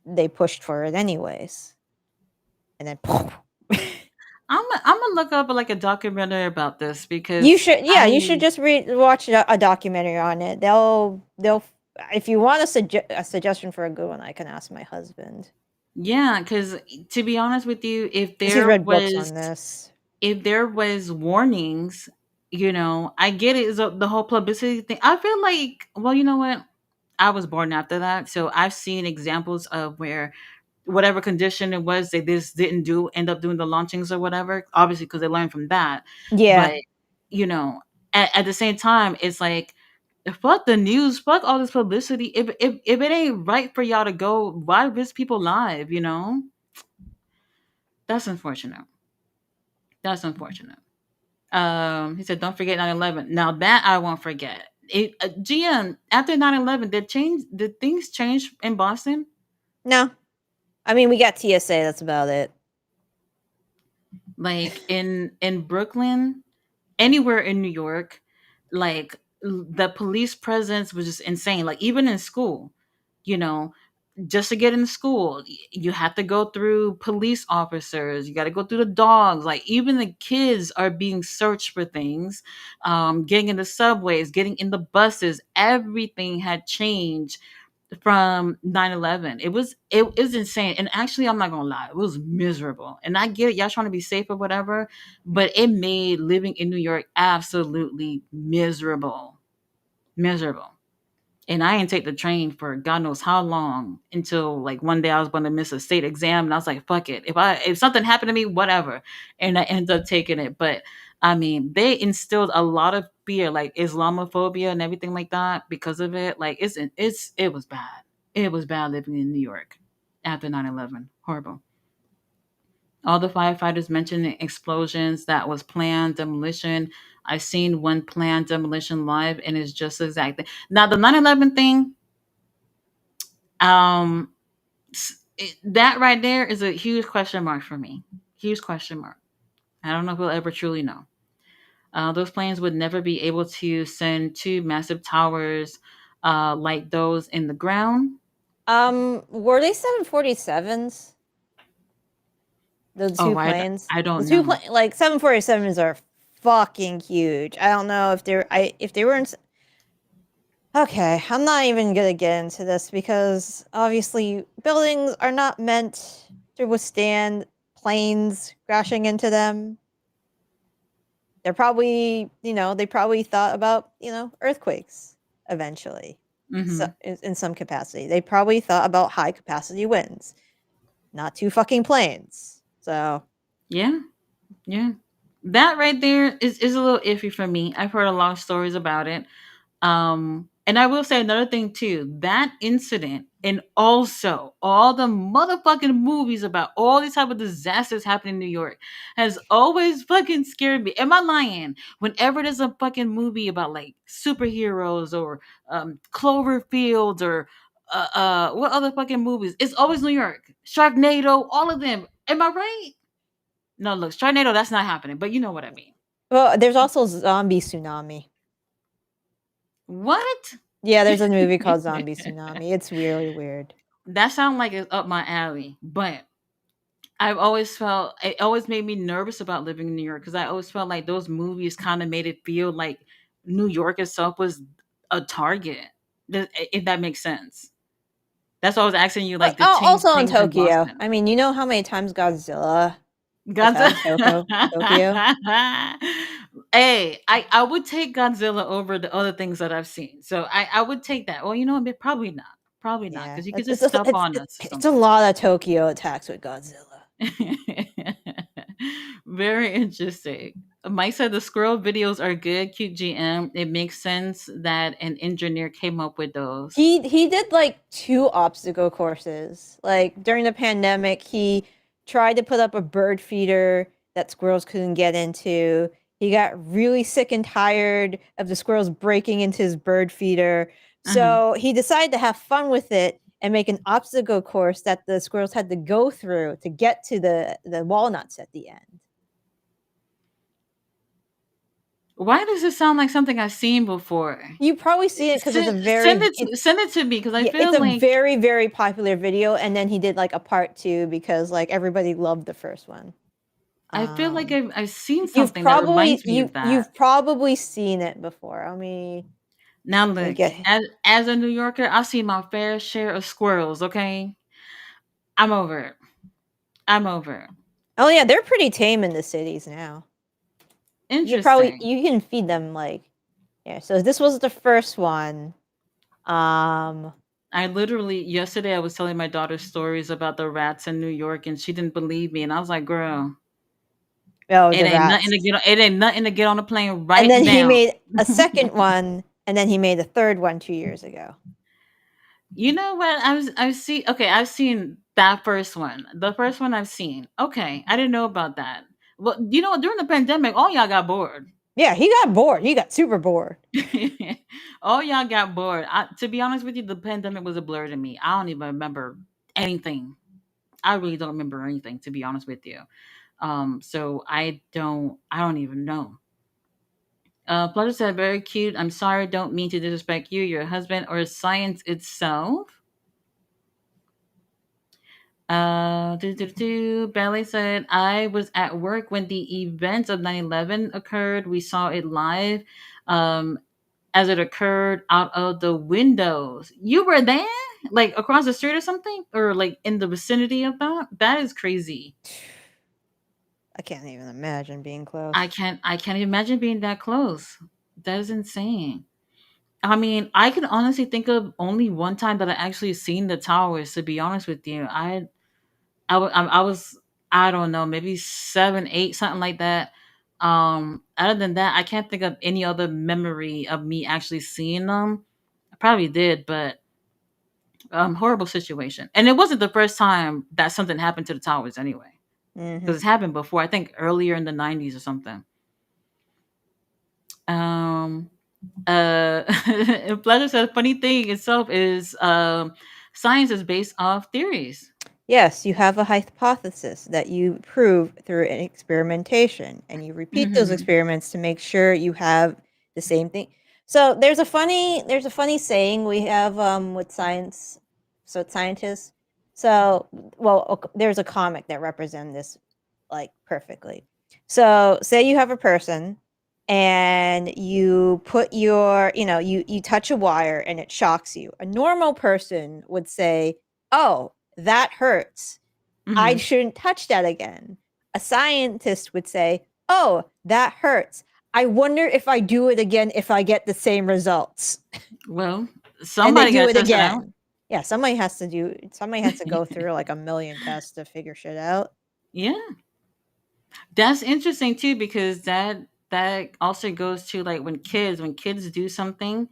They pushed for it anyways, and then I'm gonna look up like a documentary about this You because should, yeah, you should I just watch a documentary on it. They'll if you want a suggestion for a good one, I can ask my husband yeah, because to be honest with you, because he's read books on this. if there was warnings, I get it. Is the whole publicity thing. I feel like, well, you know what? I was born after that, so I've seen examples of where whatever condition it was, they just didn't end up doing the launchings or whatever. Obviously, because they learned from that. Yeah. But you know, at the same time, it's like fuck the news, fuck all this publicity. If it ain't right for y'all to go, why risk people live? That's unfortunate. That's unfortunate. He said, "Don't forget 9/11." Now that I won't forget. GM, after 9/11, did things change in Boston? No, I mean we got TSA. That's about it. Like in Brooklyn, anywhere in New York, like the police presence was just insane. Like even in school, you know, just to get in school, you have to go through police officers. You got to go through the dogs. Like even the kids are being searched for things. Getting in the subways, getting in the buses, everything had changed from 9/11. It was insane. And actually, I'm not gonna lie, it was miserable. And I get it, y'all trying to be safe or whatever, but it made living in New York absolutely miserable. Miserable. And I didn't take the train for God knows how long until like one day I was going to miss a state exam, and I was like, "Fuck it! If something happened to me, whatever." And I ended up taking it. But I mean, they instilled a lot of fear, like Islamophobia and everything like that, because of it. Like it was bad. It was bad living in New York after 9/11. Horrible. All the firefighters mentioned explosions that was planned demolition. I've seen one planned demolition live, and it's just exactly now the 9/11 thing. Um, that right there is a huge question mark for me. Huge question mark. I don't know if we'll ever truly know. Those planes would never be able to send two massive towers like those in the ground. Were they 747s? The Oh, two planes, I the don't two know. plane like 747s are fucking huge. I don't know if they were in. Okay, I'm not even gonna get into this because obviously buildings are not meant to withstand planes crashing into them. They're probably, they probably thought about, earthquakes eventually. So Hmm. in some capacity, they probably thought about high capacity winds, not two fucking planes. So Yeah, yeah. That right there is a little iffy for me. I've heard a lot of stories about it. And I will say another thing too. That incident and also all the motherfucking movies about all these type of disasters happening in New York has always fucking scared me. Am I lying? Whenever there's a fucking movie about like superheroes or Cloverfield or what other fucking movies? It's always New York. Sharknado, all of them. Am I right? No, look, Sharknado, that's not happening, but you know what I mean. well, there's also Zombie Tsunami. What? Yeah, there's a movie called Zombie Tsunami. It's really weird. That sounds like it's up my alley, but I've always felt it always made me nervous about living in New York because I always felt like those movies kind of made it feel like New York itself was a target. If that makes sense. That's why I was asking you But like to change also in things in Tokyo. Boston. I mean, you know how many times Godzilla has had Godzilla. Tokyo? Hey, I would take Godzilla over the other things that I've seen. So I would take that. Well, you know what? Probably not. Probably not Yeah, because you could it's just it's a, step it's on us or it's a something. lot of Tokyo attacks with Godzilla. Very interesting. Mike said the squirrel videos are good, cute GM. It makes sense that an engineer came up with those. He did like two obstacle courses. Like during the pandemic, he tried to put up a bird feeder that squirrels couldn't get into. He got really sick and tired of the squirrels breaking into his bird feeder. Uh-huh. So he decided to have fun with it and make an obstacle course that the squirrels had to go through to get to the walnuts at the end. Why does it sound like something I've seen before? You probably see it because it's a very Send it to me because I yeah, it's feel a like very, very popular video, and then he did like a part two because like everybody loved the first one. I feel like I've seen You've something that probably reminds me of that. you've probably seen it before. Now Let me look, get. as a New Yorker, I've seen my fair share of squirrels. Okay, I'm over it. I'm over it. Oh yeah, they're pretty tame in the cities now. Interesting. You can feed them like, yeah. So this was the first one. Um, I literally yesterday I was telling my daughter stories about the rats in New York, and she didn't believe me, and I was like, "Girl, oh, it the ain't nothing rats. to get on. It ain't nothing to get on a plane And right then he now." made a second one, and then he made a third one 2 years ago. You know what? I've seen. Okay, I've seen that first one. The first one I've seen. Okay, I didn't know about that. Well, you know, during the pandemic, all y'all got bored. Yeah, he got bored. He got super bored. All y'all got bored. To be honest with you, the pandemic was a blur to me. I don't even remember anything. I really don't remember anything, to be honest with you. So I don't even know. Flutter said, very cute. I'm sorry, don't mean to disrespect you, your husband, or science itself. Ballet said, I was at work when the events of 9/11 occurred. We saw it live um, as it occurred out of the windows. You were there? Like across the street or something? Or like in the vicinity of that? That is crazy. I can't even imagine being close. I can't imagine being that close. That is insane. I mean, I can honestly think of only one time that I actually seen the towers. To be honest with you, I was, I don't know, maybe 7, 8, something like that. Other than that, I can't think of any other memory of me actually seeing them. I probably did, but horrible situation. And it wasn't the first time that something happened to the towers anyway, Hmm. because it's happened before. I think earlier in the '90s or something. Um, Pleasure said, funny thing itself is science is based off theories. Yes, you have a hypothesis that you prove through an experimentation, and you repeat those Hmm. experiments to make sure you have the same thing. So there's a funny saying we have with science, so scientists. So well, there's a comic that represents this like perfectly. So say you have a person and you put your, you touch a wire and it shocks you. A normal person would say, "Oh, that hurts. I Hmm. shouldn't touch that again." A scientist would say, "Oh, that hurts. I wonder if I do it again if I get the same results." Well, And they somebody do got it to test it out. again. Yeah, somebody has to go through like a million tests to figure shit out. Yeah, that's interesting too because that also goes to like when kids do something.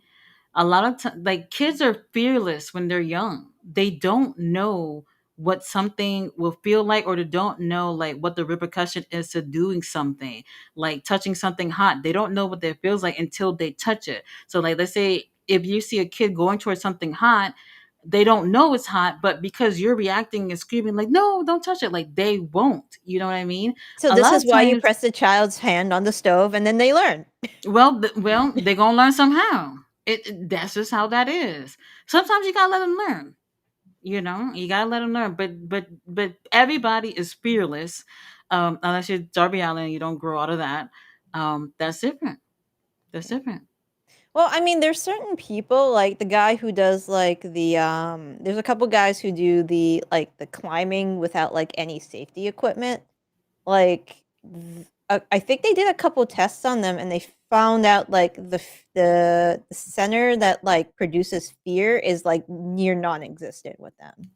A lot of times, like kids are fearless when they're young. They don't know what something will feel like, or they don't know like what the repercussion is to doing something, like touching something hot. They don't know what that feels like until they touch it. So like let's say if you see a kid going towards something hot, they don't know it's hot, but because you're reacting and screaming like no, don't touch it, like they won't, you know what I mean? So A this lot is of why you times, press the child's hand on the stove and then they learn. well, they're gonna learn somehow. That's just how that is. Sometimes you gotta let them learn. You know, you gotta let them learn. But everybody is fearless, unless you're Darby Allen and you don't grow out of that. That's different. That's different. Well, I mean, there's certain people like the guy who does like there's a couple guys who do the climbing without like any safety equipment. Like I think they did a couple tests on them and they found out like the center that like produces fear is like near non-existent with them.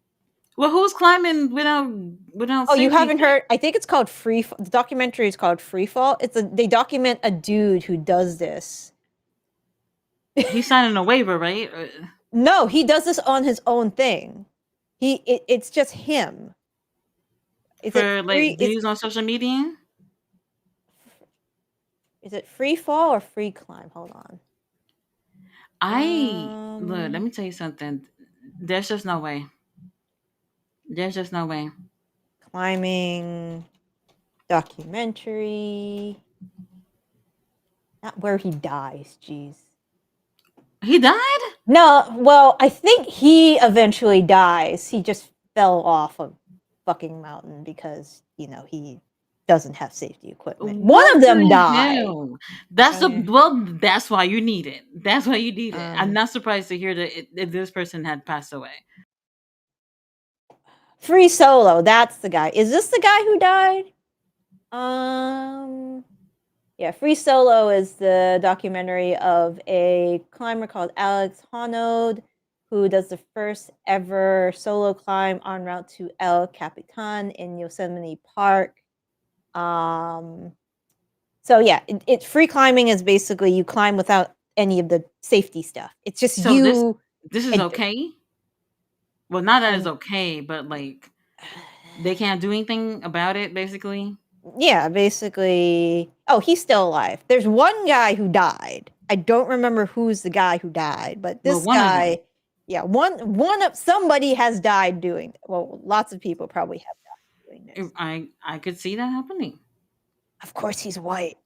Well, who's climbing without Oh, you safety haven't thing? heard? I think it's called the documentary is called Free Fall. They document a dude who does this. He's signing a waiver, right? No, he does this on his own thing. It's just him. Is it For free? like views on social media. Is it free fall or free climb? Hold on. I look. Let me tell you something. There's just no way. There's just no way. Climbing documentary. Not where he dies. Jeez. He died. No, well, I think he eventually dies. He just fell off a fucking mountain because he doesn't have safety equipment. One What of them the died. hell? That's a Okay. well. That's why you need it. That's why you need it. I'm Um, not surprised to hear that this person had passed away. Free Solo, that's the guy. Is this the guy who died? Um, yeah, Free Solo is the documentary of a climber called Alex Honnold who does the first ever solo climb en route to El Capitan in Yosemite Park. Um, so yeah, free climbing is basically you climb without any of the safety stuff. It's just So you this is and okay. Well, not that it's um, okay, but like they can't do anything about it. Basically, yeah, basically. Oh, he's still alive. There's one guy who died. I don't remember who's the guy who died, but well, this one of them. guy, yeah, one of somebody has died doing. Well, lots of people probably have died doing this. I could see that happening. Of course, he's white.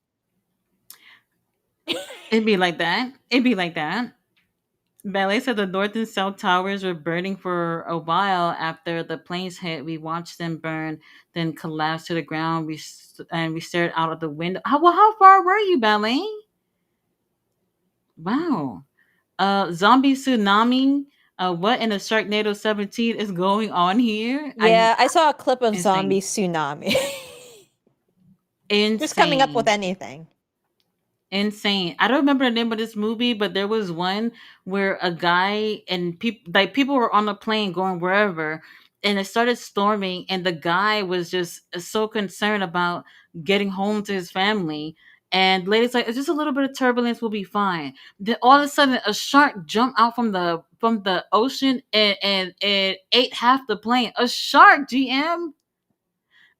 It'd be like that. It'd be like that. Ballet said the north and south towers were burning for a while after the planes hit. We watched them burn, then collapse to the ground. And we stared out of the window. How far were you, Ballet? Wow. Zombie tsunami. What in the Sharknado 17 is going on here? Yeah, I saw a clip of Insane, zombie tsunami. Just coming up with insane. anything. Insane. I don't remember the name of this movie, but there was one where a guy and people were on a plane going wherever, and it started storming, and the guy was just so concerned about getting home to his family. And the lady's like, "It's just a little bit of turbulence, we'll be fine." Then all of a sudden, a shark jumped out from the ocean and ate half the plane. A shark, GM.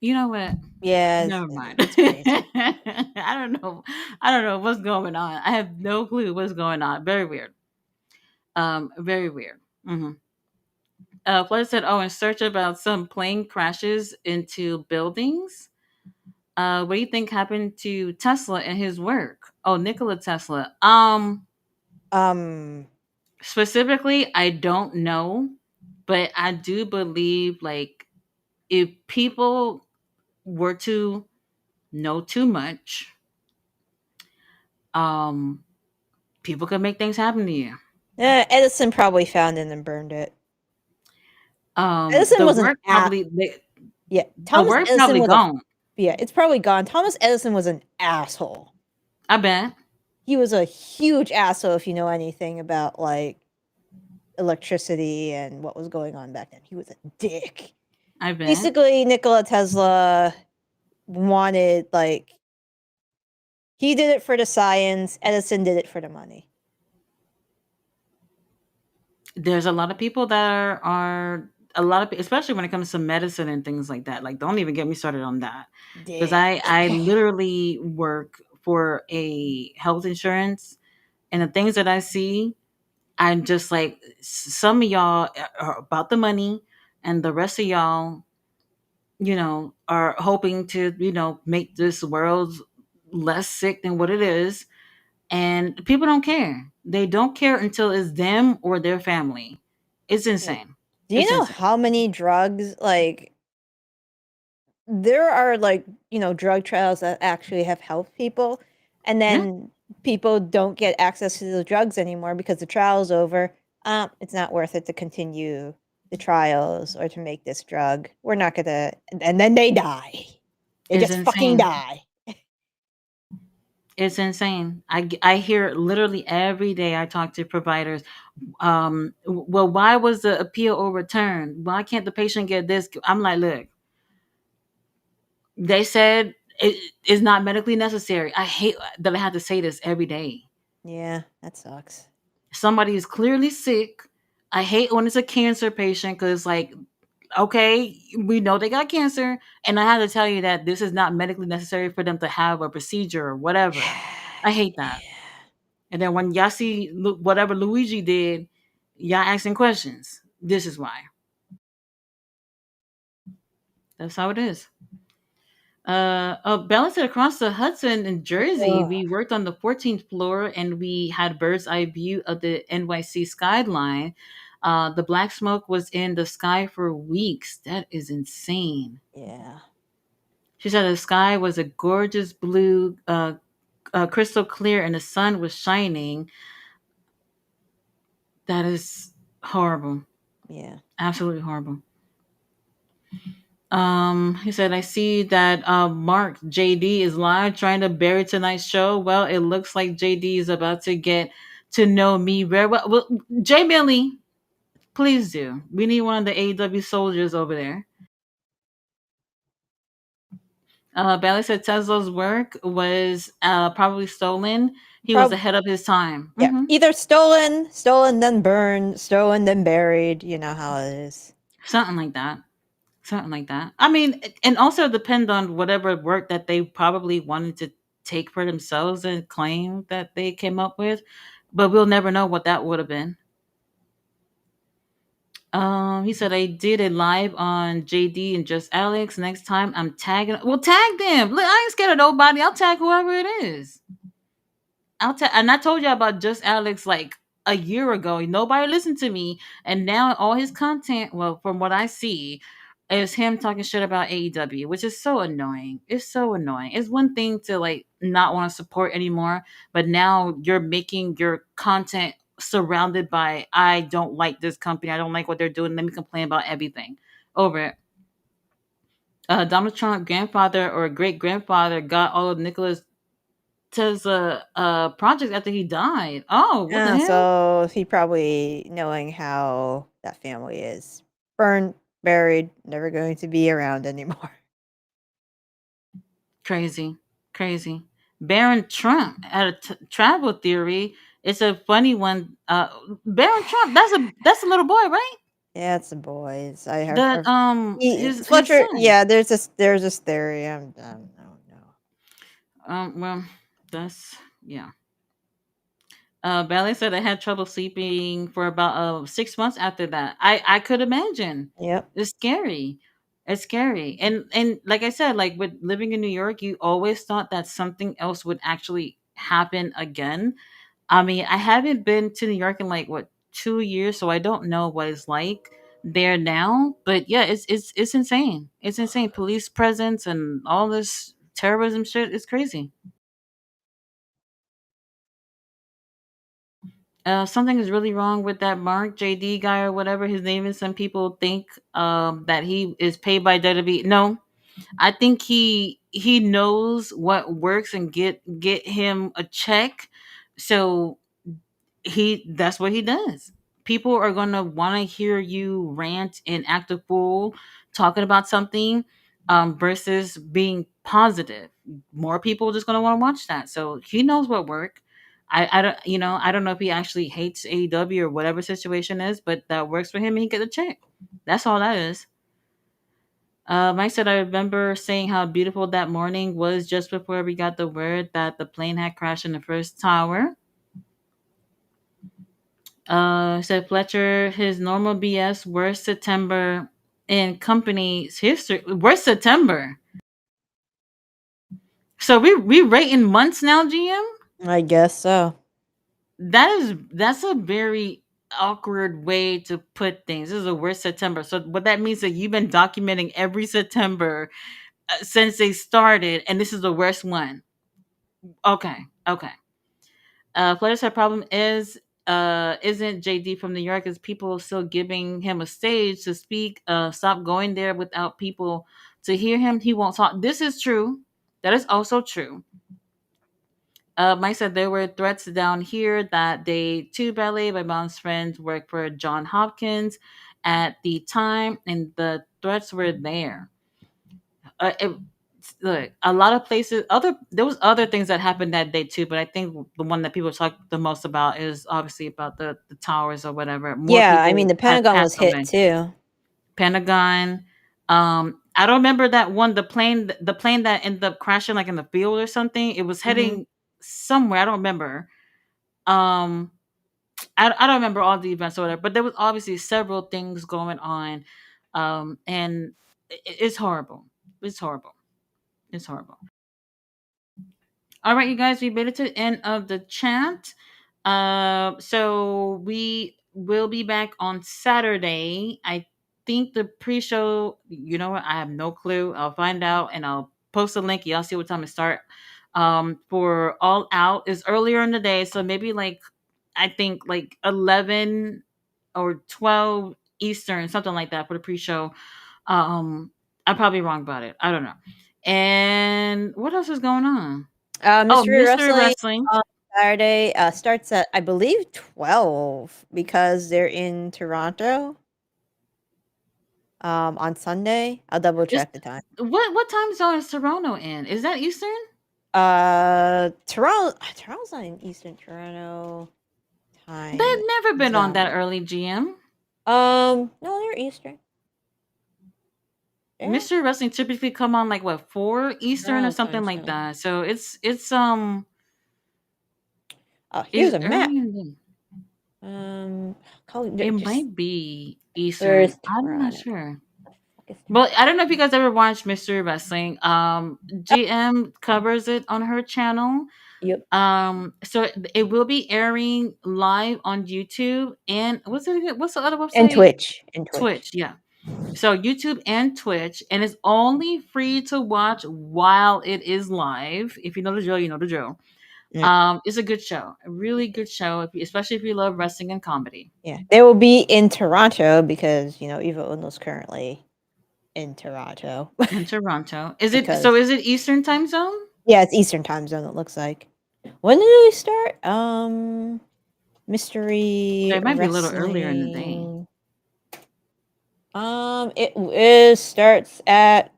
You know what? Yeah, Never mind. it's crazy. I don't know. I don't know what's going on. I have no clue what's going on. Very weird. Very weird. Mm-hmm. Flood said, "Oh, in search about some plane crashes into buildings. What do you think happened to Tesla and his work? Oh, Nikola Tesla. Um, Specifically, I don't know, but I do believe like if people were to know too much, um, people could make things happen to you. Edison probably found it and burned it. Edison The was an work ass. Yeah, the Thomas work Edison probably was a. gone. Yeah, it's probably gone. Thomas Edison was an asshole. I bet. He was a huge asshole if you know anything about like electricity and what was going on back then. He was a dick. I bet. Basically, Nikola Tesla wanted like he did it for the science, Edison did it for the money. There's a lot of people that are a lot of, especially when it comes to medicine and things like that. Like, don't even get me started on that, because Dick. I literally work for a health insurance, and the things that I see, I'm just like, some of y'all are about the money, and the rest of y'all, are hoping to, make this world less sick than what it is. And people don't care. They don't care until it's them or their family. It's Yeah. insane. Do you It's know insane. how many drugs like there are like, drug trials that actually have helped people and Yeah, then people don't get access to the drugs anymore because the trial's over. It's not worth it to continue the trials or to make this drug. We're not gonna and then they die. They it's just fucking insane. die. It's insane. I hear literally every day. I talk to providers. Well, why was the appeal overturned? Why can't the patient get this? I'm like, look, they said it is not medically necessary. I hate that I have to say this every day. Yeah, that sucks. Somebody is clearly sick. I hate when it's a cancer patient because, like, okay, we know they got cancer, and I have to tell you that this is not medically necessary for them to have a procedure or whatever. I hate that. And then when y'all see whatever Luigi did, y'all asking questions. This is why. That's how it is. Balanced across the Hudson in Jersey, Ugh, we worked on the 14th floor and we had bird's eye view of the NYC skyline. The black smoke was in the sky for weeks. That is insane. yeah. She said the sky was a gorgeous blue, crystal clear, and the sun was shining. That is horrible. Yeah. Absolutely horrible. He said, I see that Mark JD is live trying to bury tonight's show. Well, it looks like JD is about to get to know me very well. Well, Jay Millie, please do. We need one of the AEW soldiers over there. Bailey said Tesla's work was probably stolen. He was Prob ahead of his time. Yeah. Either stolen then burned, stolen then buried. You know how it is. Something like that. Something like that. I mean, and also depend on whatever work that they probably wanted to take for themselves and claim that they came up with. But we'll never know what that would have been. He said I did it live on JD and just Alex. Next time I'm tagging. Well, tag them. Look, I ain't scared of nobody. I'll tag whoever it is. And I told you about Just Alex like a year ago. Nobody listened to me, and now all his content, well, from what I see, is him talking shit about AEW, which is so annoying. It's so annoying. It's one thing to like not want to support anymore, but now you're making your content surrounded by I don't like this company. I don't like what they're doing. Let me complain about everything over it. Donald Trump grandfather or great grandfather got all of Nicholas Tesla projects after he died. Oh, what the Yeah, hell? so he probably knowing how that family is. Burned, buried, never going to be around anymore. Crazy, crazy. Baron Trump had a travel theory. It's a funny one. Baron Trump. That's a little boy, right? Yeah, it's the boys. I have That his Fletcher. son. Yeah, there's this theory. I don't know. Well, that's yeah. Bailey said I had trouble sleeping for about 6 months after that. I could imagine. Yep. It's scary. It's scary. And like I said, like with living in New York, you always thought that something else would actually happen again. I mean, I haven't been to New York in like what 2 years, so I don't know what it's like there now. But yeah, it's insane. It's insane. Police presence and all this terrorism shit is crazy. Something is really wrong with that Mark JD guy or whatever his name is. Some people think that he is paid by WWE. No, I think he knows what works and get him a check. So he that's what he does. People are gonna want to hear you rant and act a fool talking about something versus being positive. More people are just gonna want to watch that. So he knows what work. I don't I don't know if he actually hates AEW or whatever situation is, but that works for him and he get a check. That's all that is. Mike said, I remember saying how beautiful that morning was just before we got the word that the plane had crashed in the first tower. Said Fletcher, his normal BS, worst September in company's history. Worst September. So we rating months now, GM. I guess so. That's a very awkward way to put things. This is the worst September. So what that means that you've been documenting every September since they started, and this is the worst one. Okay, okay. Fletcher's problem is isn't JD from New York? Is people still giving him a stage to speak? Stop going there without people to hear him. He won't talk. This is true. That is also true. Mike said there were threats down here that day too. Ballet, my mom's friends worked for John Hopkins at the time, and the threats were there. It, look, a lot of places. Other there was other things that happened that day too, but I think the one that people talk the most about is obviously about the towers or whatever. More Yeah, I mean people the had Pentagon passed was hit away. too. Pentagon. I don't remember that one. The plane that ended up crashing like in the field or something. It was Hmm. heading somewhere. I don't remember. Um, I don't remember all the events or whatever, but there was obviously several things going on, and it's horrible. It's horrible. It's horrible. All right, you guys, we made it to the end of the chat. So we will be back on Saturday. I think the pre-show. You know what? I have no clue. I'll find out and I'll post a link. Y'all see what time it start. For All Out is earlier in the day, so maybe like I think like 11 or 12 Eastern, something like that for the pre-show. Um, I'm probably wrong about it. I don't know. And what else is going on? Oh, Mystery Mystery Wrestling Wrestling. on Saturday starts at, I believe, 12 because they're in Toronto. On Sunday, I'll double Is check the time. what time zone is Toronto in? Is that Eastern? Toronto's not in Eastern Toronto time They've never been on that zone. early, GM. No, they're Eastern. Yeah, Mystery Wrestling typically come on like what 4 Eastern or Toronto time something like zone. that. So Oh, here's it's a map. early in the it Just might be Eastern. where's I'm not Toronto? sure. Fuck is But Toronto? I don't know if you guys ever watched Mystery Wrestling. GM covers it on her channel. Yep. So it will be airing live on YouTube and what's it again? What's the other And website? Twitch. And Twitch. Twitch, yeah. So YouTube and Twitch, and it's only free to watch while it is live. If you know the drill, you know the drill. Yeah. It's a good show, a really good show, especially if you love wrestling and comedy. Yeah. They will be in Toronto because, Eva Uno's currently in Toronto. In Toronto, is it so? because Is it Eastern time zone? yeah, it's Eastern time zone, it looks like. When did we start? So Mystery it might be a little earlier in the day. Wrestling. It starts at,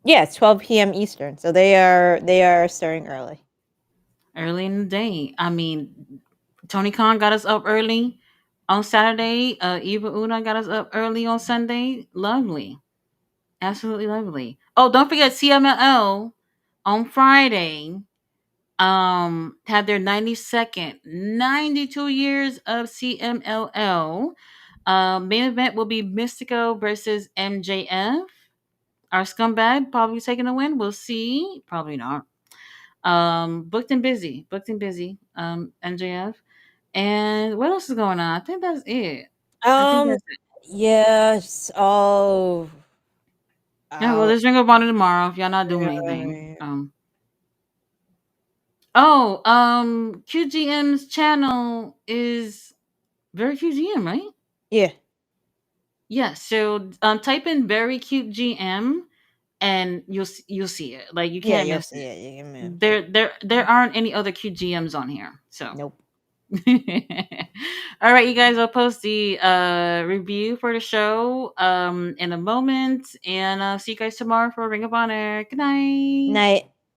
yeah, it's 12 p.m. Eastern. So they are starting early. Early in the day. I mean, Tony Khan got us up early on Saturday. Eva Una got us up early on Sunday. Lovely. Absolutely lovely. Oh, don't forget CMLL on Friday. Had their 92nd, 92 years of CMLL. Main event will be Mystico versus MJF. Our scumbag probably taking a win. We'll see. Probably not. Booked and busy. Booked and busy. MJF. And what else is going on? I think that's it. I think Um, that's it. yes, all Yeah, well, out. there's Ring of Honor tomorrow if y'all not doing anything. Right. QGM's channel is very QGM, right? Yeah. Yeah. So type in very cute GM and you'll see it. Like you Yeah, can't you'll miss see it. it. Yeah. There aren't any other cute GMs on here. So Nope. all right, you guys, I'll post the review for the show in a moment and see you guys tomorrow for Ring of Honor. Good night. Night.